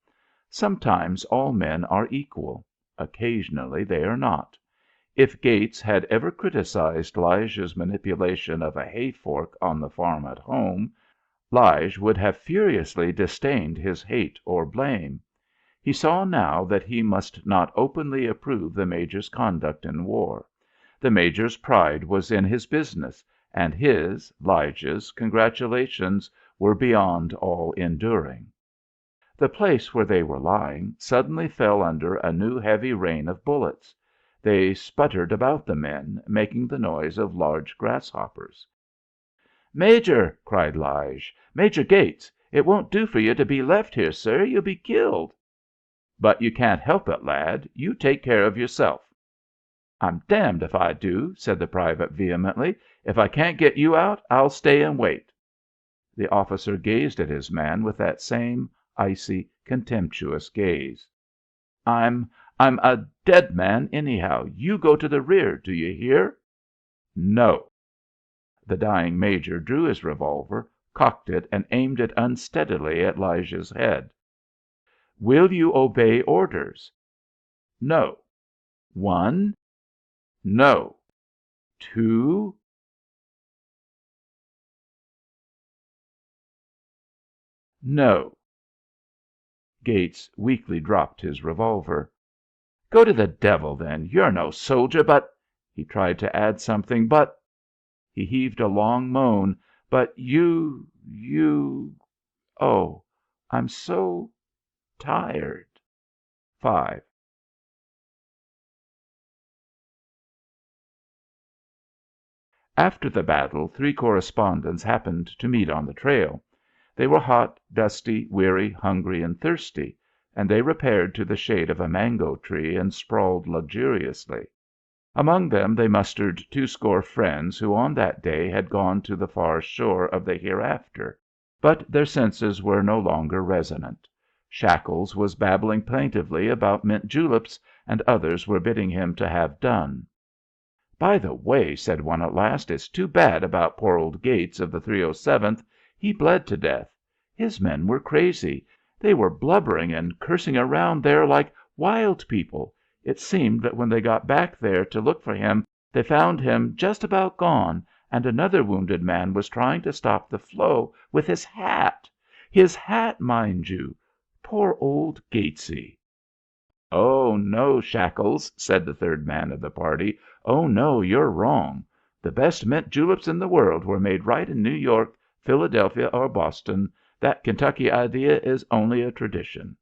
Speaker 1: Sometimes all men are equal. Occasionally they are not. If Gates had ever criticized Lige's manipulation of a hay fork on the farm at home, Lige would have furiously disdained his hate or blame. He saw now that he must not openly approve the major's conduct in war. The major's pride was in his business, and his, Lige's, congratulations were beyond all enduring. The place where they were lying suddenly fell under a new heavy rain of bullets. They sputtered about the men, making the noise of large grasshoppers. "Major!" cried Lige. "Major Gates! It won't do for you to be left here, sir. You'll be killed." "But you can't help it, lad. You take care of yourself." "I'm damned if I do," said the private vehemently. "If I can't get you out, I'll stay and wait." The officer gazed at his man with that same icy, contemptuous gaze. "I'm a dead man, anyhow. You go to the rear. Do you hear?" "No." The dying major drew his revolver, cocked it, and aimed it unsteadily at Lige's head. "Will you obey orders?" "No." "One." "No." "Two." "No." Gates weakly dropped his revolver. "Go to the devil, then. You're no soldier, but—" He tried to add something. "But—" He heaved a long moan. "But you—oh, I'm so tired." 5. After the battle 3 correspondents happened to meet on the trail. They were hot, dusty, weary, hungry, and thirsty, and they repaired to the shade of a mango tree and sprawled luxuriously. Among them they mustered 20 friends who on that day had gone to the far shore of the hereafter, but their senses were no longer resonant. Shackles was babbling plaintively about mint juleps, and others were bidding him to have done. "By the way," said one at last, "it's too bad about poor old Gates of the 307th. He bled to death. His men were crazy. They were blubbering and cursing around there like wild people. It seemed that when they got back there to look for him they found him just about gone, and another wounded man was trying to stop the flow with his hat. His hat, mind you. Poor old Gatesy." "Oh, no, Shackles," said the third man of the party. "Oh, no, you're wrong. The best mint juleps in the world were made right in New York, Philadelphia, or Boston. That Kentucky idea is only a tradition."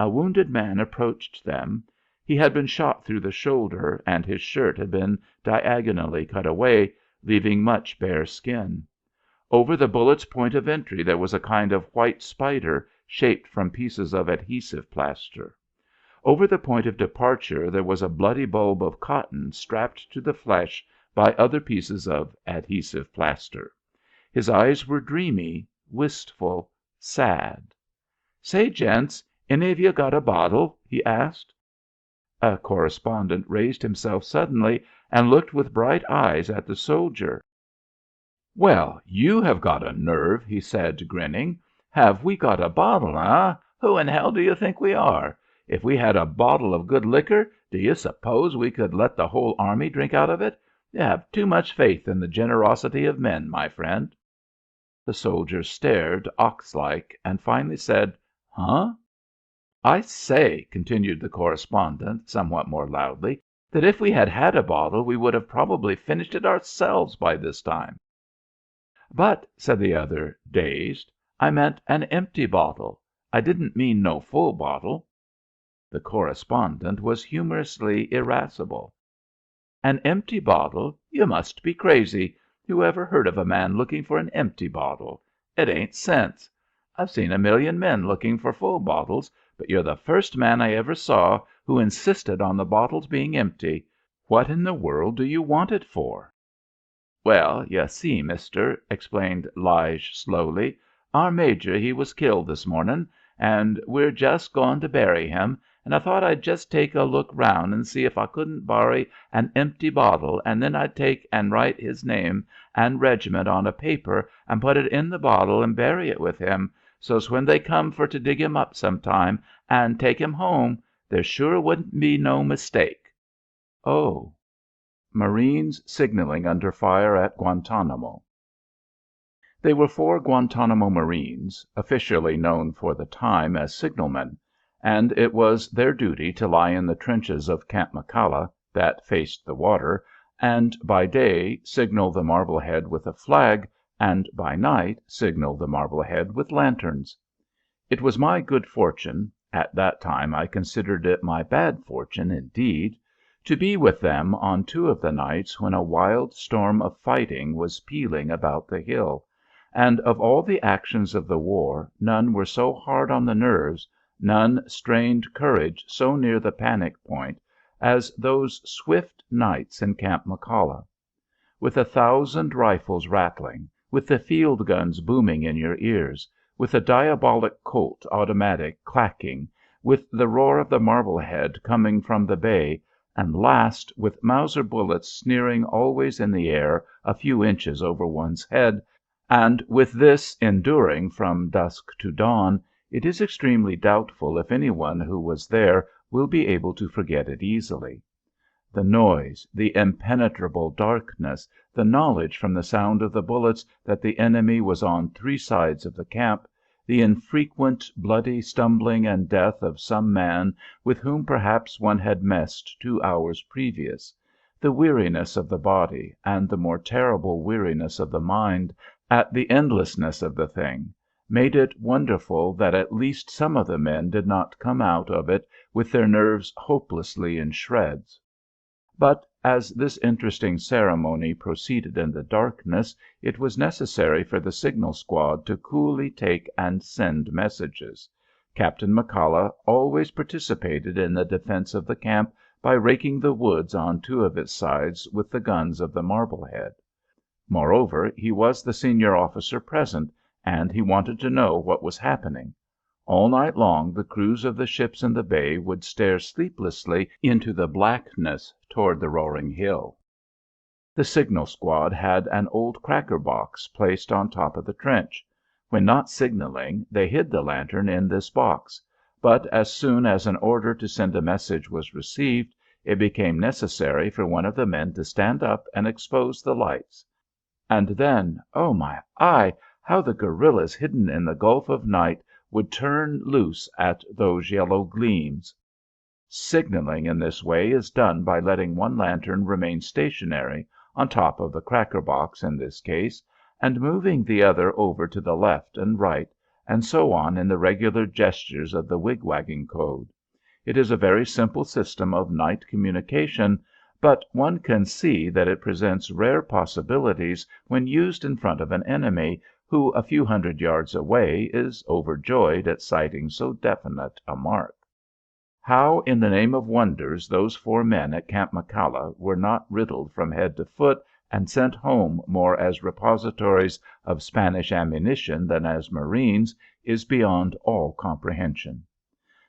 Speaker 1: A wounded man approached them. He had been shot through the shoulder, and his shirt had been diagonally cut away, leaving much bare skin. Over the bullet's point of entry there was a kind of white spider, shaped from pieces of adhesive plaster. Over the point of departure there was a bloody bulb of cotton strapped to the flesh by other pieces of adhesive plaster. His eyes were dreamy, wistful, sad. "Say, gents, any of you got a bottle?" he asked. A correspondent raised himself suddenly and looked with bright eyes at the soldier. "Well, you have got a nerve," he said, grinning. "Have we got a bottle, eh? Who in hell do you think we are? If we had a bottle of good liquor, do you suppose we could let the whole army drink out of it? You have too much faith in the generosity of men, my friend." The soldier stared ox-like, and finally said, "Huh?" "I say," continued the correspondent, somewhat more loudly, "that if we had had a bottle we would have probably finished it ourselves by this time." "But," said the other, dazed, "I meant an empty bottle. I didn't mean no full bottle." The correspondent was humorously irascible. "An empty bottle? You must be crazy. Who ever heard of a man looking for an empty bottle? It ain't sense. I've seen a million men looking for full bottles, but you're the first man I ever saw who insisted on the bottle's being empty. What in the world do you want it for?" "Well, you see, mister," explained Lige slowly, "our major he was killed this morning, and we're just going to bury him, and I thought I'd just take a look round and see if I couldn't borry an empty bottle, and then I'd take and write his name and regiment on a paper and put it in the bottle and bury it with him, so's when they come for to dig him up sometime and take him home, there sure wouldn't be no mistake." "Oh." Marines signaling under fire at Guantanamo. They were 4 Guantanamo Marines, officially known for the time as signalmen, and it was their duty to lie in the trenches of Camp McCalla, that faced the water, and by day signal the Marblehead with a flag, and by night signal the Marblehead with lanterns. It was my good fortune, at that time I considered it my bad fortune indeed, to be with them on 2 of the nights when a wild storm of fighting was pealing about the hill, and of all the actions of the war none were so hard on the nerves, none strained courage so near the panic point, as those swift nights in Camp McCalla. With 1,000 rifles rattling, with the field guns booming in your ears, with the diabolic Colt automatic clacking, with the roar of the Marblehead coming from the bay, and last, with Mauser bullets sneering always in the air a few inches over one's head, and with this enduring from dusk to dawn, it is extremely doubtful if any one who was there will be able to forget it easily. The noise, the impenetrable darkness, the knowledge from the sound of the bullets that the enemy was on 3 sides of the camp, the infrequent bloody stumbling and death of some man with whom perhaps one had messed 2 hours previous, the weariness of the body and the more terrible weariness of the mind at the endlessness of the thing, made it wonderful that at least some of the men did not come out of it with their nerves hopelessly in shreds. But as this interesting ceremony proceeded in the darkness, it was necessary for the signal squad to coolly take and send messages. Captain McCalla always participated in the defense of the camp by raking the woods on two of its sides with the guns of the Marblehead. Moreover, he was the senior officer present, and he wanted to know what was happening. All night long the crews of the ships in the bay would stare sleeplessly into the blackness toward the roaring hill. The signal squad had an old cracker box placed on top of the trench. When not signaling, they hid the lantern in this box, but as soon as an order to send a message was received, it became necessary for one of the men to stand up and expose the lights. And then, oh my eye, how the guerillas hidden in the gulf of night would turn loose at those yellow gleams! Signaling in this way is done by letting one lantern remain stationary, on top of the cracker box in this case, and moving the other over to the left and right, and so on in the regular gestures of the wigwagging code. It is a very simple system of night communication, but one can see that it presents rare possibilities when used in front of an enemy who, a few hundred yards away, is overjoyed at sighting so definite a mark. How in the name of wonders those 4 men at Camp McCalla were not riddled from head to foot and sent home more as repositories of Spanish ammunition than as Marines is beyond all comprehension.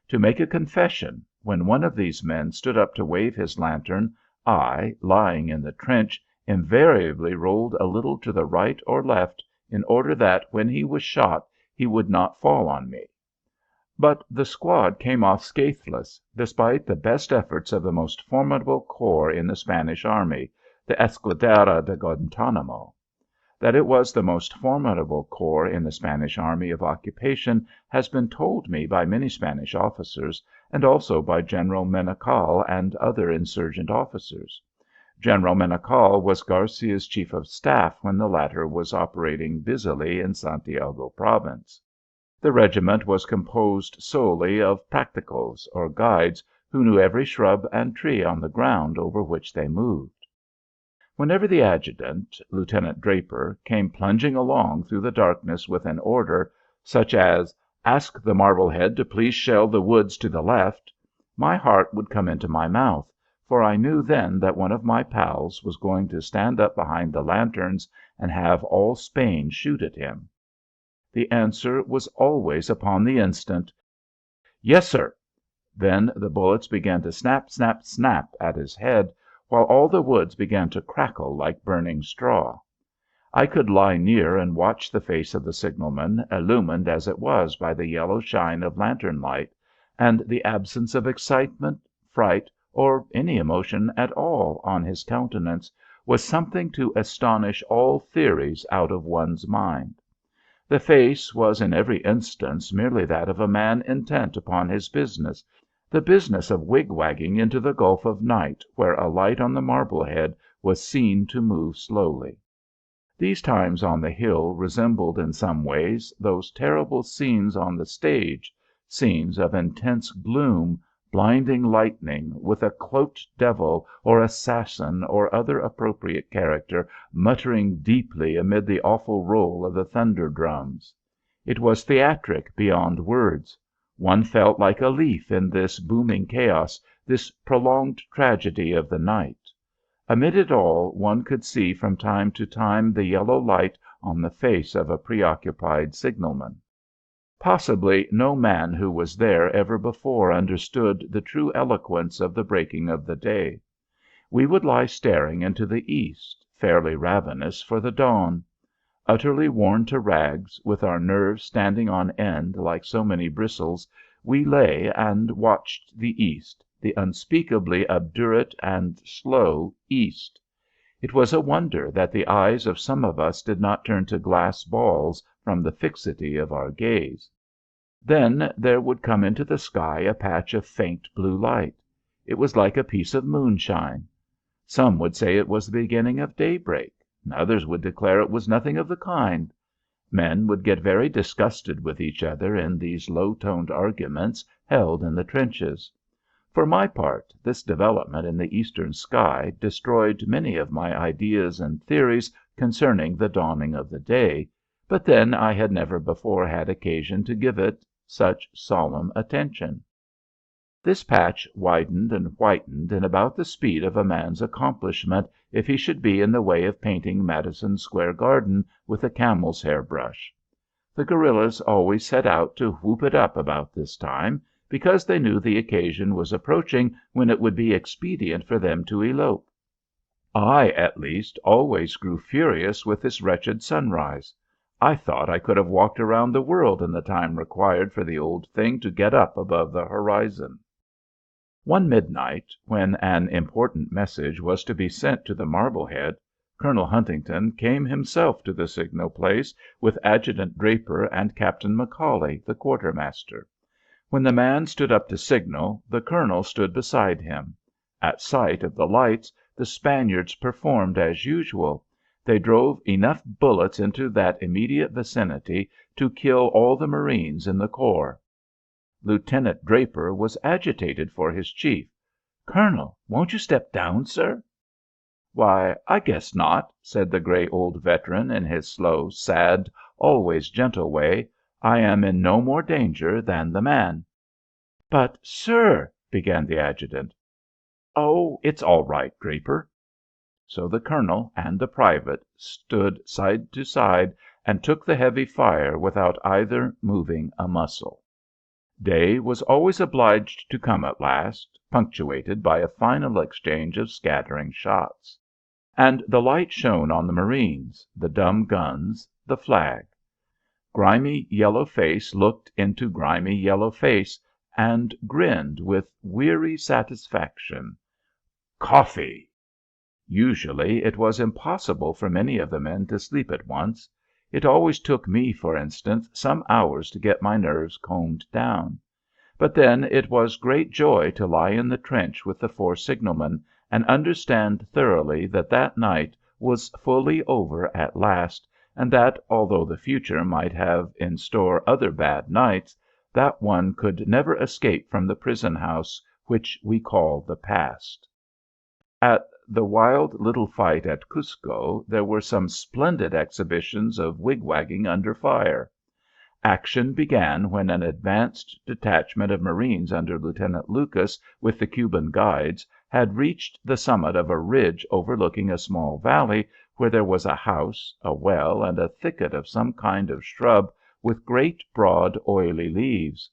Speaker 1: To make a confession, when one of these men stood up to wave his lantern, I, lying in the trench, invariably rolled a little to the right or left in order that when he was shot he would not fall on me. But the squad came off scatheless, despite the best efforts of the most formidable corps in the Spanish army, the Escuadra de Guantanamo. That it was the most formidable corps in the Spanish army of occupation has been told me by many Spanish officers, and also by General Menocal and other insurgent officers. General Menocal was Garcia's chief of staff when the latter was operating busily in Santiago province. The regiment was composed solely of practicos, or guides, who knew every shrub and tree on the ground over which they moved. Whenever the adjutant, Lieutenant Draper, came plunging along through the darkness with an order, such as "Ask the Marblehead to please shell the woods to the left," my heart would come into my mouth, for I knew then that one of my pals was going to stand up behind the lanterns and have all Spain shoot at him. The answer was always upon the instant, "Yes, sir." Then the bullets began to snap, snap, snap at his head, while all the woods began to crackle like burning straw. I could lie near and watch the face of the signalman, illumined as it was by the yellow shine of lantern light, and the absence of excitement, fright, or any emotion at all on his countenance was something to astonish all theories out of one's mind. The face was in every instance merely that of a man intent upon his business, the business of wigwagging into the gulf of night where a light on the Marblehead was seen to move slowly. These times on the hill resembled in some ways those terrible scenes on the stage, scenes of intense gloom, blinding lightning, with a cloaked devil or assassin or other appropriate character muttering deeply amid the awful roll of the thunder drums. It was theatric beyond words. One felt like a leaf in this booming chaos, this prolonged tragedy of the night. Amid it all one could see from time to time the yellow light on the face of a preoccupied signalman. Possibly no man who was there ever before understood the true eloquence of the breaking of the day. We would lie staring into the east, fairly ravenous for the dawn. Utterly worn to rags, with our nerves standing on end like so many bristles, we lay and watched the east, the unspeakably obdurate and slow east. It was a wonder that the eyes of some of us did not turn to glass balls from the fixity of our gaze. Then there would come into the sky a patch of faint blue light. It was like a piece of moonshine. Some would say it was the beginning of daybreak. Others would declare it was nothing of the kind. Men would get very disgusted with each other in these low-toned arguments held in the trenches. For my part, this development in the eastern sky destroyed many of my ideas and theories concerning the dawning of the day, but then I had never before had occasion to give it such solemn attention. This patch widened and whitened in about the speed of a man's accomplishment if he should be in the way of painting Madison Square Garden with a camel's hair brush. The guerillas always set out to whoop it up about this time, because they knew the occasion was approaching when it would be expedient for them to elope. I, at least, always grew furious with this wretched sunrise. I thought I could have walked around the world in the time required for the old thing to get up above the horizon. One midnight, when an important message was to be sent to the Marblehead, Colonel Huntington came himself to the signal place with Adjutant Draper and Captain McCauley, the quartermaster. When the man stood up to signal, the colonel stood beside him. At sight of the lights, the Spaniards performed as usual. They drove enough bullets into that immediate vicinity to kill all the marines in the corps. Lieutenant Draper was agitated for his chief. "Colonel, won't you step down, sir?" "Why, I guess not," said the gray old veteran in his slow, sad, always gentle way. "I am in no more danger than the man." "But, sir," began the adjutant. "Oh, it's all right, Draper." So the colonel and the private stood side to side and took the heavy fire without either moving a muscle. Day was always obliged to come at last, punctuated by a final exchange of scattering shots. And the light shone on the marines, the dumb guns, the flag. Grimy Yellow Face looked into grimy Yellow Face and grinned with weary satisfaction. Coffee! Usually it was impossible for many of the men to sleep at once. It always took me, for instance, some hours to get my nerves calmed down. But then it was great joy to lie in the trench with the four signalmen and understand thoroughly that that night was fully over at last, and that, although the future might have in store other bad nights, that one could never escape from the prison house which we call the past. At the wild little fight at Cusco there were some splendid exhibitions of wigwagging under fire. Action began when an advanced detachment of Marines under Lieutenant Lucas with the Cuban guides had reached the summit of a ridge overlooking a small valley where there was a house, a well, and a thicket of some kind of shrub with great, broad, oily leaves.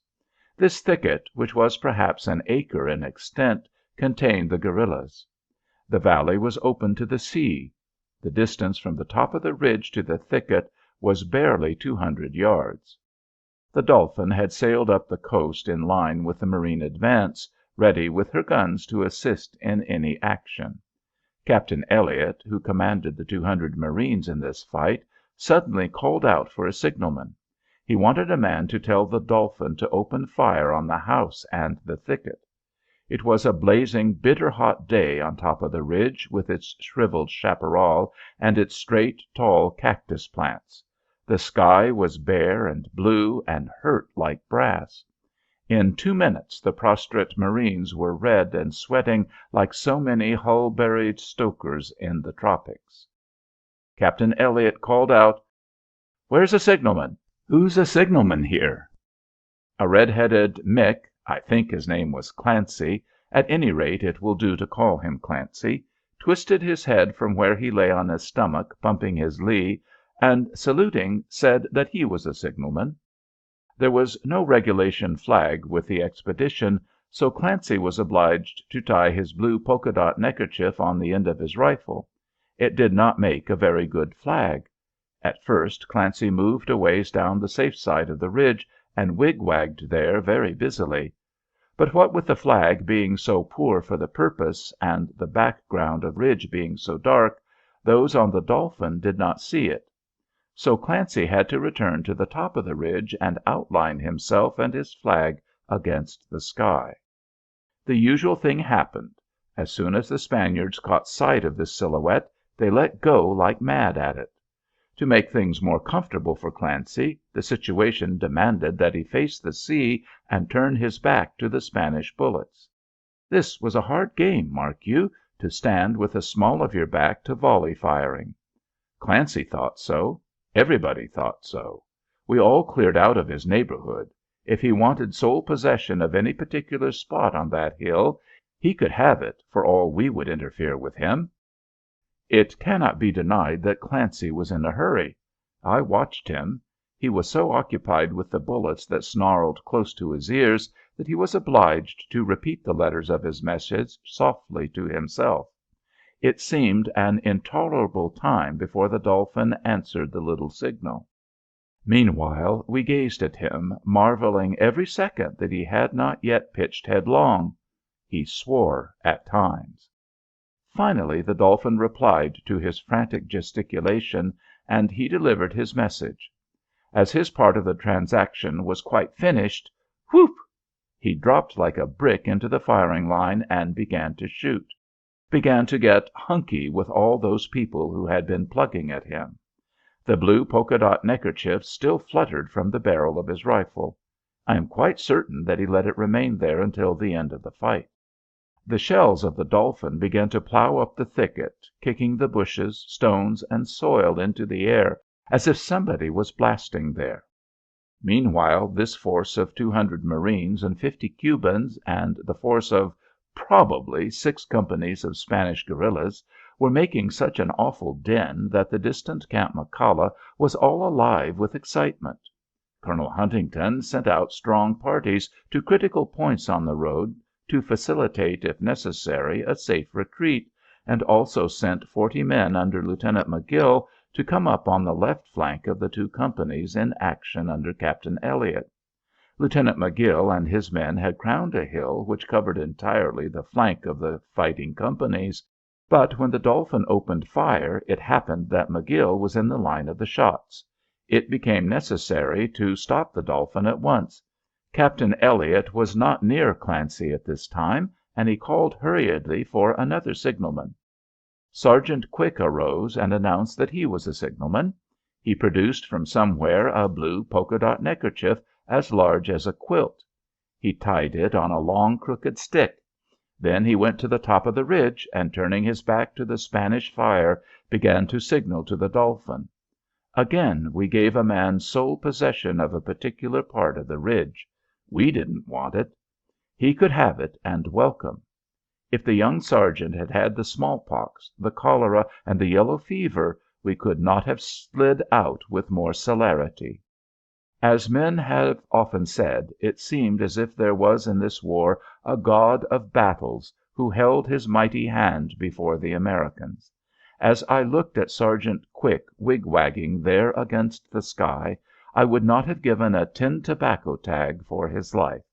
Speaker 1: This thicket, which was perhaps an acre in extent, contained the guerillas. The valley was open to the sea. The distance from the top of the ridge to the thicket was barely 200 yards. The Dolphin had sailed up the coast in line with the Marine advance, ready with her guns to assist in any action. Captain Elliott, who commanded the 200 Marines in this fight, suddenly called out for a signalman. He wanted a man to tell the Dolphin to open fire on the house and the thicket. It was a blazing, bitter hot day on top of the ridge with its shriveled chaparral and its straight, tall cactus plants. The sky was bare and blue and hurt like brass. In 2 minutes the prostrate Marines were red and sweating like so many hull-buried stokers in the tropics. Captain Elliott called out, "Where's a signalman? Who's a signalman here?" A red-headed Mick, I think his name was Clancy, at any rate it will do to call him Clancy, twisted his head from where he lay on his stomach pumping his lee, and, saluting, said that he was a signalman. There was no regulation flag with the expedition, so Clancy was obliged to tie his blue polka-dot neckerchief on the end of his rifle. It did not make a very good flag. At first Clancy moved a ways down the safe side of the ridge and wig-wagged there very busily. But what with the flag being so poor for the purpose, and the background of ridge being so dark, those on the Dolphin did not see it. So Clancy had to return to the top of the ridge and outline himself and his flag against the sky. The usual thing happened. As soon as the Spaniards caught sight of this silhouette, they let go like mad at it. To make things more comfortable for Clancy, the situation demanded that he face the sea and turn his back to the Spanish bullets. This was a hard game, mark you, to stand with the small of your back to volley firing. Clancy thought so. Everybody thought so. We all cleared out of his neighborhood. If he wanted sole possession of any particular spot on that hill, he could have it for all we would interfere with him. It cannot be denied that Clancy was in a hurry. I watched him. He was so occupied with the bullets that snarled close to his ears that he was obliged to repeat the letters of his message softly to himself. It seemed an intolerable time before the Dolphin answered the little signal. Meanwhile we gazed at him, marvelling every second that he had not yet pitched headlong. He swore at times. Finally the Dolphin replied to his frantic gesticulation, and he delivered his message. As his part of the transaction was quite finished, whoop! He dropped like a brick into the firing line and began to shoot. Began to get hunky with all those people who had been plugging at him. The blue polka-dot neckerchief still fluttered from the barrel of his rifle. I am quite certain that he let it remain there until the end of the fight. The shells of the Dolphin began to plow up the thicket, kicking the bushes, stones, and soil into the air as if somebody was blasting there. Meanwhile this force of 200 Marines and 50 Cubans and the force of probably 6 companies of Spanish guerrillas were making such an awful din that the distant Camp McCalla was all alive with excitement. Colonel Huntington sent out strong parties to critical points on the road to facilitate, if necessary, a safe retreat, and also sent 40 men under Lieutenant McGill to come up on the left flank of the 2 companies in action under Captain Elliott. Lieutenant McGill and his men had crowned a hill which covered entirely the flank of the fighting companies, but when the Dolphin opened fire it happened that McGill was in the line of the shots. It became necessary to stop the Dolphin at once. Captain Elliott was not near Clancy at this time, and he called hurriedly for another signalman. Sergeant Quick arose and announced that he was a signalman. He produced from somewhere a blue polka-dot neckerchief as large as a quilt. He tied it on a long, crooked stick. Then he went to the top of the ridge, and turning his back to the Spanish fire, began to signal to the Dolphin. Again we gave a man sole possession of a particular part of the ridge. We didn't want it. He could have it, and welcome. If the young sergeant had had the smallpox, the cholera, and the yellow fever, we could not have slid out with more celerity. As men have often said, it seemed as if there was in this war a God of battles who held his mighty hand before the Americans. As I looked at Sergeant Quick wig-wagging there against the sky, I would not have given a tin tobacco tag for his life.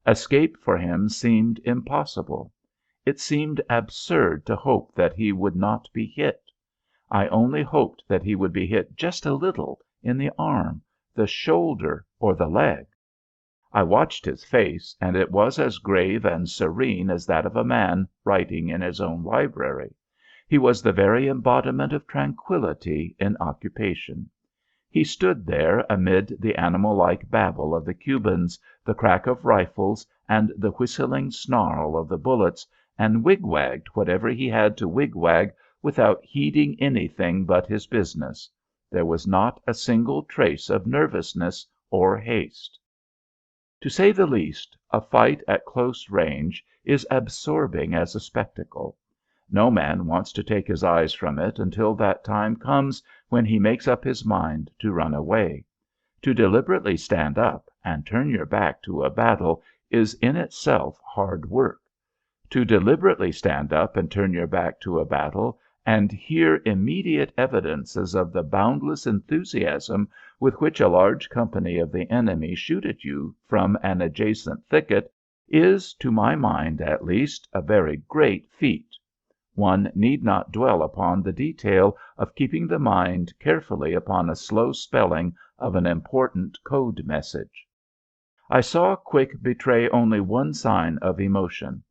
Speaker 1: Escape for him seemed impossible. It seemed absurd to hope that he would not be hit. I only hoped that he would be hit just a little in the arm, the shoulder, or the leg. I watched his face, and it was as grave and serene as that of a man writing in his own library. He was the very embodiment of tranquillity in occupation. He stood there amid the animal-like babble of the Cubans, the crack of rifles, and the whistling snarl of the bullets, and wig-wagged whatever he had to wig-wag without heeding anything but his business. There was not a single trace of nervousness or haste. To say the least, a fight at close range is absorbing as a spectacle. No man wants to take his eyes from it until that time comes when he makes up his mind to run away. To deliberately stand up and turn your back to a battle is in itself hard work. To deliberately stand up and turn your back to a battle and hear immediate evidences of the boundless enthusiasm with which a large company of the enemy shoot at you from an adjacent thicket is, to my mind at least, a very great feat. One need not dwell upon the detail of keeping the mind carefully upon a slow spelling of an important code message. I saw Quick betray only one sign of emotion.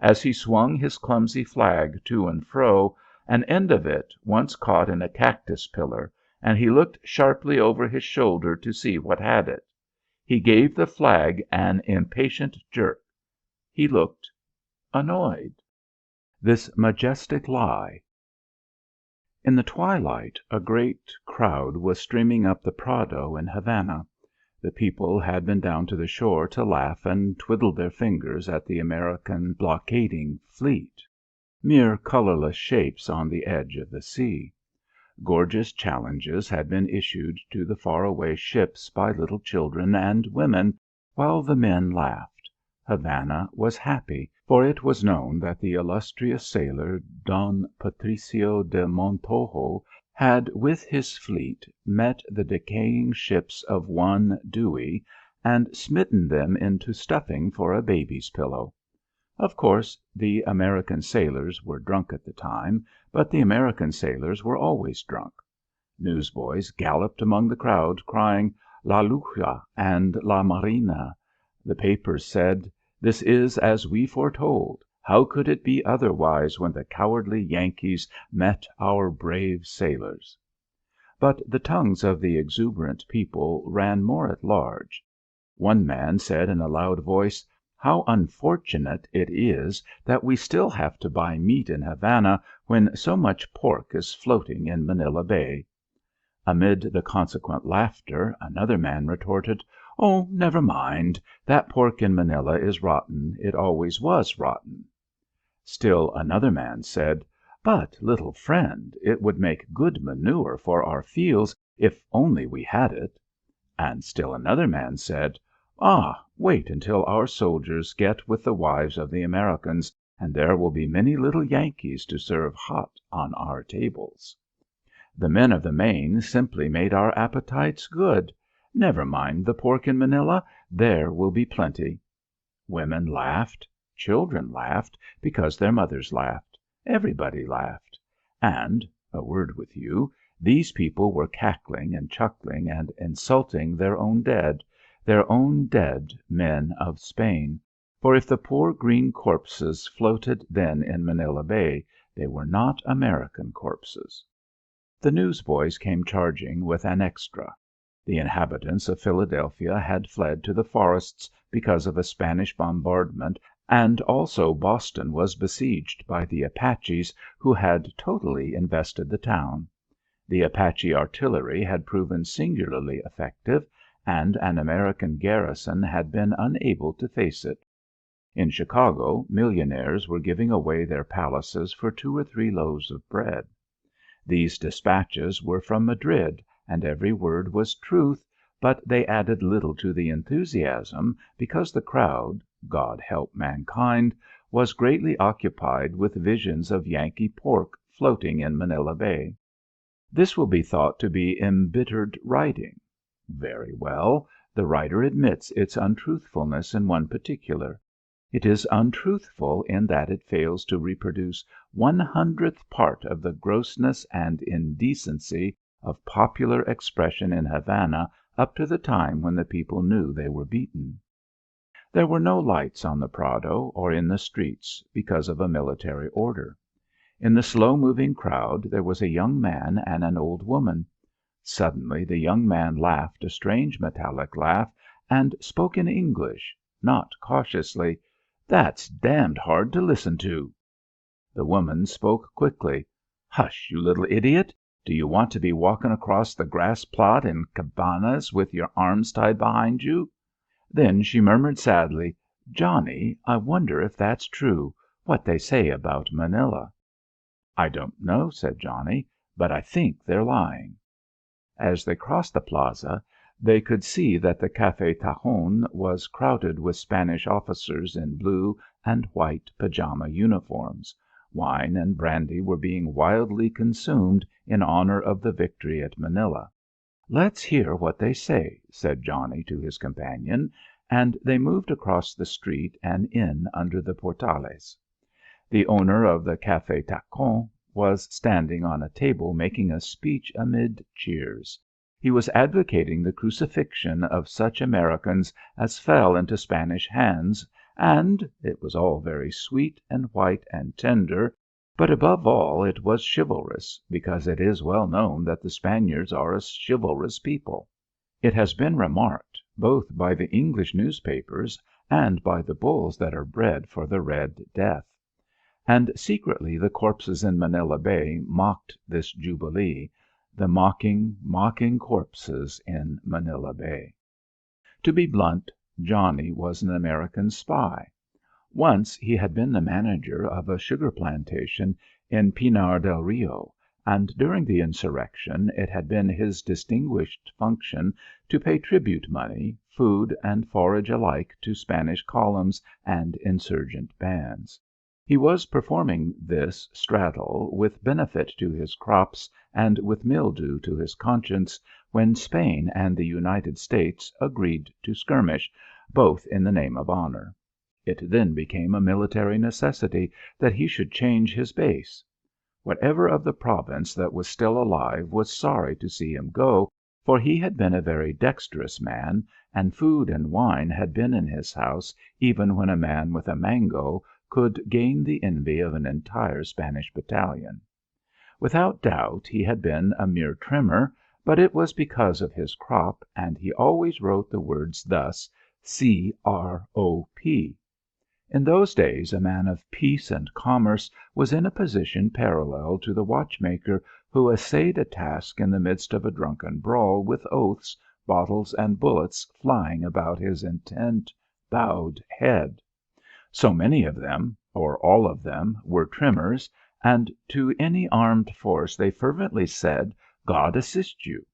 Speaker 1: As he swung his clumsy flag to and fro, an end of it once caught in a cactus pillar, and he looked sharply over his shoulder to see what had it. He gave the flag an impatient jerk. He looked annoyed. This majestic lie. In the twilight a great crowd was streaming up the Prado in Havana. The people had been down to the shore to laugh and twiddle their fingers at the American blockading fleet, mere colourless shapes on the edge of the sea. Gorgeous challenges had been issued to the far-away ships by little children and women, while the men laughed. Havana was happy, for it was known that the illustrious sailor Don Patricio de Montojo had with his fleet met the decaying ships of one Dewey and smitten them into stuffing for a baby's pillow. Of course, the American sailors were drunk at the time, but the American sailors were always drunk. Newsboys galloped among the crowd crying "La Lucha" and "La Marina." The papers said, "This is as we foretold. How could it be otherwise when the cowardly Yankees met our brave sailors?" But the tongues of the exuberant people ran more at large. One man said in a loud voice, "How unfortunate it is that we still have to buy meat in Havana when so much pork is floating in Manila Bay." Amid the consequent laughter, another man retorted, "Oh, never mind. That pork in Manila is rotten. It always was rotten." Still another man said, "But, little friend, it would make good manure for our fields if only we had it." And still another man said, "Ah, wait until our soldiers get with the wives of the Americans, and there will be many little Yankees to serve hot on our tables. The men of the Main simply made our appetites good. Never mind the pork in Manila, there will be plenty." Women laughed. Children laughed because their mothers laughed. Everybody laughed. And, a word with you, these people were cackling and chuckling and insulting their own dead men of Spain, for if the poor green corpses floated then in Manila Bay, they were not American corpses. The newsboys came charging with an extra. The inhabitants of Philadelphia had fled to the forests because of a Spanish bombardment, and also Boston was besieged by the Apaches, who had totally invested the town. The Apache artillery had proven singularly effective, and an American garrison had been unable to face it. In Chicago, millionaires were giving away their palaces for 2 or 3 loaves of bread. These dispatches were from Madrid, and every word was truth, but they added little to the enthusiasm because the crowd, God help mankind, was greatly occupied with visions of Yankee pork floating in Manila Bay. This will be thought to be embittered writing. Very well, the writer admits its untruthfulness in one particular. It is untruthful in that it fails to reproduce 1/100th part of the grossness and indecency of popular expression in Havana up to the time when the people knew they were beaten. There were no lights on the Prado or in the streets because of a military order. In the slow-moving crowd there was a young man and an old woman. Suddenly the young man laughed a strange metallic laugh and spoke in English, not cautiously. "That's damned hard to listen to." The woman spoke quickly. "Hush, you little idiot. Do you want to be walking across the grass plot in Cabanas with your arms tied behind you?" Then she murmured sadly, "Johnny, I wonder if that's true, what they say about Manila." "I don't know," said Johnny, "but I think they're lying." As they crossed the plaza, they could see that the Café Tajon was crowded with Spanish officers in blue and white pajama uniforms. Wine and brandy were being wildly consumed in honor of the victory at Manila. "Let's hear what they say," said Johnny to his companion, and they moved across the street and in under the portales. The owner of the Café Tajon was standing on a table making a speech amid cheers. He was advocating the crucifixion of such Americans as fell into Spanish hands, and it was all very sweet and white and tender, but above all it was chivalrous, because it is well known that the Spaniards are a chivalrous people. It has been remarked, both by the English newspapers and by the bulls that are bred for the Red Death. And secretly the corpses in Manila Bay mocked this jubilee, the mocking, mocking corpses in Manila Bay. To be blunt, Johnny was an American spy. Once he had been the manager of a sugar plantation in Pinar del Rio, and during the insurrection it had been his distinguished function to pay tribute money, food and forage alike to Spanish columns and insurgent bands. He was performing this straddle with benefit to his crops and with mildew to his conscience when Spain and the United States agreed to skirmish, both in the name of honor. It then became a military necessity that he should change his base. Whatever of the province that was still alive was sorry to see him go, for he had been a very dexterous man, and food and wine had been in his house even when a man with a mango could gain the envy of an entire Spanish battalion. Without doubt he had been a mere trimmer, but it was because of his crop, and he always wrote the words thus, C-R-O-P. In those days a man of peace and commerce was in a position parallel to the watchmaker who essayed a task in the midst of a drunken brawl with oaths, bottles, and bullets flying about his intent, bowed head. So many of them, or all of them, were trimmers, and to any armed force they fervently said, "God assist you."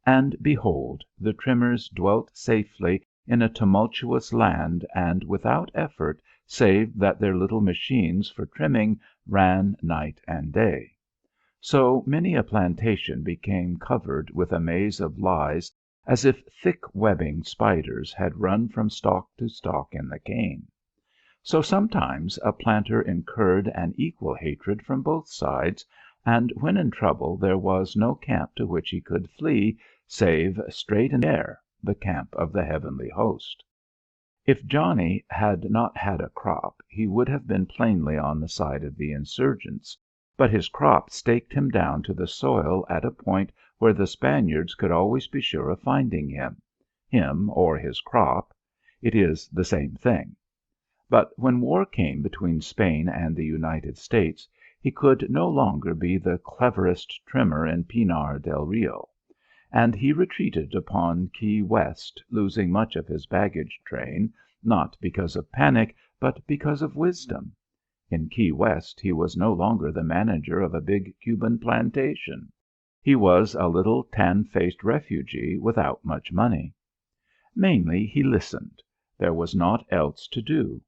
Speaker 1: And behold, the trimmers dwelt safely in a tumultuous land and without effort save that their little machines for trimming ran night and day. So many a plantation became covered with a maze of lies as if thick webbing spiders had run from stalk to stalk in the cane. So sometimes a planter incurred an equal hatred from both sides, and when in trouble there was no camp to which he could flee save straight in air, the camp of the heavenly host. If Johnny had not had a crop, he would have been plainly on the side of the insurgents, but his crop staked him down to the soil at a point where the Spaniards could always be sure of finding him or his crop. It is the same thing. But when war came between Spain and the United States, he could no longer be the cleverest trimmer in Pinar del Rio, and he retreated upon Key West, losing much of his baggage train, not because of panic, but because of wisdom. In Key West he was no longer the manager of a big Cuban plantation. He was a little tan-faced refugee without much money. Mainly he listened. There was naught else to do.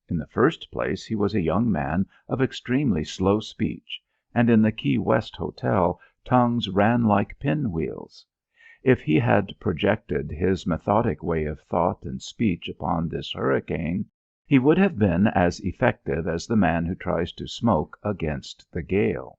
Speaker 1: In the first place he was a young man of extremely slow speech, and in the Key West Hotel tongues ran like pinwheels. If he had projected his methodic way of thought and speech upon this hurricane, he would have been as effective as the man who tries to smoke against the gale.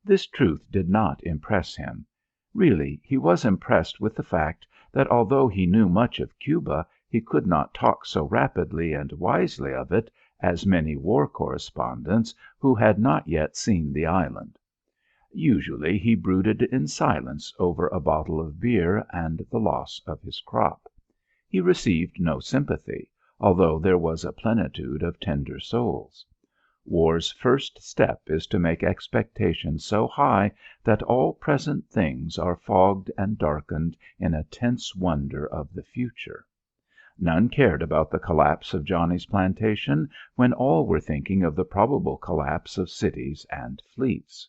Speaker 1: This truth did not impress him. Really, he was impressed with the fact that although he knew much of Cuba, he could not talk so rapidly and wisely of it as many war correspondents who had not yet seen the island. Usually he brooded in silence over a bottle of beer and the loss of his crop. He received no sympathy, although there was a plenitude of tender souls. War's first step is to make expectations so high that all present things are fogged and darkened in a tense wonder of the future. None cared about the collapse of Johnny's plantation when all were thinking of the probable collapse of cities and fleets.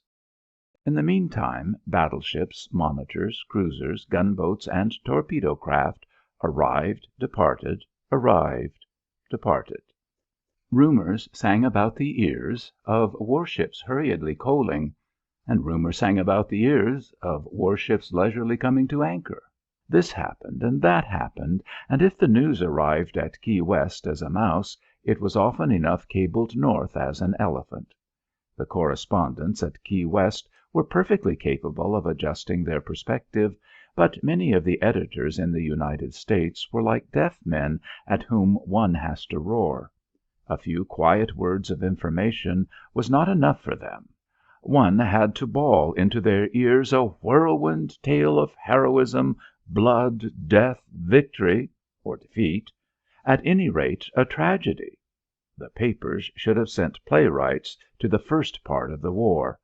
Speaker 1: In the meantime, battleships, monitors, cruisers, gunboats, and torpedo craft arrived, departed, arrived, departed. Rumors sang about the ears of warships hurriedly coaling, and rumors sang about the ears of warships leisurely coming to anchor. This happened and that happened, and if the news arrived at Key West as a mouse, it was often enough cabled north as an elephant. The correspondents at Key West were perfectly capable of adjusting their perspective, but many of the editors in the United States were like deaf men at whom one has to roar. A few quiet words of information was not enough for them. One had to bawl into their ears a whirlwind tale of heroism, blood, death, victory, or defeat, at any rate a tragedy. The papers should have sent playwrights to the first part of the war.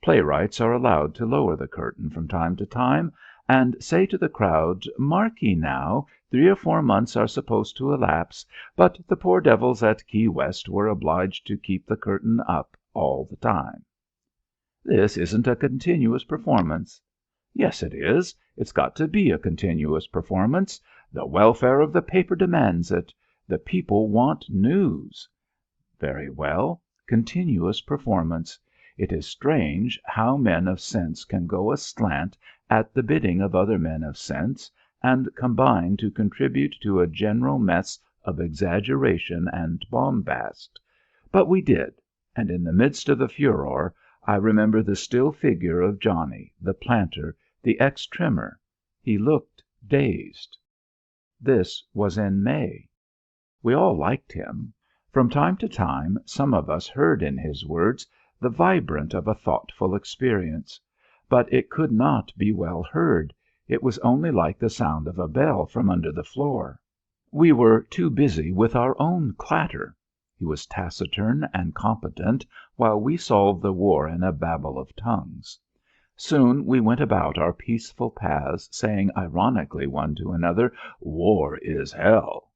Speaker 1: Playwrights are allowed to lower the curtain from time to time, and say to the crowd, "Mark ye now, 3 or 4 months are supposed to elapse, but the poor devils at Key West were obliged to keep the curtain up all the time." This isn't a continuous performance. Yes, it is. It's got to be a continuous performance. The welfare of the paper demands it. The people want news. Very well. Continuous performance. It is strange how men of sense can go aslant at the bidding of other men of sense, and combine to contribute to a general mess of exaggeration and bombast. But we did, and in the midst of the furore I remember the still figure of Johnny, the planter, the ex-trimmer. He looked dazed. This was in May. We all liked him. From time to time some of us heard in his words the vibrant of a thoughtful experience. But it could not be well heard. It was only like the sound of a bell from under the floor. We were too busy with our own clatter. He was taciturn and competent while we solved the war in a babel of tongues. Soon we went about our peaceful paths saying ironically one to another, "War is hell."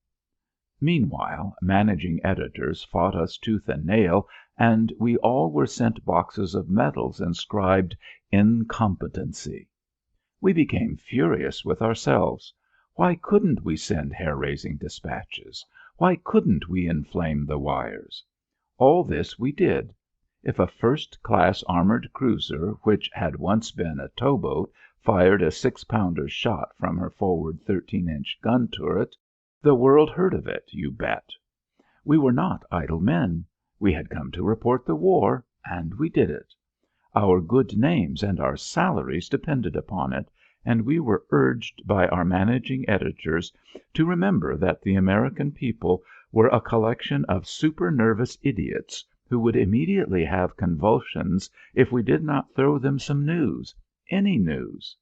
Speaker 1: Meanwhile, managing editors fought us tooth and nail, and we all were sent boxes of medals inscribed "Incompetency." We became furious with ourselves. Why couldn't we send hair-raising dispatches? Why couldn't we inflame the wires? All this we did. If a first-class armored cruiser, which had once been a towboat, fired a 6-pounder shot from her forward 13-inch gun turret, the world heard of it, you bet. We were not idle men. We had come to report the war, and we did it. Our good names and our salaries depended upon it, and we were urged by our managing editors to remember that the American people were a collection of super-nervous idiots who would immediately have convulsions if we did not throw them some news, any news.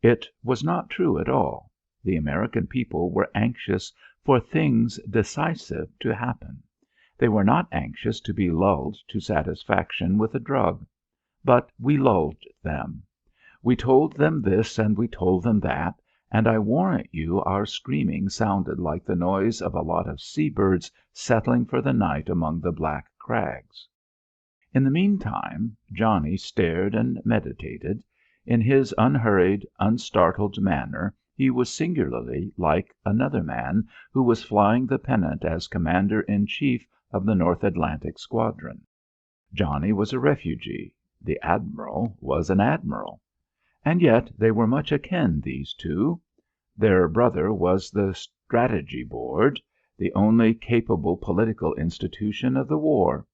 Speaker 1: It was not true at all. The American people were anxious for things decisive to happen. They were not anxious to be lulled to satisfaction with a drug. But we lulled them. We told them this and we told them that, and I warrant you our screaming sounded like the noise of a lot of sea-birds settling for the night among the black crags. In the meantime, Johnny stared and meditated. In his unhurried, unstartled manner he was singularly like another man who was flying the pennant as commander-in-chief of the North Atlantic Squadron. Johnny was a refugee. The admiral was an admiral. And yet they were much akin, these two. Their brother was the Strategy Board, the only capable political institution of the war.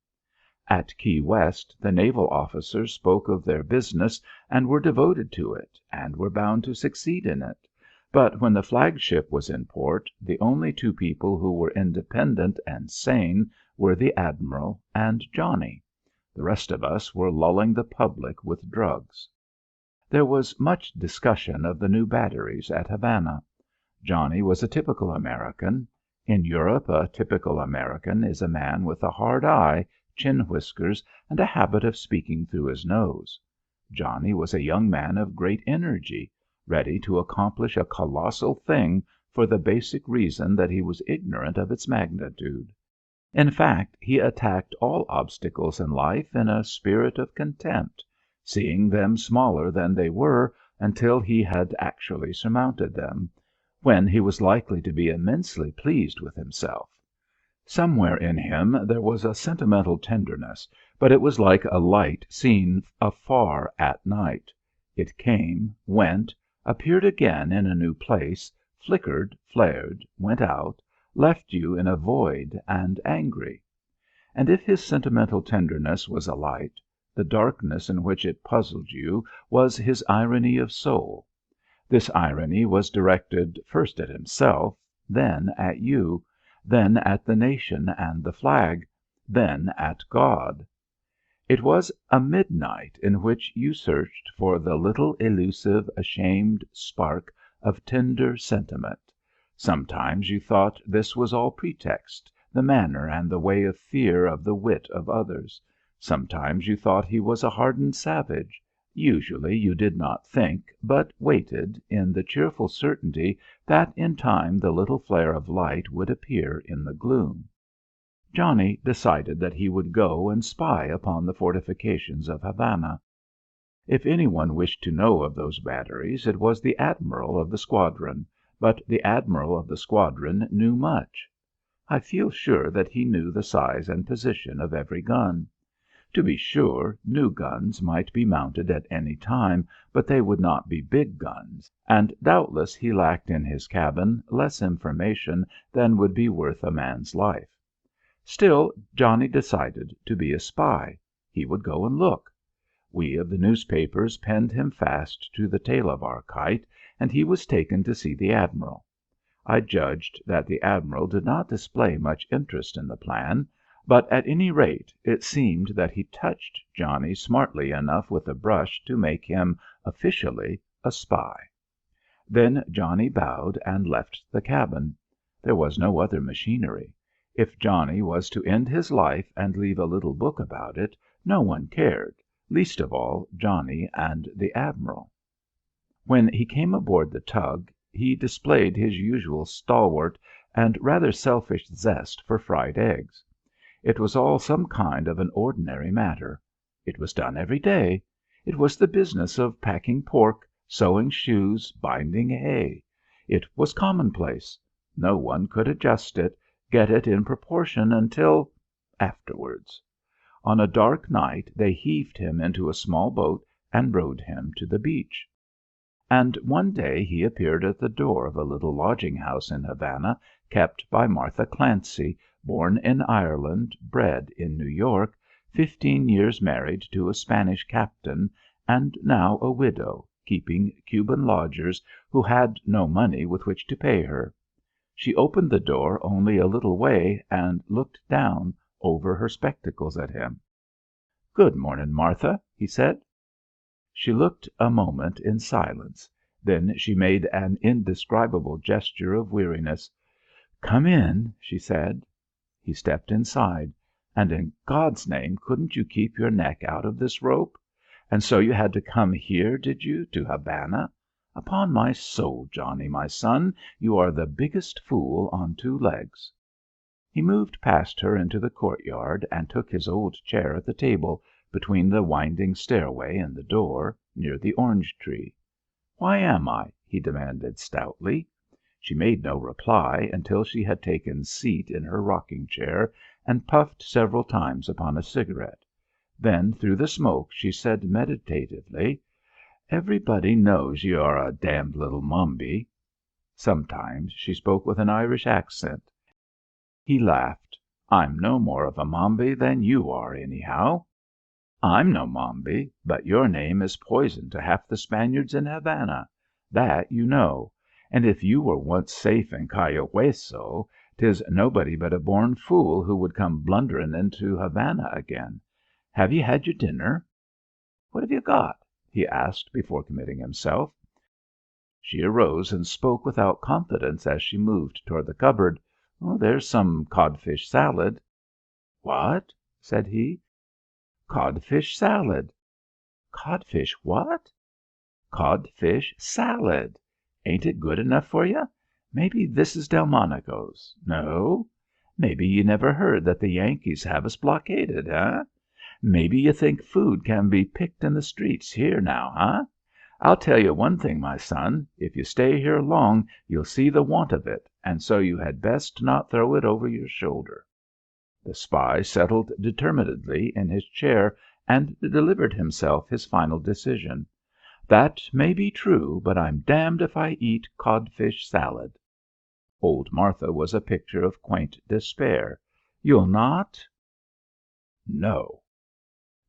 Speaker 1: At Key West the naval officers spoke of their business and were devoted to it, and were bound to succeed in it. But when the flagship was in port, the only two people who were independent and sane were the admiral and Johnny. The rest of us were lulling the public with drugs. There was much discussion of the new batteries at Havana. Johnny was a typical American. In Europe a typical American is a man with a hard eye, chin whiskers, and a habit of speaking through his nose. Johnny was a young man of great energy, ready to accomplish a colossal thing for the basic reason that he was ignorant of its magnitude. In fact, he attacked all obstacles in life in a spirit of contempt, seeing them smaller than they were until he had actually surmounted them, when he was likely to be immensely pleased with himself. Somewhere in him there was a sentimental tenderness, but it was like a light seen afar at night. It came, went, appeared again in a new place, flickered, flared, went out, left you in a void and angry. And if his sentimental tenderness was a light, the darkness in which it puzzled you was his irony of soul. This irony was directed first at himself, then at you, then at the nation and the flag, then at God. It was a midnight in which you searched for the little elusive, ashamed spark of tender sentiment. Sometimes you thought this was all pretext, the manner and the way of fear of the wit of others. Sometimes you thought he was a hardened savage. Usually you did not think, but waited, in the cheerful certainty that in time the little flare of light would appear in the gloom. Johnny decided that he would go and spy upon the fortifications of Havana. If any one wished to know of those batteries, it was the admiral of the squadron, but the admiral of the squadron knew much. I feel sure that he knew the size and position of every gun. To be sure, new guns might be mounted at any time, but they would not be big guns, and doubtless he lacked in his cabin less information than would be worth a man's life. Still, Johnny decided to be a spy. He would go and look. We of the newspapers pinned him fast to the tail of our kite, and he was taken to see the admiral. I judged that the admiral did not display much interest in the plan, but at any rate it seemed that he touched Johnny smartly enough with a brush to make him, officially, a spy. Then Johnny bowed and left the cabin. There was no other machinery. If Johnny was to end his life and leave a little book about it, no one cared, least of all Johnny and the admiral. When he came aboard the tug, he displayed his usual stalwart and rather selfish zest for fried eggs. It was all some kind of an ordinary matter. It was done every day. It was the business of packing pork, sewing shoes, binding hay. It was commonplace. No one could adjust it, get it in proportion until afterwards. On a dark night they heaved him into a small boat and rowed him to the beach. And one day he appeared at the door of a little lodging-house in Havana, kept by Martha Clancy, born in Ireland, bred in New York, 15 years married to a Spanish captain, and now a widow, keeping Cuban lodgers who had no money with which to pay her. She opened the door only a little way and looked down over her spectacles at him. "Good morning, Martha," he said. She looked a moment in silence. Then she made an indescribable gesture of weariness. "Come in," she said. He stepped inside. "And in God's name, couldn't you keep your neck out of this rope? And so you had to come here, did you, to Havana? Upon my soul, Johnny, my son, you are the biggest fool on two legs." He moved past her into the courtyard and took his old chair at the table, between the winding stairway and the door, near the orange tree. "Why am I?" he demanded stoutly. She made no reply until she had taken seat in her rocking chair and puffed several times upon a cigarette. Then through the smoke she said meditatively, "Everybody knows you are a damned little mombi." Sometimes she spoke with an Irish accent. He laughed. "I'm no more of a mombi than you are, anyhow." "I'm no mombi, but your name is poison to half the Spaniards in Havana. That you know. And if you were once safe in Cayo Hueso, 'tis nobody but a born fool who would come blundering into Havana again. Have you had your dinner?" "What have you got?" he asked before committing himself. She arose and spoke without confidence as she moved toward the cupboard. "There's some codfish salad." "What?" said he. "Codfish salad." "Codfish what?" "Codfish salad. Ain't it good enough for you? Maybe this is Delmonico's. No? Maybe you never heard that the Yankees have us blockaded, eh? Maybe you think food can be picked in the streets here now, huh? I'll tell you one thing, my son, if you stay here long you'll see the want of it, and so you had best not throw it over your shoulder." The spy settled determinedly in his chair and delivered himself his final decision. "That may be true, but I'm damned if I eat codfish salad." Old Martha was a picture of quaint despair. "You'll not?" "No."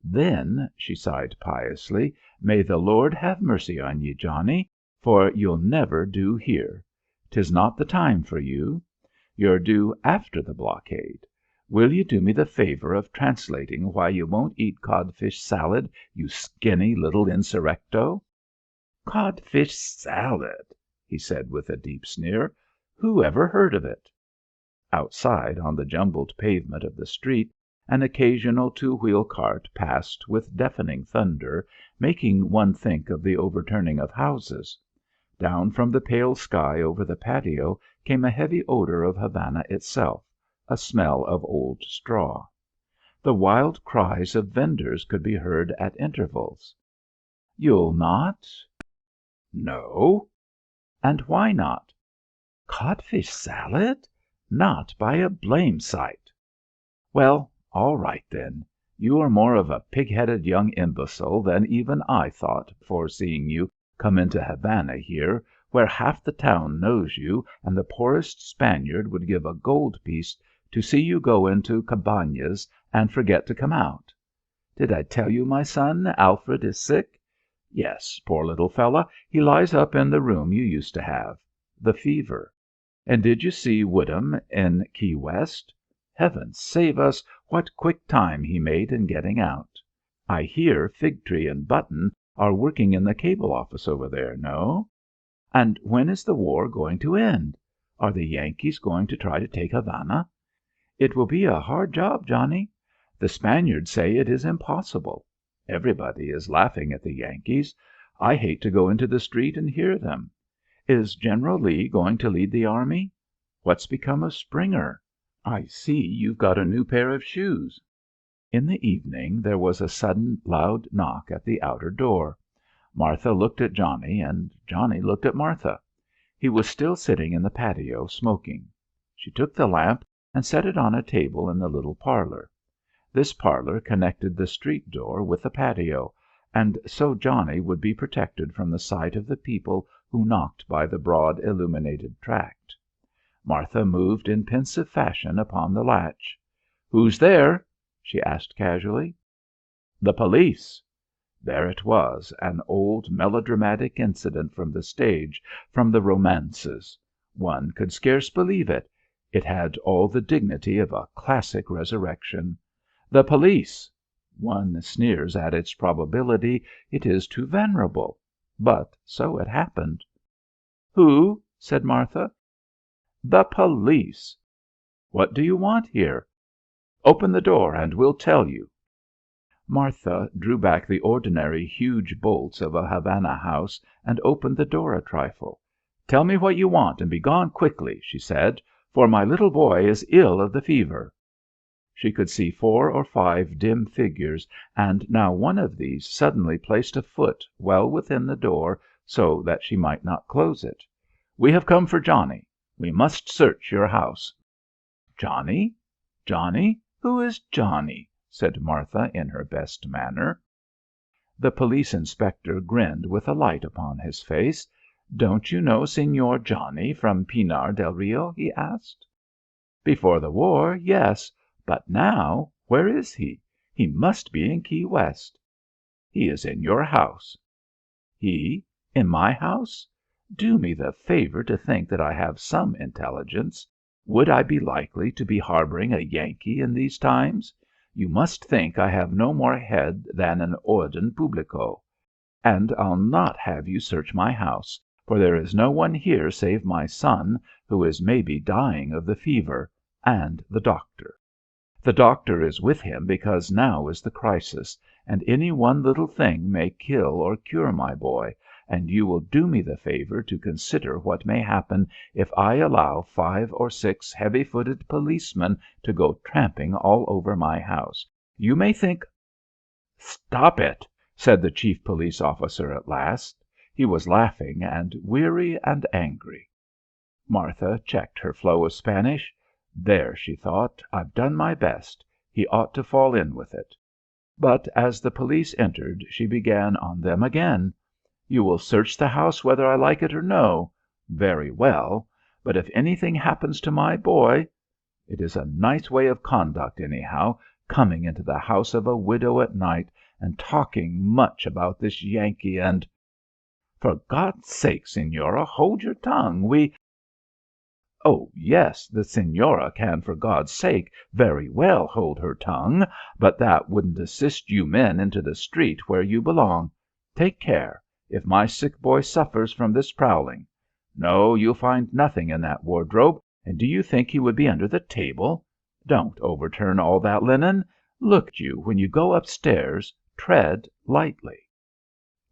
Speaker 1: "Then," she sighed piously, "may the Lord have mercy on ye, Johnny, for you'll never do here. 'Tis not the time for you. You're due after the blockade. Will you do me the favour of translating why you won't eat codfish salad, you skinny little insurrecto?" "Codfish salad!" he said with a deep sneer. "Who ever heard of it?" Outside, on the jumbled pavement of the street, An occasional two-wheel cart passed with deafening thunder, making one think of the overturning of houses. Down from the pale sky over the patio came a heavy odour of Havana itself, a smell of old straw. The wild cries of vendors could be heard at intervals. "You'll not?" "No." "And why not?" "Codfish salad? Not by a blame sight." "Well, all right, then. You are more of a pig-headed young imbecile than even I thought before seeing you come into Havana here, where half the town knows you, and the poorest Spaniard would give a gold piece to see you go into Cabañas and forget to come out. Did I tell you my son, Alfred, is sick? Yes, poor little fellow, he lies up in the room you used to have. The fever. And did you see Woodham in Key West? Heaven save us, what quick time he made in getting out. I hear Figtree and Button are working in the cable office over there, no? And when is the war going to end? Are the Yankees going to try to take Havana? It will be a hard job, Johnny. The Spaniards say it is impossible. Everybody is laughing at the Yankees. I hate to go into the street and hear them. Is General Lee going to lead the army? What's become of Springer? I see you've got a new pair of shoes." In the evening there was a sudden loud knock at the outer door. Martha looked at Johnny, and Johnny looked at Martha. He was still sitting in the patio smoking. She took the lamp and set it on a table in the little parlour. This parlour connected the street door with the patio, and so Johnny would be protected from the sight of the people who knocked by the broad illuminated tract. Martha moved in pensive fashion upon the latch. "Who's there?" she asked casually. "The police." There it was, an old melodramatic incident from the stage, from the romances. One could scarce believe it. It had all the dignity of a classic resurrection. "The police." One sneers at its probability. It is too venerable. But so it happened. "Who?" said Martha. "The police." "What do you want here?" "Open the door and we'll tell you." Martha drew back the ordinary huge bolts of a Havana house and opened the door a trifle. "Tell me what you want and be gone quickly," she said, "for my little boy is ill of the fever." She could see 4 or 5 dim figures, and now one of these suddenly placed a foot well within the door so that she might not close it. "We have come for Johnny. We must search your house." "Johnny? Johnny? Who is Johnny?" said Martha in her best manner. The police inspector grinned with a light upon his face. "Don't you know Señor Johnny from Pinar del Rio?" he asked. "Before the war, yes. But now, where is he? He must be in Key West." "He is in your house." "He? In my house? Do me the favour to think that I have some intelligence. Would I be likely to be harbouring a Yankee in these times? You must think I have no more head than an orden publico. And I'll not have you search my house, for there is no one here save my son, who is maybe dying of the fever, and the doctor. The doctor is with him because now is the crisis, and any one little thing may kill or cure my boy, and you will do me the favour to consider what may happen if I allow 5 or 6 heavy-footed policemen to go tramping all over my house. You may think—" "Stop it!" said the chief police officer at last. He was laughing and weary and angry. Martha checked her flow of Spanish. "There," she thought, "I've done my best. He ought to fall in with it." But as the police entered she began on them again. "You will search the house whether I like it or no. Very well. But if anything happens to my boy— It is a nice way of conduct, anyhow, coming into the house of a widow at night and talking much about this Yankee and—" "For God's sake, Señora, hold your tongue. We—" "Oh, yes, the Señora can for God's sake very well hold her tongue, but that wouldn't assist you men into the street where you belong. Take care, if my sick boy suffers from this prowling. No, you'll find nothing in that wardrobe, and do you think he would be under the table? Don't overturn all that linen. Look you, when you go upstairs, tread lightly."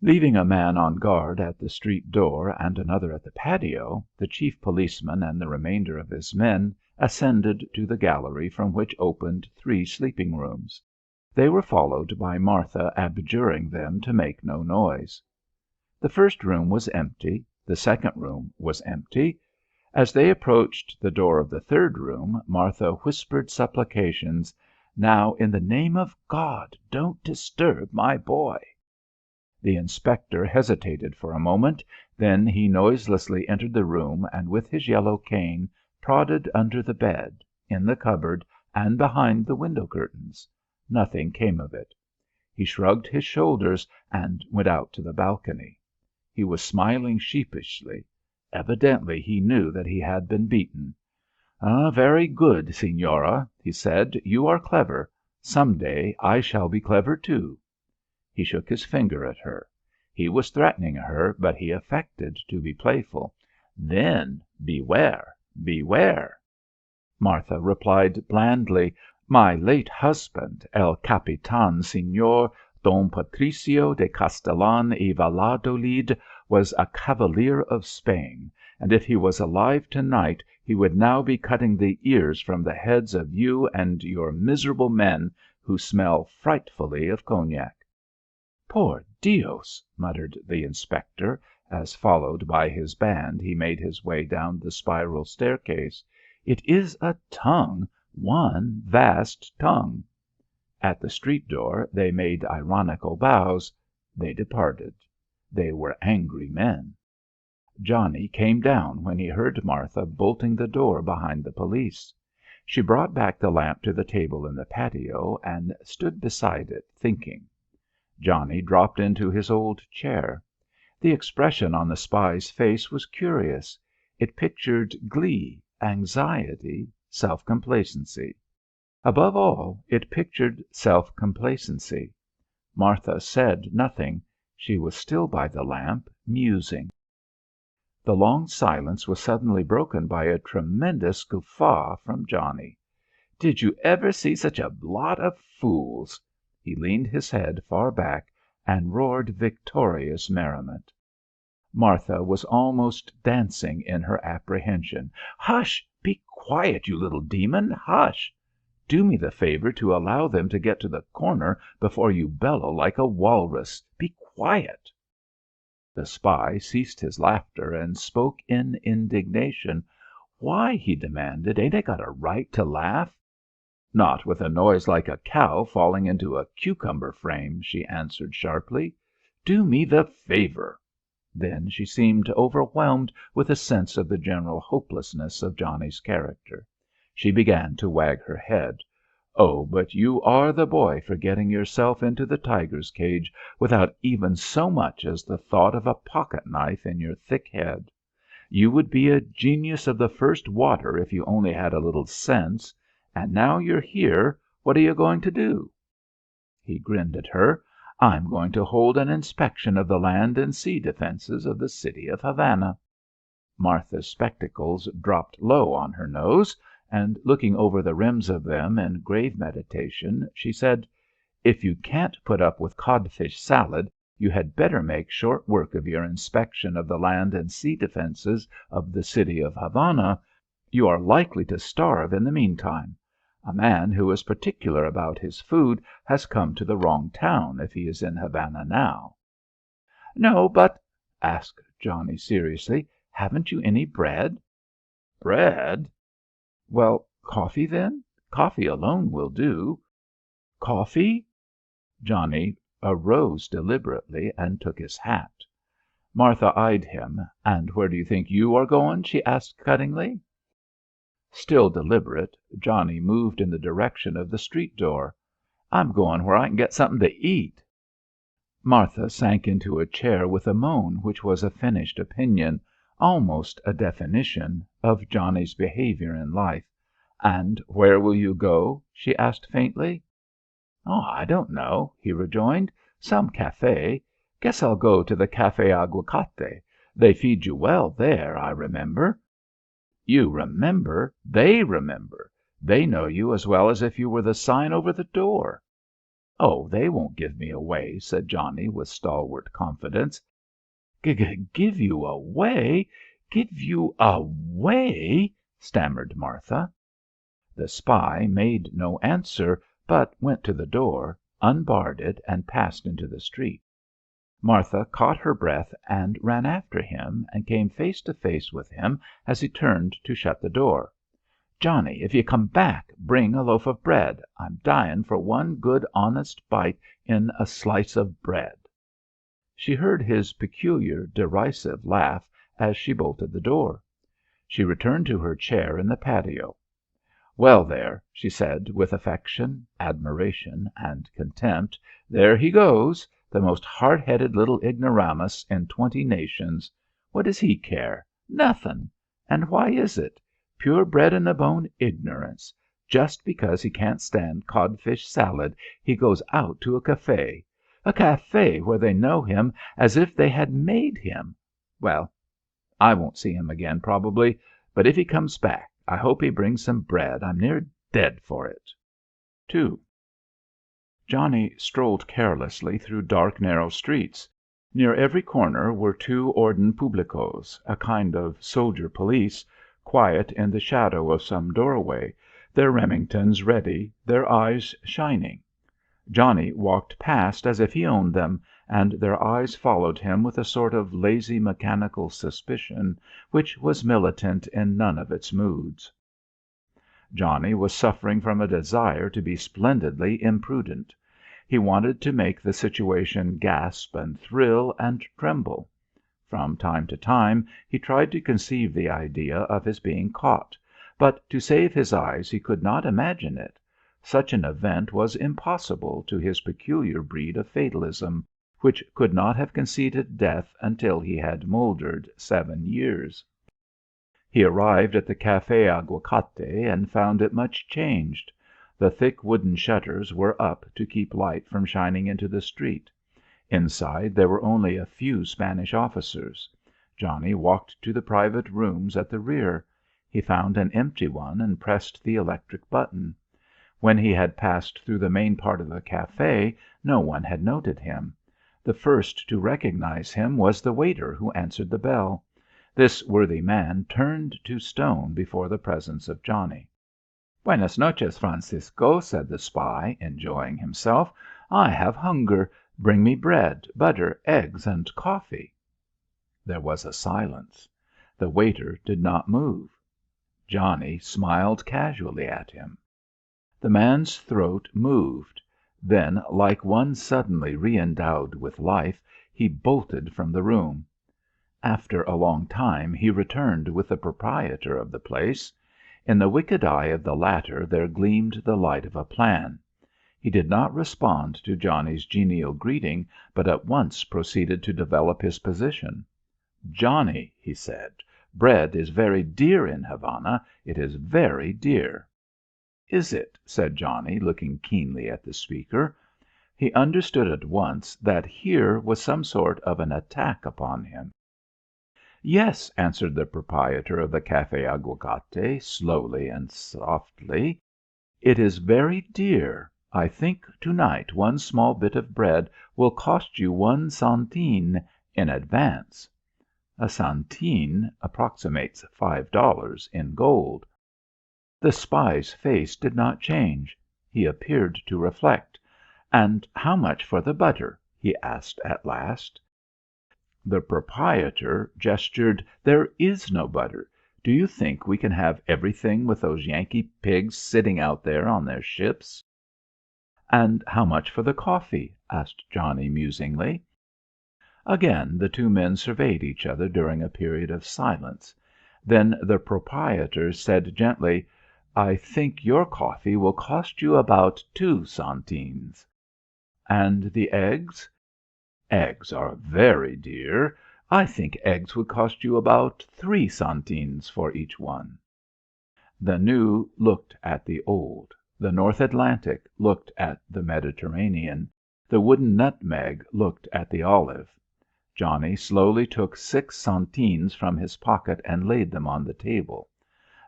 Speaker 1: Leaving a man on guard at the street door and another at the patio, the chief policeman and the remainder of his men ascended to the gallery from which opened 3 sleeping rooms. They were followed by Martha adjuring them to make no noise. The first room was empty. The second room was empty. As they approached the door of the third room, Martha whispered supplications. "Now, in the name of God, don't disturb my boy." The inspector hesitated for a moment. Then he noiselessly entered the room and with his yellow cane prodded under the bed, in the cupboard, and behind the window curtains. Nothing came of it. He shrugged his shoulders and went out to the balcony. He was smiling sheepishly. Evidently he knew that he had been beaten. "Very good, Señora," he said. "You are clever. Some day I shall be clever too." He shook his finger at her. He was threatening her, but he affected to be playful. "Then beware, beware." Martha replied blandly, "My late husband, el Capitan Señor Don Patricio de Castellan y Valladolid, was a cavalier of Spain, and if he was alive to-night he would now be cutting the ears from the heads of you and your miserable men who smell frightfully of cognac." "Por Dios!" muttered the inspector, as, followed by his band, he made his way down the spiral staircase. "It is a tongue, one vast tongue." At the street door they made ironical bows. They departed. They were angry men. Johnny came down when he heard Martha bolting the door behind the police. She brought back the lamp to the table in the patio and stood beside it, thinking. Johnny dropped into his old chair. The expression on the spy's face was curious. It pictured glee, anxiety, self-complacency. Above all, it pictured self-complacency. Martha said nothing. She was still by the lamp, musing. The long silence was suddenly broken by a tremendous guffaw from Johnny. "Did you ever see such a lot of fools?" He leaned his head far back and roared victorious merriment. Martha was almost dancing in her apprehension. "Hush! Be quiet, you little demon! Hush! Do me the favour to allow them to get to the corner before you bellow like a walrus. Be quiet!" The spy ceased his laughter and spoke in indignation. "Why?" he demanded. "Ain't I got a right to laugh?" "Not with a noise like a cow falling into a cucumber frame," she answered sharply. "Do me the favour." Then she seemed overwhelmed with a sense of the general hopelessness of Johnny's character. She began to wag her head. "Oh, but you are the boy for getting yourself into the tiger's cage without even so much as the thought of a pocket knife in your thick head. You would be a genius of the first water if you only had a little sense. And now you're here, what are you going to do?" He grinned at her. "I'm going to hold an inspection of the land and sea defences of the city of Havana." Martha's spectacles dropped low on her nose, and looking over the rims of them in grave meditation, she said, "If you can't put up with codfish salad, you had better make short work of your inspection of the land and sea defences of the city of Havana. You are likely to starve in the meantime. A man who is particular about his food has come to the wrong town if he is in Havana now." "No, but," asked Johnny seriously, "haven't you any bread?" "Bread?" "Well, coffee then? Coffee alone will do." "Coffee?" Johnny arose deliberately and took his hat. Martha eyed him. "And where do you think you are going?" she asked cuttingly. Still deliberate, Johnny moved in the direction of the street door. "I'm going where I can get something to eat." Martha sank into a chair with a moan which was a finished opinion, almost a definition, of Johnny's behaviour in life. "And where will you go?" she asked faintly. "Oh, I don't know," he rejoined. "Some café. Guess I'll go to the Café Aguacate. They feed you well there, I remember." "You remember. They remember. They know you as well as if you were the sign over the door." "Oh, they won't give me away," said Johnny with stalwart confidence. "Give you away? Give you away?" stammered Martha. The spy made no answer, but went to the door, unbarred it, and passed into the street. Martha caught her breath and ran after him, and came face to face with him as he turned to shut the door. "Johnny, if you come back, bring a loaf of bread. I'm dying for one good honest bite in a slice of bread." She heard his peculiar, derisive laugh as she bolted the door. She returned to her chair in the patio. "Well, there," she said with affection, admiration, and contempt, "there he goes, the most hard-headed little ignoramus in 20 nations. What does he care? Nothing. And why is it? Pure bred in the bone ignorance. Just because he can't stand codfish salad he goes out to a café. A café where they know him as if they had made him. Well, I won't see him again, probably, but if he comes back, I hope he brings some bread. I'm near dead for it." II. Johnny strolled carelessly through dark, narrow streets. Near every corner were 2 orden publicos, a kind of soldier police, quiet in the shadow of some doorway, their Remingtons ready, their eyes shining. Johnny walked past as if he owned them, and their eyes followed him with a sort of lazy mechanical suspicion which was militant in none of its moods. Johnny was suffering from a desire to be splendidly imprudent. He wanted to make the situation gasp and thrill and tremble. From time to time he tried to conceive the idea of his being caught, but to save his eyes he could not imagine it. Such an event was impossible to his peculiar breed of fatalism, which could not have conceded death until he had mouldered 7 years. He arrived at the Café Aguacate and found it much changed. The thick wooden shutters were up to keep light from shining into the street. Inside there were only a few Spanish officers. Johnny walked to the private rooms at the rear. He found an empty one and pressed the electric button. When he had passed through the main part of the café, no one had noted him. The first to recognize him was the waiter who answered the bell. This worthy man turned to stone before the presence of Johnny. "Buenas noches, Francisco," said the spy, enjoying himself. "I have hunger. Bring me bread, butter, eggs, and coffee." There was a silence. The waiter did not move. Johnny smiled casually at him. The man's throat moved. Then, like one suddenly re-endowed with life, he bolted from the room. After a long time he returned with the proprietor of the place. In the wicked eye of the latter there gleamed the light of a plan. He did not respond to Johnny's genial greeting, but at once proceeded to develop his position. "Johnny," he said, "bread is very dear in Havana. It is very dear." "Is it?" said Johnny, looking keenly at the speaker. He understood at once that here was some sort of an attack upon him. "Yes," answered the proprietor of the Café Aguacate, slowly and softly. "It is very dear. I think to night one small bit of bread will cost you 1 centene in advance." A centene approximates $5 in gold. The spy's face did not change. He appeared to reflect. "And how much for the butter?" he asked at last. The proprietor gestured. "There is no butter. Do you think we can have everything with those Yankee pigs sitting out there on their ships?" "And how much for the coffee?" asked Johnny musingly. Again the 2 men surveyed each other during a period of silence. Then the proprietor said gently, "I think your coffee will cost you about 2 centenes." "And the eggs?" "Eggs are very dear. I think eggs would cost you about 3 centenes for each one." The new looked at the old. The North Atlantic looked at the Mediterranean. The wooden nutmeg looked at the olive. Johnny slowly took 6 centenes from his pocket and laid them on the table.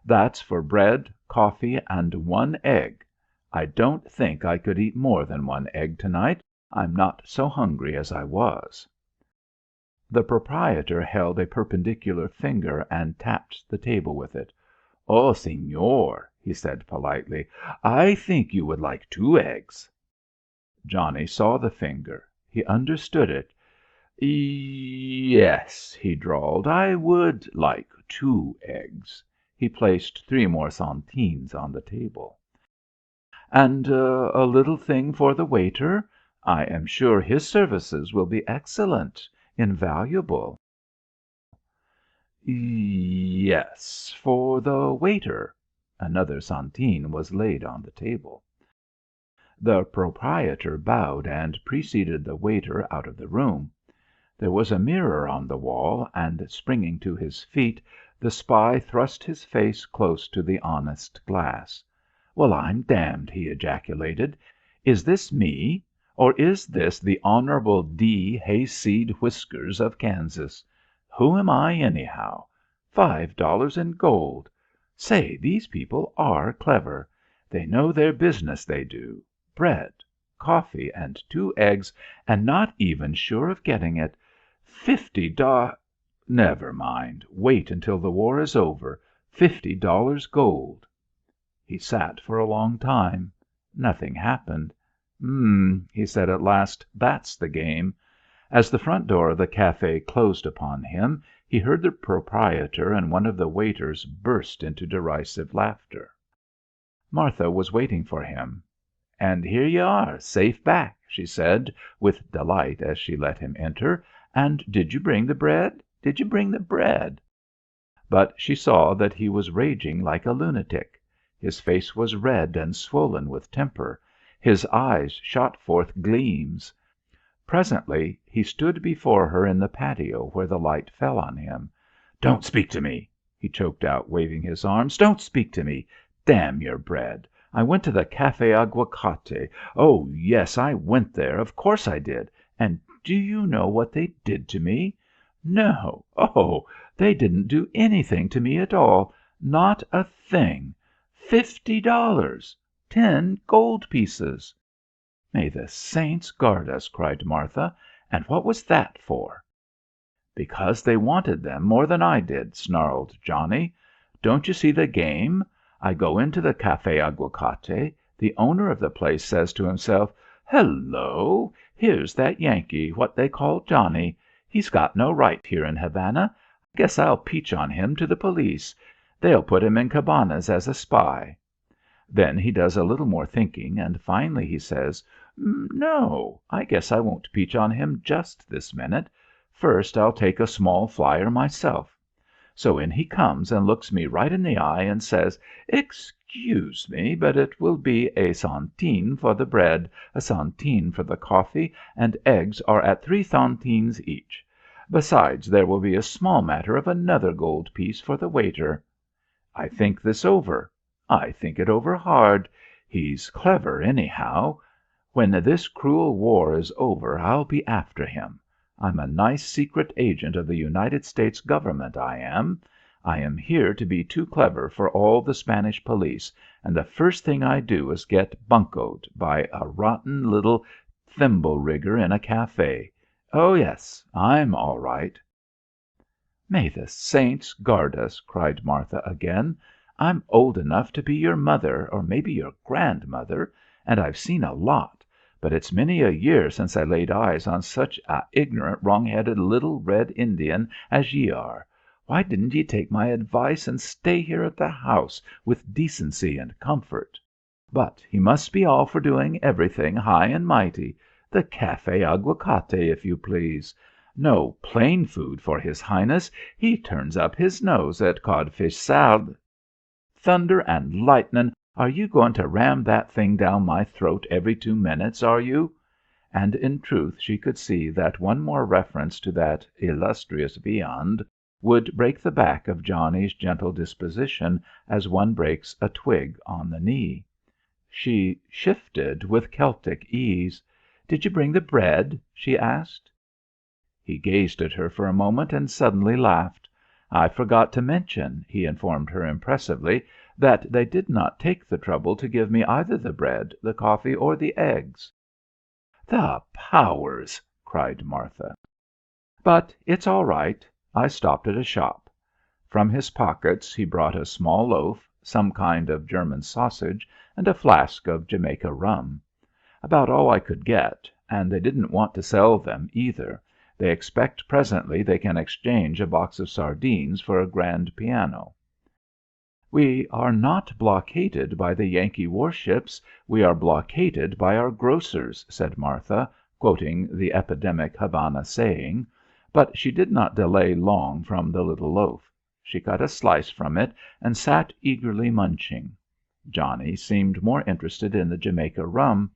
Speaker 1: That's for bread, coffee, and 1 egg. I don't think I could eat more than 1 egg tonight. I'm not so hungry as I was." The proprietor held a perpendicular finger and tapped the table with it. "Oh, Senor," he said politely, "I think you would like 2 eggs." Johnny saw the finger. He understood it. "Yes," he drawled, "I would like 2 eggs." He placed 3 more centenes on the table. "And a little thing for the waiter? I am sure his services will be excellent, invaluable." "Yes, for the waiter." Another centene was laid on the table. The proprietor bowed and preceded the waiter out of the room. There was a mirror on the wall, and, springing to his feet, the spy thrust his face close to the honest glass. "Well, I'm damned!" he ejaculated. "Is this me? Or is this the Honorable D. Hayseed Whiskers of Kansas? Who am I, anyhow? $5 in gold! Say, these people are clever. They know their business, they do. Bread, coffee, and 2 eggs, and not even sure of getting it. $50. Never mind. Wait until the war is over. $50 gold." He sat for a long time. Nothing happened. He said at last, "that's the game." As the front door of the café closed upon him, he heard the proprietor and one of the waiters burst into derisive laughter. Martha was waiting for him. "And here you are, safe back," she said with delight as she let him enter. "And did you bring the bread? Did you bring the bread?" But she saw that he was raging like a lunatic. His face was red and swollen with temper. His eyes shot forth gleams. Presently he stood before her in the patio where the light fell on him. "Don't speak to me!" he choked out, waving his arms. "Don't speak to me! Damn your bread! I went to the Café Aguacate. Oh, yes, I went there. Of course I did. And do you know what they did to me? No. Oh, they didn't do anything to me at all. Not a thing. $50. 10 gold pieces." "May the saints guard us!" cried Martha. "And what was that for?" "Because they wanted them more than I did," snarled Johnny. "Don't you see the game? I go into the Café Aguacate. The owner of the place says to himself, 'Hello! Here's that Yankee what they call Johnny. He's got no right here in Havana. Guess I'll peach on him to the police. They'll put him in Cabanas as a spy.' Then he does a little more thinking, and finally he says, 'No, I guess I won't peach on him just this minute. First I'll take a small flyer myself.' So in he comes and looks me right in the eye and says, 'Excuse me, but it will be a centene for the bread, a centene for the coffee, and eggs are at 3 centenes each. Besides, there will be a small matter of another gold piece for the waiter.' I think this over. I think it over hard. He's clever, anyhow. When this cruel war is over I'll be after him. I'm a nice secret agent of the United States government, I am. I am here to be too clever for all the Spanish police, and the first thing I do is get buncoed by a rotten little thimble rigger in a café. Oh, yes, I'm all right." "May the saints guard us!" cried Martha again. "I'm old enough to be your mother, or maybe your grandmother, and I've seen a lot, but it's many a year since I laid eyes on such a ignorant, wrong-headed little red Indian as ye are. Why didn't ye take my advice and stay here at the house with decency and comfort? But he must be all for doing everything high and mighty. The Café Aguacate, if you please. No plain food for his Highness. He turns up his nose at codfish salad. Thunder and lightnin'! Are you going to ram that thing down my throat every 2 minutes, are you?" And in truth she could see that one more reference to that illustrious viand would break the back of Johnny's gentle disposition as one breaks a twig on the knee. She shifted with Celtic ease. "Did you bring the bread?" she asked. He gazed at her for a moment and suddenly laughed. I forgot to mention," he informed her impressively, "that they did not take the trouble to give me either the bread, the coffee, or the eggs." "The powers!" cried Martha. "But it's all right. I stopped at a shop." From his pockets he brought a small loaf, some kind of German sausage, and a flask of Jamaica rum. About all I could get, and they didn't want to sell them either. They expect presently they can exchange a box of sardines for a grand piano. "We are not blockaded by the Yankee warships. We are blockaded by our grocers," said Martha, quoting the epidemic Havana saying. But she did not delay long from the little loaf. She cut a slice from it and sat eagerly munching. Johnny seemed more interested in the Jamaica rum.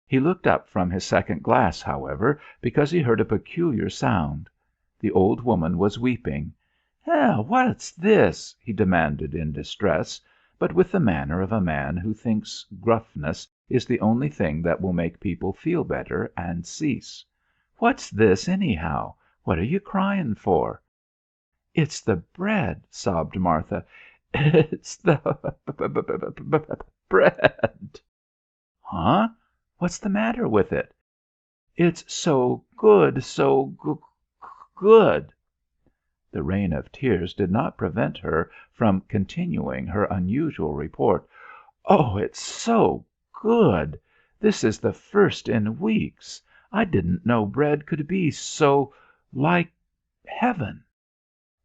Speaker 1: He looked up from his second glass, however, because he heard a peculiar sound. The old woman was weeping. "What's this?" he demanded in distress, but with the manner of a man who thinks gruffness is the only thing that will make people feel better and cease. "What's this, anyhow? What are you crying for?" "It's the bread," sobbed Martha. "It's the bread." "Huh? What's the matter with it?" "It's so good, so good." The rain of tears did not prevent her from continuing her unusual report. "Oh, it's so good! This is the first in weeks. I didn't know bread could be so like heaven."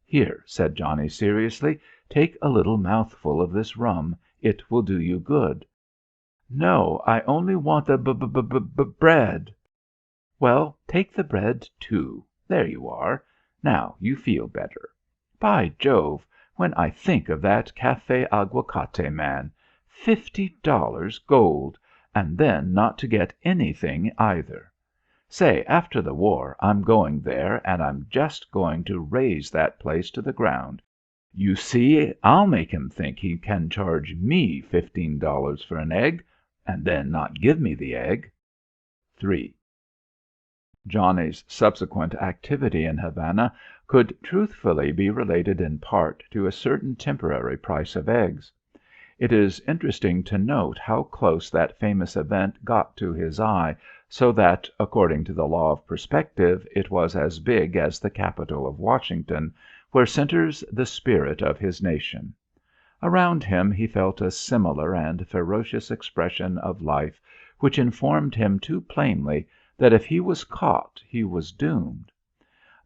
Speaker 1: "Here," said Johnny seriously, "take a little mouthful of this rum. It will do you good." "No, I only want the bread." "Well, take the bread, too. There you are. Now you feel better. By Jove! When I think of that Café Aguacate man! $50 gold! And then not to get anything either. Say, after the war I'm going there, and I'm just going to raze that place to the ground. You see, I'll make him think he can charge me $15 for an egg, and then not give me the egg." 3. Johnny's subsequent activity in Havana could truthfully be related in part to a certain temporary price of eggs. It is interesting to note how close that famous event got to his eye, so that, according to the law of perspective, it was as big as the Capitol of Washington, where centers the spirit of his nation. Around him he felt a similar and ferocious expression of life which informed him too plainly that if he was caught he was doomed.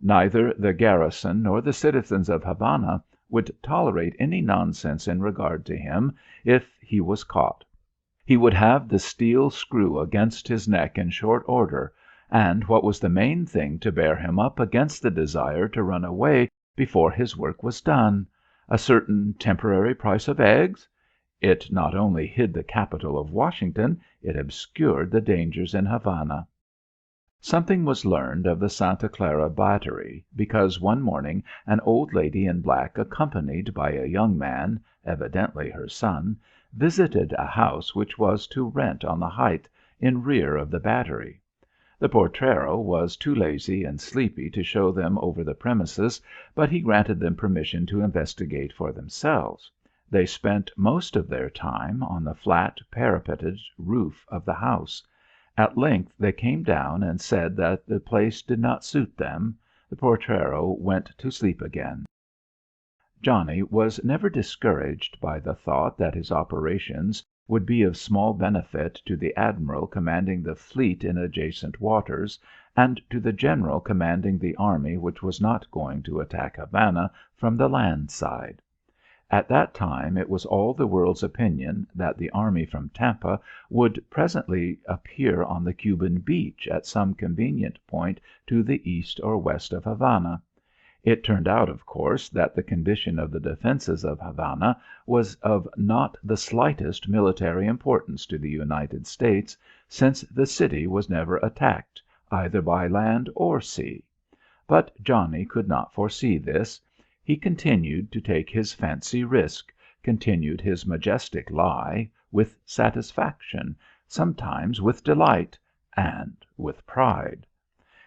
Speaker 1: Neither the garrison nor the citizens of Havana would tolerate any nonsense in regard to him if he was caught. He would have the steel screw against his neck in short order, and what was the main thing to bear him up against the desire to run away before his work was done? A certain temporary price of eggs? It not only hid the Capitol of Washington, it obscured the dangers in Havana. Something was learned of the Santa Clara battery, because one morning an old lady in black accompanied by a young man, evidently her son, visited a house which was to rent on the height in rear of the battery. The portero was too lazy and sleepy to show them over the premises, but he granted them permission to investigate for themselves. They spent most of their time on the flat, parapeted roof of the house. At length they came down and said that the place did not suit them. The portero went to sleep again. Johnny was never discouraged by the thought that his operations would be of small benefit to the admiral commanding the fleet in adjacent waters, and to the general commanding the army which was not going to attack Havana from the land side. At that time it was all the world's opinion that the army from Tampa would presently appear on the Cuban beach at some convenient point to the east or west of Havana. It turned out, of course, that the condition of the defenses of Havana was of not the slightest military importance to the United States, since the city was never attacked, either by land or sea. But Johnny could not foresee this. He continued to take his fancy risk, continued his majestic lie, with satisfaction, sometimes with delight, and with pride.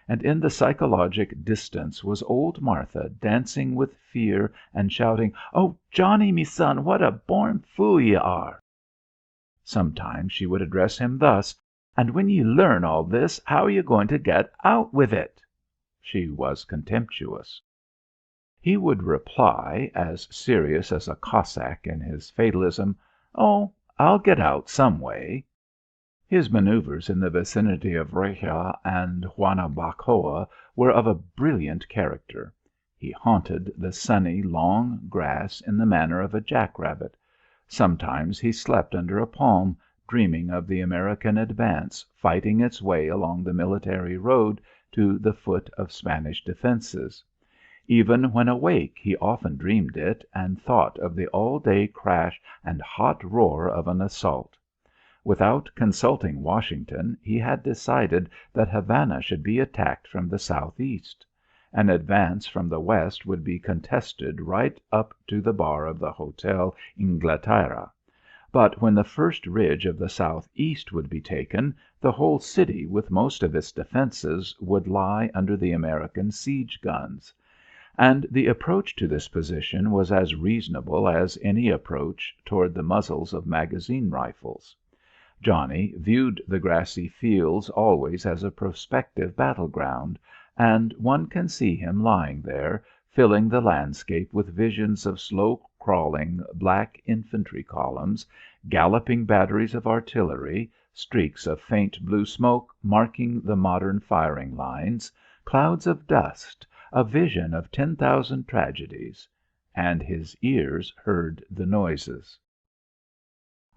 Speaker 1: and in the psychologic distance was old Martha dancing with fear and shouting, "Oh, Johnny, me son, what a born fool ye are!" Sometimes she would address him thus, "And when ye learn all this, how are you going to get out with it?" She was contemptuous. He would reply, as serious as a Cossack in his fatalism, "Oh, I'll get out some way." His manoeuvres in the vicinity of Reja and Guanabacoa were of a brilliant character. He haunted the sunny, long grass in the manner of a jack rabbit. Sometimes he slept under a palm, dreaming of the American advance fighting its way along the military road to the foot of Spanish defences. Even when awake he often dreamed it, and thought of the all-day crash and hot roar of an assault. Without consulting Washington, he had decided that Havana should be attacked from the southeast. An advance from the west would be contested right up to the bar of the Hotel Inglaterra. But when the first ridge of the southeast would be taken, the whole city with most of its defences would lie under the American siege guns. And the approach to this position was as reasonable as any approach toward the muzzles of magazine rifles. Johnny viewed the grassy fields always as a prospective battle-ground, and one can see him lying there, filling the landscape with visions of slow-crawling black infantry columns, galloping batteries of artillery, streaks of faint blue smoke marking the modern firing lines, clouds of dust, a vision of 10,000 tragedies. And his ears heard the noises.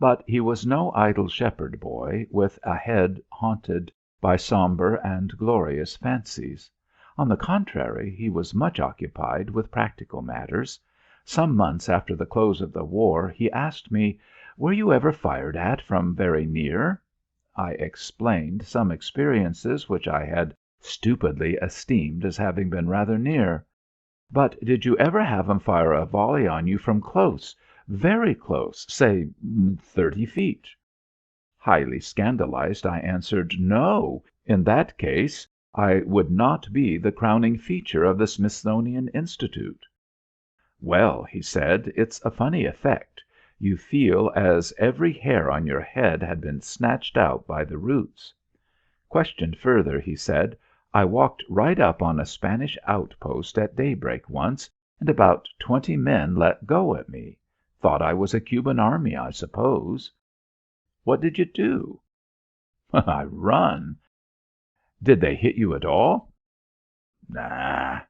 Speaker 1: But he was no idle shepherd boy, with a head haunted by sombre and glorious fancies. On the contrary, he was much occupied with practical matters. Some months after the close of the war he asked me, "Were you ever fired at from very near?" I explained some experiences which I had stupidly esteemed as having been rather near. "But did you ever have 'em fire a volley on you from close, very close, say 30 feet?" Highly scandalized, I answered, "No. In that case I would not be the crowning feature of the Smithsonian Institute." "Well," he said, "it's a funny effect. You feel as every hair on your head had been snatched out by the roots." Questioned further, he said, "I walked right up on a Spanish outpost at daybreak once, and about 20 men let go at me. Thought I was a Cuban army, I suppose." "What did you do?" "I run." "Did they hit you at all?" "Nah."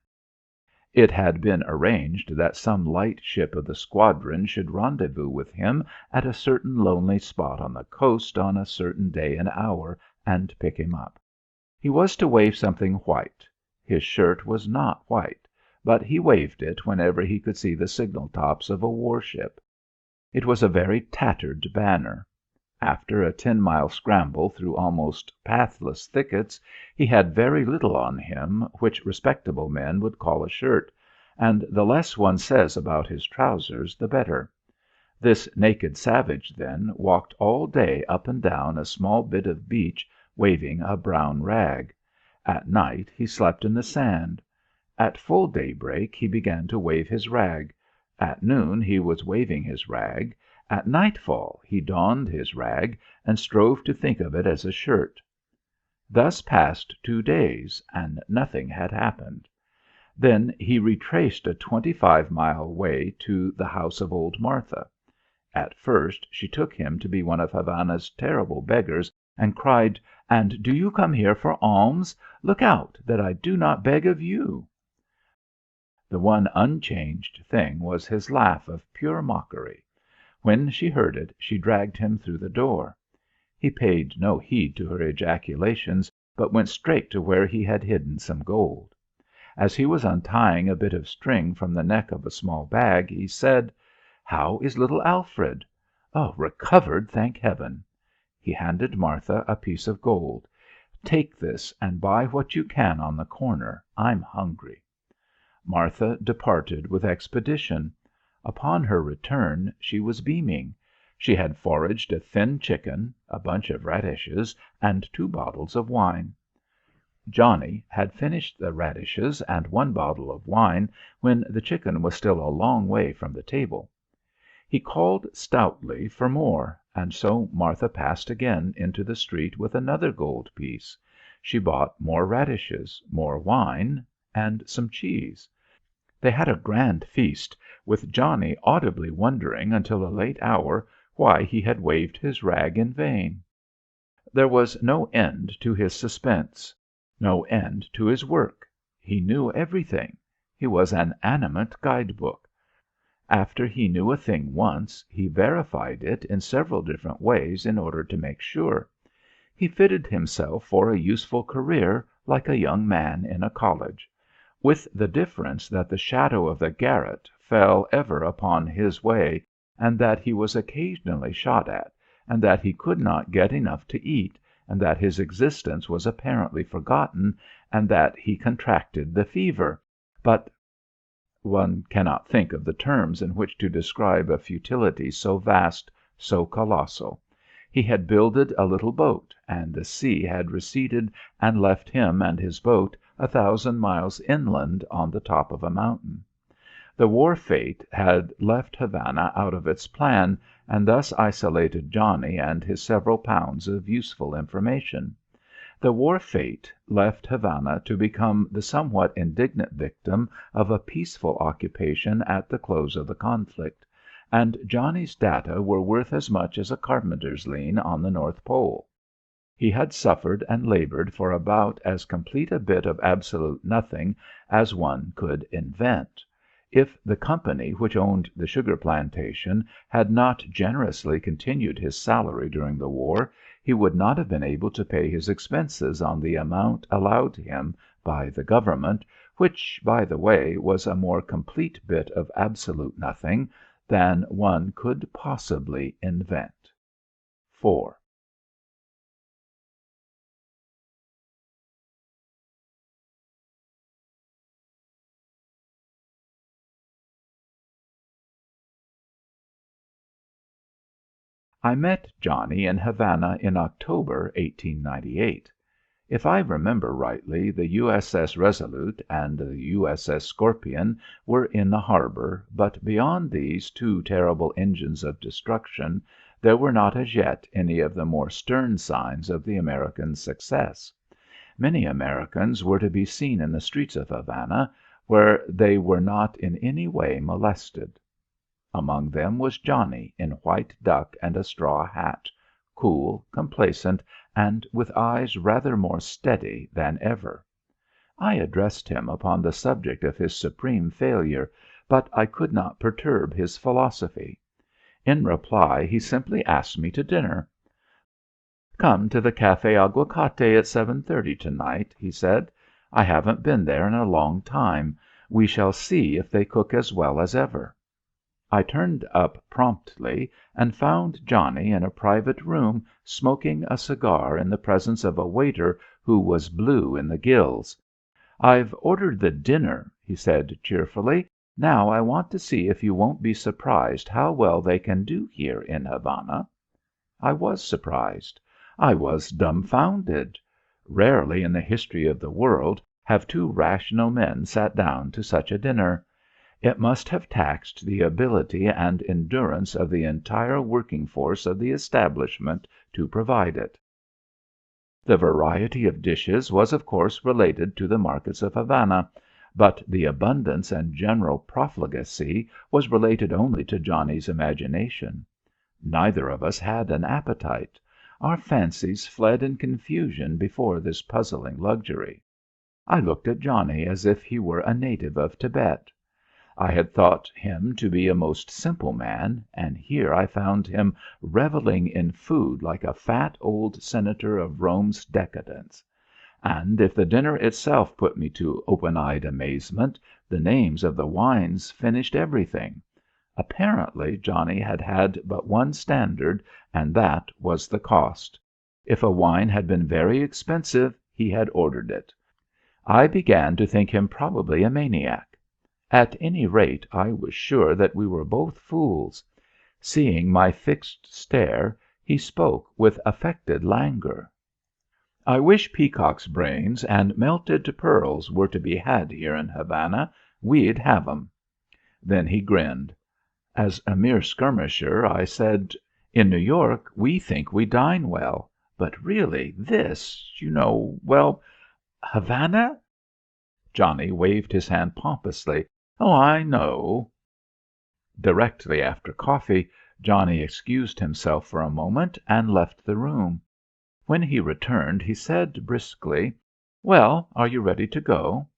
Speaker 1: It had been arranged that some light ship of the squadron should rendezvous with him at a certain lonely spot on the coast on a certain day and hour, and pick him up. He was to wave something white. His shirt was not white, but he waved it whenever he could see the signal tops of a warship. It was a very tattered banner. After a 10-mile scramble through almost pathless thickets, he had very little on him which respectable men would call a shirt, and the less one says about his trousers the better. This naked savage, then, walked all day up and down a small bit of beach waving a brown rag. At night he slept in the sand. At full daybreak he began to wave his rag. At noon he was waving his rag. At nightfall he donned his rag and strove to think of it as a shirt. Thus passed 2 days, and nothing had happened. Then he retraced a 25-mile way to the house of old Martha. At first she took him to be one of Havana's terrible beggars, and cried, "And do you come here for alms? Look out that I do not beg of you." The one unchanged thing was his laugh of pure mockery. When she heard it, she dragged him through the door. He paid no heed to her ejaculations, but went straight to where he had hidden some gold. As he was untying a bit of string from the neck of a small bag, he said, "How is little Alfred?" "Recovered, thank heaven." He handed Martha a piece of gold. "Take this and buy what you can on the corner. I'm hungry." Martha departed with expedition. Upon her return she was beaming. She had foraged a thin chicken, a bunch of radishes, and 2 bottles of wine. Johnny had finished the radishes and one bottle of wine when the chicken was still a long way from the table. He called stoutly for more, and so Martha passed again into the street with another gold piece. She bought more radishes, more wine, and some cheese. They had a grand feast, with Johnny audibly wondering until a late hour why he had waved his rag in vain. There was no end to his suspense, no end to his work. He knew everything. He was an animate guide book. After he knew a thing once, he verified it in several different ways in order to make sure. He fitted himself for a useful career like a young man in a college, with the difference that the shadow of the garret fell ever upon his way, and that he was occasionally shot at, and that he could not get enough to eat, and that his existence was apparently forgotten, and that he contracted the fever. But one cannot think of the terms in which to describe a futility so vast, so colossal. He had builded a little boat, and the sea had receded and left him and his boat 1,000 miles inland on the top of a mountain. The war fate had left Havana out of its plan, and thus isolated Johnny and his several pounds of useful information. The war fate left Havana to become the somewhat indignant victim of a peaceful occupation at the close of the conflict, and Johnny's data were worth as much as a carpenter's lien on the North Pole. He had suffered and labored for about as complete a bit of absolute nothing as one could invent. If the company which owned the sugar plantation had not generously continued his salary during the war, he would not have been able to pay his expenses on the amount allowed him by the government, which, by the way, was a more complete bit of absolute nothing than one could possibly invent. 4. I met Johnny in Havana in October, 1898. If I remember rightly, the U.S.S. Resolute and the U.S.S. Scorpion were in the harbor, but beyond these two terrible engines of destruction there were not as yet any of the more stern signs of the American success. Many Americans were to be seen in the streets of Havana, where they were not in any way molested. Among them was Johnny in white duck and a straw hat, cool, complacent, and with eyes rather more steady than ever. I addressed him upon the subject of his supreme failure, but I could not perturb his philosophy. In reply he simply asked me to dinner. "Come to the Café Aguacate at 7:30 to-night," he said. "I haven't been there in a long time. We shall see if they cook as well as ever." I turned up promptly and found Johnny in a private room smoking a cigar in the presence of a waiter who was blue in the gills. "I've ordered the dinner," he said cheerfully. "Now I want to see if you won't be surprised how well they can do here in Havana." I was surprised. I was dumbfounded. Rarely in the history of the world have two rational men sat down to such a dinner. It must have taxed the ability and endurance of the entire working force of the establishment to provide it. The variety of dishes was of course related to the markets of Havana, but the abundance and general profligacy was related only to Johnny's imagination. Neither of us had an appetite. Our fancies fled in confusion before this puzzling luxury. I looked at Johnny as if he were a native of Tibet. I had thought him to be a most simple man, and here I found him revelling in food like a fat old senator of Rome's decadence. And if the dinner itself put me to open-eyed amazement, the names of the wines finished everything. Apparently Johnny had had but one standard, and that was the cost. If a wine had been very expensive, he had ordered it. I began to think him probably a maniac. At any rate, I was sure that we were both fools. Seeing my fixed stare, he spoke with affected languor. I wish peacock's brains and melted pearls were to be had here in Havana. We'd have 'em." Then he grinned. As a mere skirmisher, I said, "In New York we think we dine well. But really this, well, Havana—" Johnny waved his hand pompously. "Oh, I know." Directly after coffee, Johnny excused himself for a moment and left the room. When he returned he said briskly, "Well, are you ready to go?"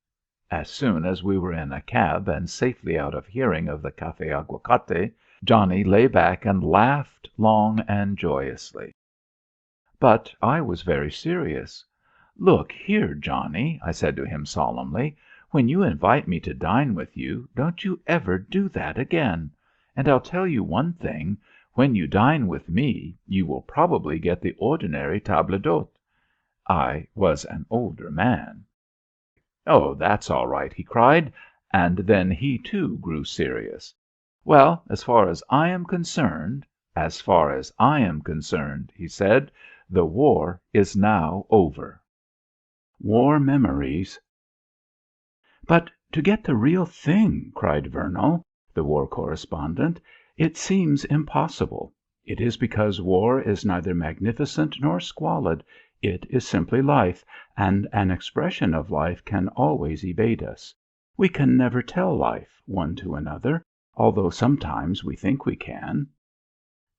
Speaker 1: As soon as we were in a cab and safely out of hearing of the Café Aguacate, Johnny lay back and laughed long and joyously. But I was very serious. "Look here, Johnny," I said to him solemnly, "when you invite me to dine with you, don't you ever do that again. And I'll tell you one thing. When you dine with me, you will probably get the ordinary table d'hôte." I was an older man. "Oh, that's all right," he cried, and then he, too, grew serious. "Well, as far as I am concerned, he said, "the war is now over." War memories. "But to get the real thing," cried Vernall, the war correspondent, "it seems impossible. It is because war is neither magnificent nor squalid. It is simply life, and an expression of life can always evade us. We can never tell life, one to another, although sometimes we think we can."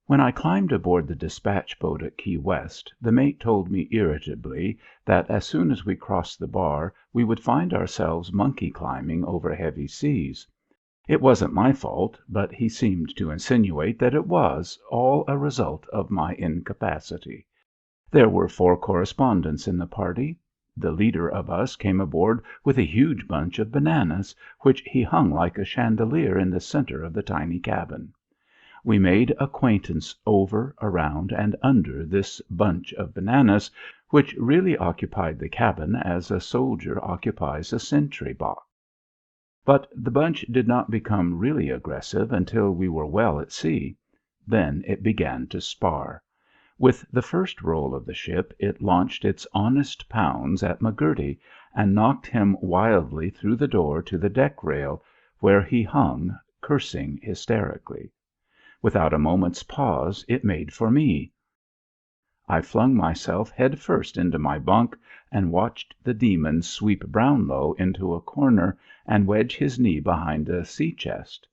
Speaker 1: When I climbed aboard the dispatch boat at Key West, the mate told me irritably that as soon as we crossed the bar we would find ourselves monkey climbing over heavy seas. It wasn't my fault, but he seemed to insinuate that it was all a result of my incapacity. There were 4 correspondents in the party. The leader of us came aboard with a huge bunch of bananas, which he hung like a chandelier in the center of the tiny cabin. We made acquaintance over, around, and under this bunch of bananas, which really occupied the cabin as a soldier occupies a sentry box. But the bunch did not become really aggressive until we were well at sea. Then it began to spar. With the first roll of the ship it launched its honest pounds at McGurty and knocked him wildly through the door to the deck rail, where he hung, cursing hysterically. Without a moment's pause it made for me. I flung myself head first into my bunk and watched the demon sweep Brownlow into a corner and wedge his knee behind a sea chest.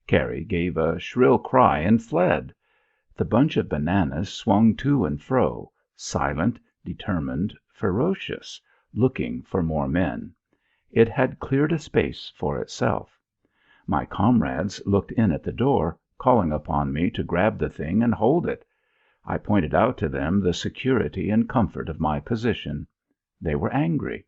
Speaker 1: Carrie gave a shrill cry and fled. The bunch of bananas swung to and fro, silent, determined, ferocious, looking for more men. It had cleared a space for itself. My comrades looked in at the door, calling upon me to grab the thing and hold it. I pointed out to them the security and comfort of my position. They were angry.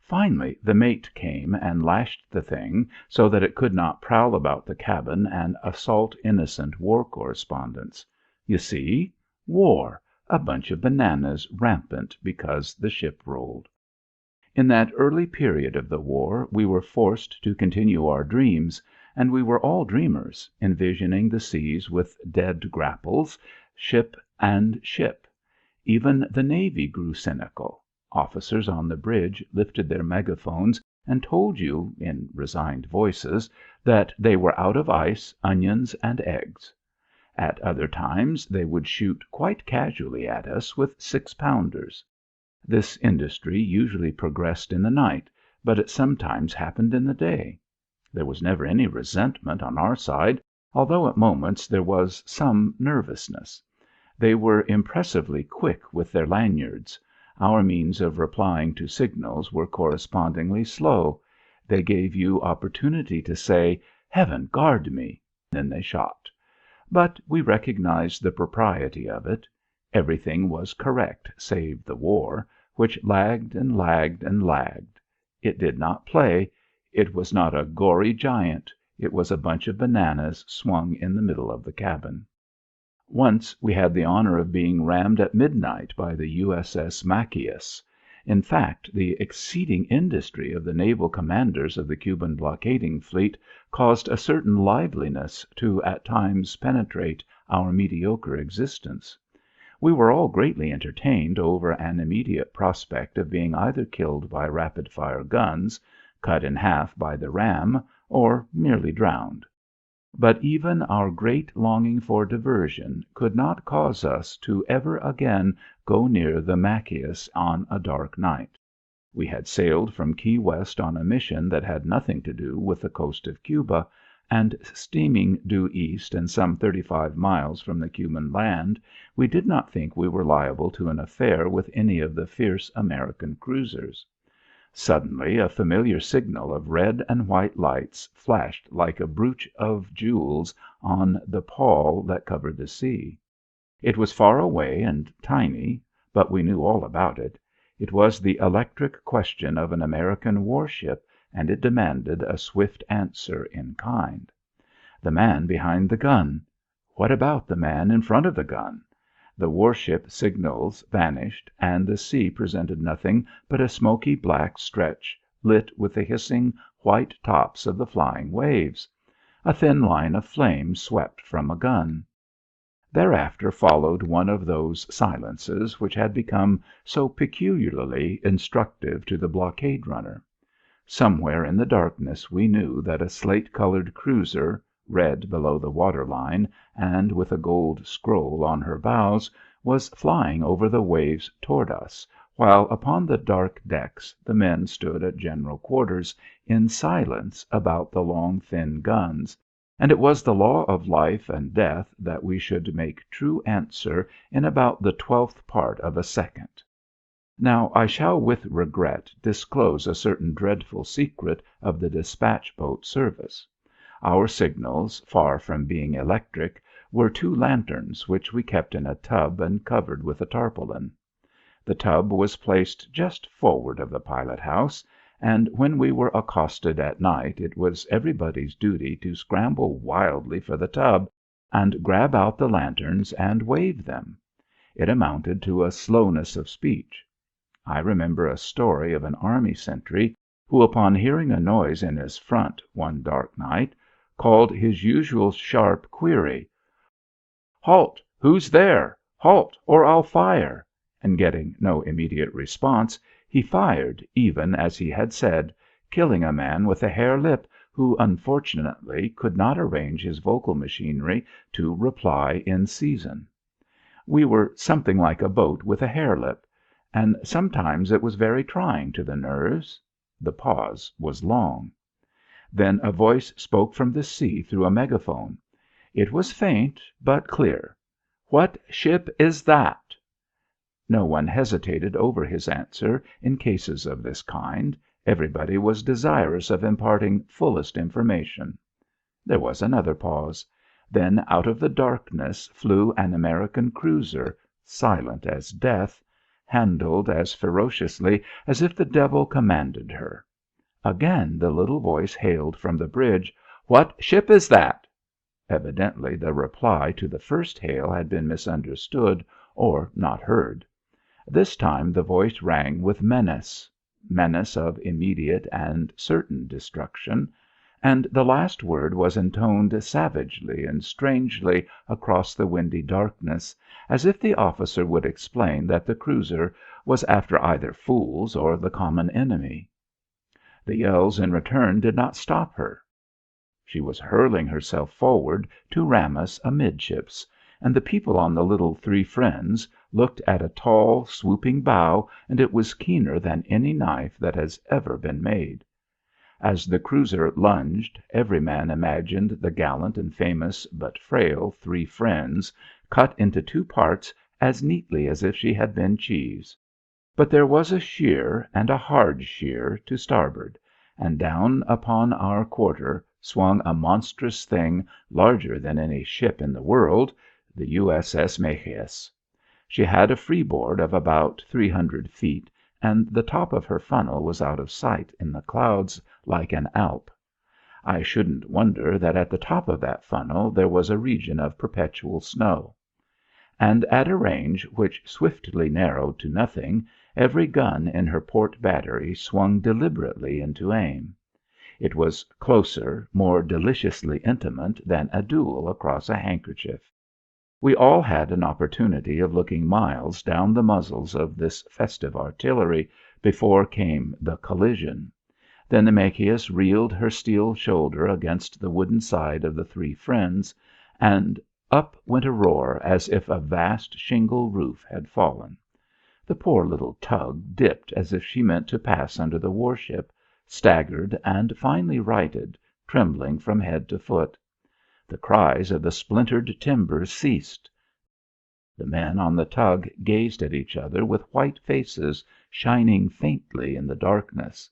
Speaker 1: Finally the mate came and lashed the thing so that it could not prowl about the cabin and assault innocent war correspondents. You see? War. A bunch of bananas rampant because the ship rolled. In that early period of the war we were forced to continue our dreams, and we were all dreamers, envisioning the seas with dead grapples, ship and ship. Even the Navy grew cynical. Officers on the bridge lifted their megaphones and told you, in resigned voices, that they were out of ice, onions, and eggs. At other times they would shoot quite casually at us with 6-pounders. This industry usually progressed in the night, but it sometimes happened in the day. There was never any resentment on our side, although at moments there was some nervousness. They were impressively quick with their lanyards. Our means of replying to signals were correspondingly slow. They gave you opportunity to say, "Heaven guard me!" Then they shot. But we recognized the propriety of it. Everything was correct save the war, which lagged and lagged and lagged. It did not play. It was not a gory giant. It was a bunch of bananas swung in the middle of the cabin. Once we had the honor of being rammed at midnight by the U.S.S. Machias. In fact, the exceeding industry of the naval commanders of the Cuban blockading fleet caused a certain liveliness to at times penetrate our mediocre existence. We were all greatly entertained over an immediate prospect of being either killed by rapid-fire guns, cut in half by the ram, or merely drowned. But even our great longing for diversion could not cause us to ever again go near the Machias on a dark night. We had sailed from Key West on a mission that had nothing to do with the coast of Cuba, and steaming due east and some 35 miles from the Cuban land, we did not think we were liable to an affair with any of the fierce American cruisers. Suddenly a familiar signal of red and white lights flashed like a brooch of jewels on the pall that covered the sea. It was far away and tiny, but we knew all about it. It was the electric question of an American warship, and it demanded a swift answer in kind. The man behind the gun. What about the man in front of the gun? The warship signals vanished, and the sea presented nothing but a smoky black stretch lit with the hissing white tops of the flying waves. A thin line of flame swept from a gun. Thereafter followed one of those silences which had become so peculiarly instructive to the blockade runner. Somewhere in the darkness we knew that a slate-colored cruiser, red below the water line and with a gold scroll on her bows, was flying over the waves toward us, while upon the dark decks the men stood at general quarters in silence about the long thin guns, and it was the law of life and death that we should make true answer in about the 12th part of a second. Now I shall with regret disclose a certain dreadful secret of the dispatch boat service. Our signals, far from being electric, were two lanterns which we kept in a tub and covered with a tarpaulin. The tub was placed just forward of the pilot house, and when we were accosted at night it was everybody's duty to scramble wildly for the tub and grab out the lanterns and wave them. It amounted to a slowness of speech. I remember a story of an army sentry who, upon hearing a noise in his front one dark night, called his usual sharp query, "Halt! Who's there? Halt, or I'll fire!" and getting no immediate response, he fired even as he had said, killing a man with a hare lip who unfortunately could not arrange his vocal machinery to reply in season. We were something like a boat with a hare lip, and sometimes it was very trying to the nerves. The pause was long. Then a voice spoke from the sea through a megaphone. It was faint but clear. "What ship is that?" No one hesitated over his answer in cases of this kind. Everybody was desirous of imparting fullest information. There was another pause. Then out of the darkness flew an American cruiser, silent as death, handled as ferociously as if the devil commanded her. Again the little voice hailed from the bridge, "What ship is that?" Evidently the reply to the first hail had been misunderstood or not heard. This time the voice rang with menace, menace of immediate and certain destruction, and the last word was intoned savagely and strangely across the windy darkness, as if the officer would explain that the cruiser was after either fools or the common enemy. The yells in return did not stop her. She was hurling herself forward to ram us amidships, and the people on the little Three Friends looked at a tall, swooping bow, and it was keener than any knife that has ever been made. As the cruiser lunged, every man imagined the gallant and famous but frail Three Friends cut into two parts as neatly as if she had been cheese. But there was a sheer, and a hard sheer, to starboard, and down upon our quarter swung a monstrous thing larger than any ship in the world, the U.S.S. Machias. She had a freeboard of about 300 feet, and the top of her funnel was out of sight in the clouds like an Alp. I shouldn't wonder that at the top of that funnel there was a region of perpetual snow. And at a range which swiftly narrowed to nothing, every gun in her port battery swung deliberately into aim. It was closer, more deliciously intimate than a duel across a handkerchief. We all had an opportunity of looking miles down the muzzles of this festive artillery before came the collision. Then the Machias reeled her steel shoulder against the wooden side of the Three Friends, and up went a roar as if a vast shingle roof had fallen. The poor little tug dipped as if she meant to pass under the warship, staggered, and finally righted, trembling from head to foot. The cries of the splintered timbers ceased. The men on the tug gazed at each other with white faces shining faintly in the darkness.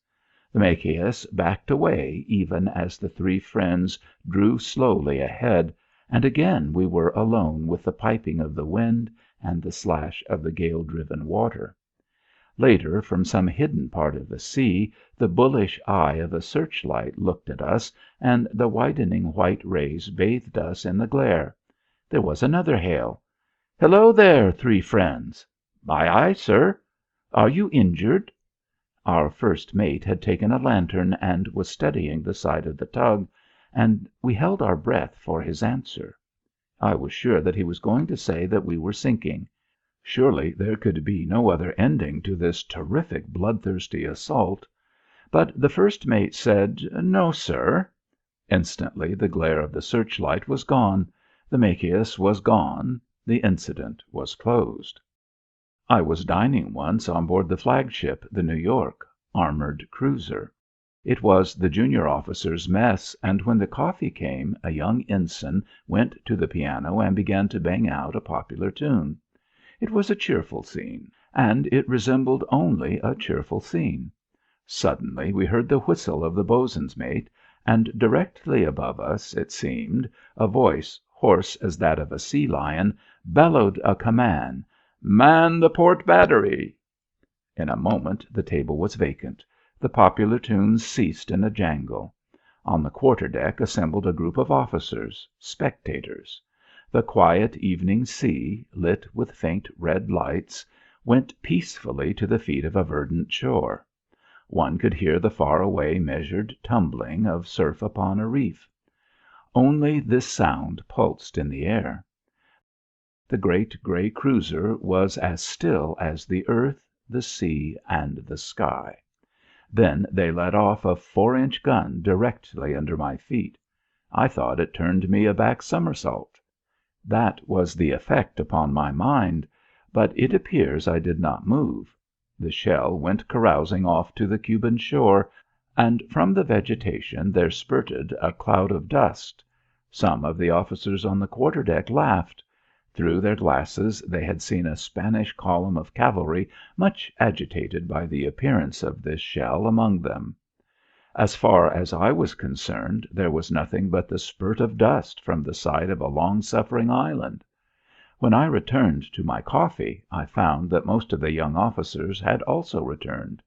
Speaker 1: The Machias backed away even as the Three Friends drew slowly ahead, and again we were alone with the piping of the wind and the slash of the gale-driven water. Later, from some hidden part of the sea, the bullish eye of a searchlight looked at us, and the widening white rays bathed us in the glare. There was another hail. "Hello there, Three Friends!" "Aye, aye, sir." "Are you injured?" Our first mate had taken a lantern and was studying the side of the tug, and we held our breath for his answer. I was sure that he was going to say that we were sinking. Surely there could be no other ending to this terrific bloodthirsty assault. But the first mate said, "No, sir." Instantly the glare of the searchlight was gone. The Machias was gone. The incident was closed. I was dining once on board the flagship, the New York, armored cruiser. It was the junior officers' mess, and when the coffee came a young ensign went to the piano and began to bang out a popular tune. It was a cheerful scene, and it resembled only a cheerful scene. Suddenly we heard the whistle of the boatswain's mate, and directly above us, it seemed, a voice, hoarse as that of a sea lion, bellowed a command: "Man the port battery!" In a moment the table was vacant. The popular tunes ceased in a jangle. On the quarter deck assembled a group of officers, spectators. The quiet evening sea, lit with faint red lights, went peacefully to the feet of a verdant shore. One could hear the far-away measured tumbling of surf upon a reef. Only this sound pulsed in the air. The great grey cruiser was as still as the earth, the sea, and the sky. Then they let off a 4-inch gun directly under my feet. I thought it turned me a back somersault. That was the effect upon my mind. But it appears I did not move. The shell went carousing off to the Cuban shore, and from the vegetation there spurted a cloud of dust. Some of the officers on the quarter deck laughed. Through their glasses they had seen a Spanish column of cavalry much agitated by the appearance of this shell among them. As far as I was concerned, there was nothing but the spurt of dust from the side of a long-suffering island. When I returned to my coffee, I found that most of the young officers had also returned.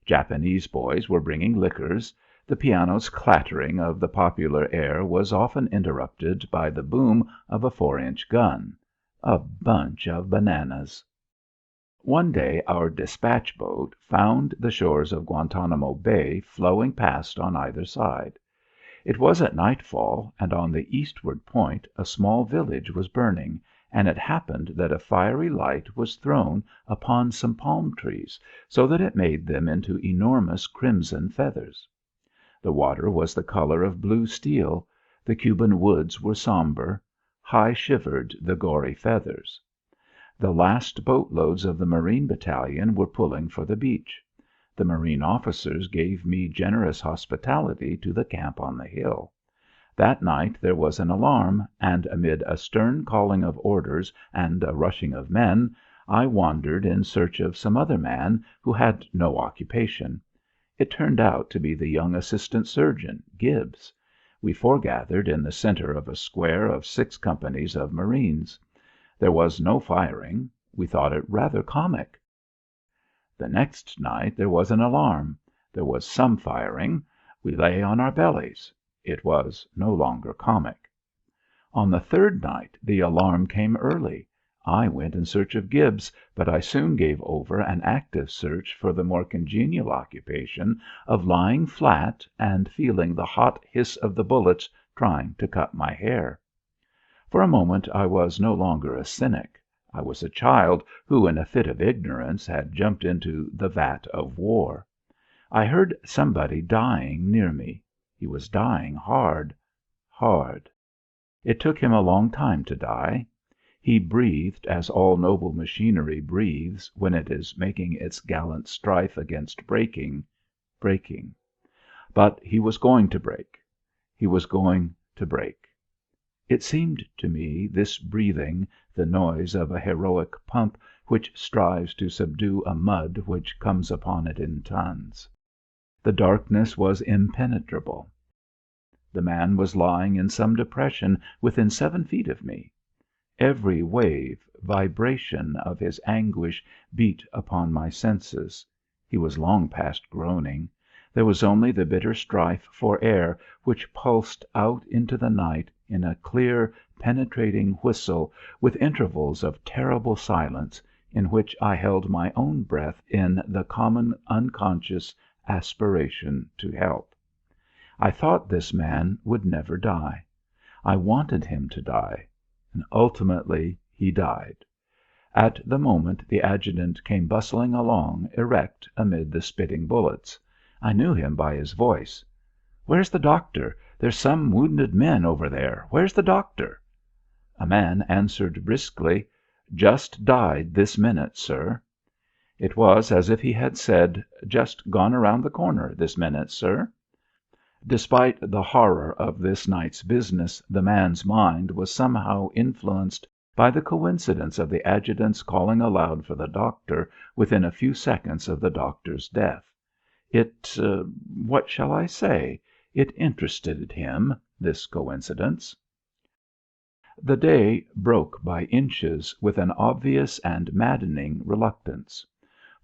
Speaker 1: Japanese boys were bringing liquors. The piano's clattering of the popular air was often interrupted by the boom of a 4-inch gun. A bunch of bananas. One day our dispatch boat found the shores of Guantanamo Bay flowing past on either side. It was at nightfall, and on the eastward point a small village was burning, and it happened that a fiery light was thrown upon some palm trees, so that it made them into enormous crimson feathers. The water was the color of blue steel. The Cuban woods were somber. High shivered the gory feathers. The last boatloads of the Marine Battalion were pulling for the beach. The Marine officers gave me generous hospitality to the camp on the hill. That night there was an alarm, and amid a stern calling of orders and a rushing of men, I wandered in search of some other man who had no occupation. It turned out to be the young assistant surgeon, Gibbs. We foregathered in the center of a square of 6 companies of Marines. There was no firing. We thought it rather comic. The next night there was an alarm. There was some firing. We lay on our bellies. It was no longer comic. On the third night the alarm came early. I went in search of Gibbs, but I soon gave over an active search for the more congenial occupation of lying flat and feeling the hot hiss of the bullets trying to cut my hair. For a moment I was no longer a cynic. I was a child who, in a fit of ignorance, had jumped into the vat of war. I heard somebody dying near me. He was dying hard, hard. It took him a long time to die. He breathed as all noble machinery breathes when it is making its gallant strife against breaking, breaking. But he was going to break. He was going to break. It seemed to me, this breathing, the noise of a heroic pump which strives to subdue a mud which comes upon it in tons. The darkness was impenetrable. The man was lying in some depression within 7 feet of me. Every wave, vibration of his anguish beat upon my senses. He was long past groaning. There was only the bitter strife for air which pulsed out into the night in a clear, penetrating whistle, with intervals of terrible silence, in which I held my own breath in the common unconscious aspiration to help. I thought this man would never die. I wanted him to die. And ultimately he died. At the moment the adjutant came bustling along, erect amid the spitting bullets. I knew him by his voice. "Where's the doctor? There's some wounded men over there. Where's the doctor?" A man answered briskly, "Just died this minute, sir." It was as if he had said, "Just gone around the corner this minute, sir." Despite the horror of this night's business, the man's mind was somehow influenced by the coincidence of the adjutant's calling aloud for the doctor within a few seconds of the doctor's death. What shall I say? It interested him, this coincidence. The day broke by inches, with an obvious and maddening reluctance.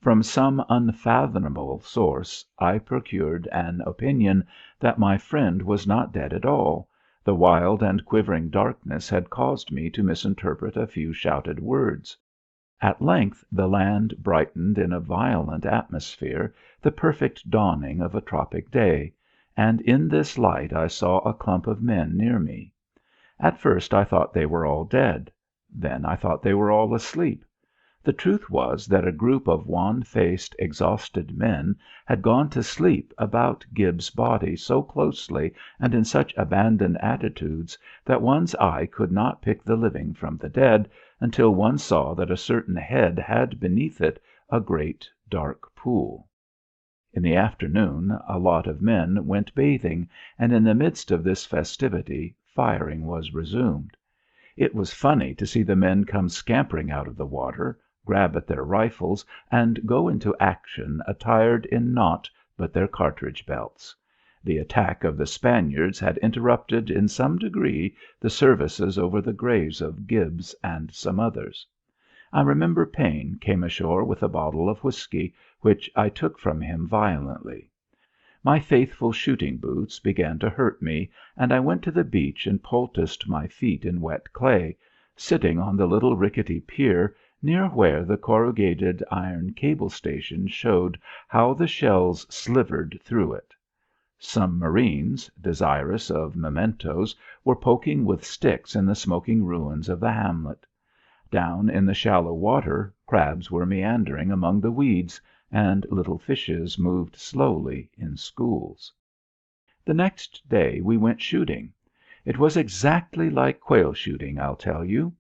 Speaker 1: From some unfathomable source I procured an opinion that my friend was not dead at all. The wild and quivering darkness had caused me to misinterpret a few shouted words. At length the land brightened in a violent atmosphere, the perfect dawning of a tropic day, and in this light I saw a clump of men near me. At first I thought they were all dead. Then I thought they were all asleep. The truth was that a group of wan-faced, exhausted men had gone to sleep about Gibbs' body so closely and in such abandoned attitudes that one's eye could not pick the living from the dead until one saw that a certain head had beneath it a great dark pool. In the afternoon a lot of men went bathing, and in the midst of this festivity firing was resumed. It was funny to see the men come scampering out of the water, grab at their rifles, and go into action attired in naught but their cartridge belts. The attack of the Spaniards had interrupted in some degree the services over the graves of Gibbs and some others. I remember Payne came ashore with a bottle of whiskey, which I took from him violently. My faithful shooting boots began to hurt me, and I went to the beach and poulticed my feet in wet clay, sitting on the little rickety pier near where the corrugated iron cable station showed how the shells slivered through it. Some marines, desirous of mementos, were poking with sticks in the smoking ruins of the hamlet. Down in the shallow water crabs were meandering among the weeds, and little fishes moved slowly in schools. The next day we went shooting. It was exactly like quail shooting, I'll tell you.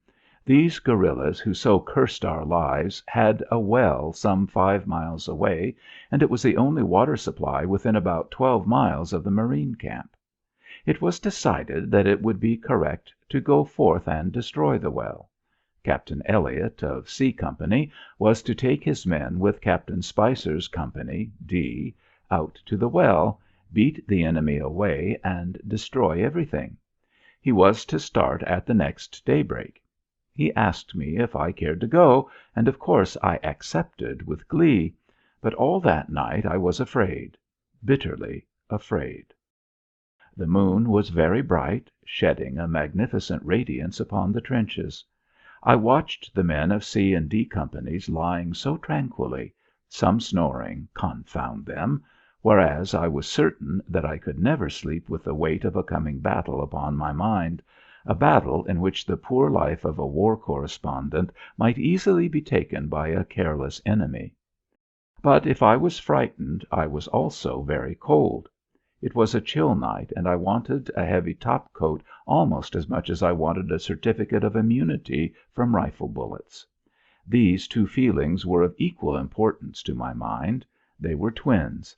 Speaker 1: These guerillas who so cursed our lives had a well some 5 miles away, and it was the only water supply within about 12 miles of the marine camp. It was decided that it would be correct to go forth and destroy the well. Captain Elliott, of C Company, was to take his men with Captain Spicer's Company, D, out to the well, beat the enemy away, and destroy everything. He was to start at the next daybreak. He asked me if I cared to go, and of course I accepted with glee. But all that night I was afraid, bitterly afraid. The moon was very bright, shedding a magnificent radiance upon the trenches. I watched the men of C and D companies lying so tranquilly, some snoring, confound them, whereas I was certain that I could never sleep with the weight of a coming battle upon my mind, a battle in which the poor life of a war correspondent might easily be taken by a careless enemy. But if I was frightened, I was also very cold. It was a chill night, and I wanted a heavy top coat almost as much as I wanted a certificate of immunity from rifle bullets. These two feelings were of equal importance to my mind. They were twins.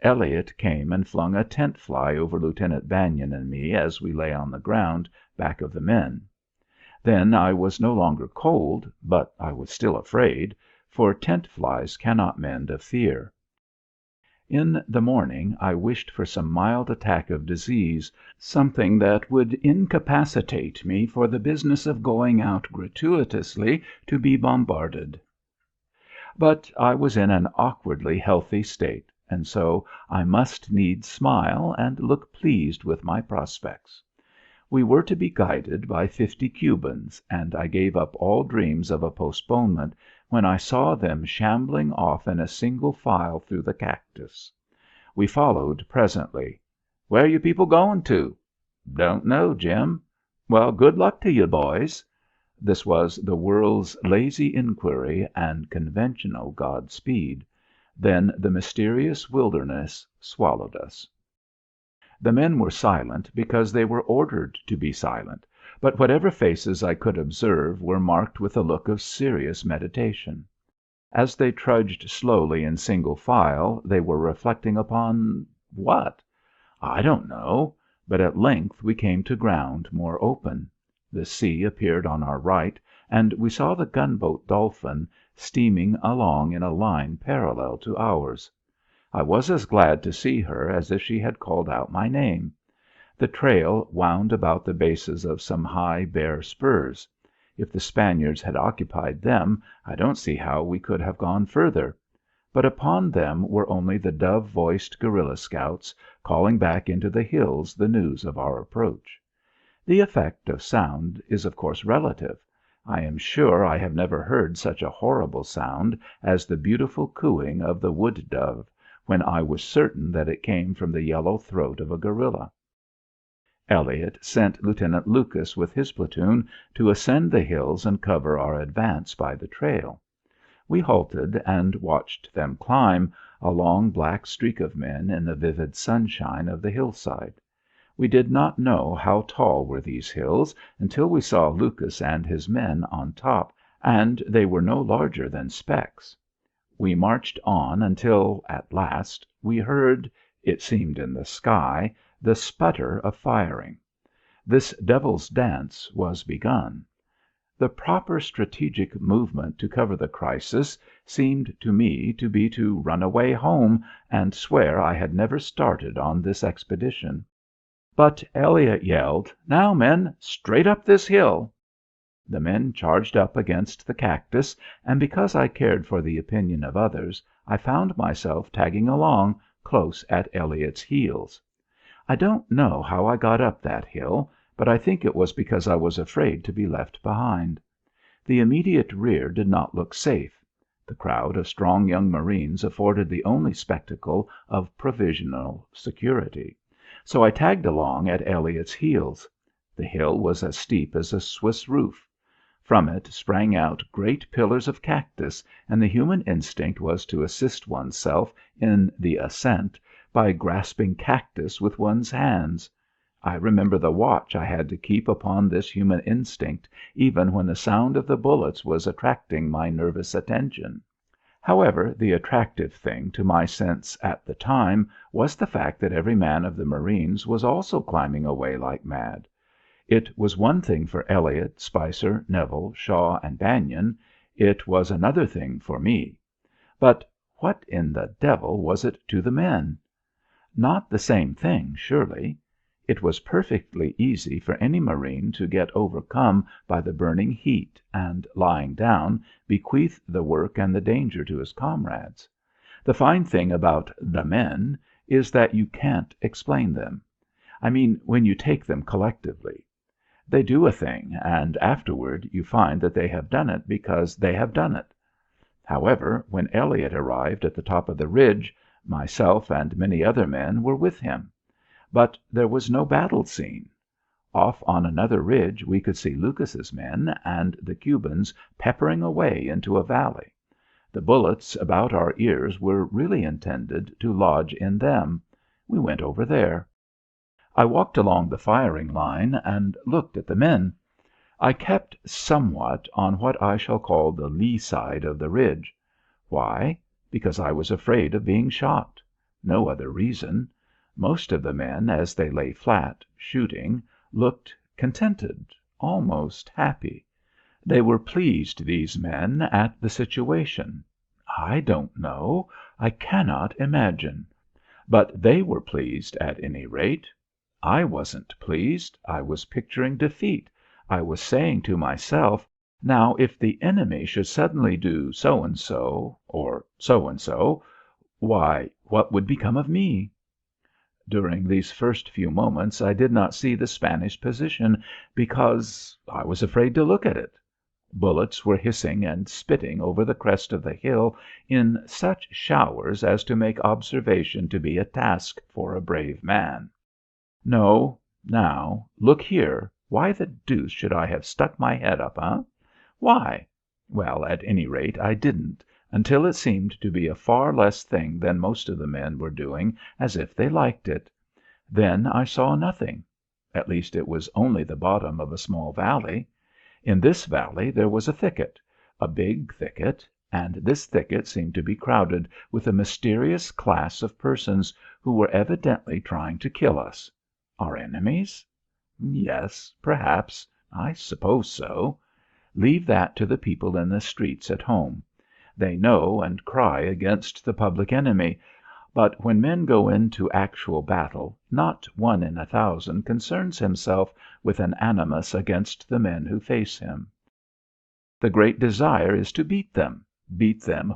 Speaker 1: Elliott came and flung a tent fly over Lieutenant Bannon and me as we lay on the ground back of the men. Then I was no longer cold, but I was still afraid, for tent flies cannot mend a fear. In the morning I wished for some mild attack of disease, something that would incapacitate me for the business of going out gratuitously to be bombarded. But I was in an awkwardly healthy state, and so I must needs smile and look pleased with my prospects. We were to be guided by 50 Cubans, and I gave up all dreams of a postponement when I saw them shambling off in a single file through the cactus. We followed presently. "Where you people going to?" "Don't know, Jim." "Well, good luck to you, boys." This was the world's lazy inquiry and conventional Godspeed. Then the mysterious wilderness swallowed us. The men were silent because they were ordered to be silent, but whatever faces I could observe were marked with a look of serious meditation. As they trudged slowly in single file they were reflecting upon what? I don't know, but at length we came to ground more open. The sea appeared on our right, and we saw the gunboat Dolphin steaming along in a line parallel to ours. I was as glad to see her as if she had called out my name. The trail wound about the bases of some high, bare spurs. If the Spaniards had occupied them, I don't see how we could have gone further. But upon them were only the dove-voiced guerilla scouts calling back into the hills the news of our approach. The effect of sound is of course relative. I am sure I have never heard such a horrible sound as the beautiful cooing of the wood dove when I was certain that it came from the yellow throat of a guerilla. Elliott sent Lieutenant Lucas with his platoon to ascend the hills and cover our advance by the trail. We halted and watched them climb, a long black streak of men in the vivid sunshine of the hillside. We did not know how tall were these hills until we saw Lucas and his men on top, and they were no larger than specks. We marched on until, at last, we heard, it seemed in the sky, the sputter of firing. This devil's dance was begun. The proper strategic movement to cover the crisis seemed to me to be to run away home and swear I had never started on this expedition. But Elliott yelled, "Now, men, straight up this hill!" The men charged up against the cactus, and because I cared for the opinion of others, I found myself tagging along close at Elliott's heels. I don't know how I got up that hill, but I think it was because I was afraid to be left behind. The immediate rear did not look safe. The crowd of strong young Marines afforded the only spectacle of provisional security. So I tagged along at Elliott's heels. The hill was as steep as a Swiss roof. From it sprang out great pillars of cactus, and the human instinct was to assist oneself in the ascent by grasping cactus with one's hands. I remember the watch I had to keep upon this human instinct, even when the sound of the bullets was attracting my nervous attention. However, the attractive thing to my sense at the time was the fact that every man of the Marines was also climbing away like mad. It was one thing for Elliott, Spicer, Neville, Shaw, and Bannon. It was another thing for me. But what in the devil was it to the men? Not the same thing, surely. It was perfectly easy for any Marine to get overcome by the burning heat and, lying down, bequeath the work and the danger to his comrades. The fine thing about the men is that you can't explain them. I mean, when you take them collectively. They do a thing, and afterward you find that they have done it because they have done it. However, when Elliott arrived at the top of the ridge, myself and many other men were with him. But there was no battle scene. Off on another ridge we could see Lucas's men and the Cubans peppering away into a valley. The bullets about our ears were really intended to lodge in them. We went over there. I walked along the firing line and looked at the men. I kept somewhat on what I shall call the lee side of the ridge. Why? Because I was afraid of being shot. No other reason. Most of the men, as they lay flat, shooting, looked contented, almost happy. They were pleased, these men, at the situation. I don't know. I cannot imagine. But they were pleased, at any rate. I wasn't pleased. I was picturing defeat. I was saying to myself, now, if the enemy should suddenly do so and so, or so and so, why, what would become of me? During these first few moments I did not see the Spanish position because I was afraid to look at it. Bullets were hissing and spitting over the crest of the hill in such showers as to make observation to be a task for a brave man. No, now, look here, why the deuce should I have stuck my head up, eh? Why? Well, at any rate, I didn't, until it seemed to be a far less thing than most of the men were doing as if they liked it. Then I saw nothing. At least it was only the bottom of a small valley. In this valley there was a thicket, a big thicket, and this thicket seemed to be crowded with a mysterious class of persons who were evidently trying to kill us. Our enemies? Yes, perhaps. I suppose so. Leave that to the people in the streets at home. They know and cry against the public enemy, but when men go into actual battle, not one in 1,000 concerns himself with an animus against the men who face him. The great desire is to beat them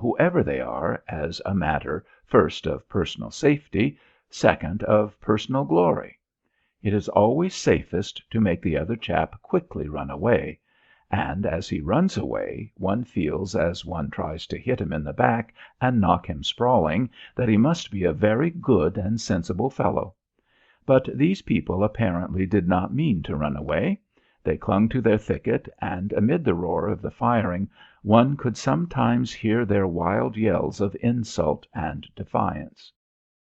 Speaker 1: whoever they are, as a matter, first, of personal safety, second, of personal glory. It is always safest to make the other chap quickly run away, and as he runs away one feels as one tries to hit him in the back and knock him sprawling that he must be a very good and sensible fellow. But these people apparently did not mean to run away. They clung to their thicket, and amid the roar of the firing one could sometimes hear their wild yells of insult and defiance.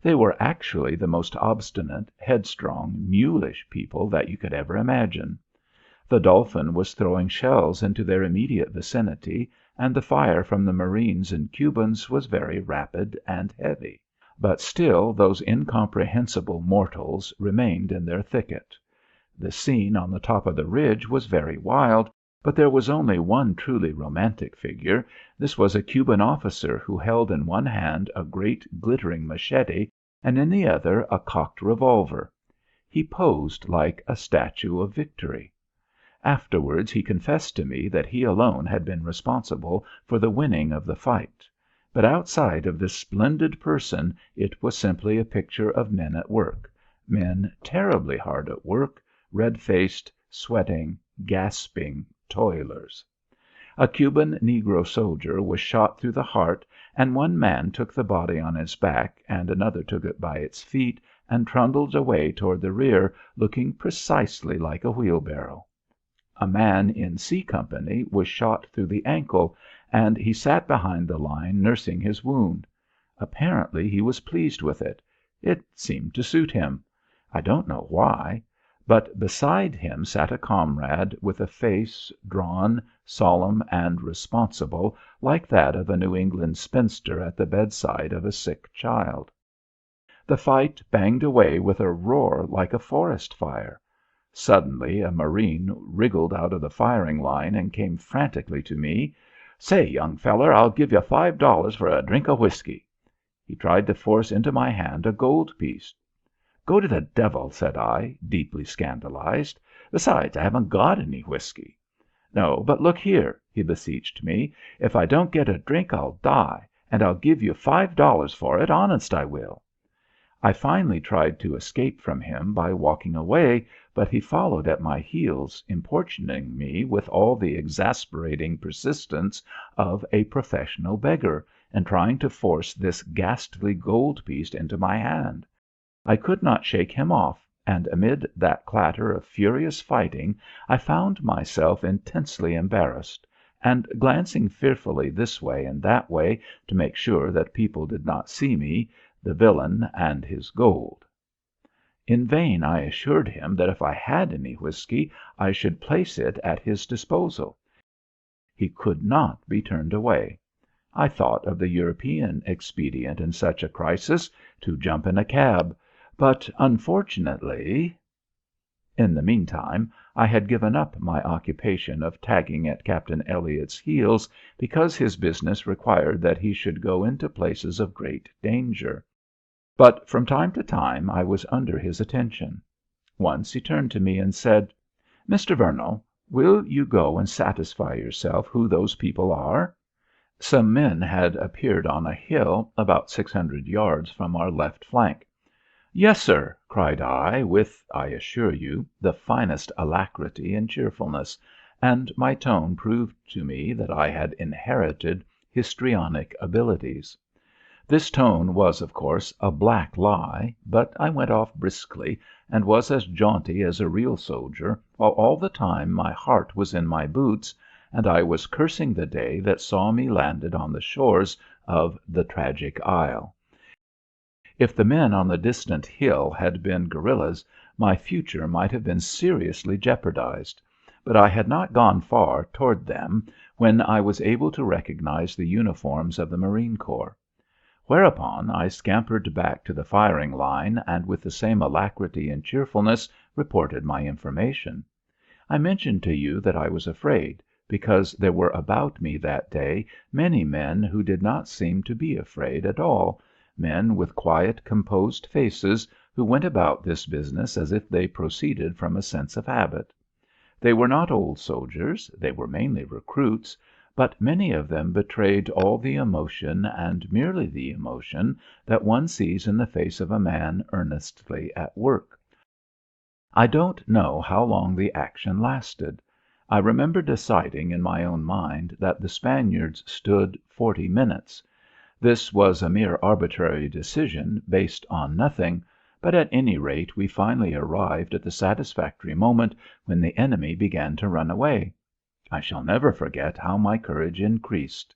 Speaker 1: They were actually the most obstinate, headstrong, mulish people that you could ever imagine. The Dolphin was throwing shells into their immediate vicinity, and the fire from the Marines and Cubans was very rapid and heavy. But still those incomprehensible mortals remained in their thicket. The scene on the top of the ridge was very wild, but there was only one truly romantic figure. This was a Cuban officer who held in one hand a great glittering machete and in the other a cocked revolver. He posed like a statue of victory. Afterwards he confessed to me that he alone had been responsible for the winning of the fight. But outside of this splendid person it was simply a picture of men at work, men terribly hard at work, red-faced, sweating, gasping toilers. A Cuban negro soldier was shot through the heart, and one man took the body on his back and another took it by its feet and trundled away toward the rear, looking precisely like a wheelbarrow. A man in C Company was shot through the ankle, and he sat behind the line nursing his wound. Apparently he was pleased with it. It seemed to suit him. I don't know why. But beside him sat a comrade with a face drawn, solemn, and responsible, like that of a New England spinster at the bedside of a sick child. The fight banged away with a roar like a forest fire. Suddenly a Marine wriggled out of the firing line and came frantically to me. "Say, young feller, I'll give you $5 for a drink of whiskey." He tried to force into my hand a gold piece. "Go to the devil," said I, deeply scandalized. "Besides, I haven't got any whiskey." "No, but look here," he beseeched me. "If I don't get a drink I'll die, and I'll give you $5 for it, honest I will." I finally tried to escape from him by walking away, but he followed at my heels, importuning me with all the exasperating persistence of a professional beggar, and trying to force this ghastly gold piece into my hand. I could not shake him off, and amid that clatter of furious fighting I found myself intensely embarrassed, and glancing fearfully this way and that way to make sure that people did not see me, the villain, and his gold. In vain I assured him that if I had any whiskey I should place it at his disposal. He could not be turned away. I thought of the European expedient in such a crisis, to jump in a cab, but unfortunately. In the meantime I had given up my occupation of tagging at Captain Elliott's heels because his business required that he should go into places of great danger. But from time to time I was under his attention. Once he turned to me and said, "Mr. Vernall, will you go and satisfy yourself who those people are?" Some men had appeared on a hill about 600 yards from our left flank. "Yes, sir," cried I, with, I assure you, the finest alacrity and cheerfulness, and my tone proved to me that I had inherited histrionic abilities. This tone was, of course, a black lie, but I went off briskly and was as jaunty as a real soldier, while all the time my heart was in my boots, and I was cursing the day that saw me landed on the shores of the tragic isle. If the men on the distant hill had been guerillas, my future might have been seriously jeopardized. But I had not gone far toward them when I was able to recognize the uniforms of the Marine Corps. Whereupon I scampered back to the firing line and with the same alacrity and cheerfulness reported my information. I mentioned to you that I was afraid, because there were about me that day many men who did not seem to be afraid at all, men with quiet, composed faces who went about this business as if they proceeded from a sense of habit. They were not old soldiers, they were mainly recruits, but many of them betrayed all the emotion and merely the emotion that one sees in the face of a man earnestly at work. I don't know how long the action lasted. I remember deciding in my own mind that the Spaniards stood 40 minutes. This was a mere arbitrary decision based on nothing, but at any rate we finally arrived at the satisfactory moment when the enemy began to run away. I shall never forget how my courage increased.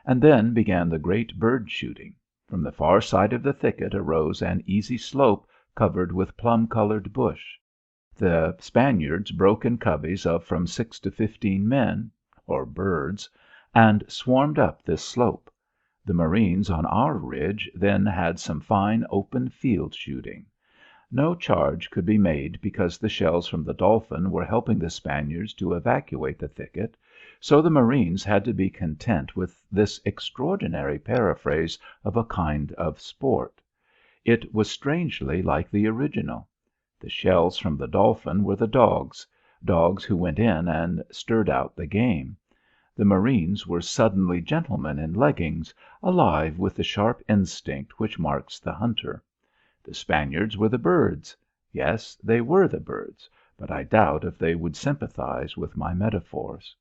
Speaker 1: And then began the great bird shooting. From the far side of the thicket arose an easy slope covered with plum-colored bush. The Spaniards broke in coveys of from 6 to 15 men, or birds, and swarmed up this slope. The Marines on our ridge then had some fine open field shooting. No charge could be made because the shells from the Dolphin were helping the Spaniards to evacuate the thicket, so the Marines had to be content with this extraordinary paraphrase of a kind of sport. It was strangely like the original. The shells from the Dolphin were the dogs who went in and stirred out the game. The Marines were suddenly gentlemen in leggings, alive with the sharp instinct which marks the hunter. The Spaniards were the birds. Yes, they were the birds, but I doubt if they would sympathize with my metaphors.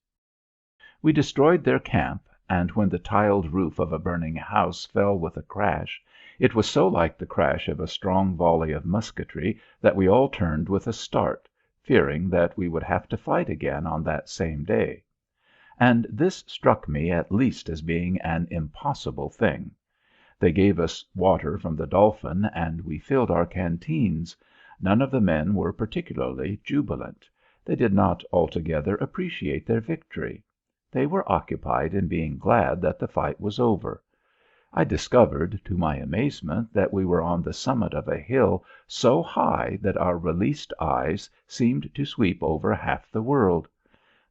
Speaker 1: We destroyed their camp, and when the tiled roof of a burning house fell with a crash, it was so like the crash of a strong volley of musketry that we all turned with a start, fearing that we would have to fight again on that same day. And this struck me at least as being an impossible thing. They gave us water from the Dolphin, and we filled our canteens. None of the men were particularly jubilant. They did not altogether appreciate their victory. They were occupied in being glad that the fight was over. I discovered, to my amazement, that we were on the summit of a hill so high that our released eyes seemed to sweep over half the world.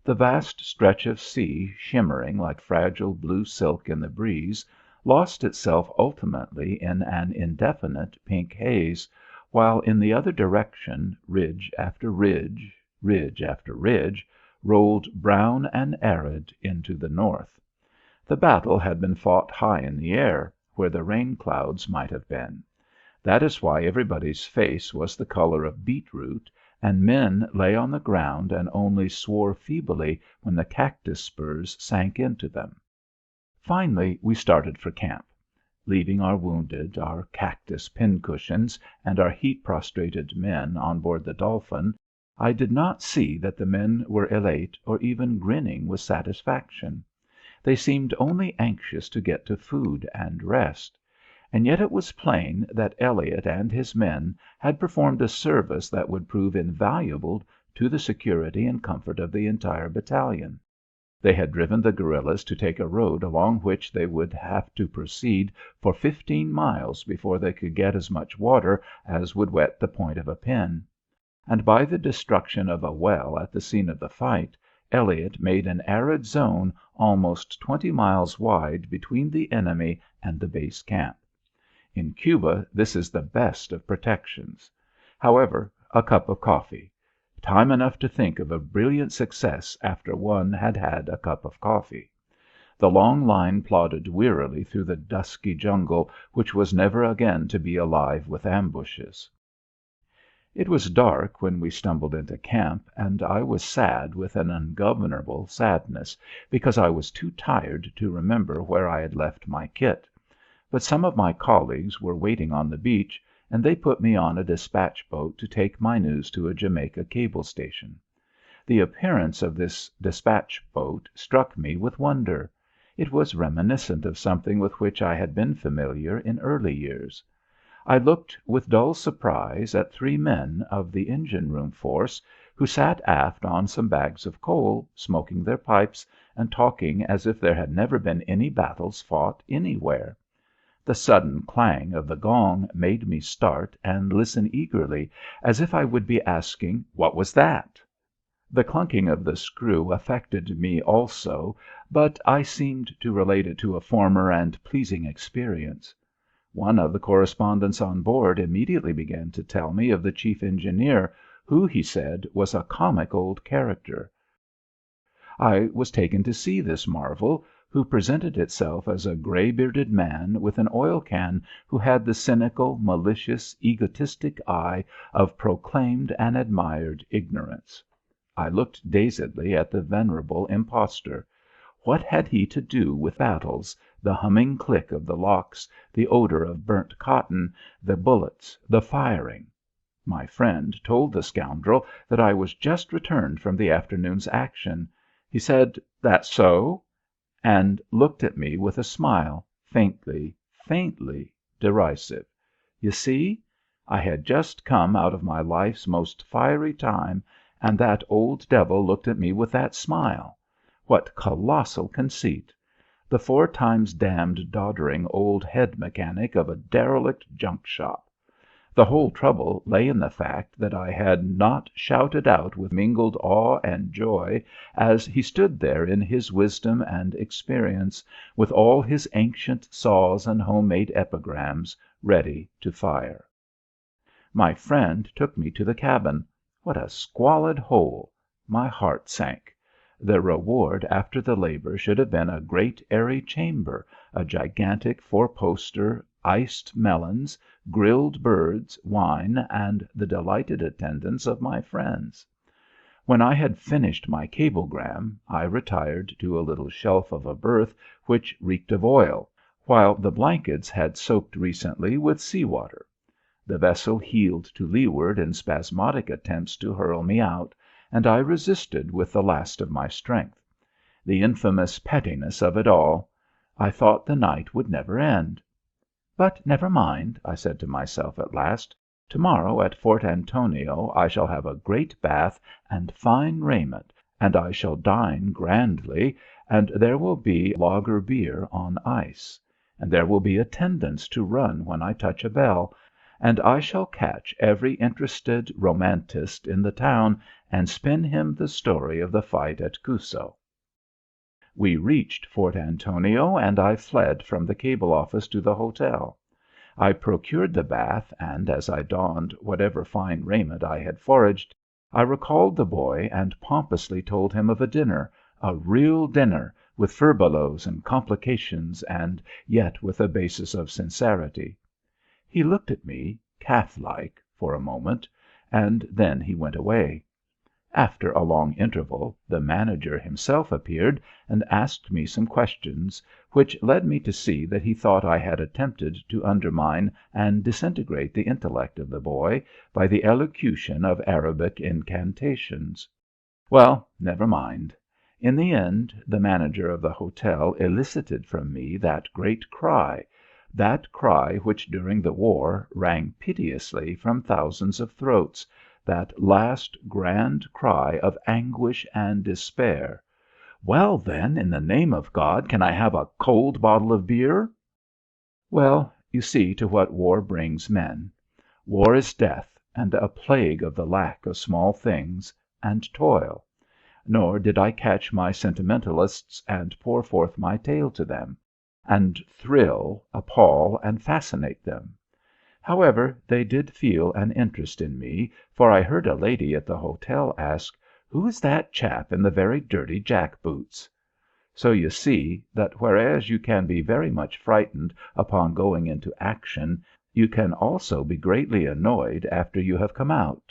Speaker 1: The vast stretch of sea, shimmering like fragile blue silk in the breeze, lost itself ultimately in an indefinite pink haze, while in the other direction ridge after ridge, ridge after ridge, rolled brown and arid into the north. The battle had been fought high in the air, where the rain clouds might have been. That is why everybody's face was the color of beetroot, and men lay on the ground and only swore feebly when the cactus spurs sank into them. Finally we started for camp. leaving our wounded, our cactus pincushions, and our heat-prostrated men on board the Dolphin, I did not see that the men were elate or even grinning with satisfaction. They seemed only anxious to get to food and rest. And yet it was plain that Elliott and his men had performed a service that would prove invaluable to the security and comfort of the entire battalion. They had driven the guerillas to take a road along which they would have to proceed for 15 miles before they could get as much water as would wet the point of a pin. And by the destruction of a well at the scene of the fight, Elliott made an arid zone almost 20 miles wide between the enemy and the base camp. In Cuba this is the best of protections. However, a cup of coffee. Time enough to think of a brilliant success after one had had a cup of coffee. The long line plodded wearily through the dusky jungle which was never again to be alive with ambushes. It was dark when we stumbled into camp, and I was sad with an ungovernable sadness, because I was too tired to remember where I had left my kit. But some of my colleagues were waiting on the beach, and they put me on a dispatch boat to take my news to a Jamaica cable station. The appearance of this dispatch boat struck me with wonder. It was reminiscent of something with which I had been familiar in early years. I looked with dull surprise at 3 men of the engine room force who sat aft on some bags of coal, smoking their pipes and talking as if there had never been any battles fought anywhere. The sudden clang of the gong made me start and listen eagerly, as if I would be asking, "What was that?" The clunking of the screw affected me also, but I seemed to relate it to a former and pleasing experience. One of the correspondents on board immediately began to tell me of the chief engineer, who, he said, was a comic old character. I was taken to see this marvel, who presented itself as a gray-bearded man with an oil can who had the cynical, malicious, egotistic eye of proclaimed and admired ignorance. I looked dazedly at the venerable impostor. What had he to do with battles, the humming click of the locks, the odor of burnt cotton, the bullets, the firing? My friend told the scoundrel that I was just returned from the afternoon's action. He said, "That so?" and looked at me with a smile, faintly, faintly derisive. You see? I had just come out of my life's most fiery time, and that old devil looked at me with that smile. What colossal conceit! The 4 times damned doddering old head mechanic of a derelict junk shop. The whole trouble lay in the fact that I had not shouted out with mingled awe and joy as he stood there in his wisdom and experience, with all his ancient saws and homemade epigrams ready to fire. My friend took me to the cabin. What a squalid hole! My heart sank. The reward after the labor should have been a great airy chamber, a gigantic 4-poster, iced melons, grilled birds, wine, and the delighted attendance of my friends. When I had finished my cablegram, I retired to a little shelf of a berth which reeked of oil, while the blankets had soaked recently with sea water. The vessel heeled to leeward in spasmodic attempts to hurl me out, and I resisted with the last of my strength. The infamous pettiness of it all! I thought the night would never end. But never mind, I said to myself at last. To-morrow at Fort Antonio I shall have a great bath and fine raiment, and I shall dine grandly, and there will be lager beer on ice. And there will be attendants to run when I touch a bell, and I shall catch every interested romantist in the town and spin him the story of the fight at Cusco. We reached Fort Antonio, and I fled from the cable office to the hotel. I procured the bath, and as I donned whatever fine raiment I had foraged, I recalled the boy and pompously told him of a dinner, a real dinner, with furbelows and complications, and yet with a basis of sincerity. He looked at me, calf-like, for a moment, and then he went away. After a long interval, the manager himself appeared and asked me some questions, which led me to see that he thought I had attempted to undermine and disintegrate the intellect of the boy by the elocution of Arabic incantations. Well, never mind. In the end, the manager of the hotel elicited from me that cry which during the war rang piteously from thousands of throats, that last grand cry of anguish and despair. "Well, then, in the name of God, can I have a cold bottle of beer?" Well, you see to what war brings men. War is death, and a plague of the lack of small things, and toil. Nor did I catch my sentimentalists and pour forth my tale to them, and thrill, appall, and fascinate them. However, they did feel an interest in me, for I heard a lady at the hotel ask, "Who is that chap in the very dirty jack boots?" So you see that whereas you can be very much frightened upon going into action, you can also be greatly annoyed after you have come out.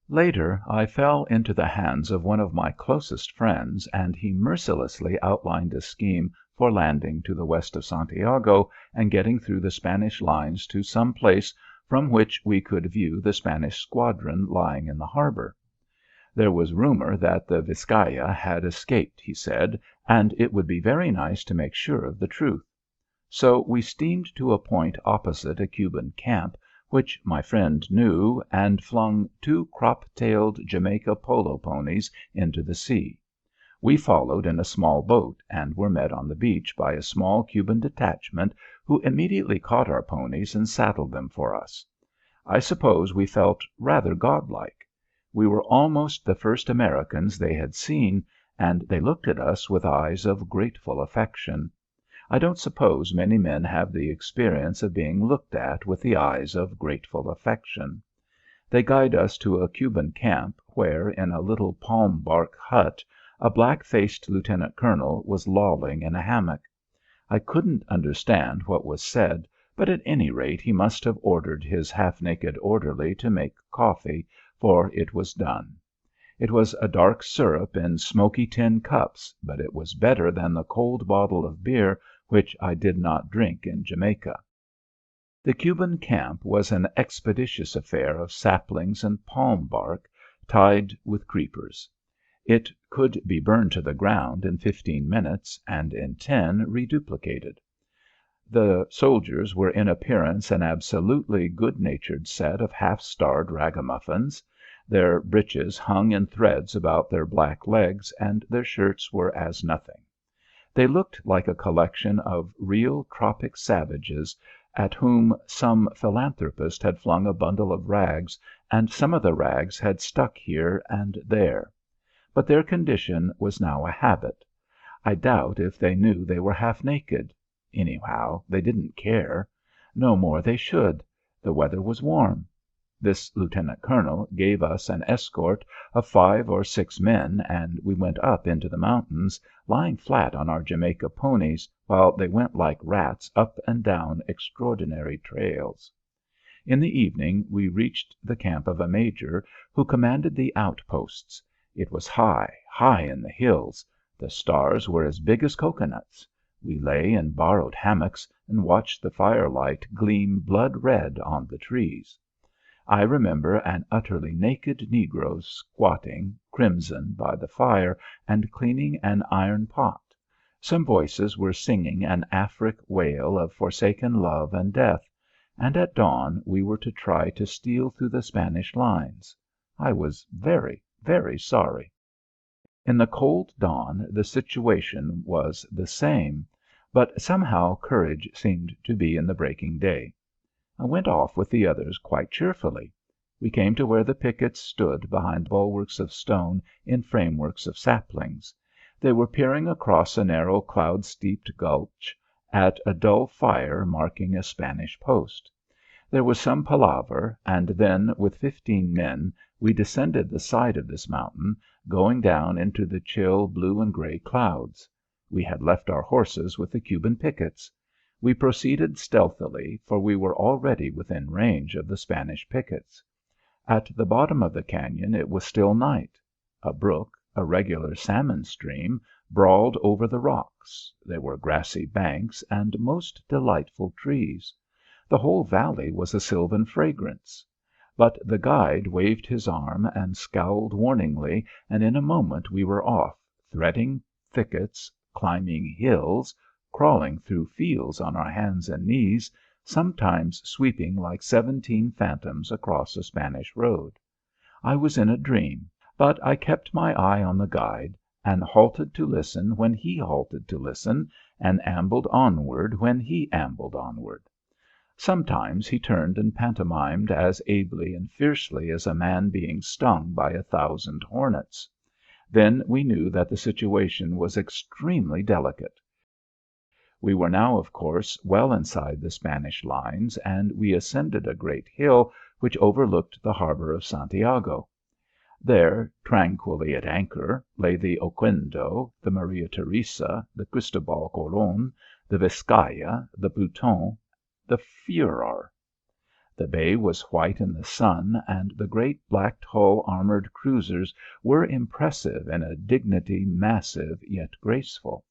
Speaker 1: Later I fell into the hands of one of my closest friends, and he mercilessly outlined a scheme for landing to the west of Santiago and getting through the Spanish lines to some place from which we could view the Spanish squadron lying in the harbor. There was rumor that the Vizcaya had escaped, he said, and it would be very nice to make sure of the truth. So we steamed to a point opposite a Cuban camp, which my friend knew, and flung 2 crop-tailed Jamaica polo ponies into the sea. We followed in a small boat and were met on the beach by a small Cuban detachment who immediately caught our ponies and saddled them for us. I suppose we felt rather godlike. We were almost the first Americans they had seen, and they looked at us with eyes of grateful affection. I don't suppose many men have the experience of being looked at with the eyes of grateful affection. They guide us to a Cuban camp where, in a little palm bark hut, a black-faced lieutenant colonel was lolling in a hammock. I couldn't understand what was said, but at any rate he must have ordered his half-naked orderly to make coffee, for it was done. It was a dark syrup in smoky tin cups, but it was better than the cold bottle of beer which I did not drink in Jamaica. The Cuban camp was an expeditious affair of saplings and palm bark tied with creepers. It could be burned to the ground in 15 minutes and in 10 reduplicated. The soldiers were in appearance an absolutely good-natured set of half-starved ragamuffins. Their breeches hung in threads about their black legs and their shirts were as nothing. They looked like a collection of real tropic savages at whom some philanthropist had flung a bundle of rags, and some of the rags had stuck here and there. But their condition was now a habit. I doubt if they knew they were half naked. Anyhow, they didn't care. No more they should. The weather was warm. This lieutenant colonel gave us an escort of 5 or 6 men, and we went up into the mountains, lying flat on our Jamaica ponies while they went like rats up and down extraordinary trails. In the evening we reached the camp of a major who commanded the outposts. It was high, high in the hills. The stars were as big as cocoanuts. We lay in borrowed hammocks and watched the firelight gleam blood red on the trees. I remember an utterly naked negro squatting, crimson, by the fire and cleaning an iron pot. Some voices were singing an Afric wail of forsaken love and death, and at dawn we were to try to steal through the Spanish lines. I was very, very sorry. In the cold dawn the situation was the same, but somehow courage seemed to be in the breaking day. I went off with the others quite cheerfully. We came to where the pickets stood behind bulwarks of stone in frameworks of saplings. They were peering across a narrow cloud-steeped gulch at a dull fire marking a Spanish post. There was some palaver, and then with 15 men we descended the side of this mountain, going down into the chill blue and gray clouds. We had left our horses with the Cuban pickets. We proceeded stealthily, for we were already within range of the Spanish pickets. At the bottom of the cañon it was still night. A brook, a regular salmon stream, brawled over the rocks. There were grassy banks and most delightful trees. The whole valley was a sylvan fragrance. But the guide waved his arm and scowled warningly, and in a moment we were off, threading thickets, climbing hills, crawling through fields on our hands and knees, sometimes sweeping like 17 phantoms across a Spanish road. I was in a dream, but I kept my eye on the guide, and halted to listen when he halted to listen, and ambled onward when he ambled onward. Sometimes he turned and pantomimed as ably and fiercely as a man being stung by 1,000 hornets. Then we knew that the situation was extremely delicate. We were now, of course, well inside the Spanish lines, and we ascended a great hill which overlooked the harbor of Santiago. There, tranquilly at anchor, lay the Oquendo, the Maria Teresa, the Cristobal Colon, the Vizcaya, the Pluton, the Furor. The bay was white in the sun, and the great black hull armoured cruisers were impressive in a dignity massive yet graceful.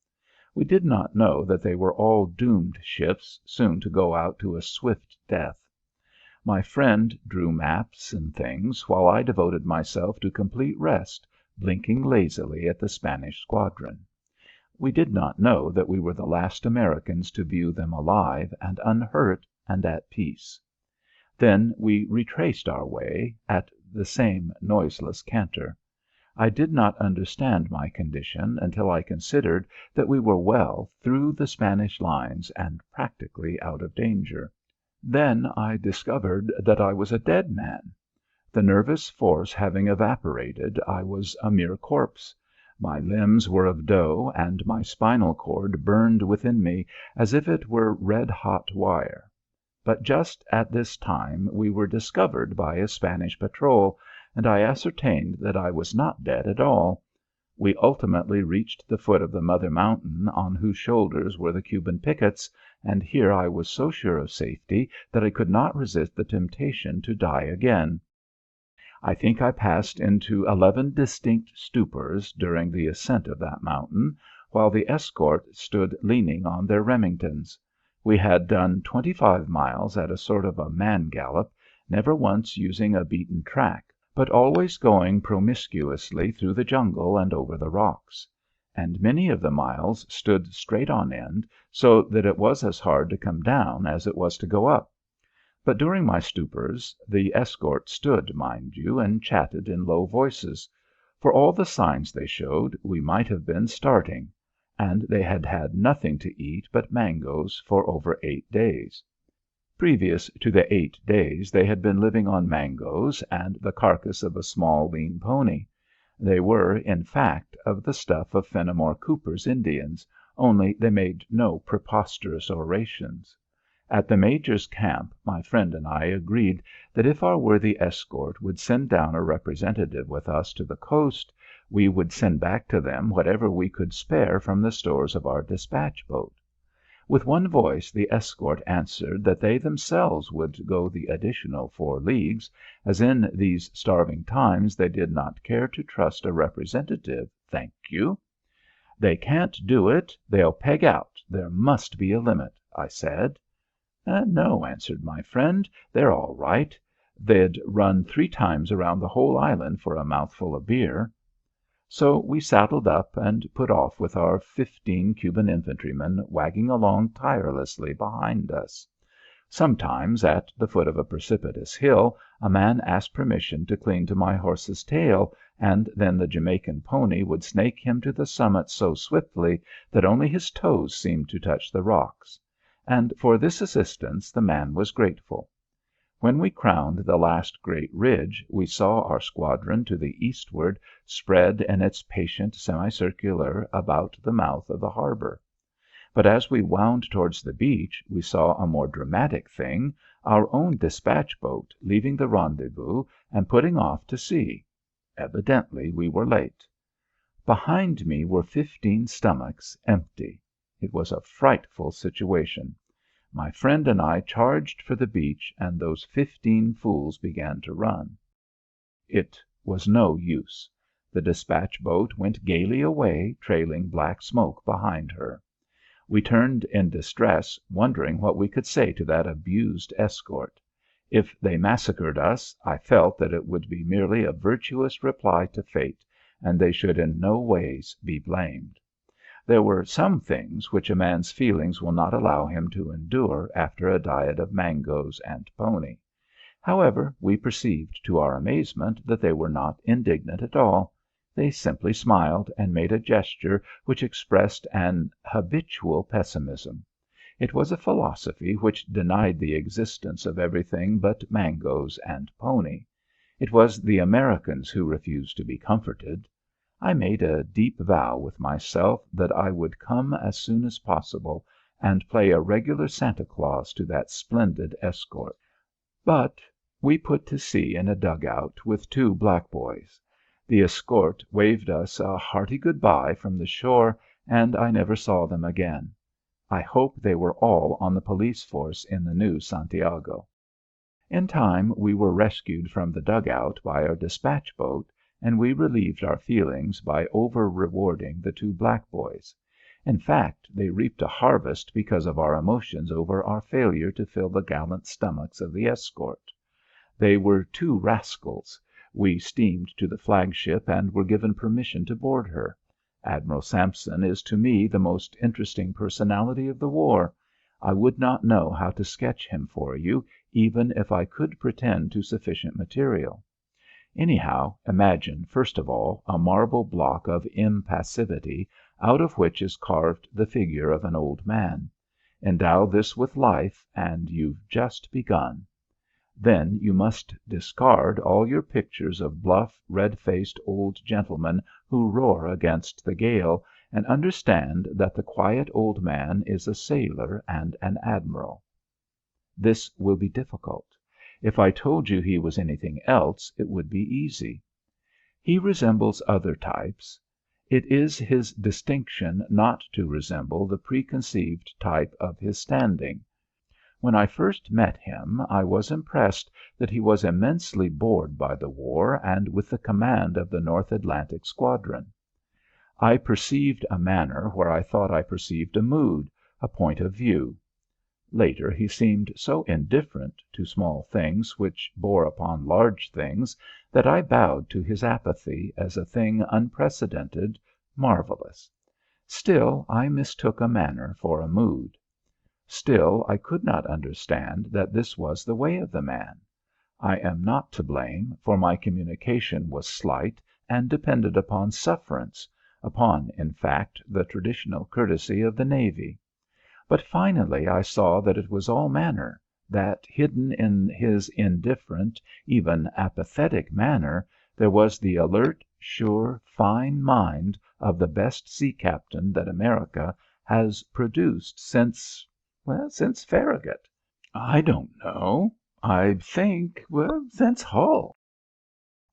Speaker 1: We did not know that they were all doomed ships, soon to go out to a swift death. My friend drew maps and things, while I devoted myself to complete rest, blinking lazily at the Spanish squadron. We did not know that we were the last Americans to view them alive and unhurt and at peace. Then we retraced our way, at the same noiseless canter. I did not understand my condition until I considered that we were well through the Spanish lines and practically out of danger. Then I discovered that I was a dead man. The nervous force having evaporated, I was a mere corpse. My limbs were of dough, and my spinal cord burned within me as if it were red-hot wire. But just at this time we were discovered by a Spanish patrol, and I ascertained that I was not dead at all. We ultimately reached the foot of the mother mountain, on whose shoulders were the Cuban pickets, and here I was so sure of safety that I could not resist the temptation to die again. I think I passed into 11 distinct stupors during the ascent of that mountain, while the escort stood leaning on their Remingtons. We had done 25 miles at a sort of a man gallop, never once using a beaten track, but always going promiscuously through the jungle and over the rocks. And many of the miles stood straight on end, so that it was as hard to come down as it was to go up. But during my stupors the escort stood, mind you, and chatted in low voices. For all the signs they showed, we might have been starting. And they had had nothing to eat but mangoes for over 8 days. Previous to the 8 days they had been living on mangoes and the carcass of a small, lean pony. They were, in fact, of the stuff of Fenimore Cooper's Indians, only they made no preposterous orations. At the Major's camp my friend and I agreed that if our worthy escort would send down a representative with us to the coast, we would send back to them whatever we could spare from the stores of our dispatch boat. With one voice the escort answered that they themselves would go the additional 4 leagues, as in these starving times they did not care to trust a representative, thank you. "They can't do it. They'll peg out. There must be a limit," I said. "No," answered my friend, "they're all right. They'd run 3 times around the whole island for a mouthful of beer." So we saddled up and put off with our 15 Cuban infantrymen wagging along tirelessly behind us. Sometimes, at the foot of a precipitous hill, a man asked permission to cling to my horse's tail, and then the Jamaican pony would snake him to the summit so swiftly that only his toes seemed to touch the rocks. And for this assistance the man was grateful. When we crowned the last great ridge, we saw our squadron to the eastward spread in its patient semicircular about the mouth of the harbor. But as we wound towards the beach, we saw a more dramatic thing, our own dispatch boat leaving the rendezvous and putting off to sea. Evidently we were late. Behind me were 15 stomachs empty. It was a frightful situation. My friend and I charged for the beach, and those 15 fools began to run. It was no use. The dispatch boat went gaily away, trailing black smoke behind her. We turned in distress, wondering what we could say to that abused escort. If they massacred us, I felt that it would be merely a virtuous reply to fate, and they should in no ways be blamed. There were some things which a man's feelings will not allow him to endure after a diet of mangoes and pony. However, we perceived to our amazement that they were not indignant at all. They simply smiled and made a gesture which expressed an habitual pessimism. It was a philosophy which denied the existence of everything but mangoes and pony. It was the Americans who refused to be comforted. I made a deep vow with myself that I would come as soon as possible and play a regular Santa Claus to that splendid escort. But we put to sea in a dugout with two black boys. The escort waved us a hearty good bye from the shore, and I never saw them again. I hope they were all on the police force in the new Santiago. In time we were rescued from the dugout by our dispatch boat, and we relieved our feelings by over-rewarding the two black boys. In fact, they reaped a harvest because of our emotions over our failure to fill the gallant stomachs of the escort. They were two rascals. We steamed to the flagship and were given permission to board her. Admiral Sampson is to me the most interesting personality of the war. I would not know how to sketch him for you, even if I could pretend to sufficient material. Anyhow, imagine, first of all, a marble block of impassivity out of which is carved the figure of an old man. Endow this with life and you've just begun. Then you must discard all your pictures of bluff, red-faced old gentlemen who roar against the gale, and understand that the quiet old man is a sailor and an admiral. This will be difficult. If I told you he was anything else, it would be easy. He resembles other types. It is his distinction not to resemble the preconceived type of his standing. When I first met him, I was impressed that he was immensely bored by the war and with the command of the North Atlantic Squadron. I perceived a manner where I thought I perceived a mood, a point of view. Later he seemed so indifferent to small things which bore upon large things that I bowed to his apathy as a thing unprecedented, marvelous. Still, I mistook a manner for a mood. Still, I could not understand that this was the way of the man. I am not to blame, for my communication was slight and depended upon sufferance, upon, in fact, the traditional courtesy of the Navy. But finally I saw that it was all manner, that hidden in his indifferent, even apathetic manner, there was the alert, sure, fine mind of the best sea captain that America has produced since Farragut. I don't know. I think, since Hull.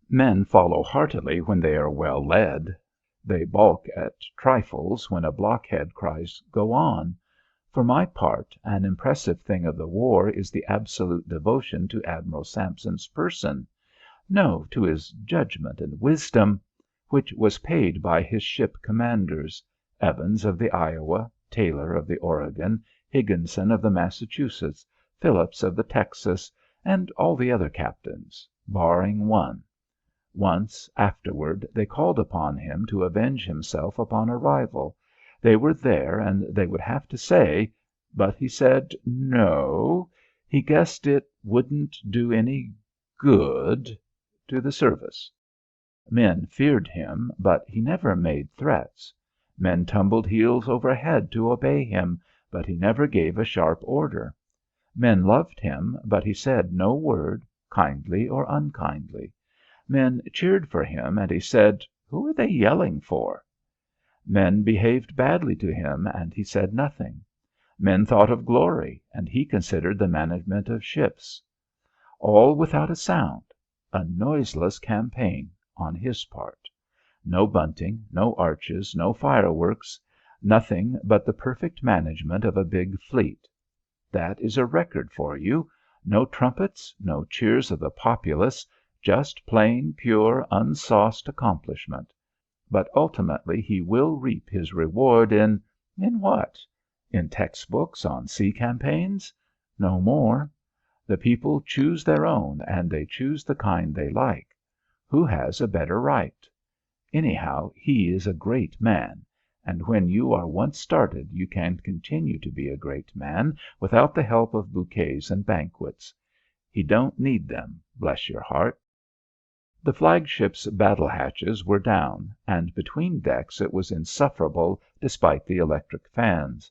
Speaker 1: Men follow heartily when they are well led. They balk at trifles when a blockhead cries, "Go on." For my part, an impressive thing of the war is the absolute devotion to Admiral Sampson's person, no, to his judgment and wisdom, which was paid by his ship commanders, Evans of the Iowa, Taylor of the Oregon, Higginson of the Massachusetts, Phillips of the Texas, and all the other captains, barring one. Once, afterward, they called upon him to avenge himself upon a rival. They were there and they would have to say, but he said no, he guessed it wouldn't do any good to the service. Men feared him, but he never made threats. Men tumbled heels over head to obey him, but he never gave a sharp order. Men loved him, but he said no word, kindly or unkindly. Men cheered for him, and he said, "Who are they yelling for?" Men behaved badly to him, and he said nothing. Men thought of glory, and he considered the management of ships. All without a sound, a noiseless campaign on his part. No bunting, no arches, no fireworks, nothing but the perfect management of a big fleet. That is a record for you. No trumpets, no cheers of the populace, Just plain, pure, unsauced accomplishment. But ultimately he will reap his reward in what? In textbooks on sea campaigns? No more. The people choose their own, and they choose the kind they like. Who has a better right? Anyhow, he is a great man, and when you are once started you can continue to be a great man without the help of bouquets and banquets. He don't need them, bless your heart. The flagship's battle hatches were down, and between decks it was insufferable despite the electric fans.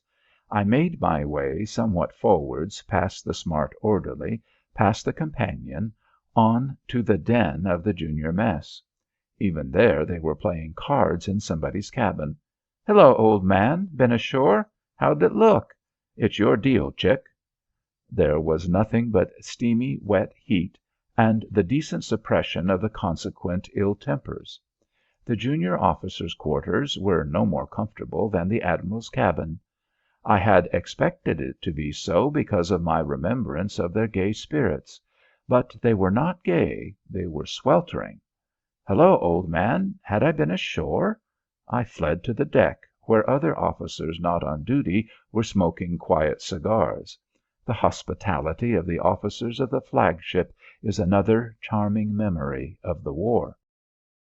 Speaker 1: I made my way somewhat forwards past the smart orderly, past the companion, on to the den of the junior mess. Even there they were playing cards in somebody's cabin. "Hello, old man. Been ashore? How'd it look? It's your deal, Chick." There was nothing but steamy, wet heat and the decent suppression of the consequent ill tempers. The junior officers' quarters were no more comfortable than the admiral's cabin. I had expected it to be so because of my remembrance of their gay spirits. But they were not gay. They were sweltering. "Hello, old man. Had I been ashore?" I fled to the deck, where other officers not on duty were smoking quiet cigars. The hospitality of the officers of the flagship is another charming memory of the war.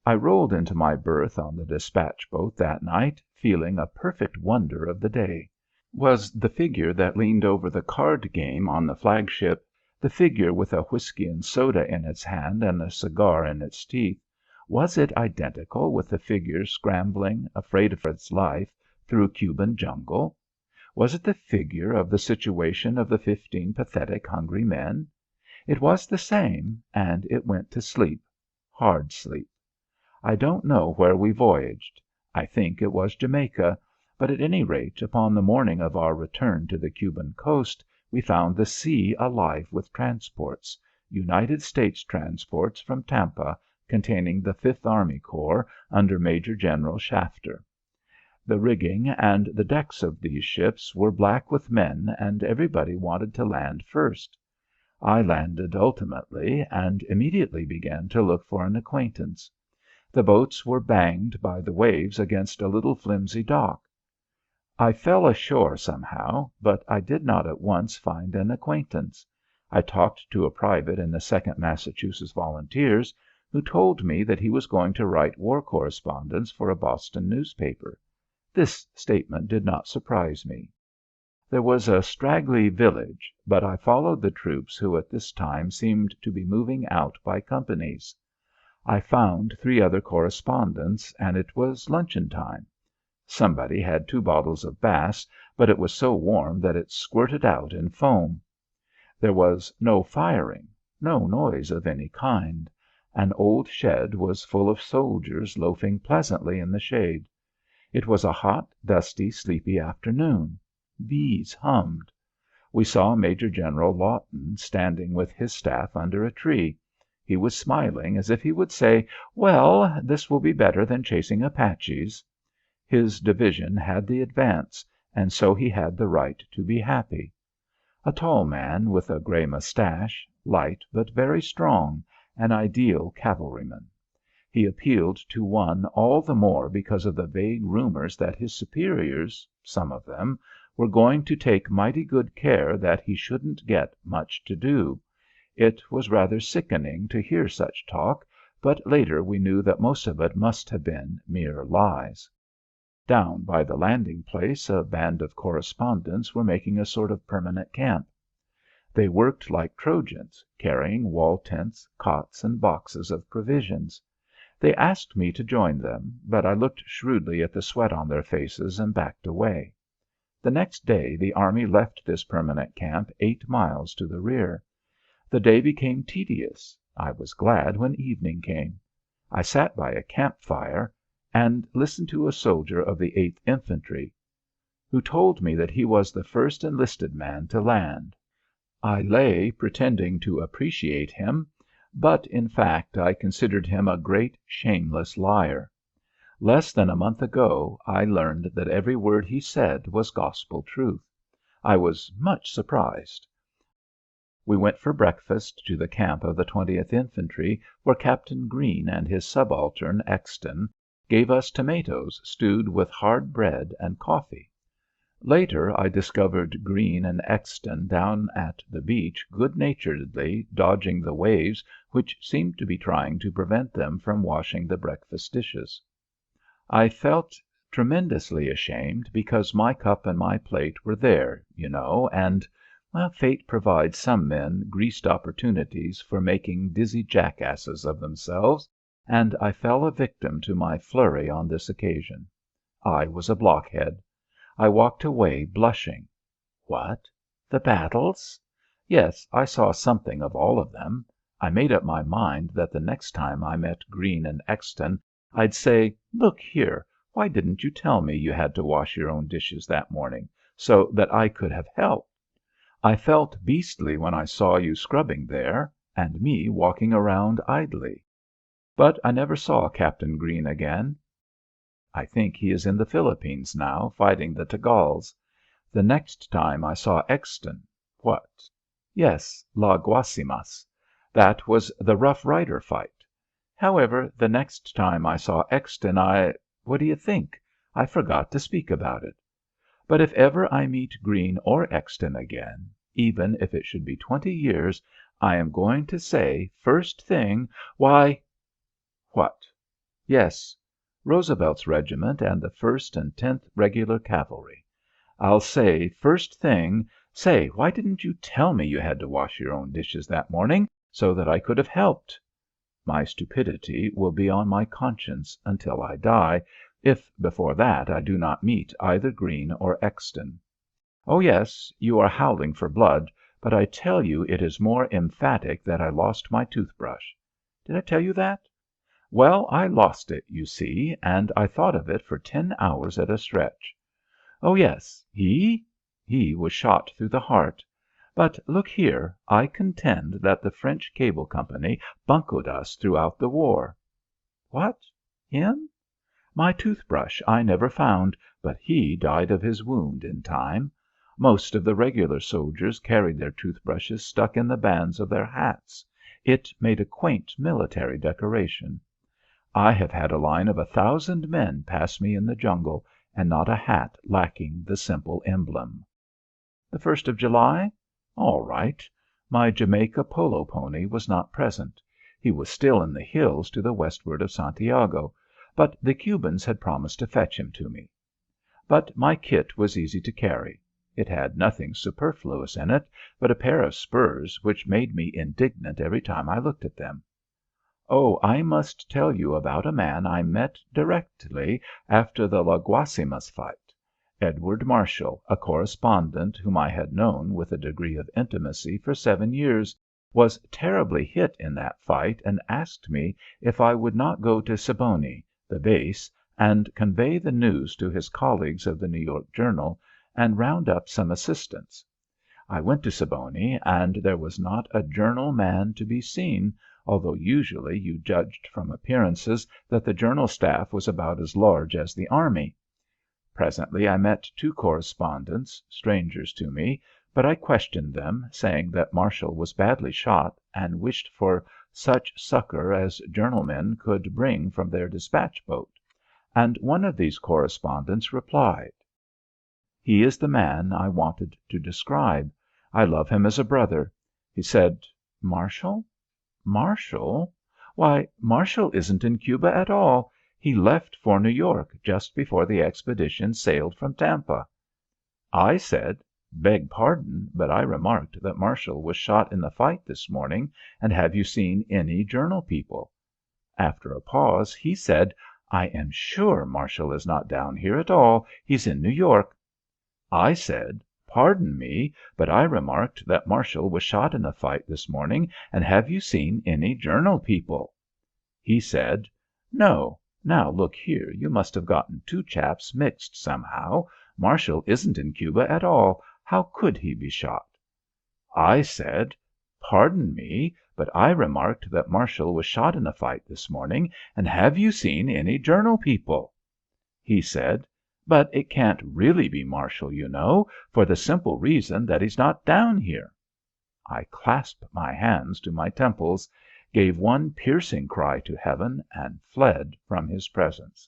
Speaker 1: I rolled into my berth on the dispatch boat that night, feeling a perfect wonder of the day. Was the figure that leaned over the card game on the flagship, the figure with a whiskey and soda in its hand and a cigar in its teeth, was it identical with the figure scrambling, afraid for its life, through Cuban jungle? Was it the figure of the situation of the 15 pathetic, hungry men? It was the same, and it went to sleep, hard sleep. I don't know where we voyaged. I think it was Jamaica, but at any rate, upon the morning of our return to the Cuban coast, we found the sea alive with transports, United States transports from Tampa, containing the Fifth Army Corps under Major General Shafter. The rigging and the decks of these ships were black with men, and everybody wanted to land first. I landed ultimately, and immediately began to look for an acquaintance. The boats were banged by the waves against a little flimsy dock. I fell ashore somehow, but I did not at once find an acquaintance. I talked to a private in the 2nd Massachusetts Volunteers, who told me that he was going to write war correspondence for a Boston newspaper. This statement did not surprise me. There was a straggly village, but I followed the troops who at this time seemed to be moving out by companies. I found 3 other correspondents, and it was luncheon time. Somebody had 2 bottles of Bass, but it was so warm that it squirted out in foam. There was no firing, no noise of any kind. An old shed was full of soldiers loafing pleasantly in the shade. It was a hot, dusty, sleepy afternoon. Bees hummed. We saw Major General Lawton standing with his staff under a tree. He was smiling as if he would say, "Well, this will be better than chasing Apaches." His division had the advance, and so he had the right to be happy. A tall man with a gray mustache, light but very strong, an ideal cavalryman. He appealed to one all the more because of the vague rumors that his superiors, some of them, were going to take mighty good care that he shouldn't get much to do. It was rather sickening to hear such talk, but later we knew that most of it must have been mere lies. Down by the landing place a band of correspondents were making a sort of permanent camp. They worked like Trojans, carrying wall tents, cots, and boxes of provisions. They asked me to join them, but I looked shrewdly at the sweat on their faces and backed away. The next day the army left this permanent camp 8 miles to the rear. The day became tedious. I was glad when evening came. I sat by a camp fire and listened to a soldier of the 8th Infantry, who told me that he was the first enlisted man to land. I lay pretending to appreciate him, but in fact I considered him a great shameless liar. Less than a month ago I learned that every word he said was gospel truth. I was much surprised. We went for breakfast to the camp of the 20th Infantry, where Captain Greene and his subaltern, Exton, gave us tomatoes stewed with hard bread and coffee. Later I discovered Greene and Exton down at the beach good-naturedly dodging the waves which seemed to be trying to prevent them from washing the breakfast dishes. I felt tremendously ashamed because my cup and my plate were there, you know, and fate provides some men greased opportunities for making dizzy jackasses of themselves, and I fell a victim to my flurry on this occasion. I was a blockhead. I walked away blushing. What? The battles? Yes, I saw something of all of them. I made up my mind that the next time I met Greene and Exton I'd say, "Look here, why didn't you tell me you had to wash your own dishes that morning, so that I could have helped? I felt beastly when I saw you scrubbing there, and me walking around idly." But I never saw Captain Greene again. I think he is in the Philippines now, fighting the Tagals. The next time I saw Exton what? Yes, La Guasimas. That was the Rough Rider fight. However, the next time I saw Exton what do you think? I forgot to speak about it. But if ever I meet Greene or Exton again, even if it should be 20 years, I am going to say, first thing, why what? Yes, Roosevelt's regiment and the 1st and 10th Regular Cavalry. I'll say, first thing, "Say, why didn't you tell me you had to wash your own dishes that morning, so that I could have helped?" My stupidity will be on my conscience until I die, if before that I do not meet either Greene or Exton. Oh, yes, you are howling for blood, but I tell you it is more emphatic that I lost my toothbrush. Did I tell you that? Well, I lost it, you see, and I thought of it for 10 hours at a stretch. Oh, yes, he was shot through the heart. But look here, I contend that the French Cable Company buncoed us throughout the war. What? Him? My toothbrush I never found, but he died of his wound in time. Most of the regular soldiers carried their toothbrushes stuck in the bands of their hats. It made a quaint military decoration. I have had a line of 1,000 men pass me in the jungle, and not a hat lacking the simple emblem. The 1st of July? All right. My Jamaica polo pony was not present. He was still in the hills to the westward of Santiago, but the Cubans had promised to fetch him to me. But my kit was easy to carry. It had nothing superfluous in it but a pair of spurs which made me indignant every time I looked at them. Oh, I must tell you about a man I met directly after the La Guasimas fight. Edward Marshall, a correspondent whom I had known with a degree of intimacy for 7 years, was terribly hit in that fight and asked me if I would not go to Siboney, the base, and convey the news to his colleagues of the New York Journal and round up some assistants. I went to Siboney, and there was not a journal man to be seen, although usually you judged from appearances that the journal staff was about as large as the army. Presently I met 2 correspondents, strangers to me, but I questioned them, saying that Marshall was badly shot and wished for such succor as journalmen could bring from their dispatch boat, and one of these correspondents replied. He is the man I wanted to describe. I love him as a brother. He said, "Marshall? Marshall? Why, Marshall isn't in Cuba at all. He left for New York just before the expedition sailed from Tampa." I said, "Beg pardon, but I remarked that Marshall was shot in the fight this morning, and have you seen any journal people?" After a pause he said, "I am sure Marshall is not down here at all. He's in New York." I said, "Pardon me, but I remarked that Marshall was shot in the fight this morning, and have you seen any journal people?" He said, "No. Now look here, you must have gotten 2 chaps mixed somehow. Marshall isn't in Cuba at all. How could he be shot?" I said, "Pardon me, but I remarked that Marshall was shot in the fight this morning, and have you seen any journal people?" He said, "But it can't really be Marshall, you know, for the simple reason that he's not down here." I clasped my hands to my temples, gave one piercing cry to heaven, and fled from his presence.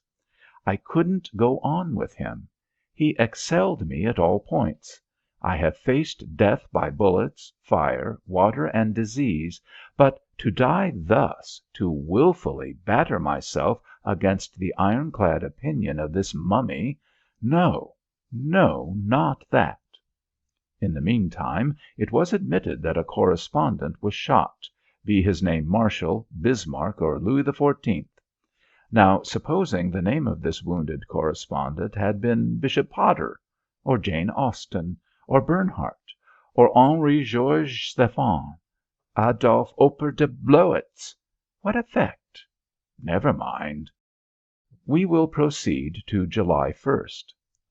Speaker 1: I couldn't go on with him. He excelled me at all points. I have faced death by bullets, fire, water, and disease, but to die thus, to wilfully batter myself against the ironclad opinion of this mummy, no, no, not that. In the meantime, it was admitted that a correspondent was shot, be his name Marshall, Bismarck, or Louis XIV. Now, supposing the name of this wounded correspondent had been Bishop Potter, or Jane Austen, or Bernhardt, or Henri Georges Stephan, Adolphe Oper de Blowitz, what effect? Never mind. We will proceed to July 1st.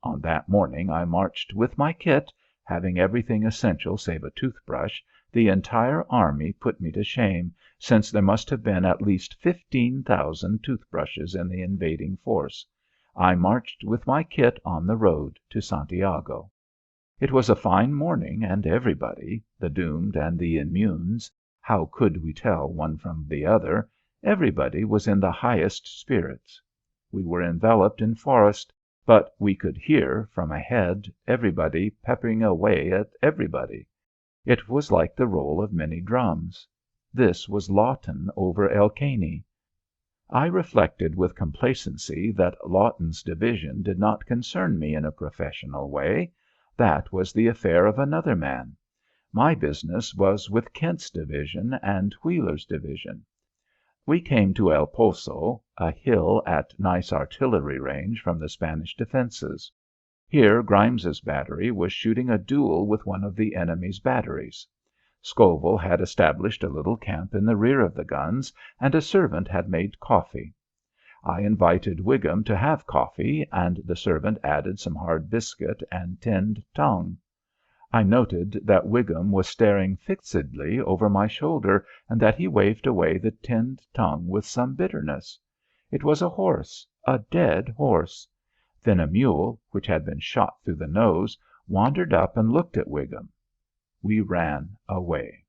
Speaker 1: On that morning I marched with my kit, having everything essential save a toothbrush. The entire army put me to shame, since there must have been at least 15,000 toothbrushes in the invading force. I marched with my kit on the road to Santiago. It was a fine morning, and everybody, the doomed and the immunes, how could we tell one from the other? Everybody was in the highest spirits. We were enveloped in forest, but we could hear, from ahead, everybody peppering away at everybody. It was like the roll of many drums. This was Lawton over El Caney. I reflected with complacency that Lawton's division did not concern me in a professional way. That was the affair of another man. My business was with Kent's division and Wheeler's division. We came to El Poso, a hill at nice artillery range from the Spanish defenses. Here Grimes's battery was shooting a duel with one of the enemy's batteries. Scoville had established a little camp in the rear of the guns, and a servant had made coffee. I invited Whigham to have coffee, and the servant added some hard biscuit and tinned tongue. I noted that Whigham was staring fixedly over my shoulder, and that he waved away the tinned tongue with some bitterness. It was a horse, a dead horse. Then a mule, which had been shot through the nose, wandered up and looked at Whigham. We ran away.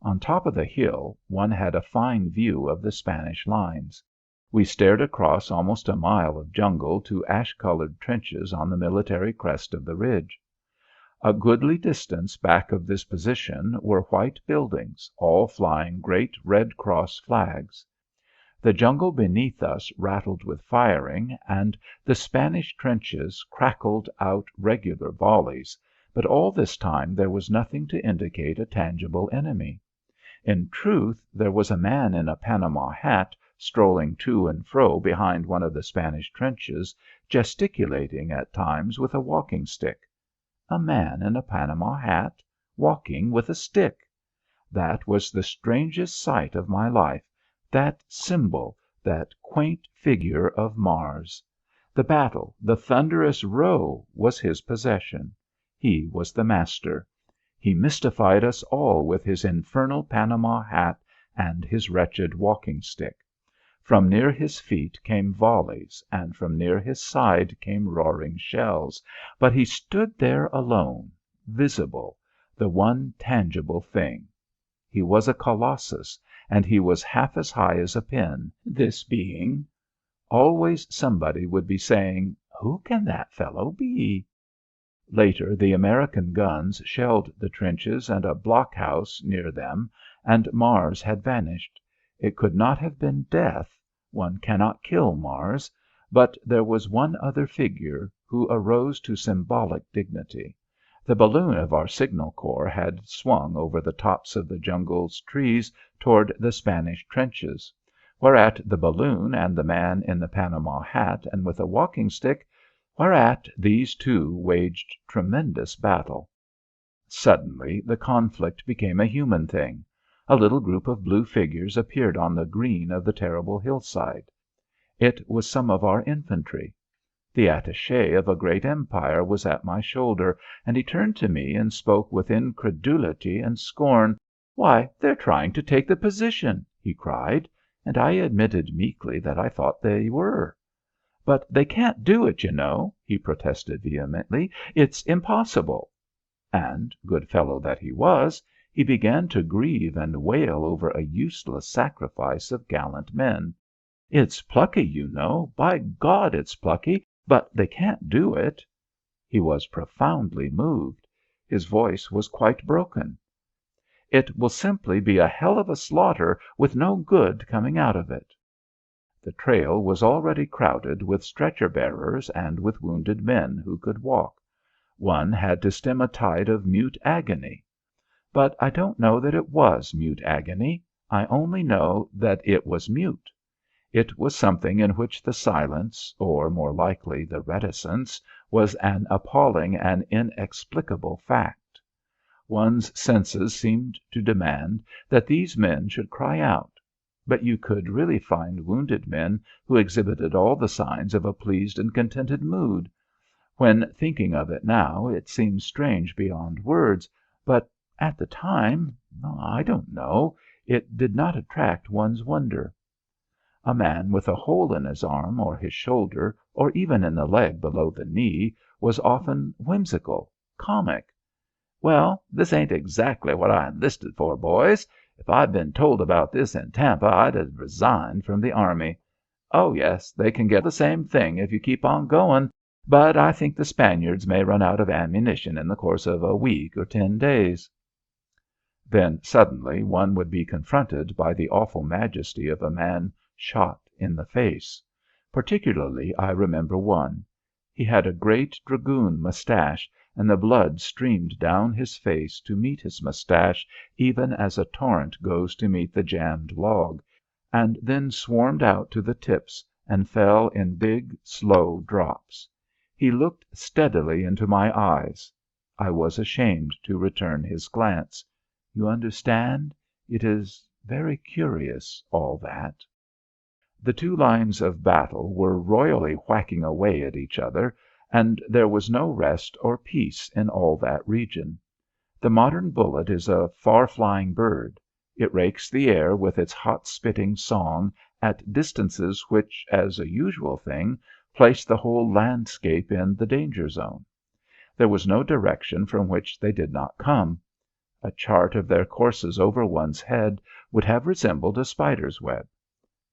Speaker 1: On top of the hill one had a fine view of the Spanish lines. We stared across almost a mile of jungle to ash-colored trenches on the military crest of the ridge. A goodly distance back of this position were white buildings, all flying great Red Cross flags. The jungle beneath us rattled with firing, and the Spanish trenches crackled out regular volleys, but all this time there was nothing to indicate a tangible enemy. In truth, there was a man in a Panama hat strolling to and fro behind one of the Spanish trenches, gesticulating at times with a walking stick. A man in a Panama hat, walking with a stick! That was the strangest sight of my life, that symbol, that quaint figure of Mars. The battle, the thunderous row, was his possession. He was the master. He mystified us all with his infernal Panama hat and his wretched walking stick. From near his feet came volleys, and from near his side came roaring shells, but he stood there alone, visible, the one tangible thing. He was a colossus, and he was half as high as a pin, this being. Always somebody would be saying, "Who can that fellow be?" Later the American guns shelled the trenches and a blockhouse near them, and Mars had vanished. It could not have been death. One cannot kill Mars. But there was one other figure who arose to symbolic dignity. The balloon of our signal corps had swung over the tops of the jungle's trees toward the Spanish trenches, whereat the balloon and the man in the Panama hat and with a walking stick, whereat these two waged tremendous battle. Suddenly the conflict became a human thing. A little group of blue figures appeared on the green of the terrible hillside. It was some of our infantry. The attaché of a great empire was at my shoulder, and he turned to me and spoke with incredulity and scorn. "Why, they're trying to take the position!" he cried, and I admitted meekly that I thought they were. "But they can't do it, you know," he protested vehemently. "It's impossible." And, good fellow that he was, He began to grieve and wail over a useless sacrifice of gallant men. "It's plucky, you know. By God, it's plucky, but they can't do it." He was profoundly moved. His voice was quite broken. "It will simply be a hell of a slaughter with no good coming out of it." The trail was already crowded with stretcher bearers and with wounded men who could walk. One had to stem a tide of mute agony. But I don't know that it was mute agony. I only know that it was mute. It was something in which the silence, or more likely the reticence, was an appalling and inexplicable fact. One's senses seemed to demand that these men should cry out. But you could really find wounded men who exhibited all the signs of a pleased and contented mood. When thinking of it now, it seems strange beyond words, but at the time, I don't know, it did not attract one's wonder. A man with a hole in his arm or his shoulder, or even in the leg below the knee, was often whimsical, comic. "Well, this ain't exactly what I enlisted for, boys. If I'd been told about this in Tampa I'd have resigned from the army. Oh, yes, they can get the same thing if you keep on going, but I think the Spaniards may run out of ammunition in the course of a week or 10 days." Then suddenly one would be confronted by the awful majesty of a man shot in the face. Particularly I remember one. He had a great dragoon moustache, and the blood streamed down his face to meet his moustache even as a torrent goes to meet the jammed log, and then swarmed out to the tips and fell in big, slow drops. He looked steadily into my eyes. I was ashamed to return his glance. You understand? It is very curious, all that. The two lines of battle were royally whacking away at each other, and there was no rest or peace in all that region. The modern bullet is a far-flying bird. It rakes the air with its hot-spitting song at distances which, as a usual thing, place the whole landscape in the danger zone. There was no direction from which they did not come. A chart of their courses over one's head would have resembled a spider's web.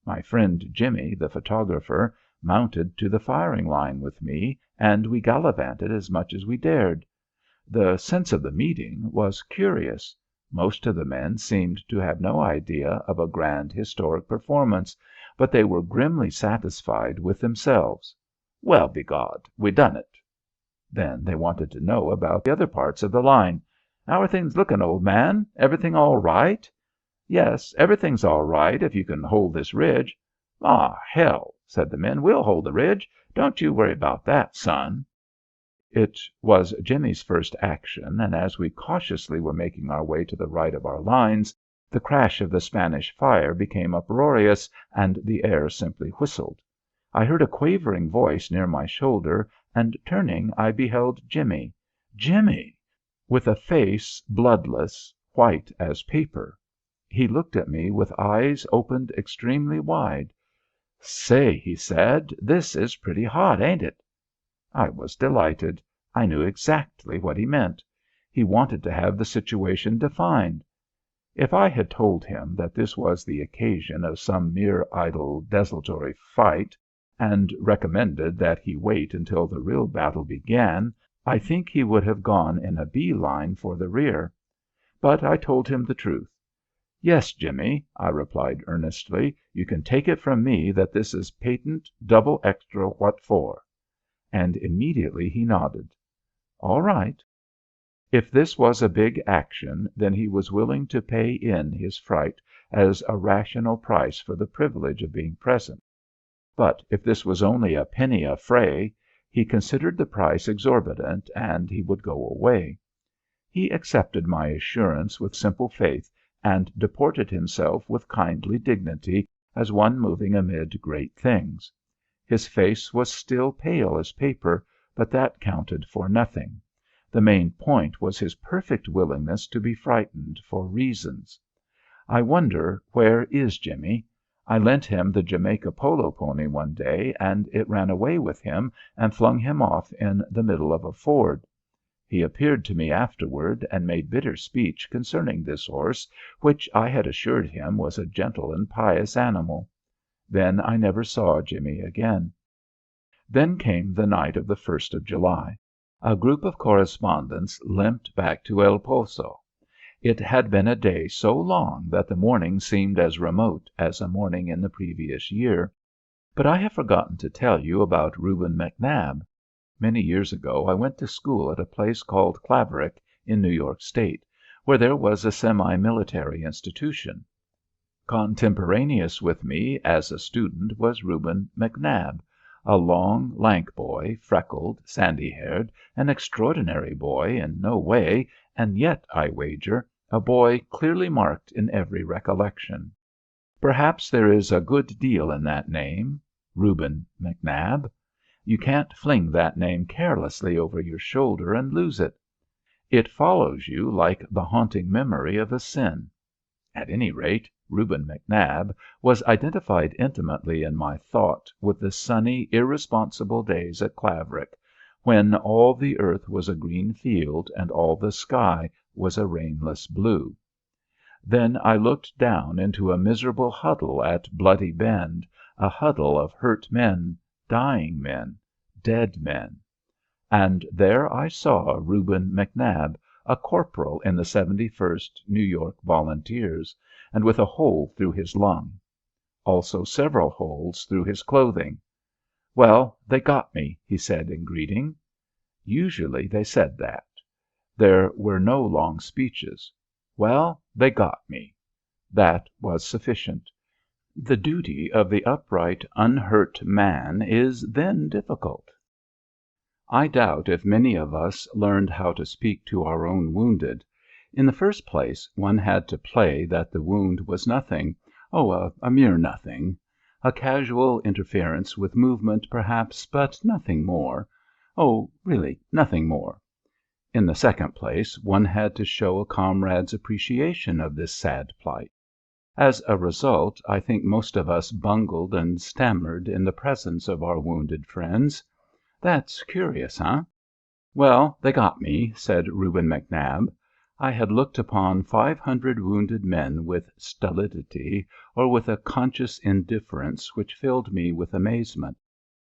Speaker 1: My friend Jimmy, the photographer, mounted to the firing line with me, and we gallivanted as much as we dared. The sense of the meeting was curious. Most of the men seemed to have no idea of a grand historic performance, but they were grimly satisfied with themselves. "Well, begod, we done it." Then they wanted to know about the other parts of the line. "How are things looking, old man? Everything all right?" "Yes, everything's all right if you can hold this ridge." "Aw, hell," said the men, "we'll hold the ridge. Don't you worry about that, son." It was Jimmy's first action, and as we cautiously were making our way to the right of our lines, the crash of the Spanish fire became uproarious, and the air simply whistled. I heard a quavering voice near my shoulder, and turning I beheld Jimmy. Jimmy! With a face bloodless, white as paper. He looked at me with eyes opened extremely wide. "Say," he said, "this is pretty hot, ain't it?" I was delighted. I knew exactly what he meant. He wanted to have the situation defined. If I had told him that this was the occasion of some mere idle desultory fight, and recommended that he wait until the real battle began, I think he would have gone in a bee line for the rear. But I told him the truth. "Yes, Jimmy," I replied earnestly, "you can take it from me that this is patent double extra what for." And immediately he nodded. All right. If this was a big action, then he was willing to pay in his fright as a rational price for the privilege of being present. But if this was only a penny affray, he considered the price exorbitant and he would go away. He accepted my assurance with simple faith and deported himself with kindly dignity as one moving amid great things. His face was still pale as paper, but that counted for nothing. The main point was his perfect willingness to be frightened for reasons. I wonder where is Jimmy? I lent him the Jamaica polo pony one day, and it ran away with him and flung him off in the middle of a ford. He appeared to me afterward and made bitter speech concerning this horse, which I had assured him was a gentle and pious animal. Then I never saw Jimmy again. Then came the night of the 1st of July. A group of correspondents limped back to El Poso. It had been a day so long that the morning seemed as remote as a morning in the previous year. But I have forgotten to tell you about Reuben McNab. Many years ago I went to school at a place called Claverack in New York State, where there was a semi-military institution. Contemporaneous with me as a student was Reuben McNab, a long, lank boy, freckled, sandy-haired, an extraordinary boy in no way, and yet, I wager, a boy clearly marked in every recollection. Perhaps there is a good deal in that name, Reuben McNab. You can't fling that name carelessly over your shoulder and lose it. It follows you like the haunting memory of a sin. At any rate, Reuben McNab was identified intimately in my thought with the sunny, irresponsible days at Claverack, when all the earth was a green field and all the sky was a rainless blue. Then I looked down into a miserable huddle at Bloody Bend, a huddle of hurt men, dying men, dead men. And there I saw Reuben McNab, a corporal in the 71st New York Volunteers, and with a hole through his lung. Also several holes through his clothing. "Well, they got me," he said in greeting. Usually they said that. There were no long speeches. "Well, they got me." That was sufficient. The duty of the upright, unhurt man is then difficult. I doubt if many of us learned how to speak to our own wounded. In the first place, one had to play that the wound was nothing, a mere nothing, a casual interference with movement, perhaps, but nothing more. Really, nothing more. In the second place, one had to show a comrade's appreciation of this sad plight. As a result, I think most of us bungled and stammered in the presence of our wounded friends. That's curious, huh? "Well, they got me," said Reuben McNab. I had looked upon 500 wounded men with stolidity or with a conscious indifference which filled me with amazement.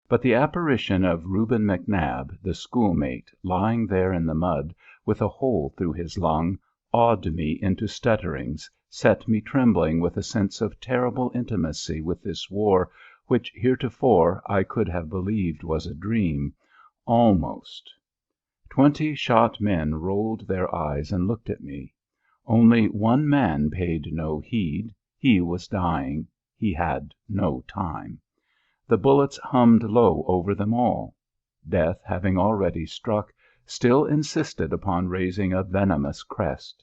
Speaker 1: But the apparition of Reuben McNab, the schoolmate, lying there in the mud, with a hole through his lung, awed me into stutterings, set me trembling with a sense of terrible intimacy with this war, which heretofore I could have believed was a dream, almost. 20 shot men rolled their eyes and looked at me. Only one man paid no heed. He was dying. He had no time. The bullets hummed low over them all. Death, having already struck, still insisted upon raising a venomous crest.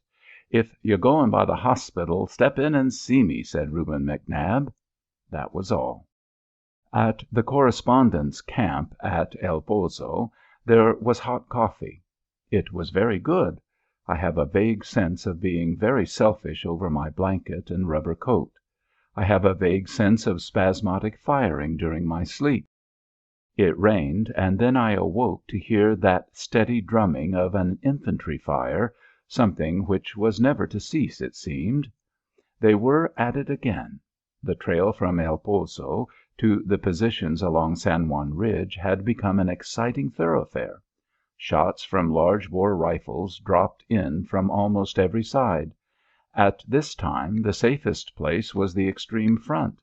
Speaker 1: "If you're going by the hospital, step in and see me," said Reuben McNab. That was all. At the correspondence camp at El Poso there was hot coffee. It was very good. I have a vague sense of being very selfish over my blanket and rubber coat. I have a vague sense of spasmodic firing during my sleep. It rained, and then I awoke to hear that steady drumming of an infantry fire, something which was never to cease, it seemed. They were at it again. The trail from El Poso to the positions along San Juan Ridge had become an exciting thoroughfare. Shots from large bore rifles dropped in from almost every side. At this time the safest place was the extreme front.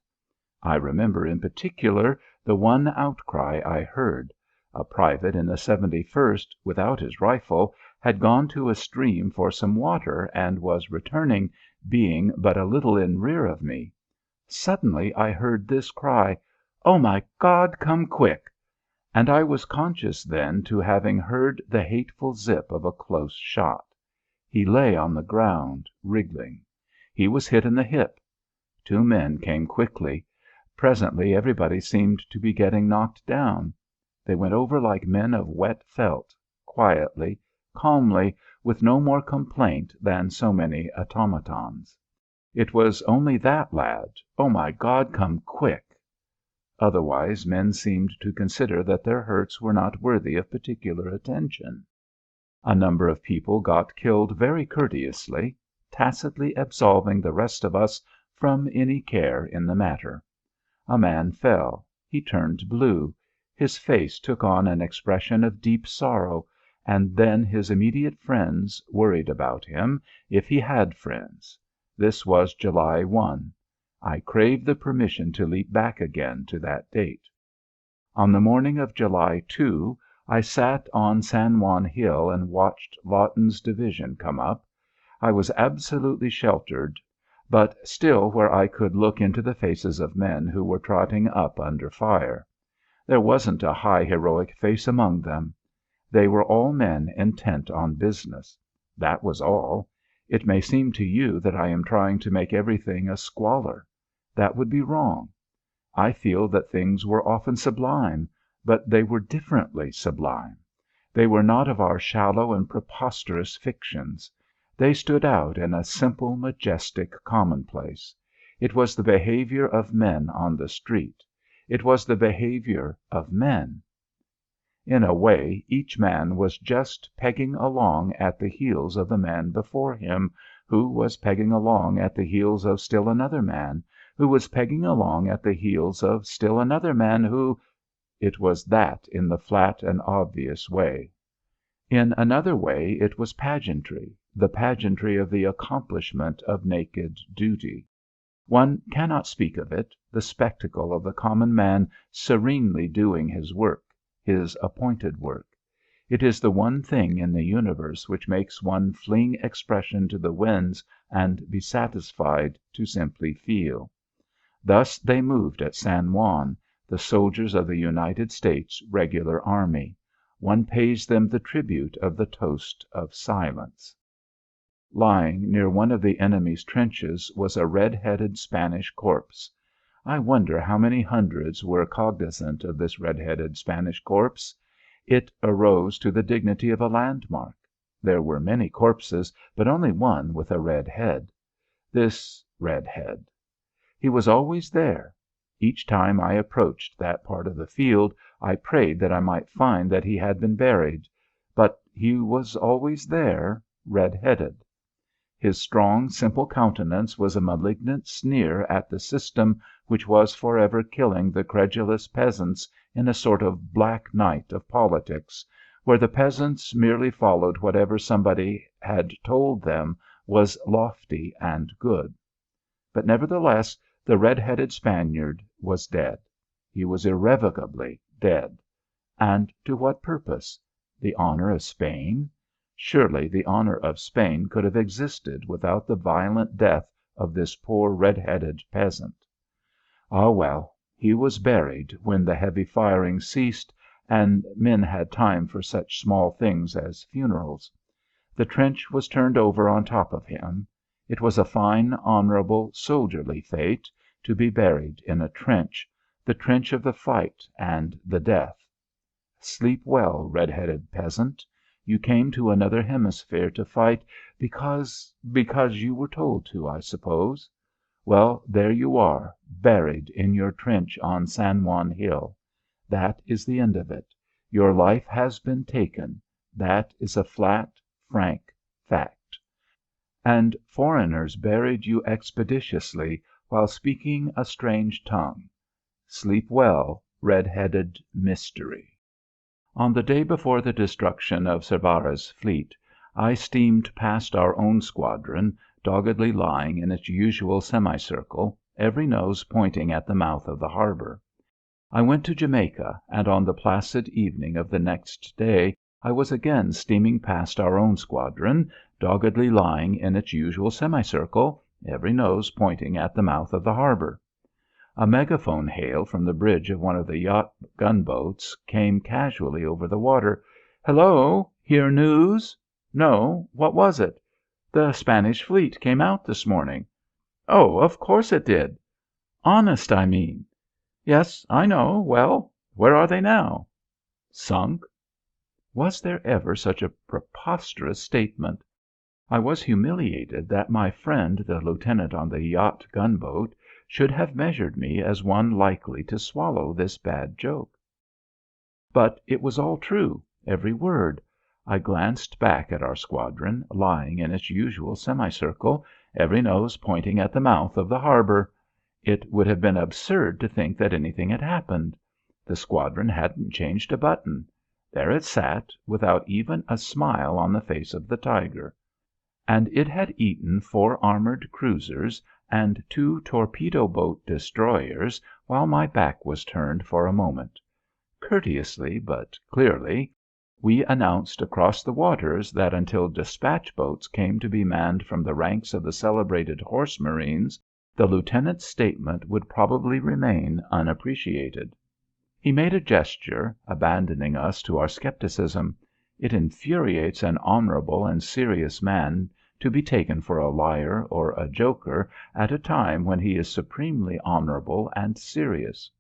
Speaker 1: I remember in particular the one outcry I heard. A private in the 71st, without his rifle, had gone to a stream for some water and was returning, being but a little in rear of me. Suddenly I heard this cry, "Oh, my God, come quick!" And I was conscious then to having heard the hateful zip of a close shot. He lay on the ground, wriggling. He was hit in the hip. 2 men came quickly. Presently everybody seemed to be getting knocked down. They went over like men of wet felt, quietly, calmly, with no more complaint than so many automatons. It was only that lad, "Oh, my God, come quick!" Otherwise men seemed to consider that their hurts were not worthy of particular attention. A number of people got killed very courteously, tacitly absolving the rest of us from any care in the matter. A man fell. He turned blue. His face took on an expression of deep sorrow, and then his immediate friends worried about him, if he had friends. This was July 1. I crave the permission to leap back again to that date. On the morning of July 2, I sat on San Juan Hill and watched Lawton's division come up. I was absolutely sheltered, but still where I could look into the faces of men who were trotting up under fire. There wasn't a high heroic face among them. They were all men intent on business. That was all. It may seem to you that I am trying to make everything a squalor. That would be wrong. I feel that things were often sublime, but they were differently sublime. They were not of our shallow and preposterous fictions. They stood out in a simple, majestic commonplace. It was the behavior of men on the street. It was the behavior of men. In a way, each man was just pegging along at the heels of the man before him, who was pegging along at the heels of still another man, who was pegging along at the heels of still another man who... It was that in the flat and obvious way. In another way it was pageantry, the pageantry of the accomplishment of naked duty. One cannot speak of it, the spectacle of the common man serenely doing his work, his appointed work. It is the one thing in the universe which makes one fling expression to the winds and be satisfied to simply feel. Thus they moved at San Juan, the soldiers of the United States Regular Army. One pays them the tribute of the toast of silence. Lying near one of the enemy's trenches was a red-headed Spanish corpse. I wonder how many hundreds were cognizant of this red-headed Spanish corpse. It arose to the dignity of a landmark. There were many corpses, but only one with a red head. This red head. He was always there. Each time I approached that part of the field, I prayed that I might find that he had been buried. But he was always there, red-headed. His strong, simple countenance was a malignant sneer at the system which was forever killing the credulous peasants in a sort of black night of politics, where the peasants merely followed whatever somebody had told them was lofty and good. But nevertheless, the red-headed Spaniard was dead. He was irrevocably dead. And to what purpose? The honor of Spain? Surely the honor of Spain could have existed without the violent death of this poor red-headed peasant. Ah, well, he was buried when the heavy firing ceased and men had time for such small things as funerals. The trench was turned over on top of him. It was a fine, honorable, soldierly fate, to be buried in a trench, the trench of the fight and the death. Sleep well, red-headed peasant. You came to another hemisphere to fight because you were told to, I suppose. Well, there you are, buried in your trench on San Juan Hill. That is the end of it. Your life has been taken. That is a flat, frank fact. And foreigners buried you expeditiously while speaking a strange tongue. Sleep well, red-headed mystery. On the day before the destruction of Cervera's fleet, I steamed past our own squadron, doggedly lying in its usual semicircle, every nose pointing at the mouth of the harbor. I went to Jamaica, and on the placid evening of the next day I was again steaming past our own squadron, doggedly lying in its usual semicircle, every nose pointing at the mouth of the harbor. A megaphone hail from the bridge of one of the yacht gunboats came casually over the water. "Hello! Hear news?" "No. What was it?" "The Spanish fleet came out this morning." "Oh, of course it did." "Honest, I mean." "Yes, I know. Well, where are they now?" "Sunk." Was there ever such a preposterous statement? I was humiliated that my friend, the lieutenant on the yacht gunboat, should have measured me as one likely to swallow this bad joke. But it was all true, every word. I glanced back at our squadron, lying in its usual semicircle, every nose pointing at the mouth of the harbor. It would have been absurd to think that anything had happened. The squadron hadn't changed a button. There it sat, without even a smile on the face of the tiger. And it had eaten 4 armored cruisers and 2 torpedo boat destroyers while my back was turned for a moment. Courteously but clearly, we announced across the waters that until dispatch boats came to be manned from the ranks of the celebrated Horse Marines, the lieutenant's statement would probably remain unappreciated. He made a gesture, abandoning us to our skepticism. It infuriates an honorable and serious man to be taken for a liar or a joker at a time when he is supremely honorable and serious.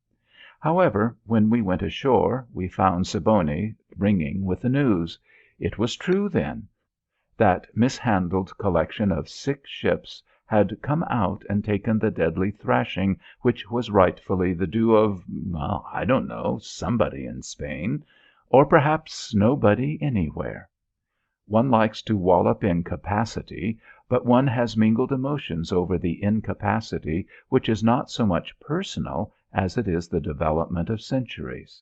Speaker 1: However, when we went ashore, we found Siboney ringing with the news. It was true, then. That mishandled collection of 6 ships had come out and taken the deadly thrashing which was rightfully the due of, well, I don't know, somebody in Spain, or perhaps nobody anywhere. One likes to wallop incapacity, but one has mingled emotions over the incapacity which is not so much personal as it is the development of centuries.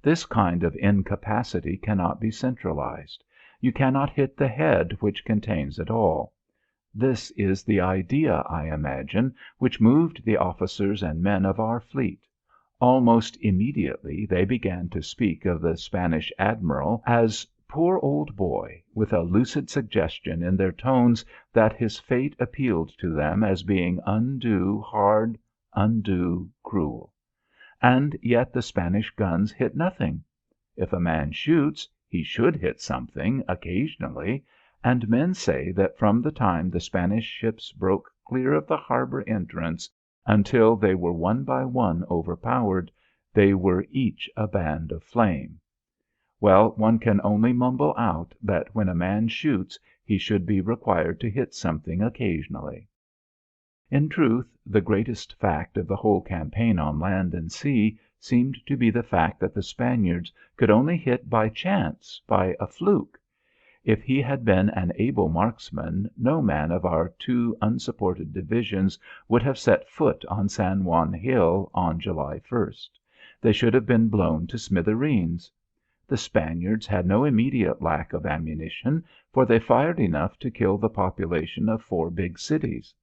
Speaker 1: This kind of incapacity cannot be centralized. You cannot hit the head which contains it all. This is the idea, I imagine, which moved the officers and men of our fleet. Almost immediately they began to speak of the Spanish admiral as "poor old boy," with a lucid suggestion in their tones that his fate appealed to them as being undue hard, undue cruel. And yet the Spanish guns hit nothing. If a man shoots, he should hit something occasionally, and men say that from the time the Spanish ships broke clear of the harbor entrance until they were one by one overpowered, they were each a band of flame. Well, one can only mumble out that when a man shoots he should be required to hit something occasionally. In truth, the greatest fact of the whole campaign on land and sea seemed to be the fact that the Spaniards could only hit by chance, by a fluke. If he had been an able marksman, no man of our 2 unsupported divisions would have set foot on San Juan Hill on July 1st. They should have been blown to smithereens. The Spaniards had no immediate lack of ammunition, for they fired enough to kill the population of 4 big cities.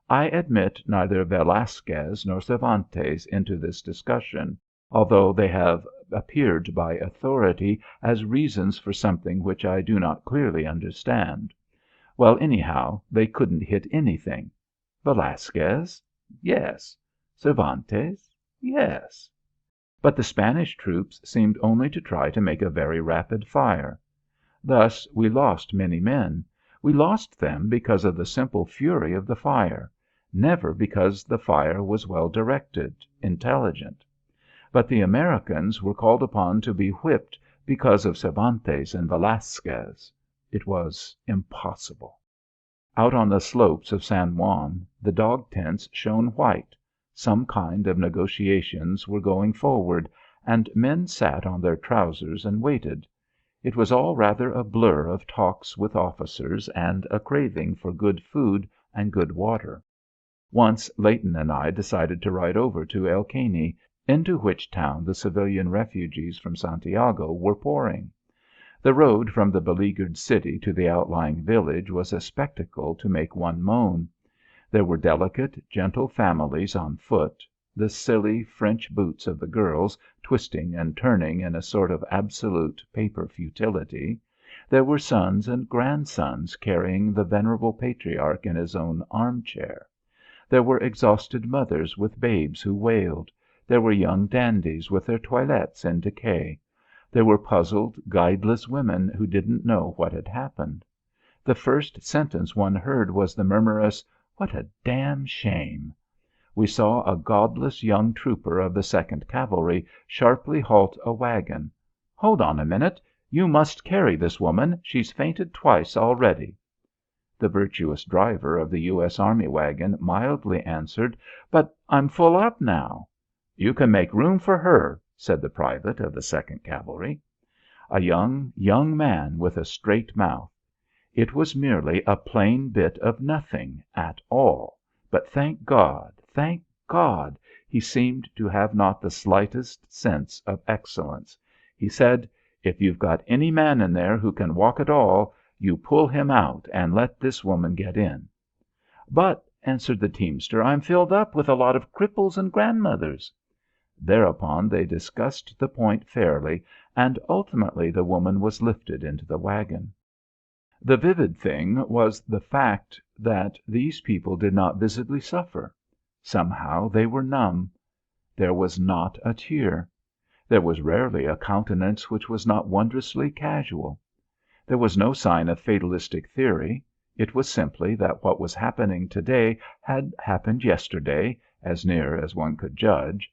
Speaker 1: I admit neither Velasquez nor Cervantes into this discussion, although they have appeared by authority as reasons for something which I do not clearly understand. Well, anyhow, they couldn't hit anything. Velasquez? Yes. Cervantes? Yes. But the Spanish troops seemed only to try to make a very rapid fire. Thus we lost many men. We lost them because of the simple fury of the fire, never because the fire was well directed, intelligent. But the Americans were called upon to be whipped because of Cervantes and Velasquez. It was impossible. Out on the slopes of San Juan the dog tents shone white. Some kind of negotiations were going forward, and men sat on their trousers and waited. It was all rather a blur of talks with officers and a craving for good food and good water. Once Leighton and I decided to ride over to El Caney, into which town the civilian refugees from Santiago were pouring. The road from the beleaguered city to the outlying village was a spectacle to make one moan. There were delicate, gentle families on foot, the silly French boots of the girls twisting and turning in a sort of absolute paper futility. There were sons and grandsons carrying the venerable patriarch in his own armchair. There were exhausted mothers with babes who wailed. There were young dandies with their toilettes in decay. There were puzzled, guideless women who didn't know what had happened. The first sentence one heard was the murmurous, "What a damn shame!" We saw a godless young trooper of the 2nd Cavalry sharply halt a wagon. "Hold on a minute. You must carry this woman. She's fainted twice already." The virtuous driver of the U.S. Army wagon mildly answered, "But I'm full up now." "You can make room for her," said the private of the 2nd Cavalry. a young man with a straight mouth. It was merely a plain bit of nothing at all, but thank God, he seemed to have not the slightest sense of excellence. He said, "If you've got any man in there who can walk at all, you pull him out and let this woman get in." "But," answered the teamster, "I'm filled up with a lot of cripples and grandmothers." Thereupon they discussed the point fairly, and ultimately the woman was lifted into the wagon. The vivid thing was the fact that these people did not visibly suffer. Somehow they were numb. There was not a tear. There was rarely a countenance which was not wondrously casual. There was no sign of fatalistic theory. It was simply that what was happening today had happened yesterday, as near as one could judge.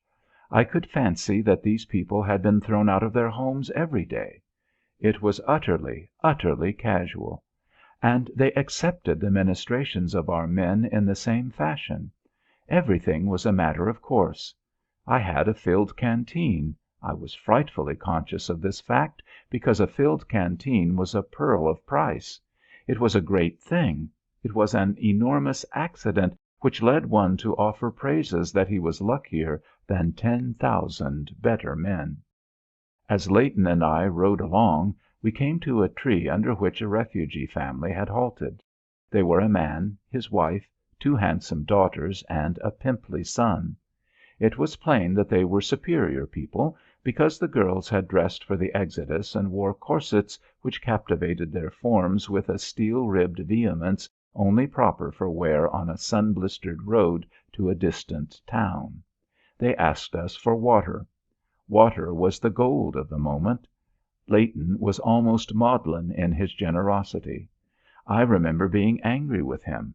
Speaker 1: I could fancy that these people had been thrown out of their homes every day. It was utterly, utterly casual. And they accepted the ministrations of our men in the same fashion. Everything was a matter of course. I had a filled canteen. I was frightfully conscious of this fact, because a filled canteen was a pearl of price. It was a great thing. It was an enormous accident which led one to offer praises that he was luckier than 10,000 better men. As Leighton and I rode along, we came to a tree under which a refugee family had halted. They were a man, his wife, two handsome daughters, and a pimply son. It was plain that they were superior people, because the girls had dressed for the exodus and wore corsets which captivated their forms with a steel-ribbed vehemence only proper for wear on a sun-blistered road to a distant town. They asked us for water. Water was the gold of the moment. Leighton was almost maudlin in his generosity. I remember being angry with him.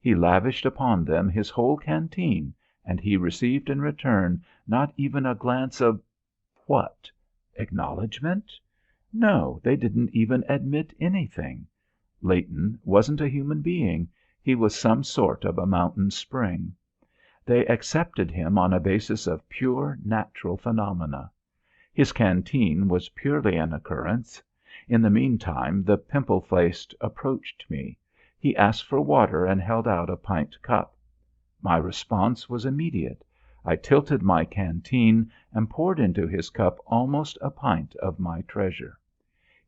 Speaker 1: He lavished upon them his whole canteen, and he received in return not even a glance of what? Acknowledgment? No, they didn't even admit anything. Leighton wasn't a human being. He was some sort of a mountain spring. They accepted him on a basis of pure natural phenomena. His canteen was purely an occurrence. In the meantime the pimple-faced approached me. He asked for water and held out a pint cup. My response was immediate. I tilted my canteen and poured into his cup almost a pint of my treasure.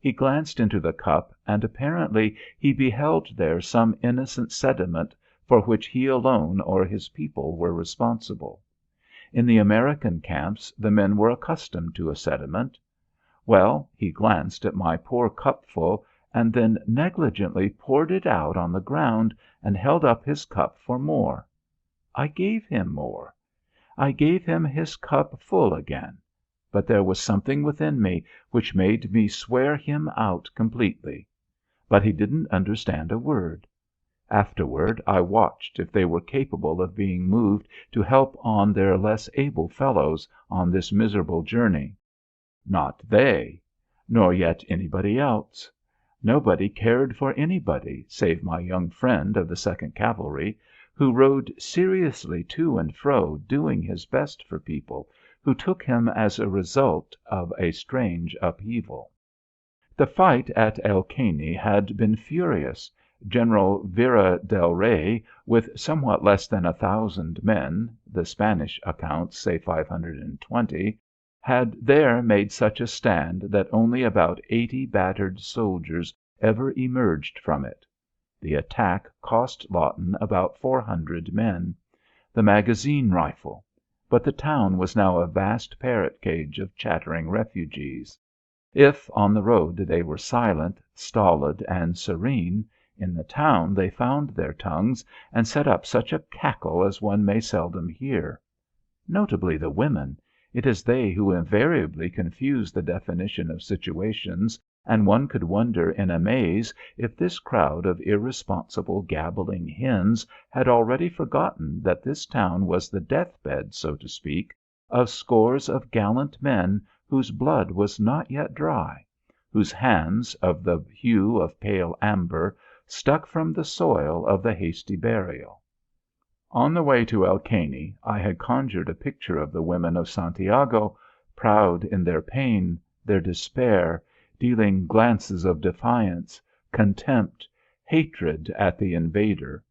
Speaker 1: He glanced into the cup, and apparently he beheld there some innocent sediment for which he alone or his people were responsible. In the American camps the men were accustomed to a sediment. Well, he glanced at my poor cupful and then negligently poured it out on the ground and held up his cup for more. I gave him more. I gave him his cup full again, but there was something within me which made me swear him out completely. But he didn't understand a word. Afterward I watched if they were capable of being moved to help on their less able fellows on this miserable journey. Not they, nor yet anybody else. Nobody cared for anybody save my young friend of the Second Cavalry, who rode seriously to and fro doing his best for people who took him as a result of a strange upheaval. The fight at El Caney had been furious. General Vera del Rey, with somewhat less than 1,000 men, the Spanish accounts say 520, had there made such a stand that only about 80 battered soldiers ever emerged from it. The attack cost Lawton about 400 men. The magazine rifle. But the town was now a vast parrot cage of chattering refugees. If, on the road, they were silent, stolid, and serene, in the town they found their tongues and set up such a cackle as one may seldom hear. Notably the women. It is they who invariably confuse the definition of situations, and one could wonder in amaze if this crowd of irresponsible gabbling hens had already forgotten that this town was the deathbed, so to speak, of scores of gallant men whose blood was not yet dry, whose hands, of the hue of pale amber, stuck from the soil of the hasty burial. On the way to El Caney I had conjured a picture of the women of Santiago, proud in their pain, their despair, dealing glances of defiance, contempt, hatred at the invader;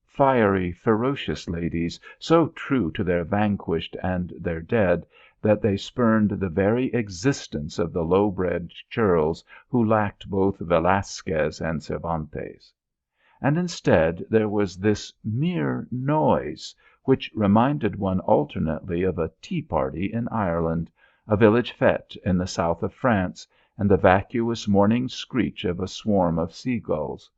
Speaker 1: fiery, ferocious ladies, so true to their vanquished and their dead that they spurned the very existence of the low-bred churls who lacked both Velasquez and Cervantes. And instead there was this mere noise, which reminded one alternately of a tea party in Ireland, a village fête in the south of France, and the vacuous morning screech of a swarm of sea gulls.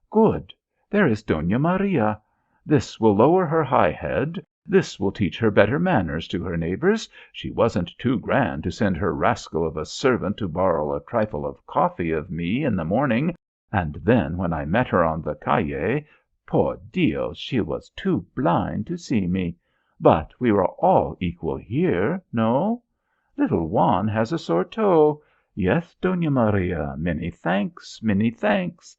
Speaker 1: Good! There is Dona Maria. This will lower her high head. This will teach her better manners to her neighbours. She wasn't too grand to send her rascal of a servant to borrow a trifle of coffee of me in the morning, and then when I met her on the calle, por Dios, she was too blind to see me. But we are all equal here, no? Little Juan has a sore toe. Yes, Dona Maria, many thanks, many thanks.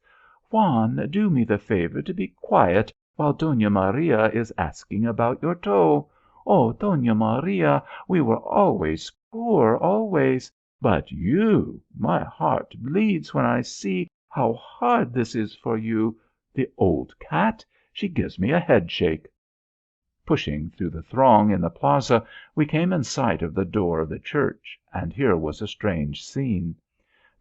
Speaker 1: Juan, do me the favour to be quiet while Dona Maria is asking about your toe. Oh, Dona Maria, we were always poor, always. But you, my heart bleeds when I see how hard this is for you. The old cat, she gives me a head shake. Pushing through the throng in the plaza, we came in sight of the door of the church, and here was a strange scene.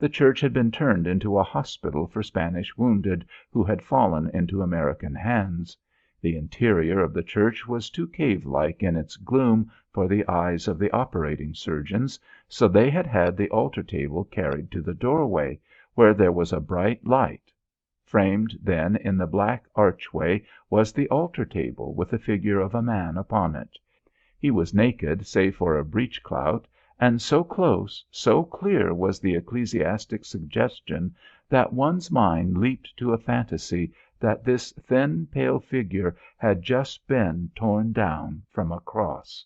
Speaker 1: The church had been turned into a hospital for Spanish wounded who had fallen into American hands. The interior of the church was too cave-like in its gloom for the eyes of the operating surgeons, so they had had the altar table carried to the doorway, where there was a bright light. Framed then in the black archway was the altar table with the figure of a man upon it. He was naked save for a breech clout, and so close, so clear was the ecclesiastic suggestion that one's mind leaped to a fantasy that this thin, pale figure had just been torn down from a cross.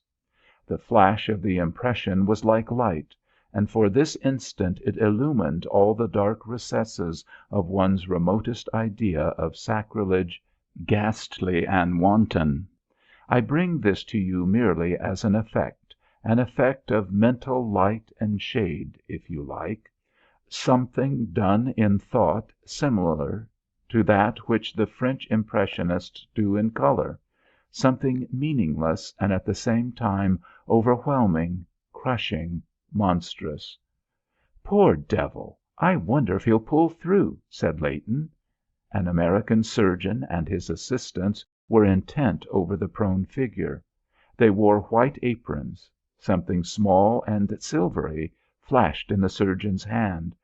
Speaker 1: The flash of the impression was like light, and for this instant it illumined all the dark recesses of one's remotest idea of sacrilege, ghastly and wanton. I bring this to you merely as an effect of mental light and shade, if you like, something done in thought similar to that which the French Impressionists do in colour, something meaningless and at the same time overwhelming, crushing, monstrous. "Poor devil! I wonder if he'll pull through," said Leighton. An American surgeon and his assistants were intent over the prone figure. They wore white aprons. Something small and silvery flashed in the surgeon's hand.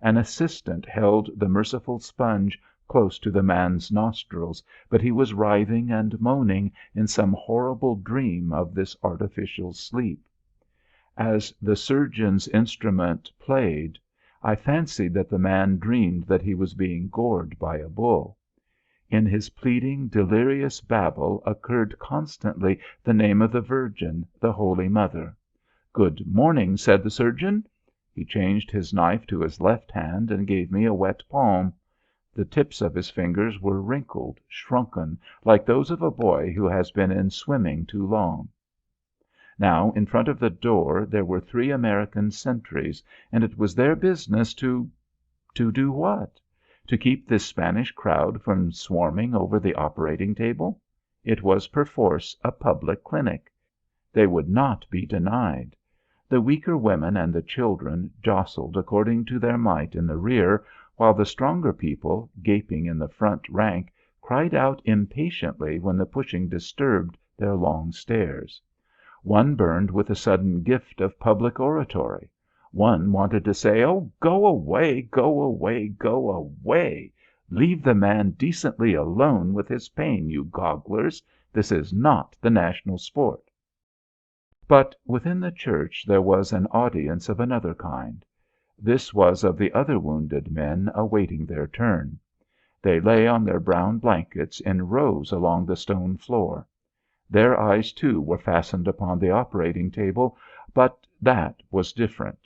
Speaker 1: An assistant held the merciful sponge close to the man's nostrils, but he was writhing and moaning in some horrible dream of this artificial sleep. As the surgeon's instrument played, I fancied that the man dreamed that he was being gored by a bull. In his pleading, delirious babble occurred constantly the name of the Virgin, the Holy Mother. "Good morning," said the surgeon. He changed his knife to his left hand and gave me a wet palm. The tips of his fingers were wrinkled, shrunken, like those of a boy who has been in swimming too long. Now, in front of the door there were 3 American sentries, and it was their business to do what? To keep this Spanish crowd from swarming over the operating table? It was perforce a public clinic. They would not be denied. The weaker women and the children jostled according to their might in the rear, while the stronger people, gaping in the front rank, cried out impatiently when the pushing disturbed their long stares. One burned with a sudden gift of public oratory. One wanted to say, "Oh, go away, go away, go away! Leave the man decently alone with his pain, you gogglers. This is not the national sport." But within the church there was an audience of another kind. This was of the other wounded men awaiting their turn. They lay on their brown blankets in rows along the stone floor. Their eyes, too, were fastened upon the operating table, but that was different.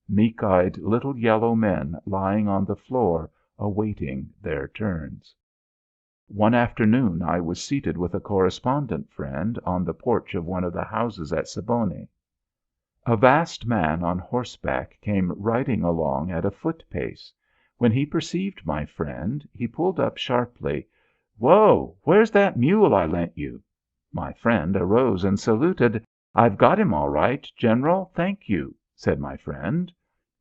Speaker 1: Meek-eyed little yellow men lying on the floor awaiting their turns. One afternoon I was seated with a correspondent friend on the porch of one of the houses at Siboney. A vast man on horseback came riding along at a foot pace. When he perceived my friend, he pulled up sharply. "Whoa! Where's that mule I lent you?" My friend arose and saluted. "I've got him all right, General, thank you," said my friend.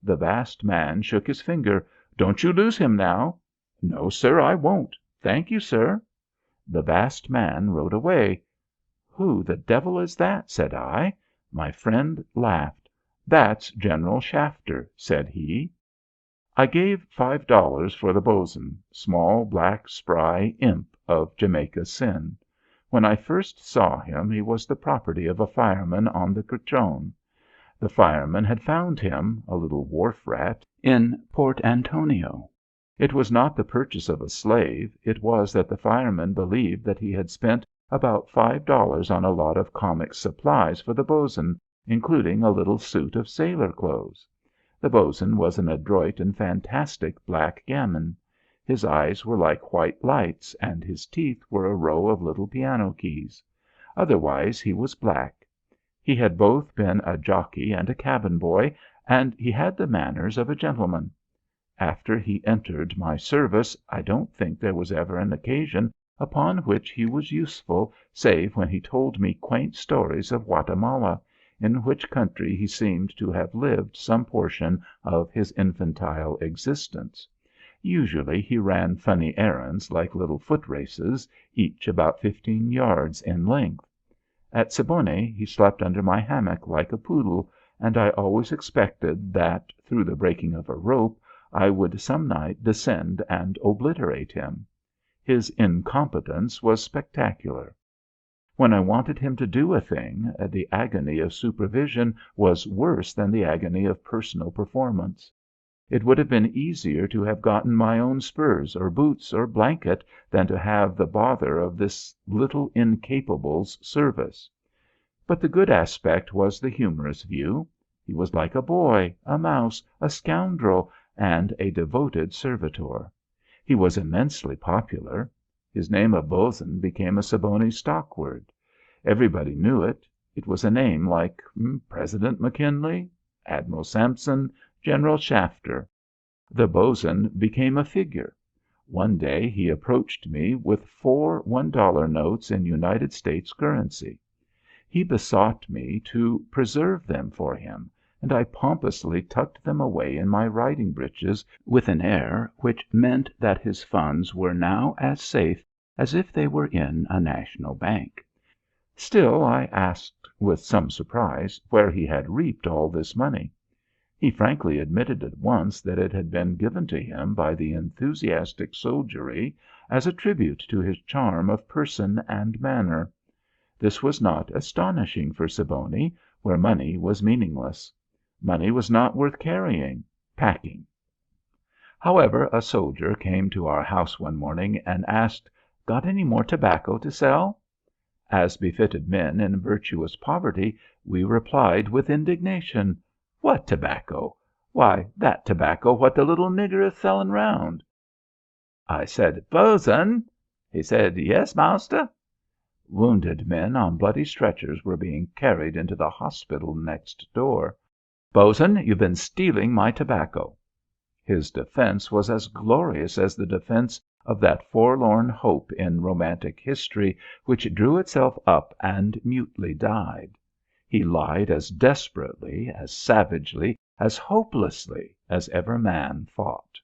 Speaker 1: The vast man shook his finger. "Don't you lose him now." "No, sir, I won't. Thank you, sir." The vast man rode away. "Who the devil is that?" said I. My friend laughed. "That's General Shafter," said he. I gave $5 for the Bos'n, small, black, spry imp of Jamaica sin. When I first saw him he was the property of a fireman on the Crichton. The fireman had found him, a little wharf rat, in Port Antonio. It was not the purchase of a slave. It was that the fireman believed that he had spent about $5 on a lot of comic supplies for the Bos'n, including a little suit of sailor clothes. The Bos'n was an adroit and fantastic black gamin. His eyes were like white lights, and his teeth were a row of little piano keys. Otherwise he was black. He had both been a jockey and a cabin boy, and he had the manners of a gentleman. After he entered my service, I don't think there was ever an occasion upon which he was useful save when he told me quaint stories of Guatemala, in which country he seemed to have lived some portion of his infantile existence. Usually he ran funny errands like little foot races, each about 15 yards in length. At Siboney he slept under my hammock like a poodle, and I always expected that, through the breaking of a rope, I would some night descend and obliterate him. His incompetence was spectacular. When I wanted him to do a thing, the agony of supervision was worse than the agony of personal performance. It would have been easier to have gotten my own spurs or boots or blanket than to have the bother of this little incapable's service. But the good aspect was the humorous view. He was like a boy, a mouse, a scoundrel, and a devoted servitor. He was immensely popular. His name of Bos'n became a Siboney stock word. Everybody knew it. It was a name like President McKinley, Admiral Sampson, General Shafter. The Bos'n became a figure. One day he approached me with 4 $1 notes in United States currency. He besought me to preserve them for him, and I pompously tucked them away in my riding breeches with an air which meant that his funds were now as safe as if they were in a national bank. Still, I asked with some surprise where he had reaped all this money. He frankly admitted at once that it had been given to him by the enthusiastic soldiery as a tribute to his charm of person and manner. This was not astonishing for Siboney, where money was meaningless. Money was not worth carrying, packing. However, a soldier came to our house one morning and asked, "Got any more tobacco to sell?" As befitted men in virtuous poverty, we replied with indignation, "What tobacco? Why, that tobacco what the little nigger is selling round." I said, "Bos'n?" He said, "Yes, master." Wounded men on bloody stretchers were being carried into the hospital next door. "Bos'n, you've been stealing my tobacco." His defense was as glorious as the defense of that forlorn hope in romantic history which drew itself up and mutely died. He lied as desperately, as savagely, as hopelessly as ever man fought.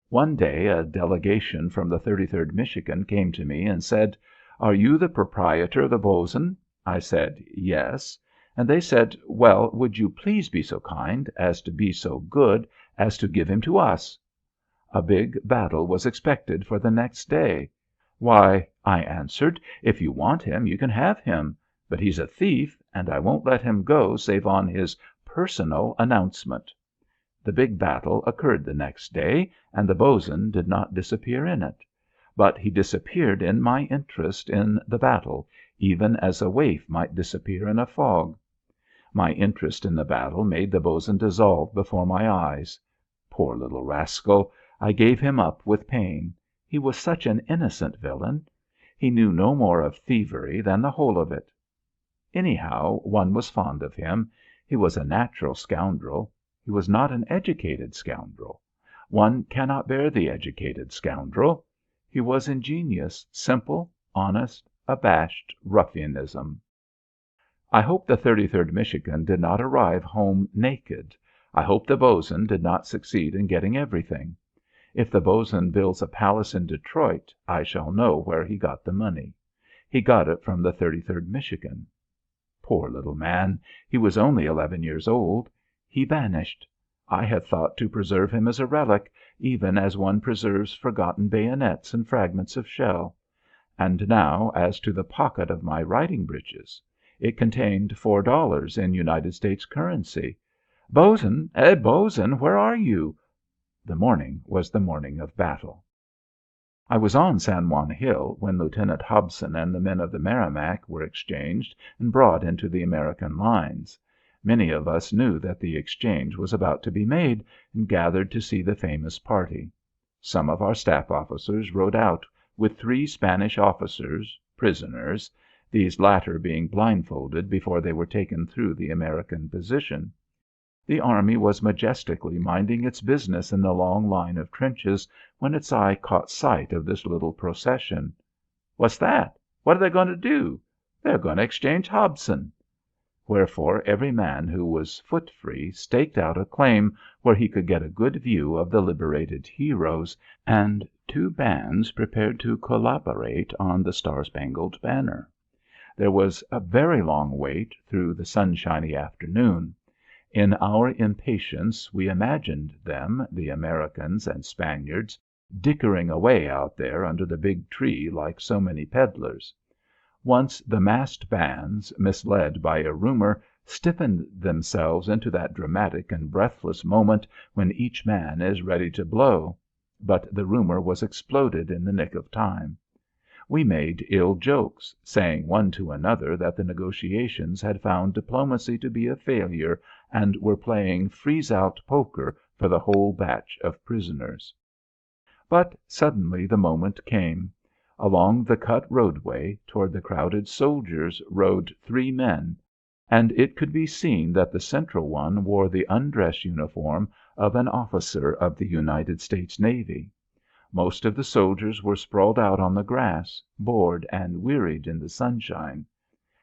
Speaker 1: One day a delegation from the 33rd Michigan came to me and said, "Are you the proprietor of the Bos'n?" I said, "Yes." And they said, "Well, would you please be so kind as to be so good as to give him to us?" A big battle was expected for the next day. "Why," I answered, "if you want him you can have him. But he's a thief, and I won't let him go save on his personal announcement." The big battle occurred the next day, and the Bos'n did not disappear in it. But he disappeared in my interest in the battle, even as a waif might disappear in a fog. My interest in the battle made the Bos'n dissolve before my eyes. Poor little rascal! I gave him up with pain. He was such an innocent villain. He knew no more of thievery than the whole of it. Anyhow, one was fond of him. He was a natural scoundrel. He was not an educated scoundrel. One cannot bear the educated scoundrel. He was ingenious, simple, honest, abashed ruffianism. I hope the 33rd Michigan did not arrive home naked. I hope the Bosun did not succeed in getting everything. If the Bosun builds a palace in Detroit, I shall know where he got the money. He got it from the 33rd Michigan. Poor little man! He was only 11 years old. He vanished. I had thought to preserve him as a relic, even as one preserves forgotten bayonets and fragments of shell. And now as to the pocket of my riding breeches. It contained $4 in United States currency. "Bosun! Hey, Bosun, where are you?" The morning was the morning of battle. I was on San Juan Hill when Lieutenant Hobson and the men of the Merrimac were exchanged and brought into the American lines. Many of us knew that the exchange was about to be made, and gathered to see the famous party. Some of our staff officers rode out with 3 Spanish officers, prisoners, these latter being blindfolded before they were taken through the American position. The army was majestically minding its business in the long line of trenches when its eye caught sight of this little procession. "What's that? What are they going to do?" "They're going to exchange Hobson." Wherefore every man who was foot free staked out a claim where he could get a good view of the liberated heroes, and 2 bands prepared to collaborate on the Star-Spangled Banner. There was a very long wait through the sunshiny afternoon. In our impatience we imagined them, the Americans and Spaniards, dickering away out there under the big tree like so many peddlers. Once the massed bands, misled by a rumor, stiffened themselves into that dramatic and breathless moment when each man is ready to blow. But the rumor was exploded in the nick of time. We made ill jokes, saying one to another that the negotiations had found diplomacy to be a failure and were playing freeze-out poker for the whole batch of prisoners. But suddenly the moment came. Along the cut roadway toward the crowded soldiers rode 3 men, and it could be seen that the central one wore the undress uniform of an officer of the United States Navy. Most of the soldiers were sprawled out on the grass, bored and wearied in the sunshine.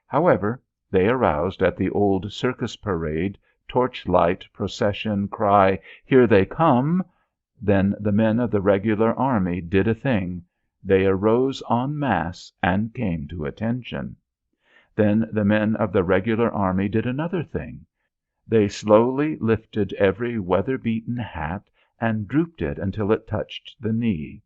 Speaker 1: However, they aroused at the old circus parade, torchlight procession cry, "Here they come!" Then the men of the regular army did a thing. They arose en masse and came to attention. Then the men of the regular army did another thing. They slowly lifted every weather-beaten hat and drooped it until it touched the knee.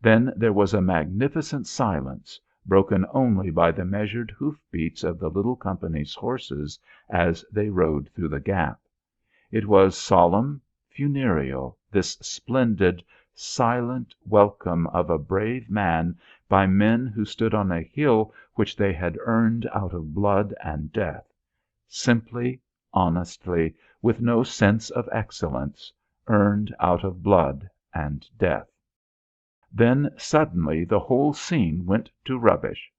Speaker 1: Then there was a magnificent silence, broken only by the measured hoof-beats of the little company's horses as they rode through the gap. It was solemn, funereal, this splendid, silent welcome of a brave man by men who stood on a hill which they had earned out of blood and death, simply, honestly, with no sense of excellence, earned out of blood and death. Then suddenly the whole scene went to rubbish.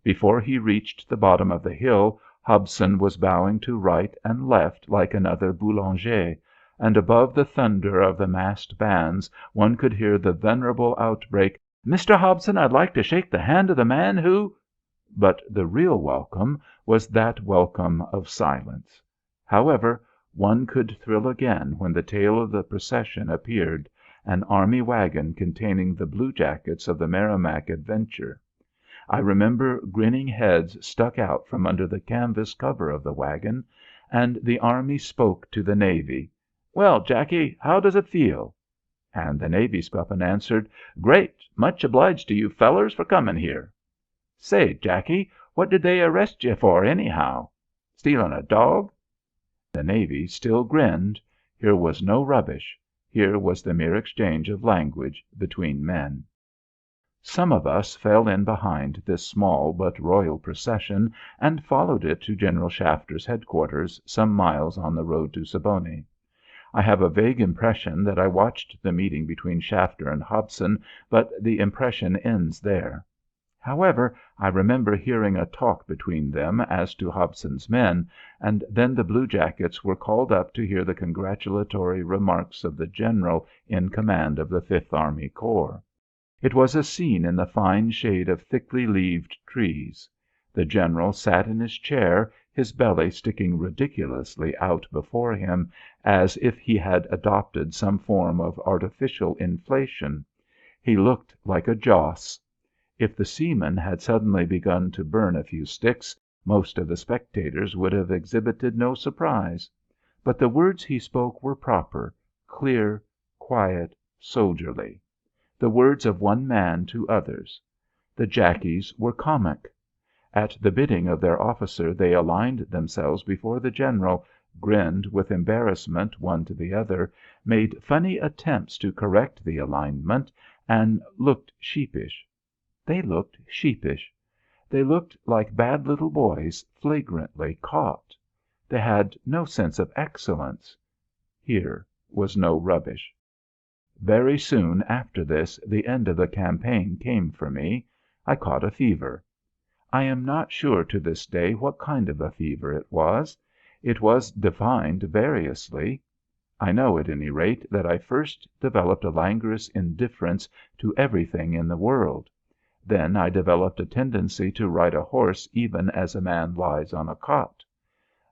Speaker 1: Before he reached the bottom of the hill, Hobson was bowing to right and left like another Boulanger, and above the thunder of the massed bands one could hear the venerable outbreak, "Mr. Hobson, I'd like to shake the hand of the man who—" But the real welcome was that welcome of silence. However, one could thrill again when the tail of the procession appeared, an army wagon containing the bluejackets of the Merrimac adventure. I remember grinning heads stuck out from under the canvas cover of the wagon, and the army spoke to the navy. "Well, Jackie, how does it feel?" And the navy spuffin answered, "Great! Much obliged to you fellers for coming here." "Say, Jackie, what did they arrest you for, anyhow? Stealing a dog?" The navy still grinned. Here was no rubbish. Here was the mere exchange of language between men. Some of us fell in behind this small but royal procession and followed it to General Shafter's headquarters, some miles on the road to Siboney. I have a vague impression that I watched the meeting between Shafter and Hobson, but the impression ends there. However, I remember hearing a talk between them as to Hobson's men, and then the bluejackets were called up to hear the congratulatory remarks of the general in command of the Fifth Army Corps. It was a scene in the fine shade of thickly leaved trees. The general sat in his chair, his belly sticking ridiculously out before him, as if he had adopted some form of artificial inflation. He looked like a joss. If the seamen had suddenly begun to burn a few sticks, most of the spectators would have exhibited no surprise. But the words he spoke were proper, clear, quiet, soldierly. The words of one man to others. The jackies were comic. At the bidding of their officer they aligned themselves before the general, grinned with embarrassment one to the other, made funny attempts to correct the alignment, and looked sheepish. They looked sheepish. They looked like bad little boys flagrantly caught. They had no sense of excellence. Here was no rubbish. Very soon after this the end of the campaign came for me. I caught a fever. I am not sure to this day what kind of a fever it was. It was defined variously. I know, at any rate, that I first developed a languorous indifference to everything in the world. Then I developed a tendency to ride a horse even as a man lies on a cot.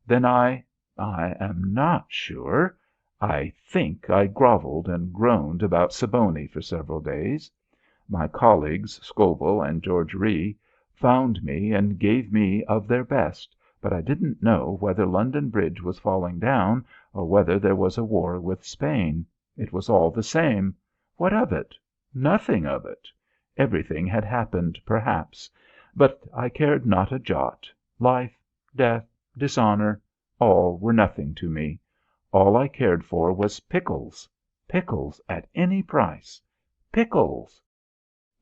Speaker 1: Then I am not sure. I think I grovelled and groaned about Siboney for several days. My colleagues, Scoble and George Ree, found me and gave me of their best, but I didn't know whether London Bridge was falling down or whether there was a war with Spain. It was all the same. What of it? Nothing of it. Everything had happened, perhaps, but I cared not a jot. Life, death, dishonour, all were nothing to me. All I cared for was pickles. Pickles at any price. Pickles!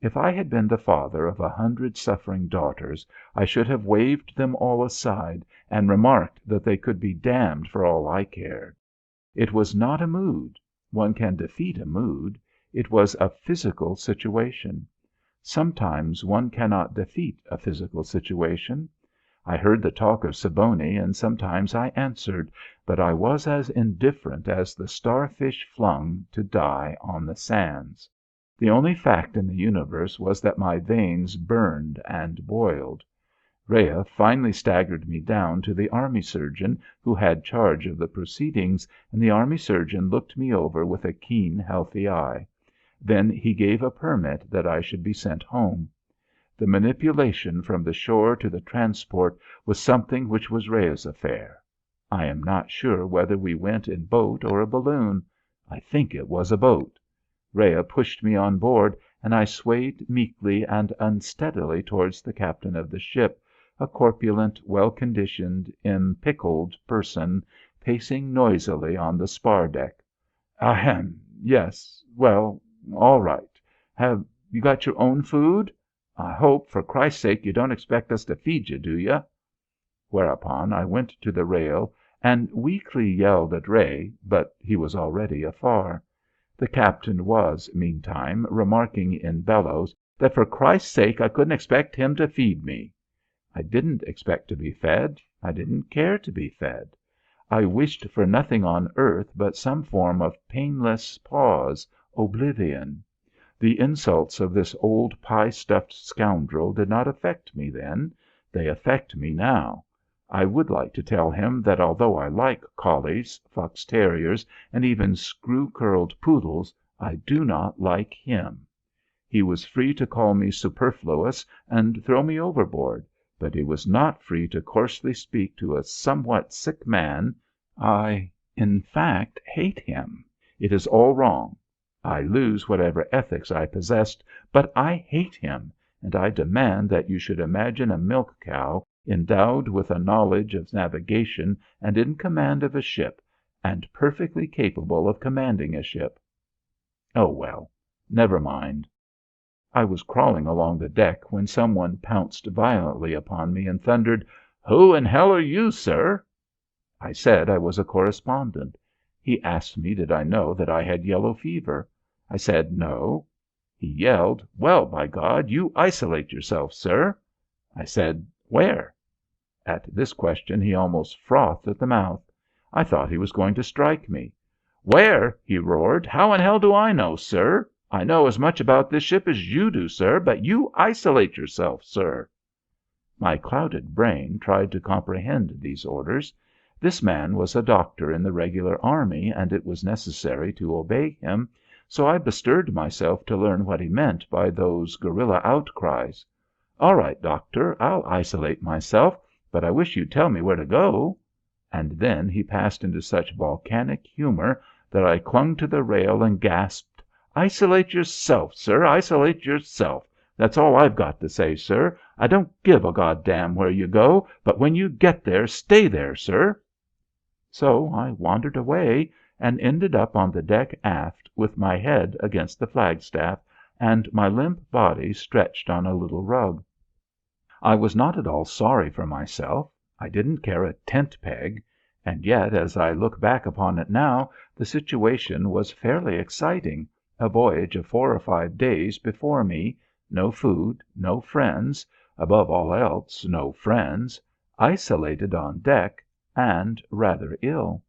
Speaker 1: If I had been the father of 100 suffering daughters, I should have waved them all aside and remarked that they could be damned for all I cared. It was not a mood. One can defeat a mood. It was a physical situation. Sometimes one cannot defeat a physical situation. I heard the talk of Siboney, and sometimes I answered, but I was as indifferent as the starfish flung to die on the sands. The only fact in the universe was that my veins burned and boiled. Rhea finally staggered me down to the army surgeon who had charge of the proceedings, and the army surgeon looked me over with a keen, healthy eye. Then he gave a permit that I should be sent home. The manipulation from the shore to the transport was something which was Rhea's affair. I am not sure whether we went in boat or a balloon. I think it was a boat. Rhea pushed me on board, and I swayed meekly and unsteadily towards the captain of the ship, a corpulent, well-conditioned, impickled person, pacing noisily on the spar deck. Ahem! Yes. Well, all right. Have you got your own food? I hope, for Christ's sake, you don't expect us to feed you, do you? Whereupon I went to the rail and weakly yelled at Ray, but he was already afar. The captain was, meantime, remarking in bellows that for Christ's sake I couldn't expect him to feed me. I didn't expect to be fed. I didn't care to be fed. I wished for nothing on earth but some form of painless pause, oblivion. The insults of this old pie-stuffed scoundrel did not affect me then. They affect me now. I would like to tell him that although I like collies, fox terriers, and even screw-curled poodles, I do not like him. He was free to call me superfluous and throw me overboard, but he was not free to coarsely speak to a somewhat sick man. I, in fact, hate him. It is all wrong. I lose whatever ethics I possessed, but I hate him, and I demand that you should imagine a milk cow endowed with a knowledge of navigation and in command of a ship, and perfectly capable of commanding a ship. Oh, well, never mind. I was crawling along the deck when someone pounced violently upon me and thundered, "Who in hell are you, sir?" I said I was a correspondent. He asked me did I know that I had yellow fever. I said no. He yelled, "Well, by God, you isolate yourself, sir." I said, "Where?" At this question he almost frothed at the mouth. I thought he was going to strike me. "Where?" he roared. "How in hell do I know, sir? I know as much about this ship as you do, sir, but you isolate yourself, sir." My clouded brain tried to comprehend these orders. This man was a doctor in the regular army, and it was necessary to obey him, so I bestirred myself to learn what he meant by those guerrilla outcries. "All right, doctor, I'll isolate myself, but I wish you'd tell me where to go." And then he passed into such volcanic humor that I clung to the rail and gasped, "Isolate yourself, sir, isolate yourself. That's all I've got to say, sir. I don't give a goddamn where you go, but when you get there, stay there, sir." So I wandered away and ended up on the deck aft with my head against the flagstaff and my limp body stretched on a little rug. I was not at all sorry for myself. I didn't care a tent peg. And yet, as I look back upon it now, the situation was fairly exciting. A voyage of 4 or 5 days before me, no food, no friends, above all else, no friends, isolated on deck, and rather ill.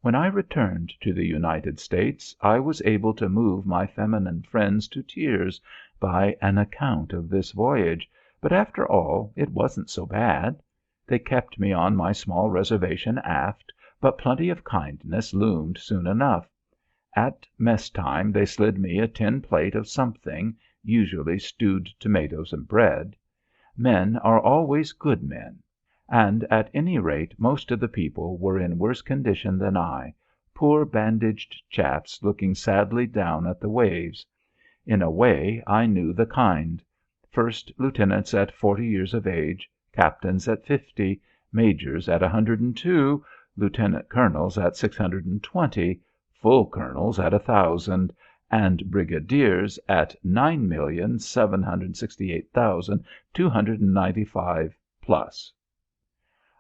Speaker 1: When I returned to the United States, I was able to move my feminine friends to tears by an account of this voyage, but after all it wasn't so bad. They kept me on my small reservation aft, but plenty of kindness loomed soon enough. At mess time they slid me a tin plate of something, usually stewed tomatoes and bread. Men are always good men. And at any rate most of the people were in worse condition than I, poor bandaged chaps looking sadly down at the waves. In a way I knew the kind. First lieutenants at 40 years of age, captains at 50, majors at 102, lieutenant colonels at 620, full colonels at 1,000, and brigadiers at 9,768,295 plus.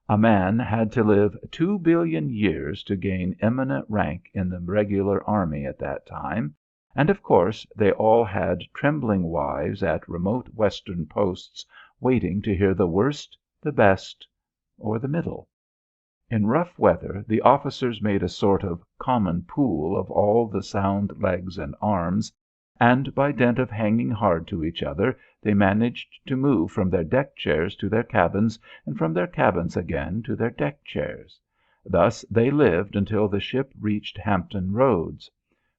Speaker 1: A man had to live 2 billion years to gain eminent rank in the regular army at that time, and of course they all had trembling wives at remote Western posts waiting to hear the worst, the best, or the middle. In rough weather the officers made a sort of common pool of all the sound legs and arms, and by dint of hanging hard to each other they managed to move from their deck chairs to their cabins, and from their cabins again to their deck chairs. Thus they lived until the ship reached Hampton Roads.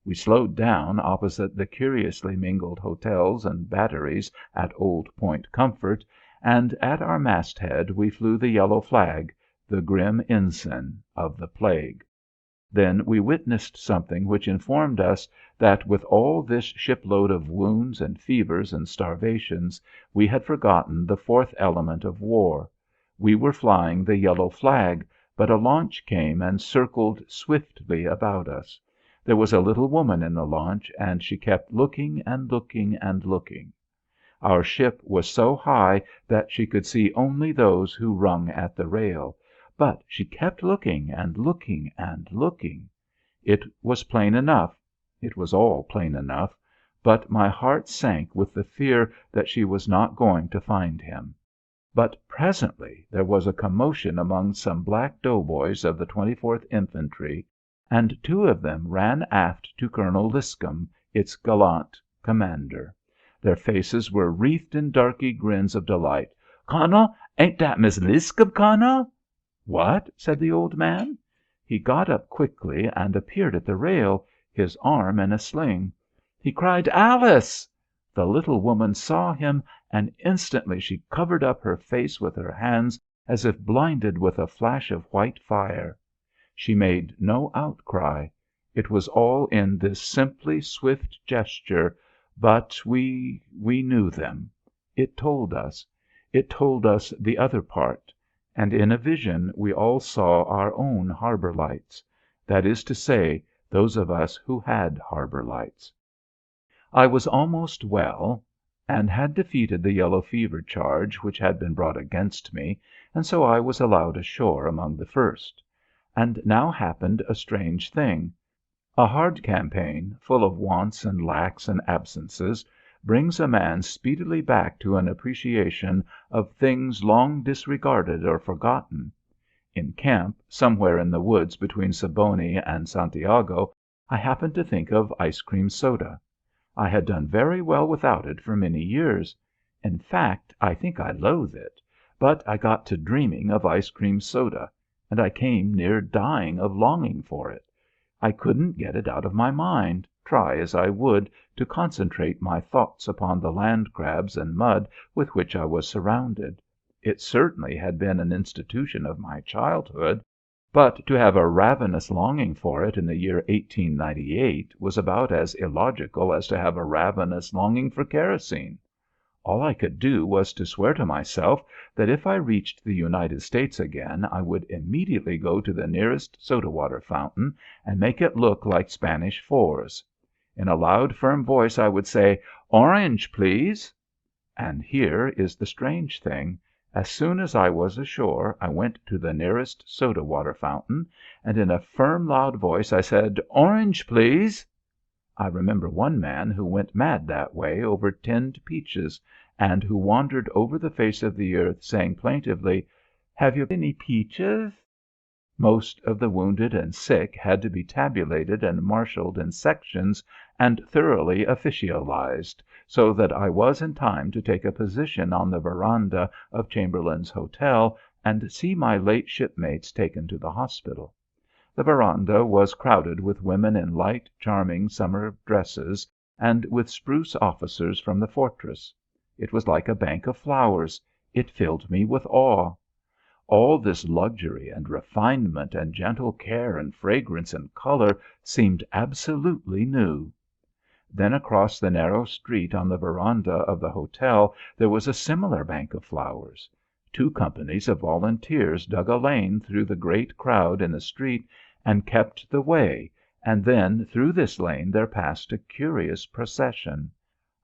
Speaker 1: We slowed down opposite the curiously mingled hotels and batteries at Old Point Comfort, and at our masthead we flew the yellow flag, the grim ensign of the plague. Then we witnessed something which informed us that with all this shipload of wounds and fevers and starvations we had forgotten the fourth element of war. We were flying the yellow flag, but a launch came and circled swiftly about us. There was a little woman in the launch, and she kept looking and looking and looking. Our ship was so high that she could see only those who rung at the rail, but she kept looking and looking and looking. It was plain enough, it was all plain enough, but my heart sank with the fear that she was not going to find him. But presently there was a commotion among some black doughboys of the 24th Infantry, and 2 of them ran aft to Colonel Liscum, its gallant commander. Their faces were wreathed in darky grins of delight. "Cunnel, ain't dat Miss Liscum, Cunnel?" "What?" said the old man. He got up quickly and appeared at the rail, his arm in a sling. He cried, "Alice!" The little woman saw him, and instantly she covered up her face with her hands as if blinded with a flash of white fire. She made no outcry. It was all in this simply swift gesture, but we knew them. It told us. It told us the other part. And in a vision we all saw our own harbor lights. That is to say, those of us who had harbor lights. I was almost well, and had defeated the yellow fever charge which had been brought against me, and so I was allowed ashore among the first. And now happened a strange thing. A hard campaign, full of wants and lacks and absences, brings a man speedily back to an appreciation of things long disregarded or forgotten. In camp, somewhere in the woods between Siboney and Santiago, I happened to think of ice cream soda. I had done very well without it for many years. In fact, I think I loathe it. But I got to dreaming of ice cream soda, and I came near dying of longing for it. I couldn't get it out of my mind, try as I would to concentrate my thoughts upon the land crabs and mud with which I was surrounded. It certainly had been an institution of my childhood, but to have a ravenous longing for it in the year 1898 was about as illogical as to have a ravenous longing for kerosene. All I could do was to swear to myself that if I reached the United States again I would immediately go to the nearest soda water fountain and make it look like Spanish Fours. In a loud, firm voice I would say, "Orange, please." And here is the strange thing. As soon as I was ashore I went to the nearest soda water fountain, and in a firm, loud voice I said, "Orange, please." I remember one man who went mad that way over tinned peaches, and who wandered over the face of the earth saying plaintively, "Have you any peaches?" Most of the wounded and sick had to be tabulated and marshaled in sections and thoroughly officialized, so that I was in time to take a position on the veranda of Chamberlain's Hotel and see my late shipmates taken to the hospital. The veranda was crowded with women in light, charming summer dresses and with spruce officers from the fortress. It was like a bank of flowers. It filled me with awe. All this luxury and refinement and gentle care and fragrance and color seemed absolutely new. Then across the narrow street on the veranda of the hotel there was a similar bank of flowers. 2 companies of volunteers dug a lane through the great crowd in the street and kept the way, and then through this lane there passed a curious procession.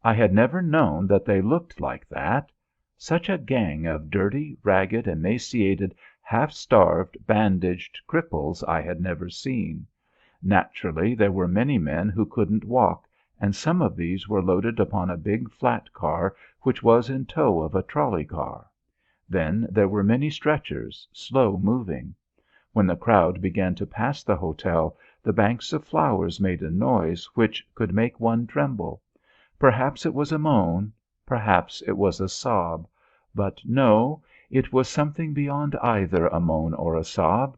Speaker 1: I had never known that they looked like that. Such a gang of dirty, ragged, emaciated, half-starved, bandaged cripples I had never seen. Naturally, there were many men who couldn't walk, and some of these were loaded upon a big flat car which was in tow of a trolley car. Then there were many stretchers, slow moving. When the crowd began to pass the hotel, the banks of flowers made a noise which could make one tremble. Perhaps it was a moan, perhaps it was a sob, but no, it was something beyond either a moan or a sob.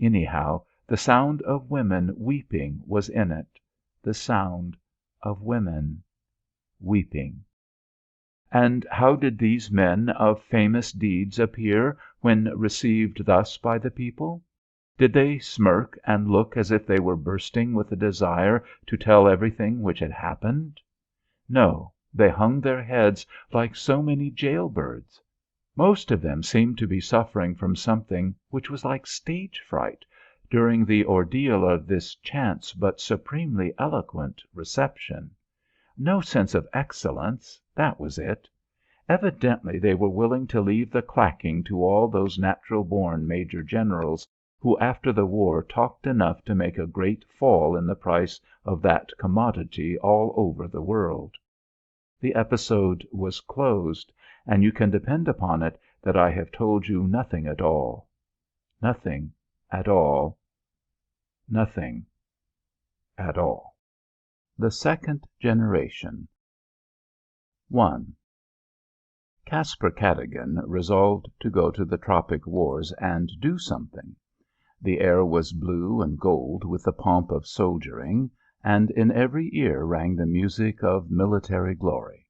Speaker 1: Anyhow, the sound of women weeping was in it, the sound of women weeping. And how did these men of famous deeds appear when received thus by the people? Did they smirk and look as if they were bursting with a desire to tell everything which had happened? No, they hung their heads like so many jailbirds. Most of them seemed to be suffering from something which was like stage fright during the ordeal of this chance but supremely eloquent reception. No sense of excellence, that was it. Evidently they were willing to leave the clacking to all those natural-born major generals who after the war talked enough to make a great fall in the price of that commodity all over the world. The episode was closed, and you can depend upon it that I have told you nothing at all. Nothing at all. Nothing at all. The second generation. 1. Caspar Cadogan resolved to go to the tropic wars and do something. The air was blue and gold with the pomp of soldiering, and in every ear rang the music of military glory.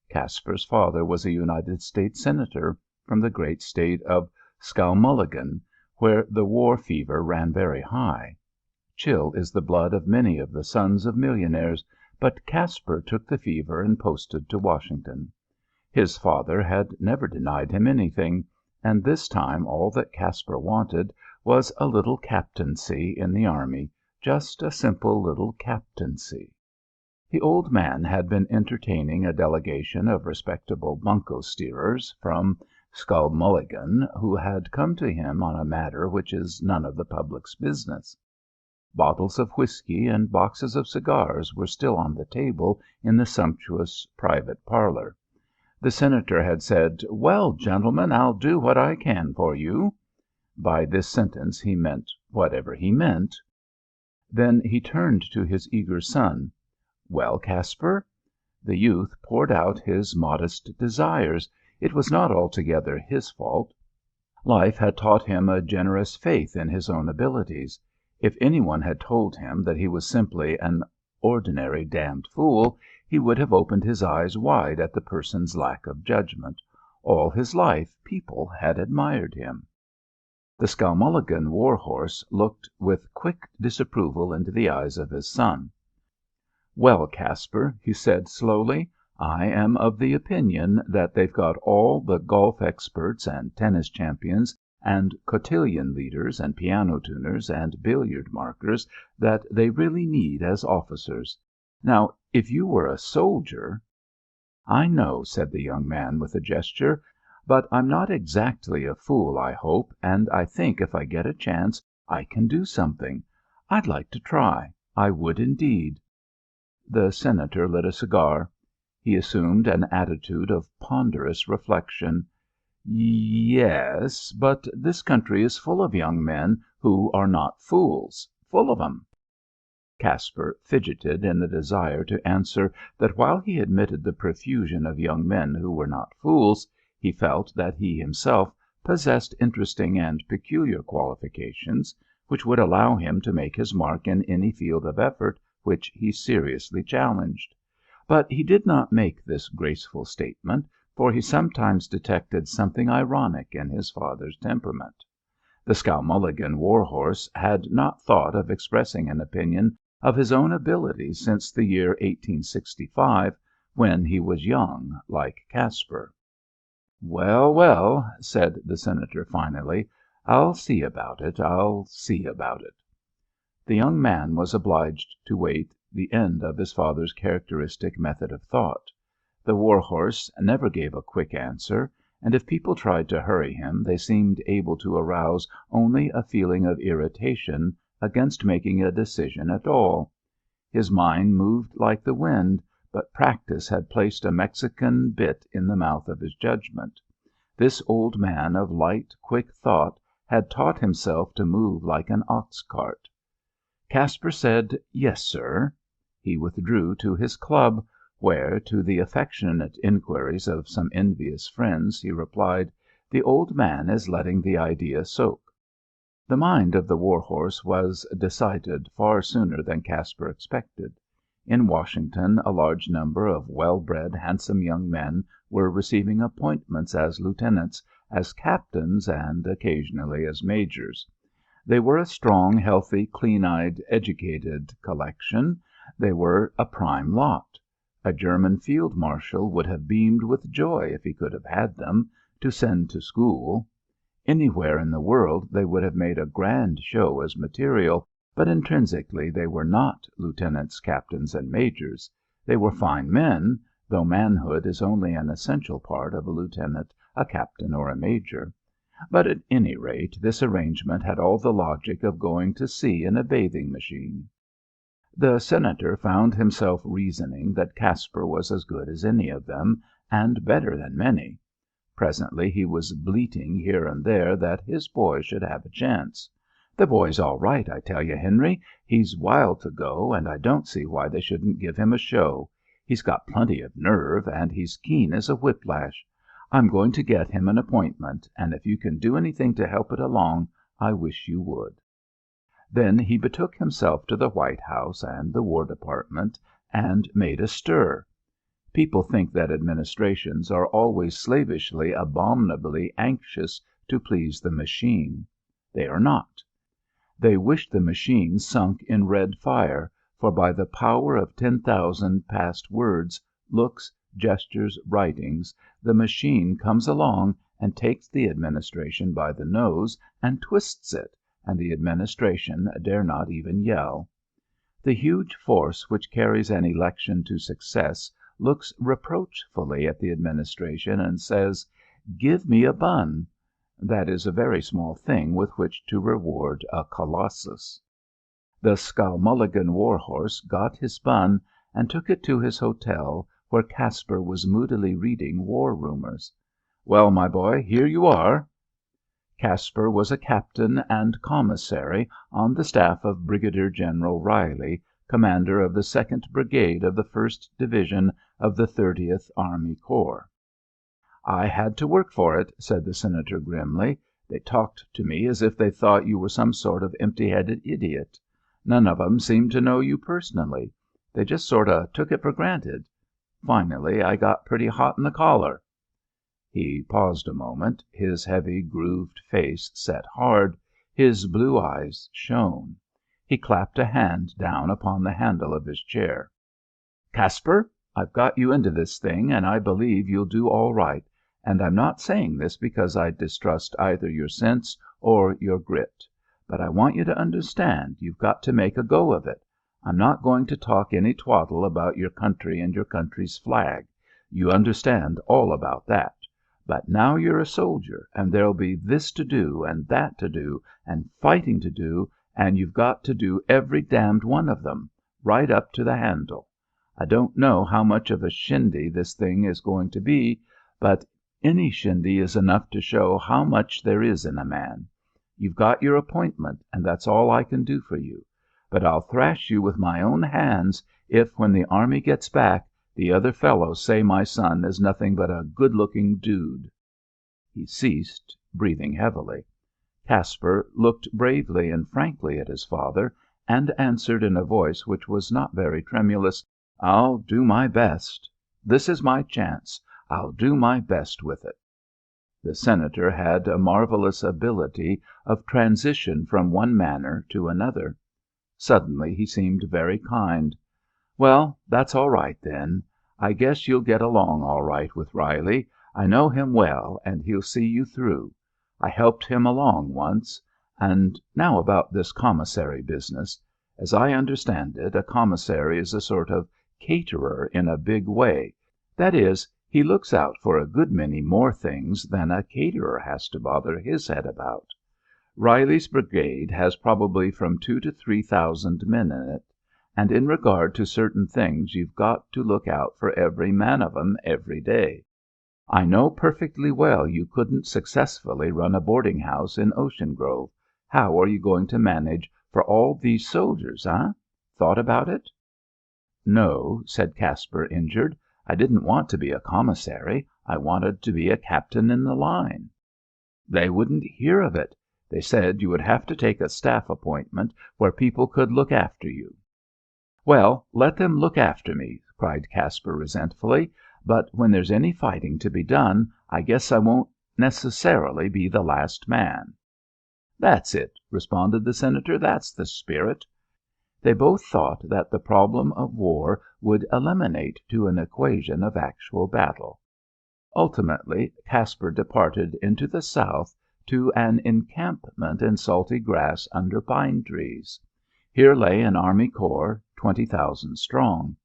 Speaker 1: Caspar's father was a United States Senator from the great state of Skowmulligan, where the war fever ran very high. Chill is the blood of many of the sons of millionaires, but Caspar took the fever and posted to Washington. His father had never denied him anything, and this time all that Caspar wanted was a little captaincy in the army, just a simple little captaincy. The old man had been entertaining a delegation of respectable bunco steerers from Skowmulligan who had come to him on a matter which is none of the public's business. Bottles of whiskey and boxes of cigars were still on the table in the sumptuous private parlour. The Senator had said, "Well, gentlemen, I'll do what I can for you." By this sentence he meant whatever he meant. Then he turned to his eager son. "Well, Caspar?" The youth poured out his modest desires. It was not altogether his fault. Life had taught him a generous faith in his own abilities. If any one had told him that he was simply an ordinary damned fool, he would have opened his eyes wide at the person's lack of judgment. All his life people had admired him. The Skowmulligan war horse looked with quick disapproval into the eyes of his son. "Well, Caspar," he said slowly, "I am of the opinion that they've got all the golf experts and tennis champions and cotillion leaders and piano tuners and billiard markers that they really need as officers. Now, if you were a soldier—" "I know," said the young man with a gesture, "but I'm not exactly a fool, I hope, and I think if I get a chance I can do something. I'd like to try. I would indeed." The Senator lit a cigar. He assumed an attitude of ponderous reflection. "Yes, but this country is full of young men who are not fools. Full of 'em." Caspar fidgeted in the desire to answer that while he admitted the profusion of young men who were not fools, he felt that he himself possessed interesting and peculiar qualifications which would allow him to make his mark in any field of effort which he seriously challenged. But he did not make this graceful statement, for he sometimes detected something ironic in his father's temperament. The Skowmulligan war horse had not thought of expressing an opinion of his own abilities since the year 1865, when he was young like Caspar. "Well, well," said the Senator finally, "I'll see about it. I'll see about it." The young man was obliged to wait the end of his father's characteristic method of thought. The war horse never gave a quick answer, and if people tried to hurry him they seemed able to arouse only a feeling of irritation against making a decision at all. His mind moved like the wind, but practice had placed a Mexican bit in the mouth of his judgment. This old man of light, quick thought had taught himself to move like an ox cart. Caspar said, "Yes, sir." He withdrew to his club, where, to the affectionate inquiries of some envious friends, he replied, "The old man is letting the idea soak." The mind of the war horse was decided far sooner than Caspar expected. In Washington a large number of well-bred, handsome young men were receiving appointments as lieutenants, as captains, and occasionally as majors. They were a strong, healthy, clean-eyed, educated collection. They were a prime lot. A German field marshal would have beamed with joy if he could have had them to send to school. Anywhere in the world they would have made a grand show as material, but intrinsically they were not lieutenants, captains, and majors. They were fine men, though manhood is only an essential part of a lieutenant, a captain, or a major. But at any rate this arrangement had all the logic of going to sea in a bathing machine. The Senator found himself reasoning that Caspar was as good as any of them, and better than many. Presently he was bleating here and there that his boy should have a chance. "The boy's all right, I tell you, Henry. He's wild to go, and I don't see why they shouldn't give him a show. He's got plenty of nerve, and he's keen as a whiplash. I'm going to get him an appointment, and if you can do anything to help it along, I wish you would." Then he betook himself to the White House and the War Department and made a stir. People think that administrations are always slavishly, abominably anxious to please the machine. They are not. They wish the machine sunk in red fire, for by the power of 10,000 past words, looks, gestures, writings, the machine comes along and takes the administration by the nose and twists it, and the administration dare not even yell. The huge force which carries an election to success looks reproachfully at the administration and says, "Give me a bun." That is a very small thing with which to reward a colossus. The Skowmulligan war-horse got his bun and took it to his hotel, where Caspar was moodily reading war rumours. "Well, my boy, here you are." Caspar was a captain and commissary on the staff of Brigadier General Riley, commander of the 2nd Brigade of the 1st Division of the 30th Army Corps. "I had to work for it," said the Senator grimly. "They talked to me as if they thought you were some sort of empty-headed idiot. None of 'em seemed to know you personally. They just sort of took it for granted. Finally I got pretty hot in the collar." He paused a moment. His heavy, grooved face set hard. His blue eyes shone. He clapped a hand down upon the handle of his chair. "Caspar, I've got you into this thing, and I believe you'll do all right, and I'm not saying this because I distrust either your sense or your grit. But I want you to understand you've got to make a go of it. I'm not going to talk any twaddle about your country and your country's flag. You understand all about that. But now you're a soldier, and there'll be this to do and that to do and fighting to do, and you've got to do every damned one of them, right up to the handle. I don't know how much of a shindy this thing is going to be, but any shindy is enough to show how much there is in a man. You've got your appointment, and that's all I can do for you. But I'll thrash you with my own hands if, when the army gets back, the other fellows say my son is nothing but a good-looking dude." He ceased, breathing heavily. Caspar looked bravely and frankly at his father, and answered in a voice which was not very tremulous, "I'll do my best. This is my chance. I'll do my best with it." The Senator had a marvellous ability of transition from one manner to another. Suddenly he seemed very kind. "Well, that's all right, then. I guess you'll get along all right with Riley. I know him well, and he'll see you through. I helped him along once. And now about this commissary business. As I understand it, a commissary is a sort of caterer in a big way. That is, he looks out for a good many more things than a caterer has to bother his head about. Riley's brigade has probably from 2,000 to 3,000 men in it, and in regard to certain things you've got to look out for every man of 'em every day. I know perfectly well you couldn't successfully run a boarding house in Ocean Grove. How are you going to manage for all these soldiers, eh? Thought about it?" "No," said Caspar, injured. "I didn't want to be a commissary. I wanted to be a captain in the line." "They wouldn't hear of it. They said you would have to take a staff appointment where people could look after you." "Well, let them look after me," cried Caspar resentfully. "But when there's any fighting to be done, I guess I won't necessarily be the last man." "That's it," responded the Senator. "That's the spirit." They both thought that the problem of war would eliminate to an equation of actual battle. Ultimately Caspar departed into the south to an encampment in salty grass under pine trees. Here lay an army corps, 20,000 strong.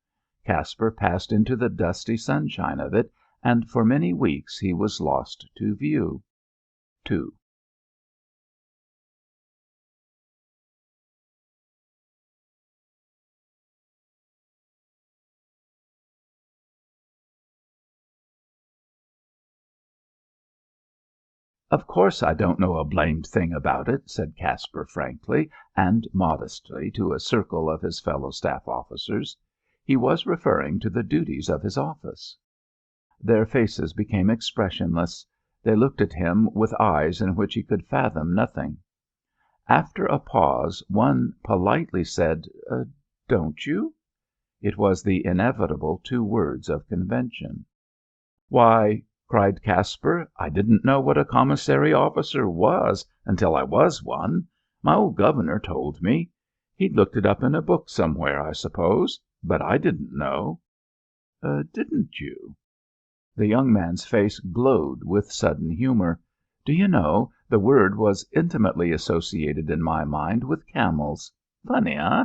Speaker 1: Caspar passed into the dusty sunshine of it, and for many weeks he was lost to view. 2. "Of course I don't know a blamed thing about it," said Caspar frankly and modestly to a circle of his fellow staff officers. He was referring to the duties of his office. Their faces became expressionless. They looked at him with eyes in which he could fathom nothing. After a pause one politely said, "Don't you?" It was the inevitable 2 words of convention. "Why," cried Caspar, "I didn't know what a commissary officer was until I was one. My old governor told me. He'd looked it up in a book somewhere, I suppose. But I didn't know." "Didn't you?" The young man's face glowed with sudden humour. "Do you know, the word was intimately associated in my mind with camels. Funny, eh?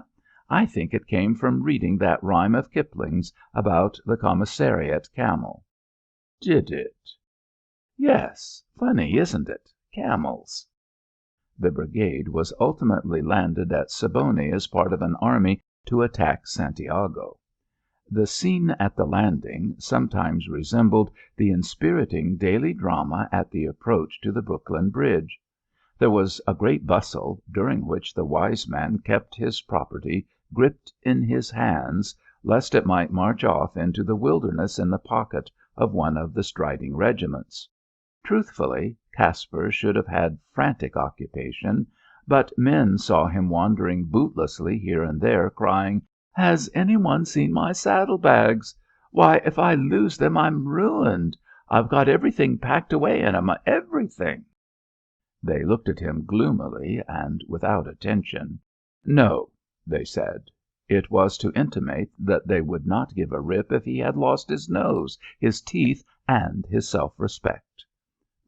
Speaker 1: I think it came from reading that rhyme of Kipling's about the commissariat camel." "Did it?" "Yes. Funny, isn't it? Camels." The brigade was ultimately landed at Siboney as part of an army to attack Santiago. The scene at the landing sometimes resembled the inspiriting daily drama at the approach to the Brooklyn Bridge. There was a great bustle, during which the wise man kept his property gripped in his hands, lest it might march off into the wilderness in the pocket of one of the striding regiments. Truthfully, Caspar should have had frantic occupation, but men saw him wandering bootlessly here and there, crying, "Has any one seen my saddle-bags? Why, if I lose them, I'm ruined. I've got everything packed away in 'em, everything." They looked at him gloomily and without attention. "No," they said. It was to intimate that they would not give a rip if he had lost his nose, his teeth, and his self-respect.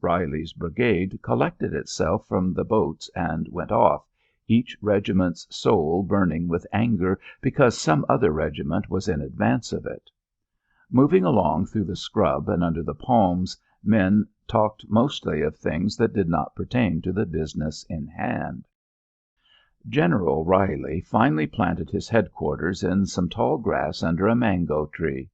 Speaker 1: Riley's brigade collected itself from the boats and went off, each regiment's soul burning with anger because some other regiment was in advance of it. Moving along through the scrub and under the palms, men talked mostly of things that did not pertain to the business in hand. General Riley finally planted his headquarters in some tall grass under a mango tree.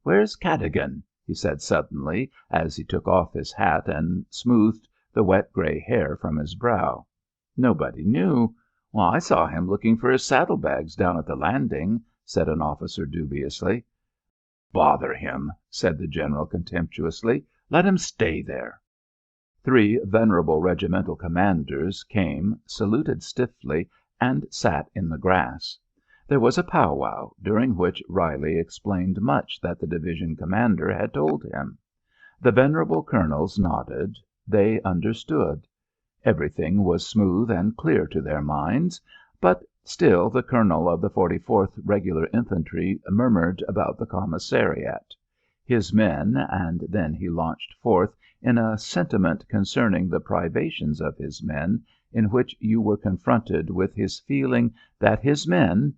Speaker 1: "Where's Cadogan?" he said suddenly, as he took off his hat and smoothed the wet grey hair from his brow. Nobody knew. "I saw him looking for his saddle-bags down at the landing," said an officer dubiously. "Bother him," said the general contemptuously. "Let him stay there." 3 venerable regimental commanders came, saluted stiffly, and sat in the grass. There was a powwow, during which Riley explained much that the division commander had told him. The venerable colonels nodded. They understood. Everything was smooth and clear to their minds, but still the colonel of the 44th Regular Infantry murmured about the commissariat, his men, and then he launched forth in a sentiment concerning the privations of his men, in which you were confronted with his feeling that his men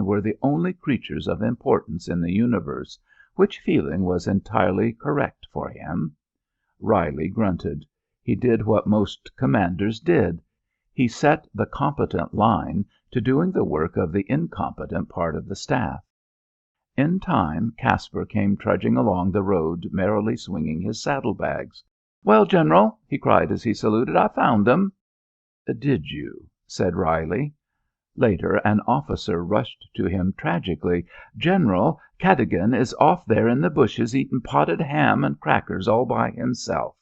Speaker 1: were the only creatures of importance in the universe, which feeling was entirely correct for him. Riley grunted. He did what most commanders did. He set the competent line to doing the work of the incompetent part of the staff. In time Caspar came trudging along the road, merrily swinging his saddle-bags. "Well, General," he cried as he saluted, "I found 'em." "Did you?" said Riley. Later an officer rushed to him tragically. "General, Cadogan is off there in the bushes eating potted ham and crackers all by himself."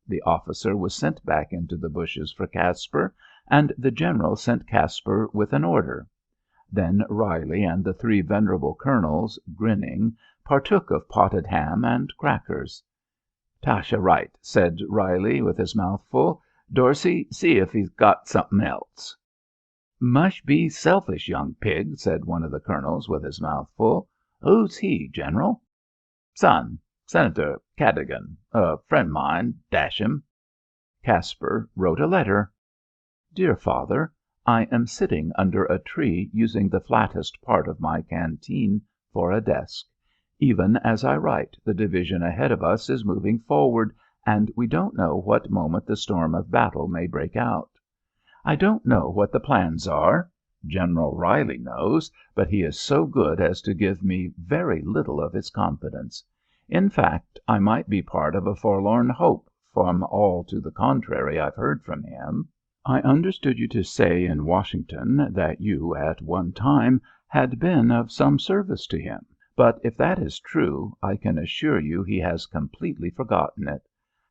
Speaker 1: The officer was sent back into the bushes for Caspar, and the general sent Caspar with an order. Then Riley and the 3 venerable colonels, grinning, partook of potted ham and crackers. "Tasha right," said Riley with his mouth full. "Dorsey, see if he's got something else." "Mush be selfish young pig," said one of the colonels with his mouth full. "Who's he, General?" "Son, Senator Cadogan. A friend mine, dash him." Caspar wrote a letter. "Dear Father, I am sitting under a tree using the flattest part of my canteen for a desk. Even as I write, the division ahead of us is moving forward, and we don't know what moment the storm of battle may break out. I don't know what the plans are. General Riley knows, but he is so good as to give me very little of his confidence. In fact, I might be part of a forlorn hope, from all to the contrary I've heard from him. I understood you to say in Washington that you, at one time, had been of some service to him. But if that is true, I can assure you he has completely forgotten it.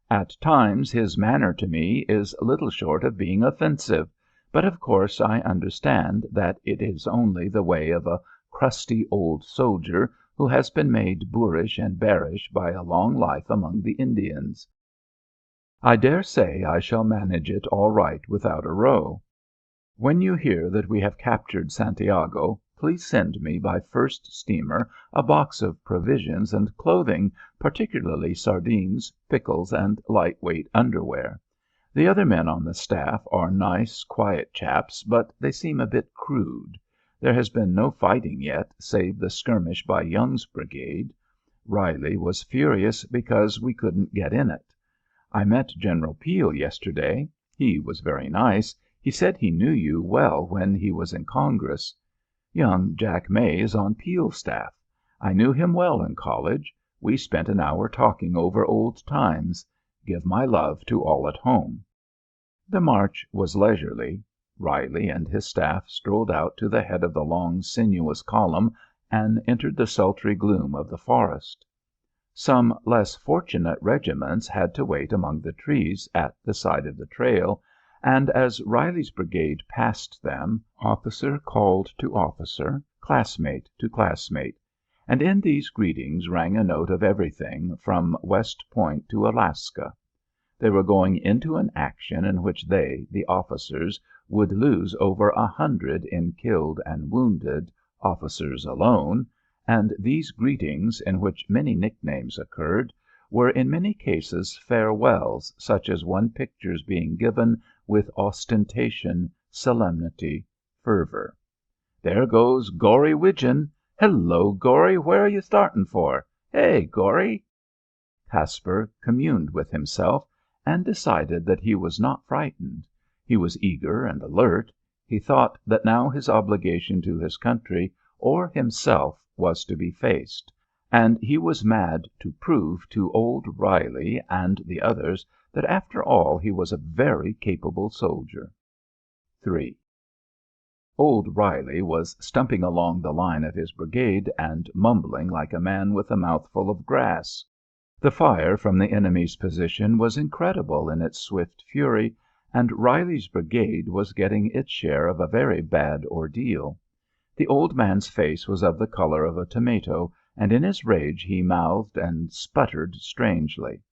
Speaker 1: At times his manner to me is little short of being offensive, but of course I understand that it is only the way of a crusty old soldier who has been made boorish and bearish by a long life among the Indians. I dare say I shall manage it all right without a row. When you hear that we have captured Santiago, please send me by first steamer a box of provisions and clothing, particularly sardines, pickles, and light-weight underwear. The other men on the staff are nice, quiet chaps, but they seem a bit crude. There has been no fighting yet, save the skirmish by Young's brigade. Riley was furious because we couldn't get in it. I met General Peel yesterday. He was very nice. He said he knew you well when he was in Congress. Young Jack May is on Peel's staff. I knew him well in college. We spent an hour talking over old times. Give my love to all at home." The march was leisurely. Riley and his staff strolled out to the head of the long, sinuous column and entered the sultry gloom of the forest. Some less fortunate regiments had to wait among the trees at the side of the trail, and as Riley's brigade passed them, officer called to officer, classmate to classmate, and in these greetings rang a note of everything from West Point to Alaska. They were going into an action in which they, the officers, would lose over 100 in killed and wounded, officers alone, and these greetings, in which many nicknames occurred, were in many cases farewells such as one pictures being given with ostentation, solemnity, fervour. "There goes Gory Widgeon. Hello, Gory, where are you starting for? Hey, Gory!" Caspar communed with himself and decided that he was not frightened. He was eager and alert. He thought that now his obligation to his country or himself was to be faced, and he was mad to prove to old Riley and the others that after all he was a very capable soldier. 3. Old Riley was stumping along the line of his brigade and mumbling like a man with a mouthful of grass. The fire from the enemy's position was incredible in its swift fury, and Riley's brigade was getting its share of a very bad ordeal. The old man's face was of the colour of a tomato, and in his rage he mouthed and sputtered strangely.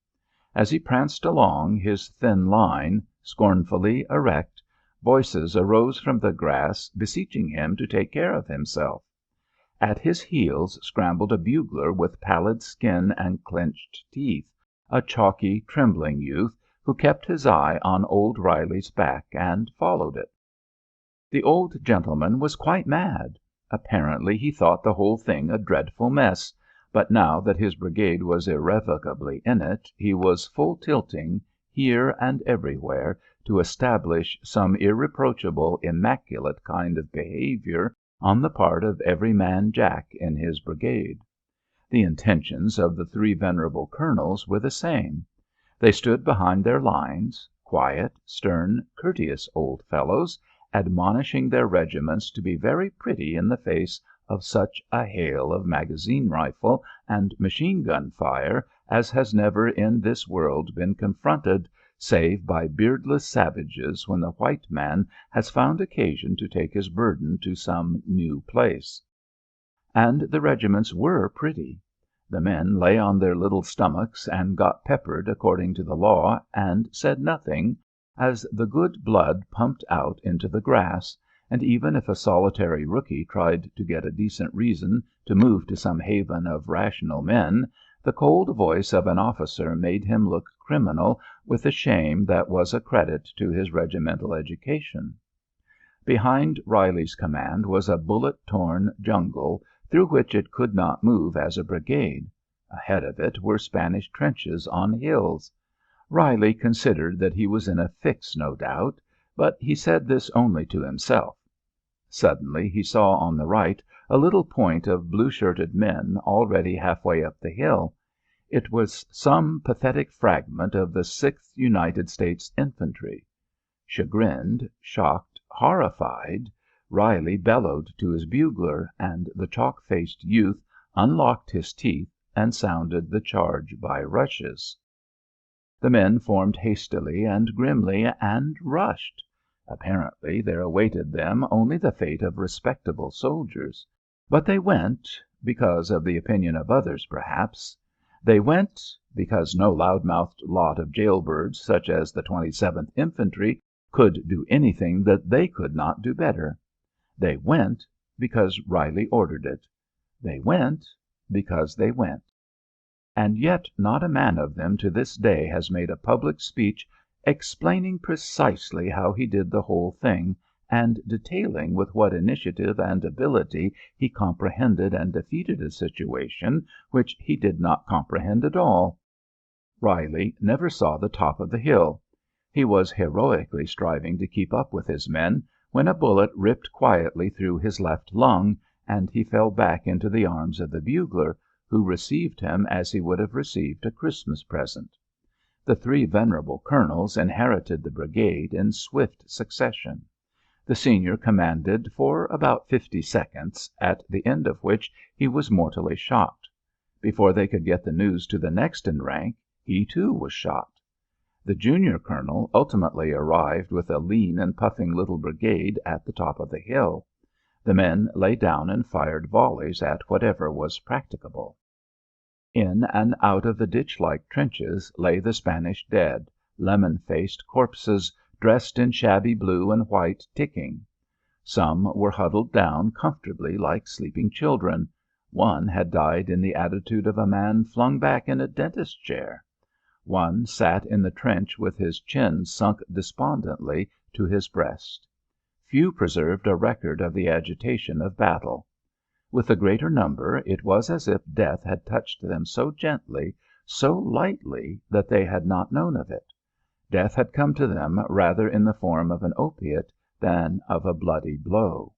Speaker 1: As he pranced along his thin line, scornfully erect, voices arose from the grass beseeching him to take care of himself. At his heels scrambled a bugler with pallid skin and clenched teeth, a chalky, trembling youth, who kept his eye on old Riley's back and followed it. The old gentleman was quite mad. Apparently he thought the whole thing a dreadful mess, but now that his brigade was irrevocably in it, he was full tilting, here and everywhere, to establish some irreproachable, immaculate kind of behaviour on the part of every man Jack in his brigade. The intentions of the three venerable colonels were the same. They stood behind their lines, quiet, stern, courteous old fellows, admonishing their regiments to be very pretty in the face of such a hail of magazine rifle and machine gun fire as has never in this world been confronted save by beardless savages when the white man has found occasion to take his burden to some new place. And the regiments were pretty. The men lay on their little stomachs and got peppered according to the law and said nothing, as the good blood pumped out into the grass, and even if a solitary rookie tried to get a decent reason to move to some haven of rational men, the cold voice of an officer made him look criminal with a shame that was a credit to his regimental education. Behind Riley's command was a bullet-torn jungle through which it could not move as a brigade. Ahead of it were Spanish trenches on hills. Riley considered that he was in a fix, no doubt, but he said this only to himself. Suddenly he saw on the right a little point of blue-shirted men already halfway up the hill. It was some pathetic fragment of the 6th United States Infantry. Chagrined, shocked, horrified, Riley bellowed to his bugler, and the chalk-faced youth unlocked his teeth and sounded the charge by rushes. The men formed hastily and grimly and rushed. Apparently there awaited them only the fate of respectable soldiers. But they went, because of the opinion of others, perhaps. They went, because no loud-mouthed lot of jailbirds such as the 27th Infantry could do anything that they could not do better. They went, because Riley ordered it. They went, because they went. And yet not a man of them to this day has made a public speech explaining precisely how he did the whole thing, and detailing with what initiative and ability he comprehended and defeated a situation which he did not comprehend at all. Riley never saw the top of the hill. He was heroically striving to keep up with his men when a bullet ripped quietly through his left lung, and he fell back into the arms of the bugler, who received him as he would have received a Christmas present. The three venerable colonels inherited the brigade in swift succession. The senior commanded for about 50 seconds, at the end of which he was mortally shot. Before they could get the news to the next in rank, he too was shot. The junior colonel ultimately arrived with a lean and puffing little brigade at the top of the hill. The men lay down and fired volleys at whatever was practicable. In and out of the ditch-like trenches lay the Spanish dead, lemon-faced corpses dressed in shabby blue and white ticking. Some were huddled down comfortably like sleeping children. One had died in the attitude of a man flung back in a dentist's chair. One sat in the trench with his chin sunk despondently to his breast. Few preserved a record of the agitation of battle. With the greater number it was as if death had touched them so gently, so lightly, that they had not known of it. Death had come to them rather in the form of an opiate than of a bloody blow.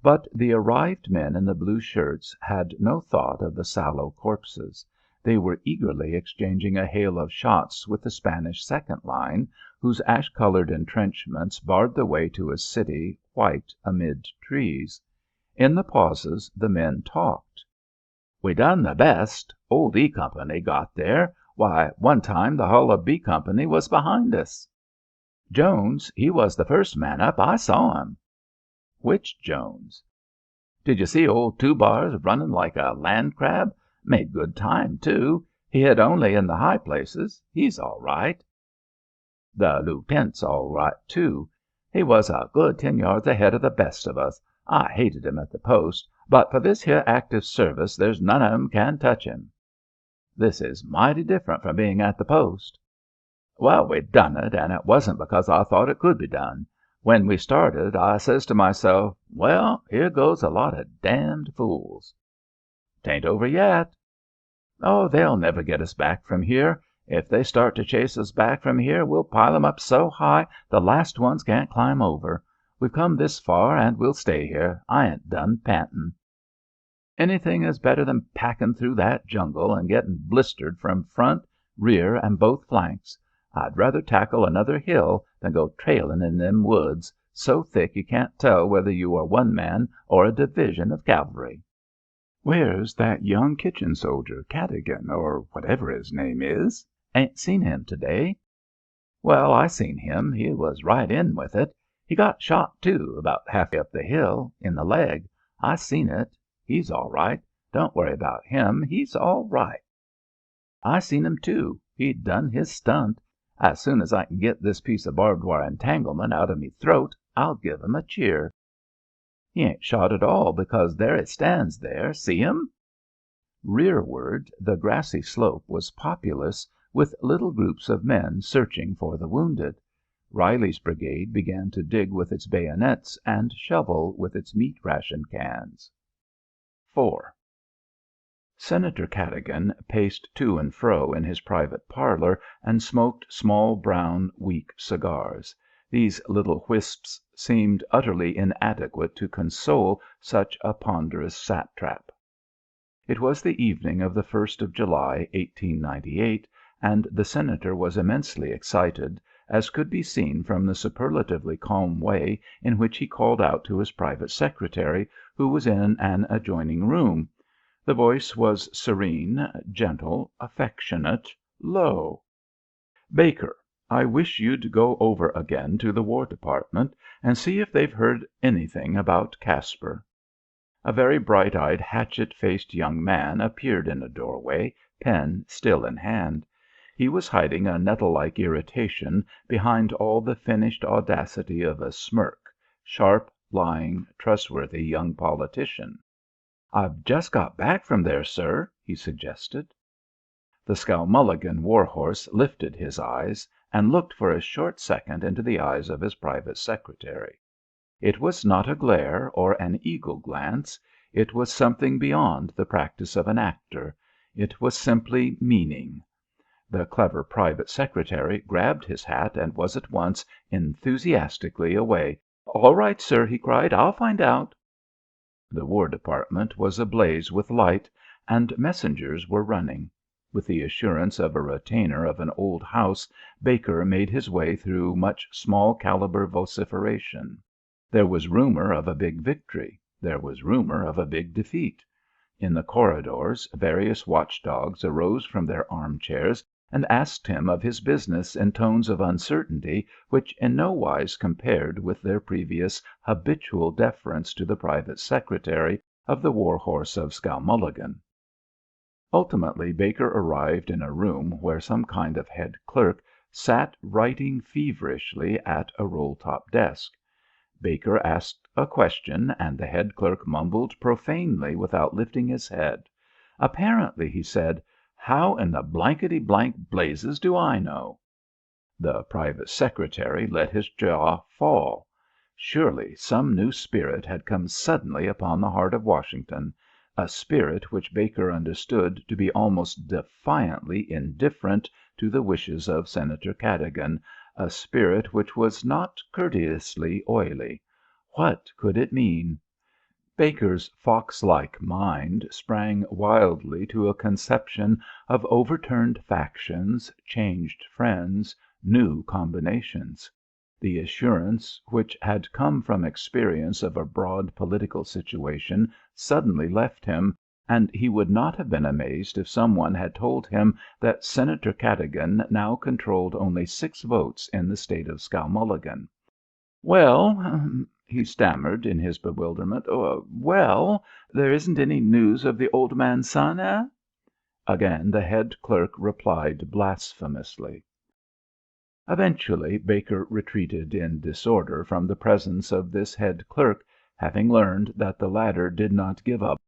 Speaker 1: But the arrived men in the blue shirts had no thought of the sallow corpses. They were eagerly exchanging a hail of shots with the Spanish second line, whose ash-coloured entrenchments barred the way to a city white amid trees. In the pauses the men talked. "We done the best. Old E Company got there. Why, one time the hull of B Company was behind us." "Jones, he was the first man up. I saw him." "Which Jones?" "Did you see old Two Bars running like a land crab? Made good time, too. He hit only in the high places. He's all right." "The Lieutenant's all right, too. He was a good 10 yards ahead of the best of us. I hated him at the post, but for this here active service there's none of 'em can touch him." "This is mighty different from being at the post." "Well, we done it, and it wasn't because I thought it could be done. When we started I says to myself, well, here goes a lot of damned fools." "'Tain't over yet." "Oh, they'll never get us back from here. If they start to chase us back from here we'll pile 'em up so high the last ones can't climb over. We've come this far and we'll stay here. I ain't done panting." "Anything is better than packing through that jungle and getting blistered from front, rear, and both flanks. I'd rather tackle another hill than go trailing in them woods, so thick you can't tell whether you are one man or a division of cavalry." "Where's that young kitchen soldier, Cadogan, or whatever his name is? Ain't seen him to-day." "Well, I seen him. He was right in with it. He got shot, too, about halfway up the hill, in the leg. I seen it. He's all right. Don't worry about him. He's all right." "I seen him, too. He'd done his stunt. As soon as I can get this piece of barbed wire entanglement out of me throat, I'll give him a cheer." "He ain't shot at all, because there he stands there. See him?" Rearward, the grassy slope was populous with little groups of men searching for the wounded. Riley's brigade began to dig with its bayonets and shovel with its meat ration cans. 4. Senator Cadogan paced to and fro in his private parlour and smoked small, brown, weak cigars. These little wisps seemed utterly inadequate to console such a ponderous satrap. It was the evening of the 1st of July, 1898, and the Senator was immensely excited, as could be seen from the superlatively calm way in which he called out to his private secretary, who was in an adjoining room. The voice was serene, gentle, affectionate, low. "Baker, I wish you'd go over again to the War Department and see if they've heard anything about Caspar." A very bright-eyed, hatchet-faced young man appeared in a doorway, pen still in hand. He was hiding a nettle-like irritation behind all the finished audacity of a smirk, sharp, lying, trustworthy young politician. "I've just got back from there, sir," he suggested. The Skowmulligan war horse lifted his eyes and looked for a short second into the eyes of his private secretary. It was not a glare or an eagle glance. It was something beyond the practice of an actor. It was simply meaning. The clever private secretary grabbed his hat and was at once enthusiastically away. "All right, sir," he cried. "I'll find out." The War Department was ablaze with light, and messengers were running. With the assurance of a retainer of an old house, Baker made his way through much small calibre vociferation. There was rumour of a big victory. There was rumour of a big defeat. In the corridors various watchdogs arose from their armchairs and asked him of his business in tones of uncertainty which in no wise compared with their previous habitual deference to the private secretary of the war horse of Skowmulligan. Ultimately Baker arrived in a room where some kind of head clerk sat writing feverishly at a roll-top desk. Baker asked a question, and the head clerk mumbled profanely without lifting his head. Apparently he said, "How in the blankety-blank blazes do I know?" The private secretary let his jaw fall. Surely some new spirit had come suddenly upon the heart of Washington, a spirit which Baker understood to be almost defiantly indifferent to the wishes of Senator Cadogan, a spirit which was not courteously oily. What could it mean? Baker's fox-like mind sprang wildly to a conception of overturned factions, changed friends, new combinations. The assurance which had come from experience of a broad political situation suddenly left him, and he would not have been amazed if some one had told him that Senator Cadogan now controlled only 6 votes in the state of Skowmulligan. "Well," he stammered in his bewilderment, "well, there isn't any news of the old man's son, eh?" Again the head clerk replied blasphemously. Eventually Baker retreated in disorder from the presence of this head clerk, having learned that the latter did not give up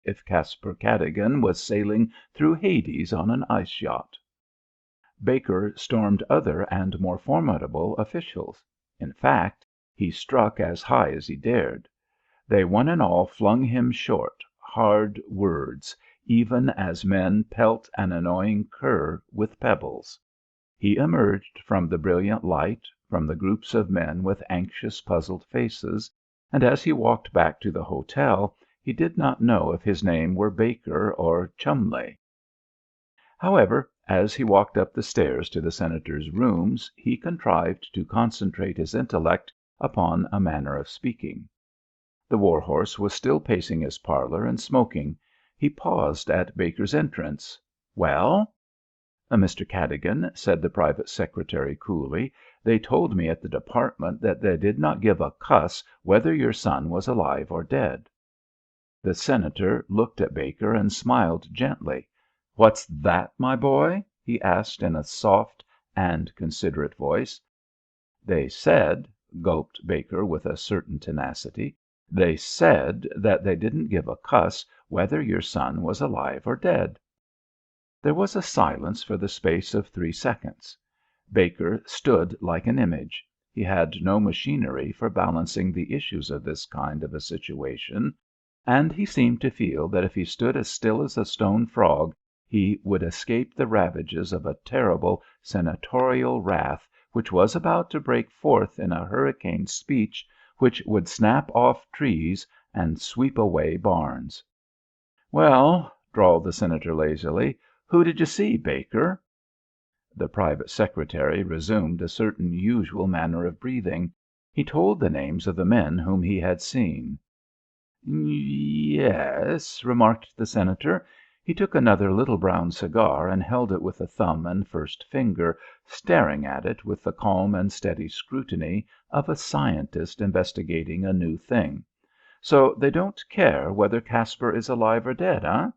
Speaker 1: if Caspar Cadogan was sailing through Hades on an ice yacht. Baker stormed other and more formidable officials. In fact, he struck as high as he dared. They one and all flung him short, hard words, even as men pelt an annoying cur with pebbles. He emerged from the brilliant light, from the groups of men with anxious, puzzled faces, and as he walked back to the hotel he did not know if his name were Baker or Cholmondeley. However, as he walked up the stairs to the Senator's rooms he contrived to concentrate his intellect upon a manner of speaking. The war horse was still pacing his parlour and smoking. He paused at Baker's entrance. "Well?" "Mr. Cadogan," said the private secretary coolly, "they told me at the department that they did not give a cuss whether your son was alive or dead." The Senator looked at Baker and smiled gently. "What's that, my boy?" he asked in a soft and considerate voice. "They said," gulped Baker with a certain tenacity, "they said that they didn't give a cuss whether your son was alive or dead." There was a silence for the space of 3 seconds. Baker stood like an image. He had no machinery for balancing the issues of this kind of a situation, and he seemed to feel that if he stood as still as a stone frog he would escape the ravages of a terrible senatorial wrath which was about to break forth in a hurricane speech which would snap off trees and sweep away barns. "Well," drawled the Senator lazily, "who did you see, Baker?" The private secretary resumed a certain usual manner of breathing. He told the names of the men whom he had seen. "Yes," remarked the Senator. He took another little brown cigar and held it with the thumb and first finger, staring at it with the calm and steady scrutiny of a scientist investigating a new thing. "So they don't care whether Caspar is alive or dead, eh?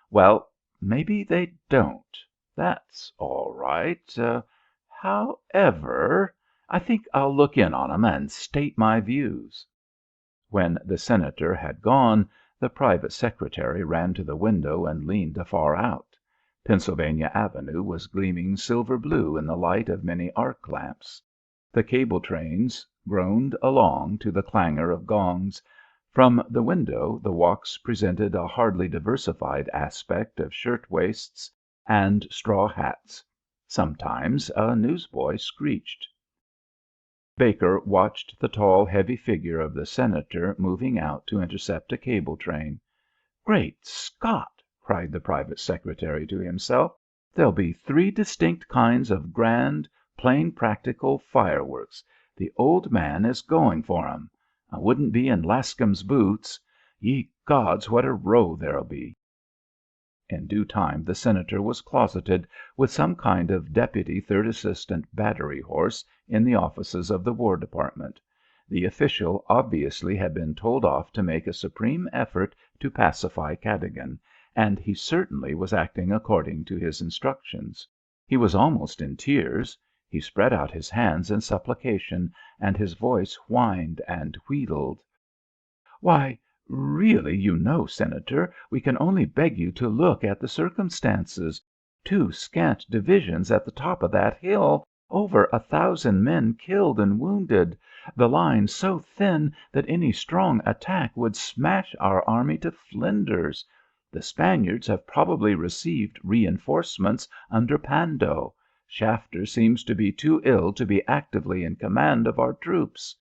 Speaker 1: Well, maybe they don't. That's all right. However, I think I'll look in on 'em and state my views." When the Senator had gone, the private secretary ran to the window and leaned afar out. Pennsylvania Avenue was gleaming silver blue in the light of many arc lamps. The cable trains groaned along to the clangor of gongs. From the window the walks presented a hardly diversified aspect of shirt waists and straw hats. Sometimes a newsboy screeched. Baker watched the tall, heavy figure of the Senator moving out to intercept a cable train. "Great Scott!" cried the private secretary to himself. "There'll be three distinct kinds of grand, plain practical fireworks. The old man is going for 'em. I wouldn't be in Lascum's boots. Ye gods, what a row there'll be!" In due time the Senator was closeted with some kind of deputy third assistant battery horse in the offices of the War Department. The official obviously had been told off to make a supreme effort to pacify Cadogan, and he certainly was acting according to his instructions. He was almost in tears. He spread out his hands in supplication, and his voice whined and wheedled. "Why, really, Senator, we can only beg you to look at the circumstances. 2 scant divisions at the top of that hill, over 1,000 men killed and wounded, the line so thin that any strong attack would smash our army to flinders. The Spaniards have probably received reinforcements under Pando. Shafter seems to be too ill to be actively in command of our troops.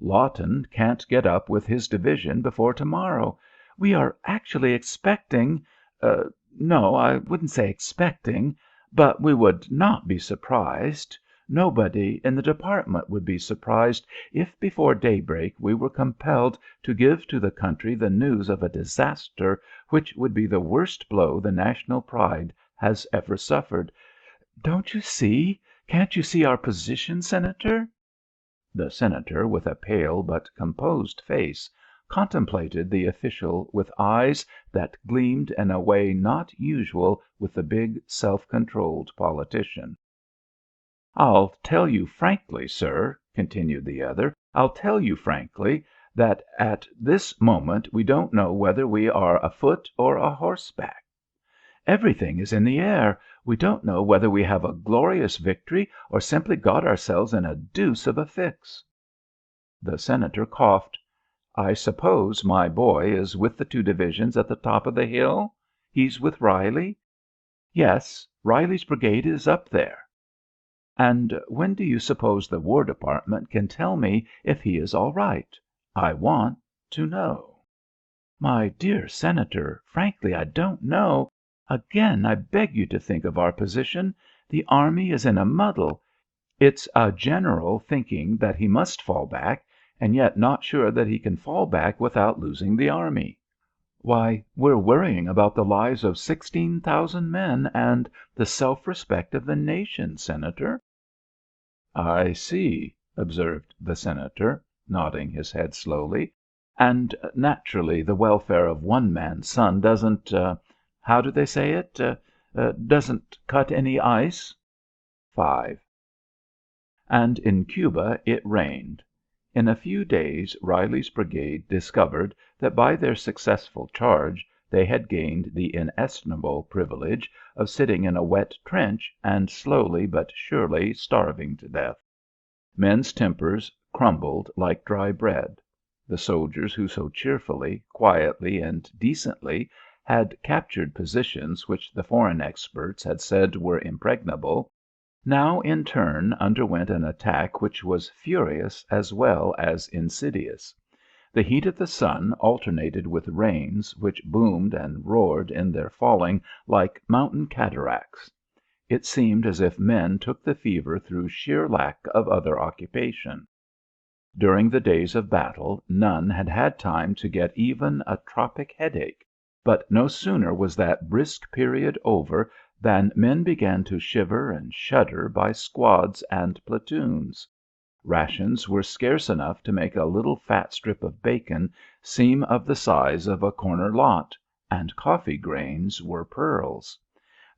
Speaker 1: Lawton can't get up with his division before to-morrow. We are actually expecting—no, I wouldn't say expecting, but we would not be surprised, nobody in the department would be surprised, if before daybreak we were compelled to give to the country the news of a disaster which would be the worst blow the national pride has ever suffered. Don't you see? Can't you see our position, Senator?" The Senator, with a pale but composed face, contemplated the official with eyes that gleamed in a way not usual with the big, self-controlled politician. "I'll tell you frankly, sir," continued the other, "I'll tell you frankly that at this moment we don't know whether we are afoot or a horseback. Everything is in the air. We don't know whether we have a glorious victory or simply got ourselves in a deuce of a fix." The Senator coughed. "I suppose my boy is with the 2 divisions at the top of the hill? He's with Riley?" "Yes, Riley's brigade is up there." "And when do you suppose the War Department can tell me if he is all right? I want to know." "My dear Senator, frankly, I don't know. Again I beg you to think of our position. The army is in a muddle. It's a general thinking that he must fall back, and yet not sure that he can fall back without losing the army. Why, we're worrying about the lives of 16,000 men and the self-respect of the nation, Senator." "I see," observed the Senator, nodding his head slowly. "And naturally the welfare of one man's son doesn't—how do they say it?—doesn't cut any ice." 5. And in Cuba it rained. In a few days Riley's brigade discovered that by their successful charge they had gained the inestimable privilege of sitting in a wet trench and slowly but surely starving to death. Men's tempers crumbled like dry bread. The soldiers who so cheerfully, quietly, and decently had captured positions which the foreign experts had said were impregnable, now in turn underwent an attack which was furious as well as insidious. The heat of the sun alternated with rains which boomed and roared in their falling like mountain cataracts. It seemed as if men took the fever through sheer lack of other occupation. During the days of battle none had had time to get even a tropic headache, but no sooner was that brisk period over than men began to shiver and shudder by squads and platoons. Rations were scarce enough to make a little fat strip of bacon seem of the size of a corner lot, and coffee grains were pearls.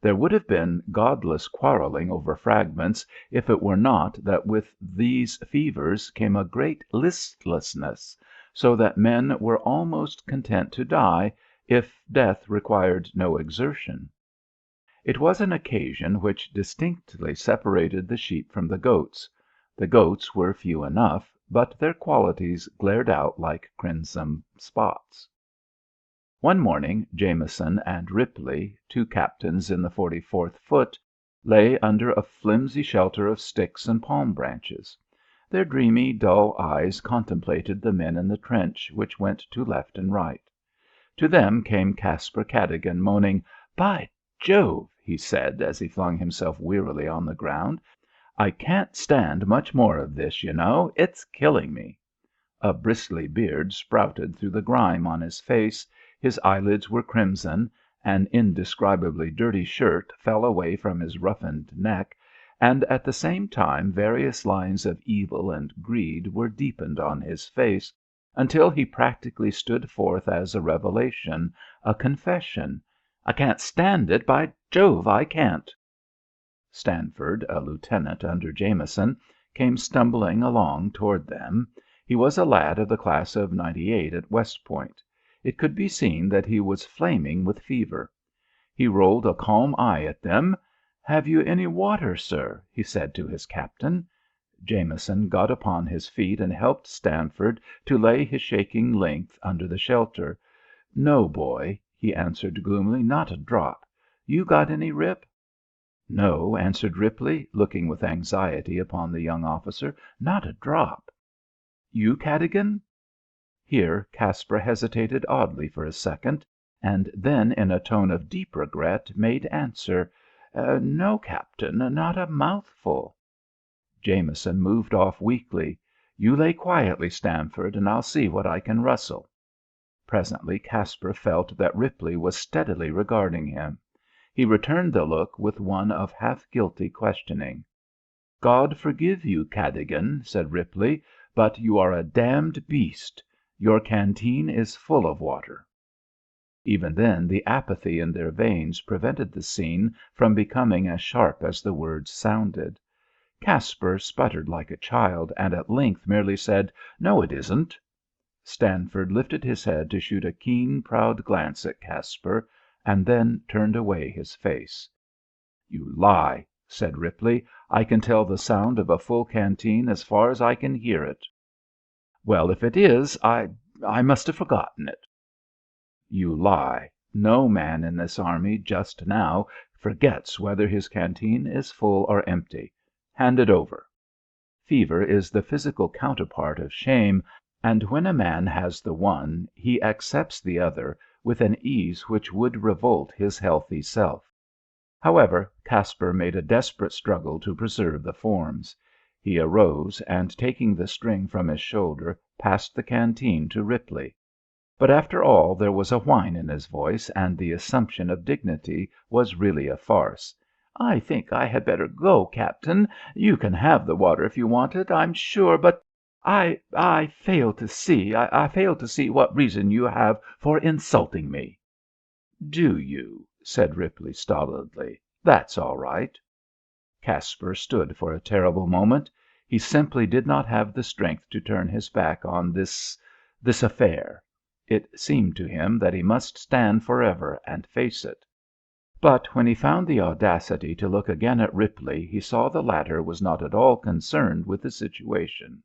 Speaker 1: There would have been godless quarrelling over fragments if it were not that with these fevers came a great listlessness, so that men were almost content to die, if death required no exertion. It was an occasion which distinctly separated the sheep from the goats. The goats were few enough, but their qualities glared out like crimson spots. One morning Jameson and Ripley, 2 captains in the 44th Foot, lay under a flimsy shelter of sticks and palm branches. Their dreamy, dull eyes contemplated the men in the trench which went to left and right. To them came Caspar Cadogan, moaning. "By Jove!" he said, as he flung himself wearily on the ground. "I can't stand much more of this, you know. It's killing me." A bristly beard sprouted through the grime on his face, his eyelids were crimson, an indescribably dirty shirt fell away from his roughened neck, and at the same time various lines of evil and greed were deepened on his face, until he practically stood forth as a revelation, a confession. "I can't stand it, by Jove, I can't." Stanford, a lieutenant under Jameson, came stumbling along toward them. He was a lad of the class of '98 at West Point. It could be seen that he was flaming with fever. He rolled a calm eye at them. "Have you any water, sir?" he said to his captain. Jameson got upon his feet and helped Stanford to lay his shaking length under the shelter. "No, boy," he answered gloomily, "not a drop. You got any, Rip?" "No," answered Ripley, looking with anxiety upon the young officer. "Not a drop." "You, Cadogan?" Here Caspar hesitated oddly for a second, and then in a tone of deep regret made answer. "No, Captain, not a mouthful." Jameson moved off weakly. "You lay quietly, Stanford, and I'll see what I can rustle." Presently Caspar felt that Ripley was steadily regarding him. He returned the look with one of half guilty questioning. "God forgive you, Cadogan," said Ripley, "but you are a damned beast. Your canteen is full of water." Even then the apathy in their veins prevented the scene from becoming as sharp as the words sounded. Caspar sputtered like a child, and at length merely said, "No, it isn't." Stanford lifted his head to shoot a keen, proud glance at Caspar, and then turned away his face. "You lie," said Ripley. "I can tell the sound of a full canteen as far as I can hear it." "Well, if it is, I must have forgotten it." "You lie. No man in this army just now forgets whether his canteen is full or empty. Hand it over." Fever is the physical counterpart of shame, and when a man has the one he accepts the other with an ease which would revolt his healthy self. However, Caspar made a desperate struggle to preserve the forms. He arose, and taking the string from his shoulder, passed the canteen to Ripley. But after all there was a whine in his voice, and the assumption of dignity was really a farce. "I think I had better go, Captain. You can have the water if you want it, I'm sure, but I fail to see what reason you have for insulting me." "Do you?" said Ripley stolidly. "That's all right." Caspar stood for a terrible moment. He simply did not have the strength to turn his back on this affair. It seemed to him that he must stand forever and face it. But when he found the audacity to look again at Ripley, he saw the latter was not at all concerned with the situation.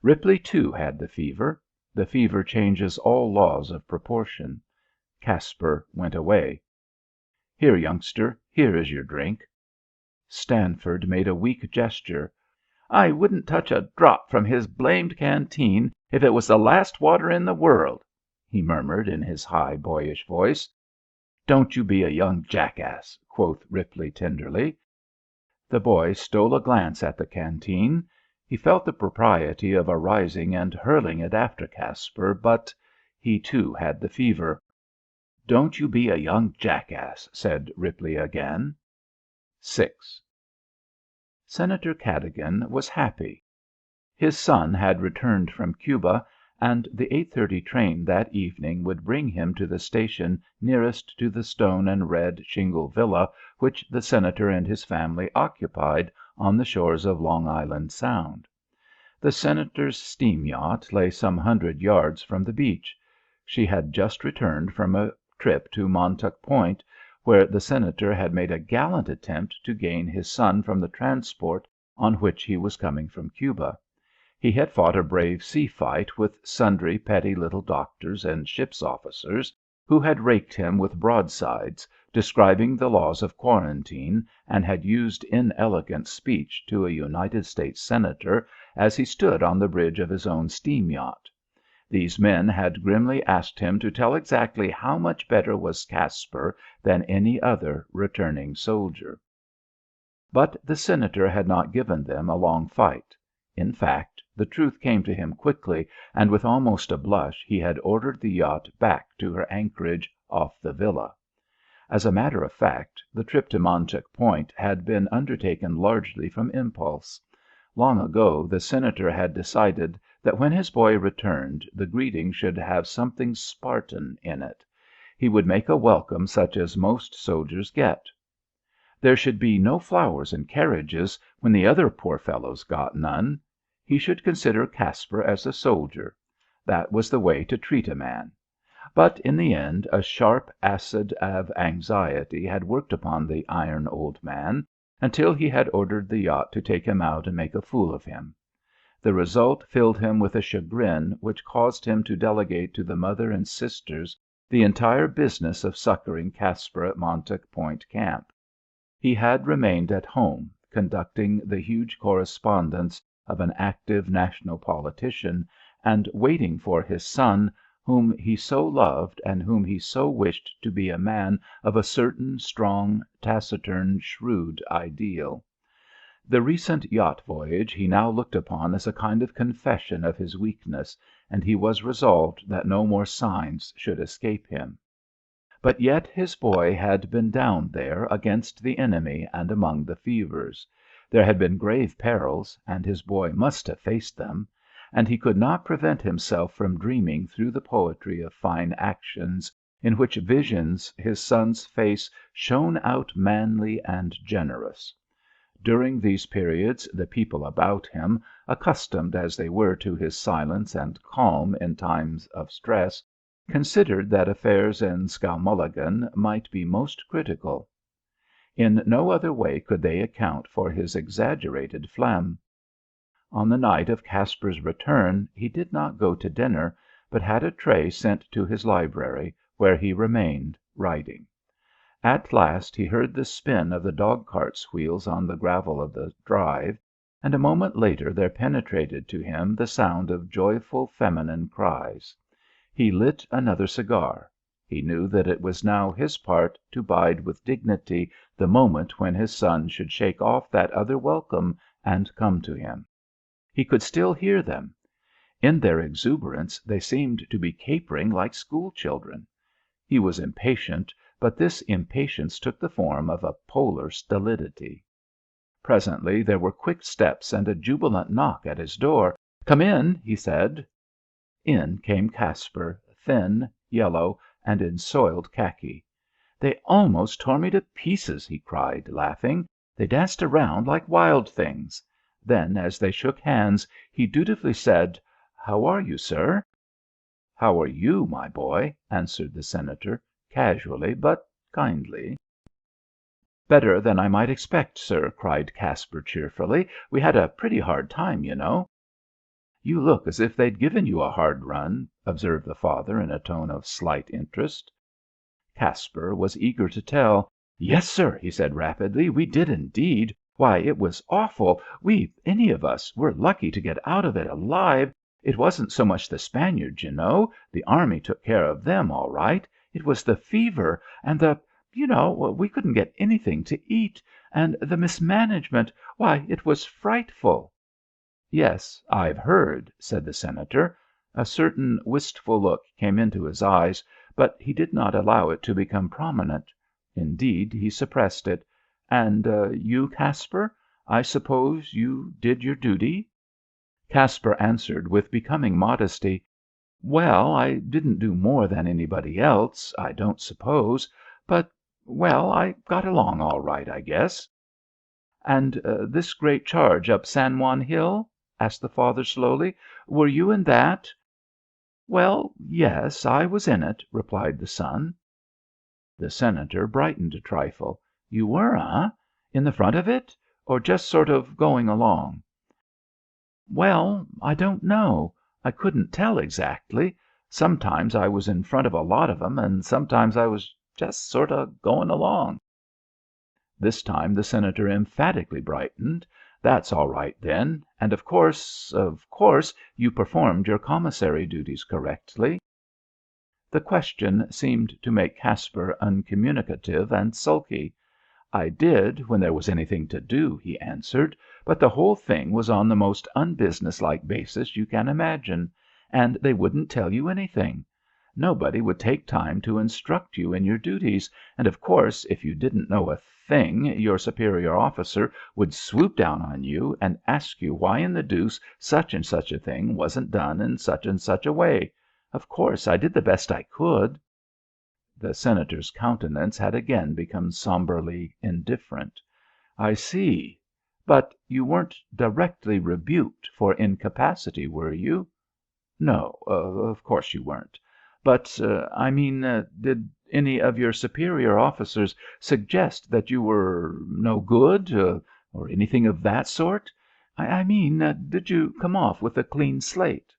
Speaker 1: Ripley, too, had the fever. The fever changes all laws of proportion. Caspar went away. "Here, youngster, here is your drink." Stanford made a weak gesture. "I wouldn't touch a drop from his blamed canteen if it was the last water in the world," he murmured in his high, boyish voice. "Don't you be a young jackass," quoth Ripley tenderly. The boy stole a glance at the canteen. He felt the propriety of arising and hurling it after Caspar, but he too had the fever. "Don't you be a young jackass," said Ripley again. VI. Senator Cadogan was happy. His son had returned from Cuba, and the 8:30 train that evening would bring him to the station nearest to the stone and red shingle villa which the Senator and his family occupied on the shores of Long Island Sound. The Senator's steam yacht lay some 100 yards from the beach. She had just returned from a trip to Montauk Point, where the Senator had made a gallant attempt to gain his son from the transport on which he was coming from Cuba. He had fought a brave sea fight with sundry petty little doctors and ship's officers, who had raked him with broadsides, describing the laws of quarantine, and had used inelegant speech to a United States Senator as he stood on the bridge of his own steam yacht. These men had grimly asked him to tell exactly how much better was Caspar than any other returning soldier. But the Senator had not given them a long fight. In fact, the truth came to him quickly, and with almost a blush he had ordered the yacht back to her anchorage off the villa. As a matter of fact, the trip to Montauk Point had been undertaken largely from impulse. Long ago the Senator had decided that when his boy returned the greeting should have something Spartan in it. He would make a welcome such as most soldiers get. There should be no flowers and carriages when the other poor fellows got none. He should consider Caspar as a soldier. That was the way to treat a man. But in the end a sharp acid of anxiety had worked upon the iron old man, until he had ordered the yacht to take him out and make a fool of him. The result filled him with a chagrin which caused him to delegate to the mother and sisters the entire business of succouring Caspar at Montauk Point camp. He had remained at home, conducting the huge correspondence of an active national politician, and waiting for his son, whom he so loved and whom he so wished to be a man of a certain strong, taciturn, shrewd ideal. The recent yacht voyage he now looked upon as a kind of confession of his weakness, and he was resolved that no more signs should escape him. But yet his boy had been down there against the enemy and among the fevers. There had been grave perils, and his boy must have faced them, and he could not prevent himself from dreaming through the poetry of fine actions, in which visions his son's face shone out manly and generous. During these periods the people about him, accustomed as they were to his silence and calm in times of stress, considered that affairs in Skowmulligan might be most critical. In no other way could they account for his exaggerated phlegm. On the night of Caspar's return he did not go to dinner, but had a tray sent to his library, where he remained, writing. At last he heard the spin of the dog-cart's wheels on the gravel of the drive, and a moment later there penetrated to him the sound of joyful feminine cries. He lit another cigar. He knew that it was now his part to bide with dignity the moment when his son should shake off that other welcome and come to him. He could still hear them. In their exuberance they seemed to be capering like school children. He was impatient, but this impatience took the form of a polar stolidity. Presently there were quick steps and a jubilant knock at his door. "Come in," he said. In came Caspar, thin, yellow, and in soiled khaki. "They almost tore me to pieces," he cried, laughing. "They danced around like wild things." Then, as they shook hands, he dutifully said, "How are you, sir?" "How are you, my boy?" answered the Senator, casually but kindly. "Better than I might expect, sir," cried Caspar cheerfully. "We had a pretty hard time, you know." "You look as if they'd given you a hard run," observed the father in a tone of slight interest. Caspar was eager to tell. "Yes, sir," he said rapidly, "we did indeed. Why, it was awful. Any of us, were lucky to get out of it alive. It wasn't so much the Spaniards, you know. The army took care of them all right. It was the fever, and we couldn't get anything to eat. And the mismanagement. Why, it was frightful." "Yes, I've heard," said the Senator. A certain wistful look came into his eyes, but he did not allow it to become prominent. Indeed, he suppressed it. "And you, Caspar? I suppose you did your duty?" Caspar answered with becoming modesty. "Well, I didn't do more than anybody else, I don't suppose. But I got along all right, I guess." "And this great charge up San Juan Hill?" asked the father slowly. "Were you in that?" "Well, yes, I was in it," replied the son. The Senator brightened a trifle. "You were, eh? In the front of it? Or just sort of going along?" "Well, I don't know. I couldn't tell exactly. Sometimes I was in front of a lot of 'em, and sometimes I was just sort of going along." This time the Senator emphatically brightened. "That's all right, then. And of course, you performed your commissary duties correctly?" The question seemed to make Caspar uncommunicative and sulky. "I did, when there was anything to do," he answered. "But the whole thing was on the most unbusinesslike basis you can imagine. And they wouldn't tell you anything. Nobody would take time to instruct you in your duties, and of course if you didn't know a thing your superior officer would swoop down on you and ask you why in the deuce such and such a thing wasn't done in such and such a way. Of course I did the best I could." The Senator's countenance had again become sombrely indifferent. "I see. But you weren't directly rebuked for incapacity, were you?" "No, of course you weren't. But I mean, did any of your superior officers suggest that you were no good, or anything of that sort? I mean, did you come off with a clean slate?"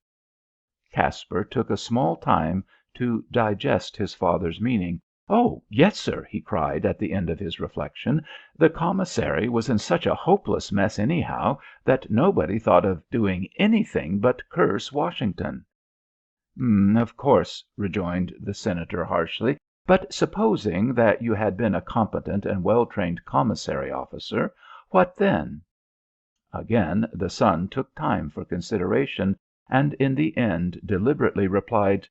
Speaker 1: Caspar took a small time to digest his father's meaning. "Oh, yes, sir," he cried at the end of his reflection. "The commissary was in such a hopeless mess anyhow that nobody thought of doing anything but curse Washington." "Of course," rejoined the Senator harshly. "But supposing that you had been a competent and well-trained commissary officer, what then?" Again the son took time for consideration, and in the end deliberately replied: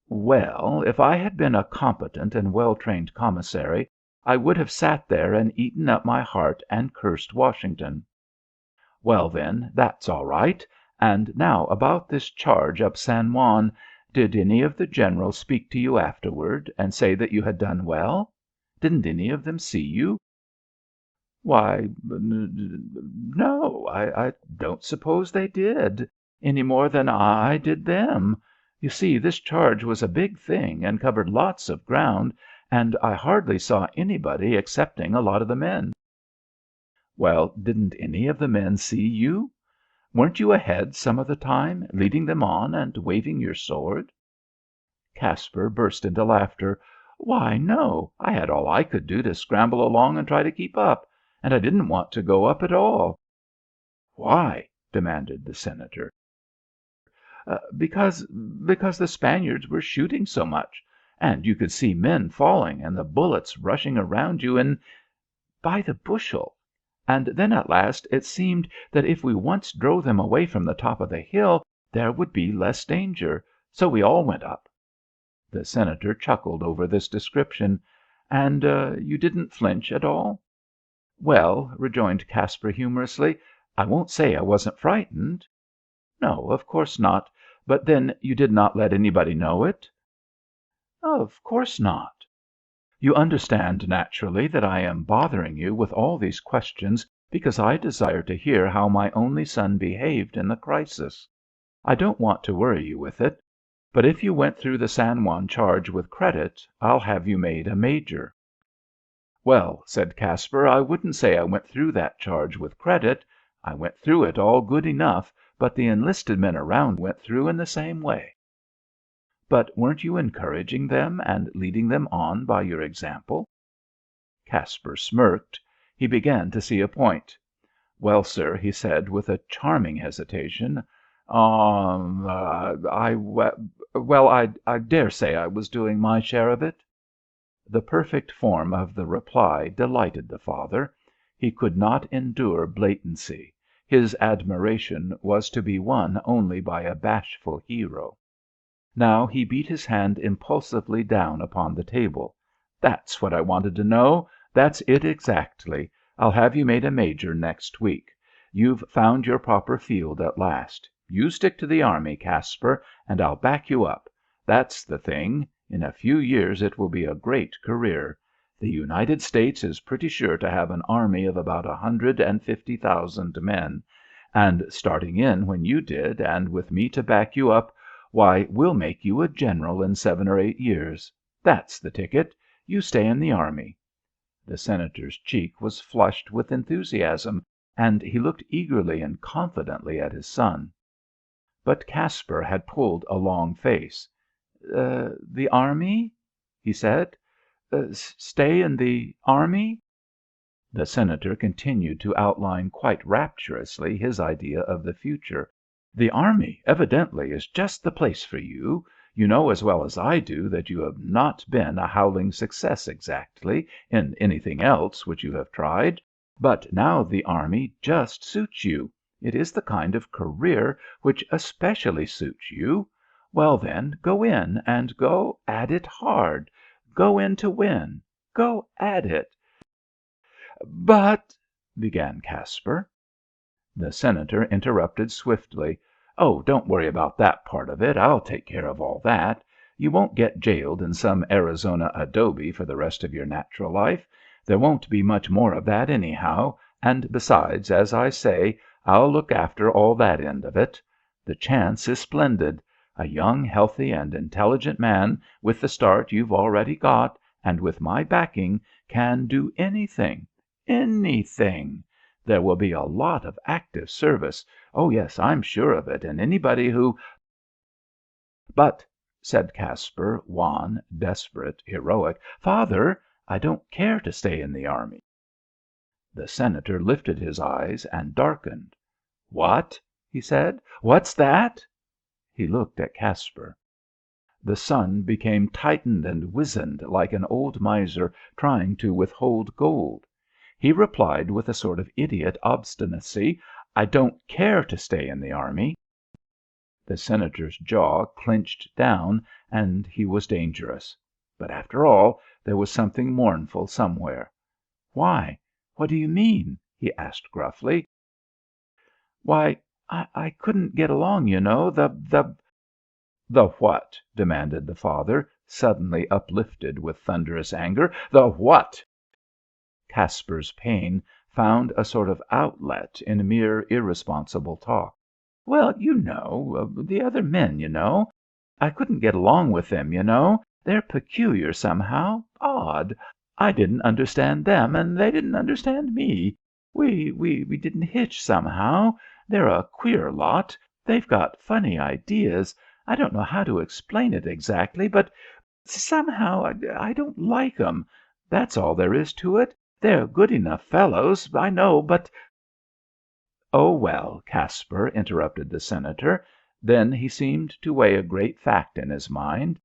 Speaker 1: "Well, if I had been a competent and well-trained commissary, I would have sat there and eaten up my heart and cursed Washington." "Well, then, that's all right. And now about this charge up San Juan. Did any of the generals speak to you afterward and say that you had done well? Didn't any of them see you?" "Why, no, I don't suppose they did, any more than I did them. You see, this charge was a big thing and covered lots of ground, and I hardly saw anybody excepting a lot of the men." "Well, didn't any of the men see you? Weren't you ahead some of the time, leading them on and waving your sword?" Caspar burst into laughter. "Why, no, I had all I could do to scramble along and try to keep up, and I didn't want to go up at all." "Why?" demanded the Senator. "Because the Spaniards were shooting so much, and you could see men falling and the bullets rushing around you by the bushel. And then at last it seemed that if we once drove them away from the top of the hill there would be less danger. So we all went up." The Senator chuckled over this description. "And you didn't flinch at all?" "Well," rejoined Caspar humorously, "I won't say I wasn't frightened." "No, of course not. But then you did not let anybody know it?" "Of course not." "You understand, naturally, that I am bothering you with all these questions because I desire to hear how my only son behaved in the crisis. I don't want to worry you with it. But if you went through the San Juan charge with credit, I'll have you made a major." "Well," said Caspar, "I wouldn't say I went through that charge with credit. I went through it all good enough, but the enlisted men around went through in the same way." "But weren't you encouraging them and leading them on by your example?" Caspar smirked. He began to see a point. "Well, sir," he said with a charming hesitation, I dare say I was doing my share of it." The perfect form of the reply delighted the father. He could not endure blatancy. His admiration was to be won only by a bashful hero. Now he beat his hand impulsively down upon the table. "That's what I wanted to know. That's it exactly. I'll have you made a major next week. You've found your proper field at last. You stick to the army, Caspar, and I'll back you up. That's the thing. In a few years it will be a great career. The United States is pretty sure to have an army of about 150,000 men, and starting in when you did, and with me to back you up, why, we'll make you a general in 7 or 8 years. That's the ticket. You stay in the army." The Senator's cheek was flushed with enthusiasm, and he looked eagerly and confidently at his son. But Caspar had pulled a long face. The army?" he said. "Stay in the army?" The Senator continued to outline quite rapturously his idea of the future. "The army, evidently, is just the place for you. You know as well as I do that you have not been a howling success exactly in anything else which you have tried. But now the army just suits you. It is the kind of career which especially suits you. Well, then, go in, and go at it hard. Go in to win. Go at it." "But—" began Caspar. The Senator interrupted swiftly. "Oh, don't worry about that part of it. I'll take care of all that. You won't get jailed in some Arizona adobe for the rest of your natural life. There won't be much more of that anyhow, and besides, as I say, I'll look after all that end of it. The chance is splendid. A young, healthy, and intelligent man, with the start you've already got, and with my backing, can do anything. There will be a lot of active service. Oh, yes, I'm sure of it, and anybody who—" "But," said Caspar, wan, desperate, heroic, "father, I don't care to stay in the army." The Senator lifted his eyes and darkened. "What?" he said. "What's that?" He looked at Caspar. The sun became tightened and wizened like an old miser trying to withhold gold. He replied with a sort of idiot obstinacy, "I don't care to stay in the army." The Senator's jaw clenched down, and he was dangerous. But after all, there was something mournful somewhere. "Why? What do you mean?" he asked gruffly. "Why, I couldn't get along, you know. The—" "The what?" demanded the father, suddenly uplifted with thunderous anger. "The what?" Caspar's pain found a sort of outlet in mere irresponsible talk. "Well, you know, the other men, you know. I couldn't get along with them, you know. They're peculiar somehow, odd. I didn't understand them, and they didn't understand me. We didn't hitch somehow. They're a queer lot. They've got funny ideas. I don't know how to explain it exactly, but somehow I don't like 'em. That's all there is to it. They're good enough fellows, I know, but—" "Oh, well, Caspar," interrupted the Senator. Then he seemed to weigh a great fact in his mind.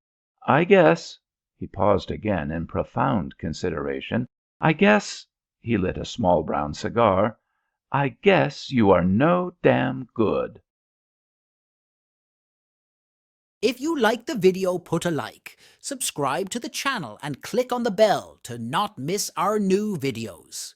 Speaker 1: "I guess"—he paused again in profound consideration—"I guess"—he lit a small brown cigar—"I guess you are no damn good."
Speaker 2: If you like the video, put a like, subscribe to the channel and click on the bell to not miss our new videos.